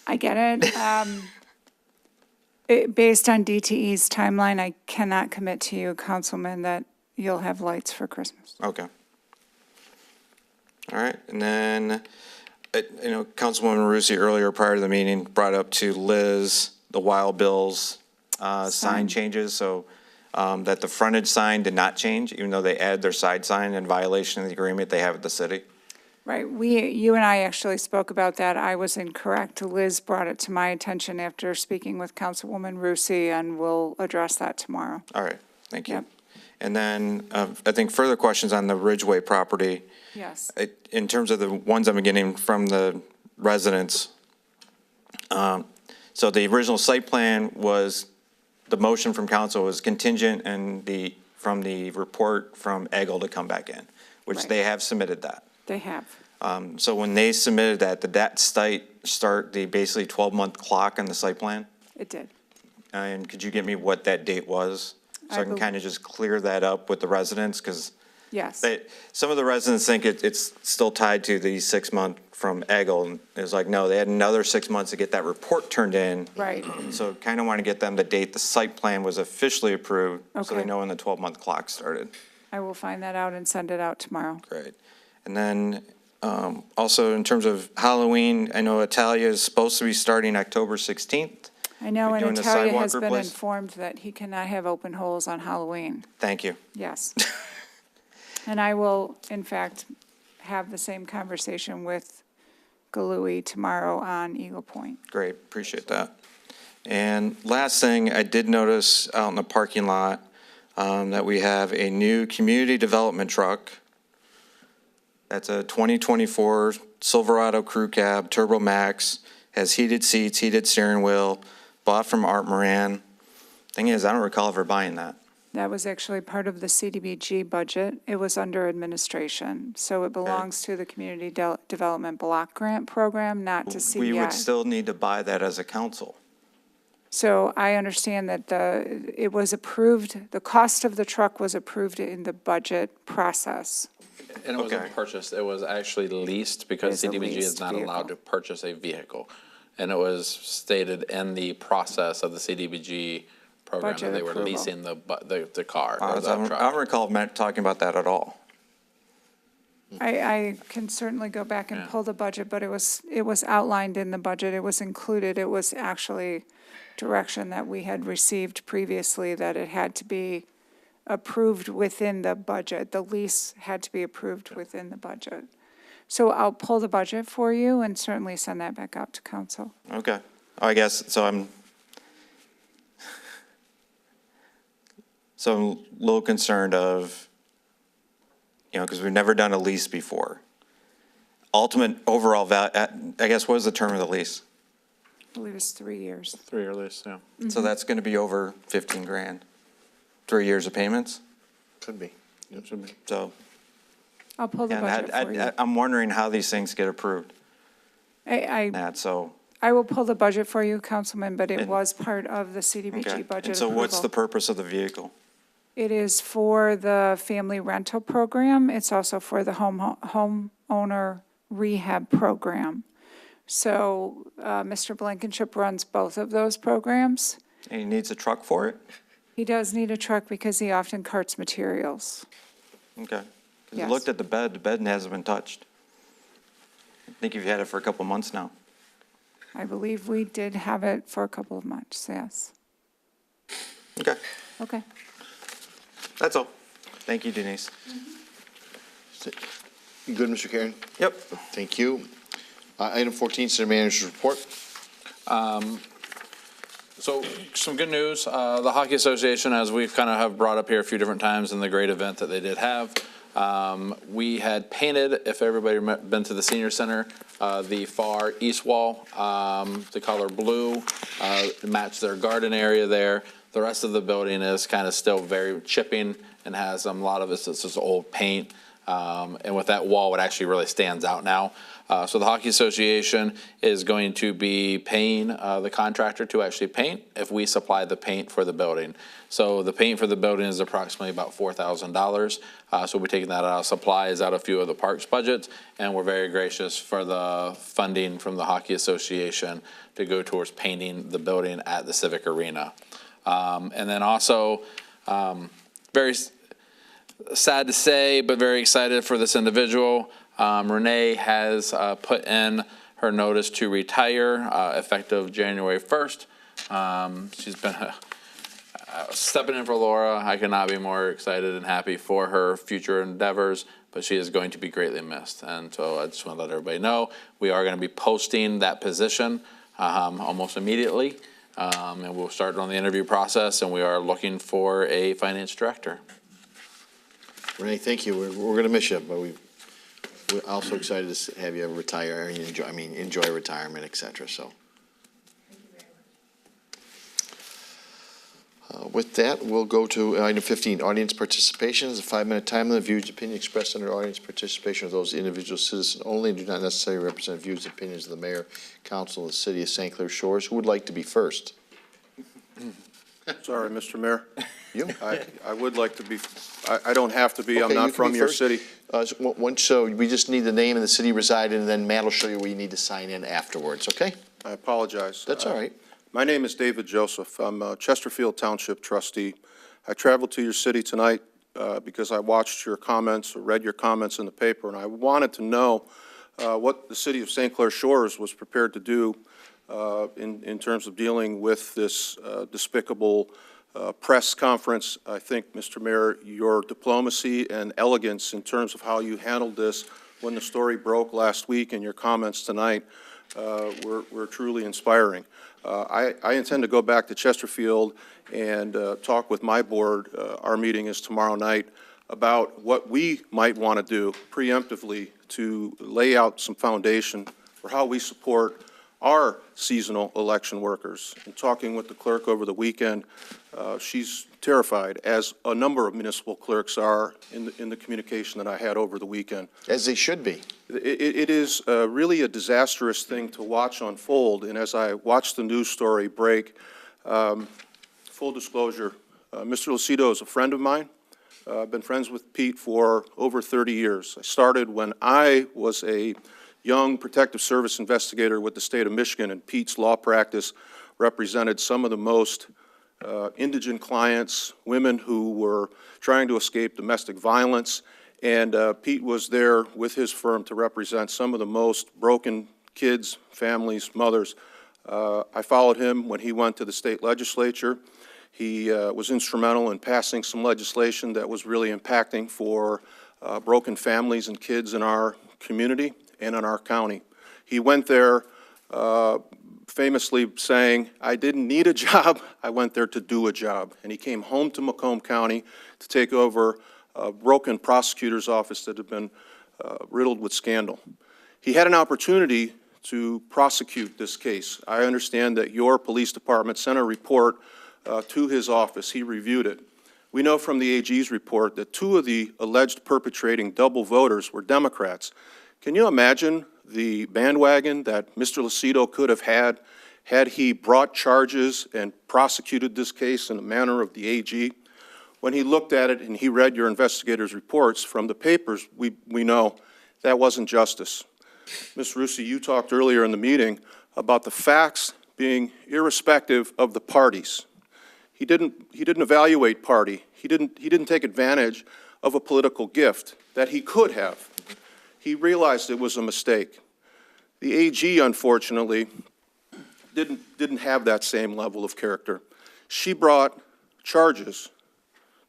Speaker 20: I get it. Based on DTE's timeline, I cannot commit to you, Councilman, that you'll have lights for Christmas.
Speaker 3: Okay. All right, and then Councilwoman Marusi earlier prior to the meeting brought up to Liz the Wild Bill's sign changes, so that the frontage sign did not change, even though they added their side sign in violation of the agreement they have with the city.
Speaker 20: Right, you and I actually spoke about that. I was incorrect. Liz brought it to my attention after speaking with Councilwoman Rusi, and we'll address that tomorrow.
Speaker 3: All right, thank you.
Speaker 20: Yep.
Speaker 3: And then I think further questions on the Ridgeway property.
Speaker 20: Yes.
Speaker 3: In terms of the ones I'm getting from the residents, so the original site plan was, the motion from council was contingent and from the report from EGLE to come back in, which
Speaker 20: Right.
Speaker 3: they have submitted that.
Speaker 20: They have.
Speaker 3: So when they submitted that, did that site start the basically 12-month clock on the site plan?
Speaker 20: It did.
Speaker 3: And could you give me what that date was? So I can
Speaker 20: bel-
Speaker 3: kind of just clear that up with the residents, because
Speaker 20: Yes.
Speaker 3: some of the residents think it's still tied to the 6-month from EGLE. And it was like, no, they had another 6 months to get that report turned in.
Speaker 20: Right.
Speaker 3: So kind of want to get them the date the site plan was officially approved, so they
Speaker 20: Okay.
Speaker 3: know when the 12-month clock started.
Speaker 20: I will find that out and send it out tomorrow.
Speaker 3: Great. And then also in terms of Halloween, I know Italia is supposed to be starting October 16th.
Speaker 20: I know,
Speaker 3: We're
Speaker 20: and
Speaker 3: doing the
Speaker 20: Natalia
Speaker 3: sidewalk
Speaker 20: has been
Speaker 3: replace-
Speaker 20: informed that he cannot have open holes on Halloween.
Speaker 3: Thank you.
Speaker 20: Yes. And I will, in fact, have the same conversation with Galooey tomorrow on Eagle Point.
Speaker 3: Great, appreciate that. And last thing, I did notice out in the parking lot that we have a new community development truck. That's a 2024 Silverado Crew Cab Turbo Max, has heated seats, heated steering wheel, bought from Art Moran. Thing is, I don't recall ever buying that.
Speaker 20: That was actually part of the CDBG budget. It was under administration. So it belongs to the Community Development Block Grant Program, not to CDI.
Speaker 3: We would still need to buy that as a council.
Speaker 20: So I understand that it was approved, the cost of the truck was approved in the budget process.
Speaker 14: And it wasn't purchased, it was actually leased because
Speaker 20: It's a
Speaker 14: CDBG is
Speaker 20: leased
Speaker 14: not allowed
Speaker 20: vehicle.
Speaker 14: to purchase a vehicle. And it was stated in the process of the CDBG program that
Speaker 20: Budget
Speaker 14: they were
Speaker 20: approval.
Speaker 14: leasing the car
Speaker 3: I
Speaker 14: or the
Speaker 3: don't
Speaker 14: truck.
Speaker 3: recall talking about that at all.
Speaker 20: I can certainly go back and pull the budget, but it was outlined in the budget, it was included, it was actually direction that we had received previously that it had to be approved within the budget. The lease had to be approved within the budget. So I'll pull the budget for you and certainly send that back out to council.
Speaker 3: Okay, I guess, so I'm a little concerned of, because we've never done a lease before. Ultimate overall value, I guess, what is the term of the lease?
Speaker 20: I believe it's 3 years.
Speaker 14: 3-year lease, yeah.
Speaker 3: So that's going to be over 15 grand. 3 years of payments?
Speaker 1: Could be. Yep, should be.
Speaker 3: So,
Speaker 20: I'll pull the
Speaker 3: and
Speaker 20: budget for you.
Speaker 3: I'm wondering how these things get approved. So,
Speaker 20: I will pull the budget for you, Councilman, but it
Speaker 3: And-
Speaker 20: was part of the
Speaker 3: okay.
Speaker 20: CDBG budget
Speaker 3: And so what's the
Speaker 20: approval.
Speaker 3: purpose of the vehicle?
Speaker 20: It is for the family rental program. It's also for the homeowner rehab program. So Mr. Blankenship runs both of those programs.
Speaker 3: And he needs a truck for it?
Speaker 20: He does need a truck because he often carts materials.
Speaker 3: Okay. 'Cause you
Speaker 20: Yes.
Speaker 3: looked at the bed hasn't been touched. I think you've had it for a couple months now.
Speaker 20: I believe we did have it for a couple of months, yes.
Speaker 3: Okay,
Speaker 20: Okay.
Speaker 3: that's all. Thank you, Denise.
Speaker 1: You good, Mr. Karen?
Speaker 3: Yep.
Speaker 1: Thank you. Item 14, City Manager's Report.
Speaker 14: So some good news, the Hockey Association, as we've kind of have brought up here a few different times in the great event that they did have, we had painted, if everybody been to the senior center, the far east wall, the color blue, to match their garden area there. The rest of the building is kind of still very chipping and has a lot of it's just old paint. And with that wall, it actually really stands out now. So the Hockey Association is going to be paying the contractor to actually paint if we supply the paint for the building. So the paint for the building is approximately about $4,000. So we're taking that out of supplies, out of a few of the parks budgets, and we're very gracious for the funding from the Hockey Association to go towards painting the building at the Civic Arena. And then also, very sad to say, but very excited for this individual. Renee has put in her notice to retire effective January 1st. She's been stepping in for Laura. I could not be more excited and happy for her future endeavors, but she is going to be greatly missed. And so I just want to let everybody know we are going to be posting that position almost immediately. And we'll start on the interview process, and we are looking for a finance director.
Speaker 1: Renee, thank you. We're going to miss you, but we're also excited to have you retire and enjoy retirement, et cetera. So. With that, we'll go to item 15, audience participation. Is a 5-minute time limit. Views, opinions expressed under audience participation of those individual citizens only and do not necessarily represent views and opinions of the mayor, council, of the city of St. Clair Shores. Who would like to be first?
Speaker 5: Sorry, Mr. Mayor.
Speaker 1: You?
Speaker 5: I would like to be, I don't have to be, I'm
Speaker 1: Okay, you
Speaker 5: not
Speaker 1: can
Speaker 5: from
Speaker 1: be
Speaker 5: your
Speaker 1: first.
Speaker 5: city.
Speaker 1: So we just need the name and the city you reside in, and then Matt will show you where you need to sign in afterwards, okay?
Speaker 5: I apologize.
Speaker 1: That's all right.
Speaker 5: My name is David Joseph. I'm a Chesterfield Township trustee. I traveled to your city tonight because I watched your comments or read your comments in the paper, and I wanted to know what the city of St. Clair Shores was prepared to do in terms of dealing with this despicable press conference. I think, Mr. Mayor, your diplomacy and elegance in terms of how you handled this when the story broke last week and your comments tonight were truly inspiring. I intend to go back to Chesterfield and talk with my board. Our meeting is tomorrow night about what we might want to do preemptively to lay out some foundation for how we support our seasonal election workers. And talking with the clerk over the weekend, she's terrified, as a number of municipal clerks are in the communication that I had over the weekend.
Speaker 1: As they should be.
Speaker 5: It is really a disastrous thing to watch unfold, and as I watched the news story break, full disclosure, Mr. Lucido is a friend of mine. I've been friends with Pete for over 30 years. I started when I was a young protective service investigator with the state of Michigan, and Pete's law practice represented some of the most indigent clients, women who were trying to escape domestic violence, and Pete was there with his firm to represent some of the most broken kids, families, mothers. I followed him when he went to the state legislature. He was instrumental in passing some legislation that was really impacting for broken families and kids in our community and in our county. He went there famously saying, "I didn't need a job, I went there to do a job." And he came home to Macomb County to take over a broken prosecutor's office that had been riddled with scandal. He had an opportunity to prosecute this case. I understand that your police department sent a report to his office. He reviewed it. We know from the AG's report that 2 of the alleged perpetrating double voters were Democrats. Can you imagine the bandwagon that Mr. Lucido could have had he brought charges and prosecuted this case in the manner of the AG? When he looked at it and he read your investigators' reports from the papers, we know that wasn't justice. Ms. Rusi, you talked earlier in the meeting about the facts being irrespective of the parties. He didn't evaluate party. He didn't take advantage of a political gift that he could have. He realized it was a mistake. The AG, unfortunately, didn't have that same level of character. She brought charges,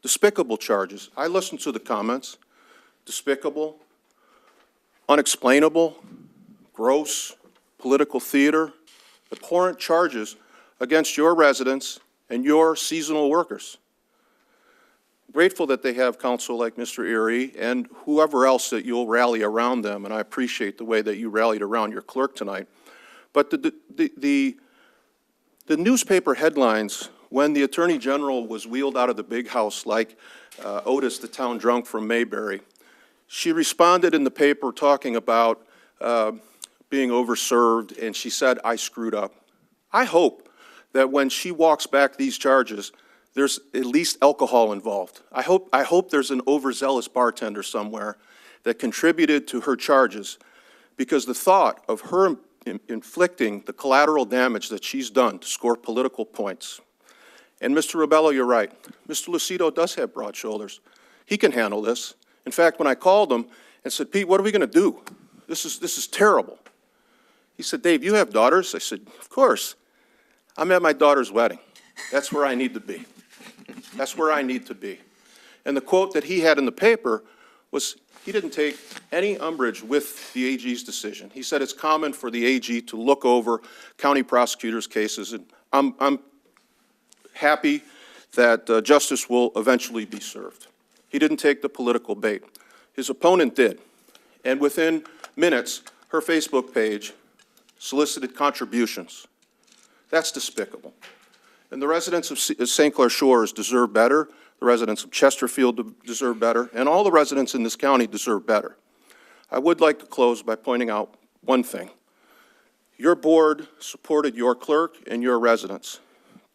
Speaker 5: despicable charges. I listened to the comments. Despicable, unexplainable, gross, political theater, abhorrent charges against your residents and your seasonal workers. Grateful that they have counsel like Mr. Erie and whoever else that you'll rally around them, and I appreciate the way that you rallied around your clerk tonight. But the newspaper headlines, when the Attorney General was wheeled out of the big house like Otis, the town drunk from Mayberry, she responded in the paper talking about being overserved, and she said, "I screwed up." I hope that when she walks back these charges, there's at least alcohol involved. I hope there's an overzealous bartender somewhere that contributed to her charges, because the thought of her inflicting the collateral damage that she's done to score political points. And Mr. Ribello, you're right. Mr. Lucido does have broad shoulders. He can handle this. In fact, when I called him and said, Pete, what are we going to do? This is terrible. He said, Dave, you have daughters? I said, of course. I'm at my daughter's wedding. That's where I need to be. That's where I need to be. And the quote that he had in the paper was, he didn't take any umbrage with the AG's decision. He said it's common for the AG to look over county prosecutors' cases, and I'm happy that justice will eventually be served. He didn't take the political bait. His opponent did. And within minutes, her Facebook page solicited contributions. That's despicable. And the residents of St. Clair Shores deserve better. The residents of Chesterfield deserve better. And all the residents in this county deserve better. I would like to close by pointing out one thing. Your board supported your clerk and your residents.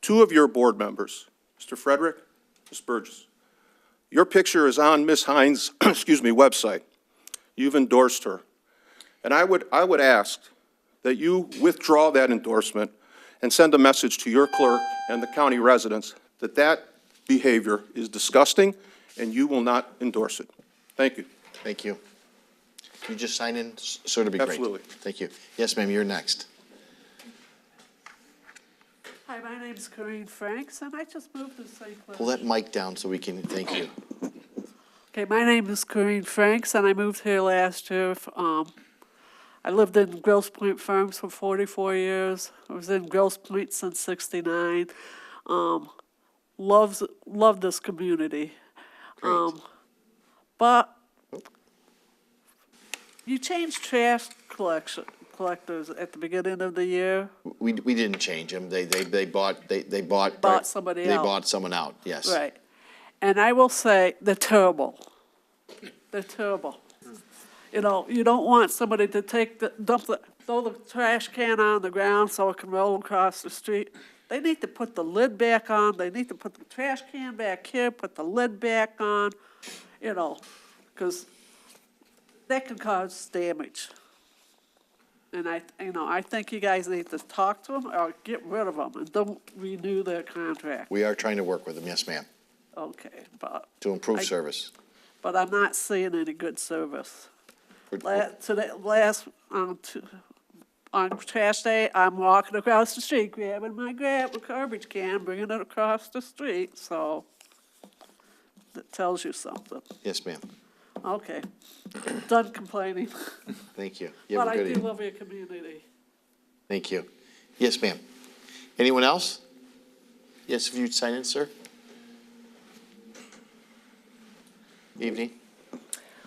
Speaker 5: Two of your board members, Mr. Frederick, Ms. Burgess, your picture is on Ms. Hines' website. You've endorsed her. And I would ask that you withdraw that endorsement and send a message to your clerk and the county residents that that behavior is disgusting and you will not endorse it. Thank you.
Speaker 1: Thank you. Can you just sign in, sir, to be great?
Speaker 5: Absolutely.
Speaker 1: Thank you. Yes, ma'am, you're next.
Speaker 16: Hi, my name's Corinne Franks, and I just moved to St. Clair.
Speaker 1: Pull that mic down so we can, thank you.
Speaker 16: Okay, my name is Corinne Franks, and I moved here last year. I lived in Grosse Pointe Farms for 44 years. I was in Grosse Pointe since '69. Love this community. But you changed trash collectors at the beginning of the year.
Speaker 1: We didn't change them. They bought
Speaker 16: Somebody
Speaker 1: They
Speaker 16: else.
Speaker 1: bought someone out, yes.
Speaker 16: Right. And I will say, they're terrible. They're terrible. You know, you don't want somebody to throw the trash can on the ground so it can roll across the street. They need to put the lid back on. They need to put the trash can back here, put the lid back on, you know, because that can cause damage. And I think you guys need to talk to them or get rid of them and don't renew their contract.
Speaker 1: We are trying to work with them, yes, ma'am,
Speaker 16: Okay, but.
Speaker 1: to improve service.
Speaker 16: But I'm not seeing any good service. On trash day, I'm walking across the street, grabbing my garbage can, bringing it across the street, so that tells you something.
Speaker 1: Yes, ma'am.
Speaker 16: Okay, done complaining.
Speaker 1: Thank you. You
Speaker 16: But
Speaker 1: have a
Speaker 16: I
Speaker 1: good
Speaker 16: do
Speaker 1: evening.
Speaker 16: love your community.
Speaker 1: Thank you. Yes, ma'am. Anyone else? Yes, if you'd sign in, sir. Evening.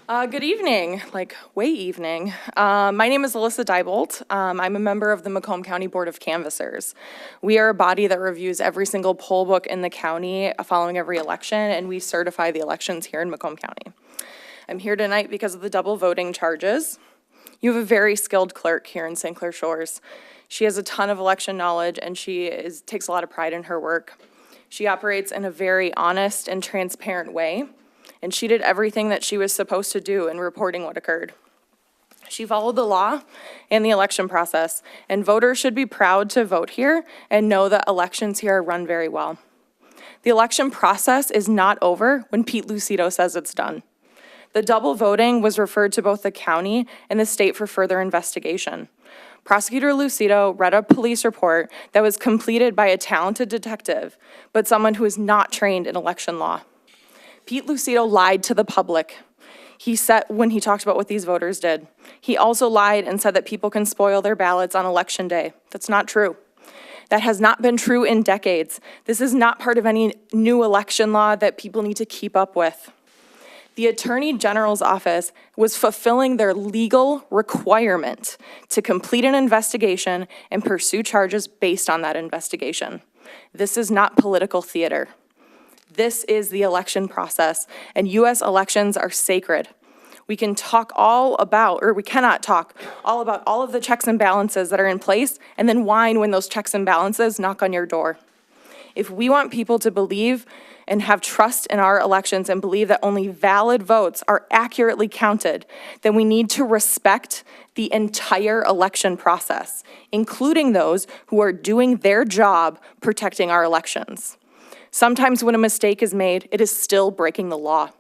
Speaker 17: Good evening, like way evening. My name is Alyssa Diebold. I'm a member of the Macomb County Board of Canvassers. We are a body that reviews every single poll book in the county following every election, and we certify the elections here in Macomb County. I'm here tonight because of the double voting charges. You have a very skilled clerk here in St. Clair Shores. She has a ton of election knowledge, and she takes a lot of pride in her work. She operates in a very honest and transparent way, and she did everything that she was supposed to do in reporting what occurred. She followed the law and the election process, and voters should be proud to vote here and know that elections here are run very well. The election process is not over when Pete Lucido says it's done. The double voting was referred to both the county and the state for further investigation. Prosecutor Lucido read a police report that was completed by a talented detective, but someone who is not trained in election law. Pete Lucido lied to the public. He said, when he talked about what these voters did, he also lied and said that people can spoil their ballots on election day. That's not true. That has not been true in decades. This is not part of any new election law that people need to keep up with. The Attorney General's office was fulfilling their legal requirement to complete an investigation and pursue charges based on that investigation. This is not political theater. This is the election process, and U.S. elections are sacred. We can talk all about, or we cannot talk all about all of the checks and balances that are in place and then whine when those checks and balances knock on your door. If we want people to believe and have trust in our elections and believe that only valid votes are accurately counted, then we need to respect the entire election process, including those who are doing their job protecting our elections. Sometimes when a mistake is made, it is still breaking the law.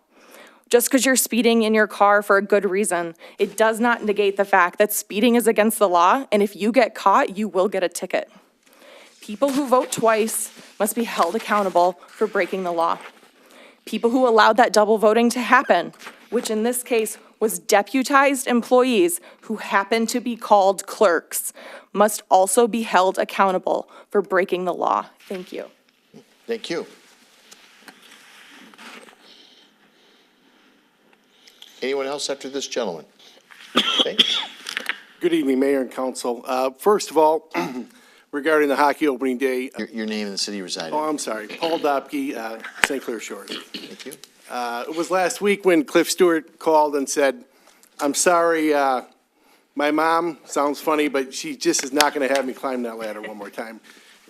Speaker 17: Just because you're speeding in your car for a good reason, it does not negate the fact that speeding is against the law, and if you get caught, you will get a ticket. People who vote twice must be held accountable for breaking the law. People who allowed that double voting to happen, which in this case was deputized employees who happen to be called clerks, must also be held accountable for breaking the law. Thank you.
Speaker 1: Thank you. Anyone else after this gentleman? Okay.
Speaker 12: Good evening, Mayor and Council. First of all, regarding the hockey opening day.
Speaker 1: Your name and the city you reside in.
Speaker 12: Oh, I'm sorry. Paul Dopke, St. Clair Shores.
Speaker 1: Thank you.
Speaker 12: It was last week when Cliff Stewart called and said, I'm sorry, my mom sounds funny, but she just is not going to have me climb that ladder one more time.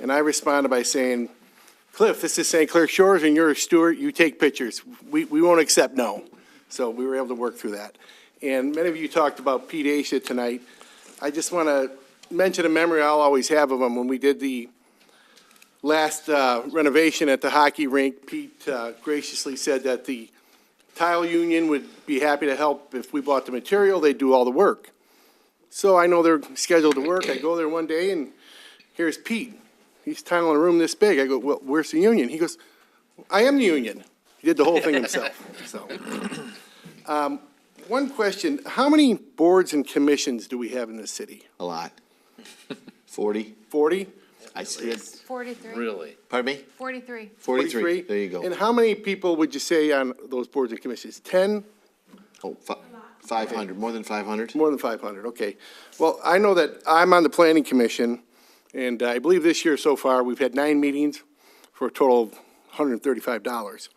Speaker 12: And I responded by saying, Cliff, this is St. Clair Shores and you're a Stewart, you take pictures. We won't accept no. So we were able to work through that. And many of you talked about Pete Asha tonight. I just want to mention a memory I'll always have of him. When we did the last renovation at the hockey rink, Pete graciously said that the tile union would be happy to help if we bought the material, they'd do all the work. So I know they're scheduled to work. I go there one day and here's Pete. He's tiling a room this big. I go, well, where's the union? He goes, I am the union. He did the whole thing himself. So, one question, how many boards and commissions do we have in this city?
Speaker 1: A lot. 40.
Speaker 12: 40?
Speaker 1: I said,
Speaker 20: 43.
Speaker 4: Really?
Speaker 1: pardon me?
Speaker 20: 43.
Speaker 1: 43. There you go.
Speaker 12: And how many people would you say on those boards and commissions? 10?
Speaker 1: Oh, 500, more than 500?
Speaker 12: More than 500, okay. Well, I know that I'm on the planning commission, and I believe this year so far, we've had 9 meetings for a total of $135.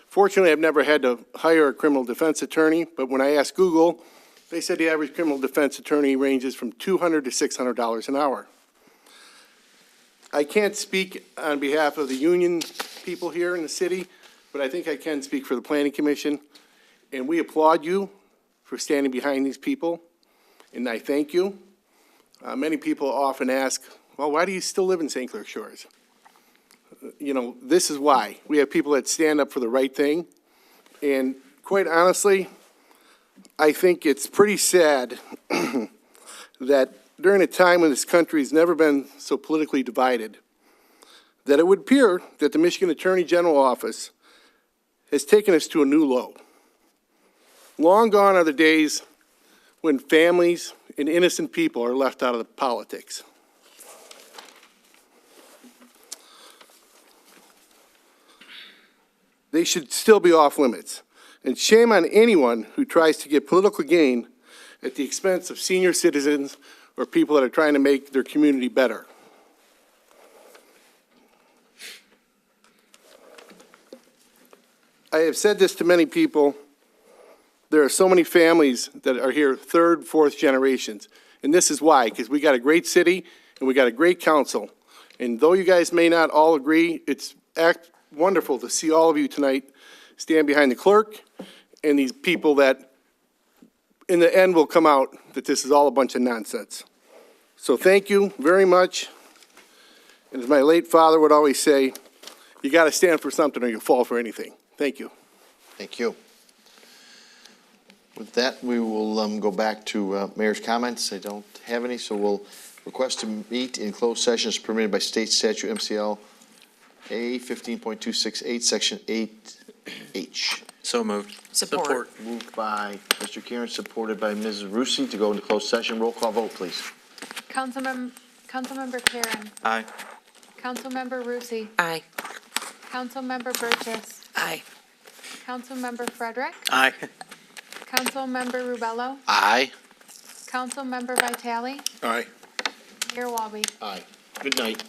Speaker 12: Fortunately, I've never had to hire a criminal defense attorney, but when I asked Google, they said the average criminal defense attorney ranges from $200 to $600 an hour. I can't speak on behalf of the union people here in the city, but I think I can speak for the planning commission, and we applaud you for standing behind these people, and I thank you. Many people often ask, well, why do you still live in St. Clair Shores? You know, this is why. We have people that stand up for the right thing. And quite honestly, I think it's pretty sad that during a time when this country has never been so politically divided, that it would appear that the Michigan Attorney General Office has taken us to a new low. Long gone are the days when families and innocent people are left out of the politics. They should still be off limits. And shame on anyone who tries to get political gain at the expense of senior citizens or people that are trying to make their community better. I have said this to many people. There are so many families that are here third, fourth generations. And this is why, because we got a great city and we got a great council. And though you guys may not all agree, it's wonderful to see all of you tonight stand behind the clerk and these people that in the end will come out that this is all a bunch of nonsense. So thank you very much. And as my late father would always say, you got to stand for something or you fall for anything. Thank you.
Speaker 1: Thank you. With that, we will go back to mayor's comments. I don't have any, so we'll request to meet in closed session as permitted by state statute MCL A 15.268, section 8H.
Speaker 2: So moved.
Speaker 10: Support.
Speaker 1: Moved by Mr. Karen, supported by Mrs. Rusi to go into closed session. Roll call vote, please.
Speaker 20: Councilmember Karen.
Speaker 2: Aye.
Speaker 20: Councilmember Rusi.
Speaker 10: Aye.
Speaker 20: Councilmember Burgess.
Speaker 10: Aye.
Speaker 20: Councilmember Frederick.
Speaker 2: Aye.
Speaker 20: Councilmember Rubello.
Speaker 4: Aye.
Speaker 20: Councilmember Vitale.
Speaker 8: Aye.
Speaker 20: Mayor Walby.
Speaker 1: Aye. Good night.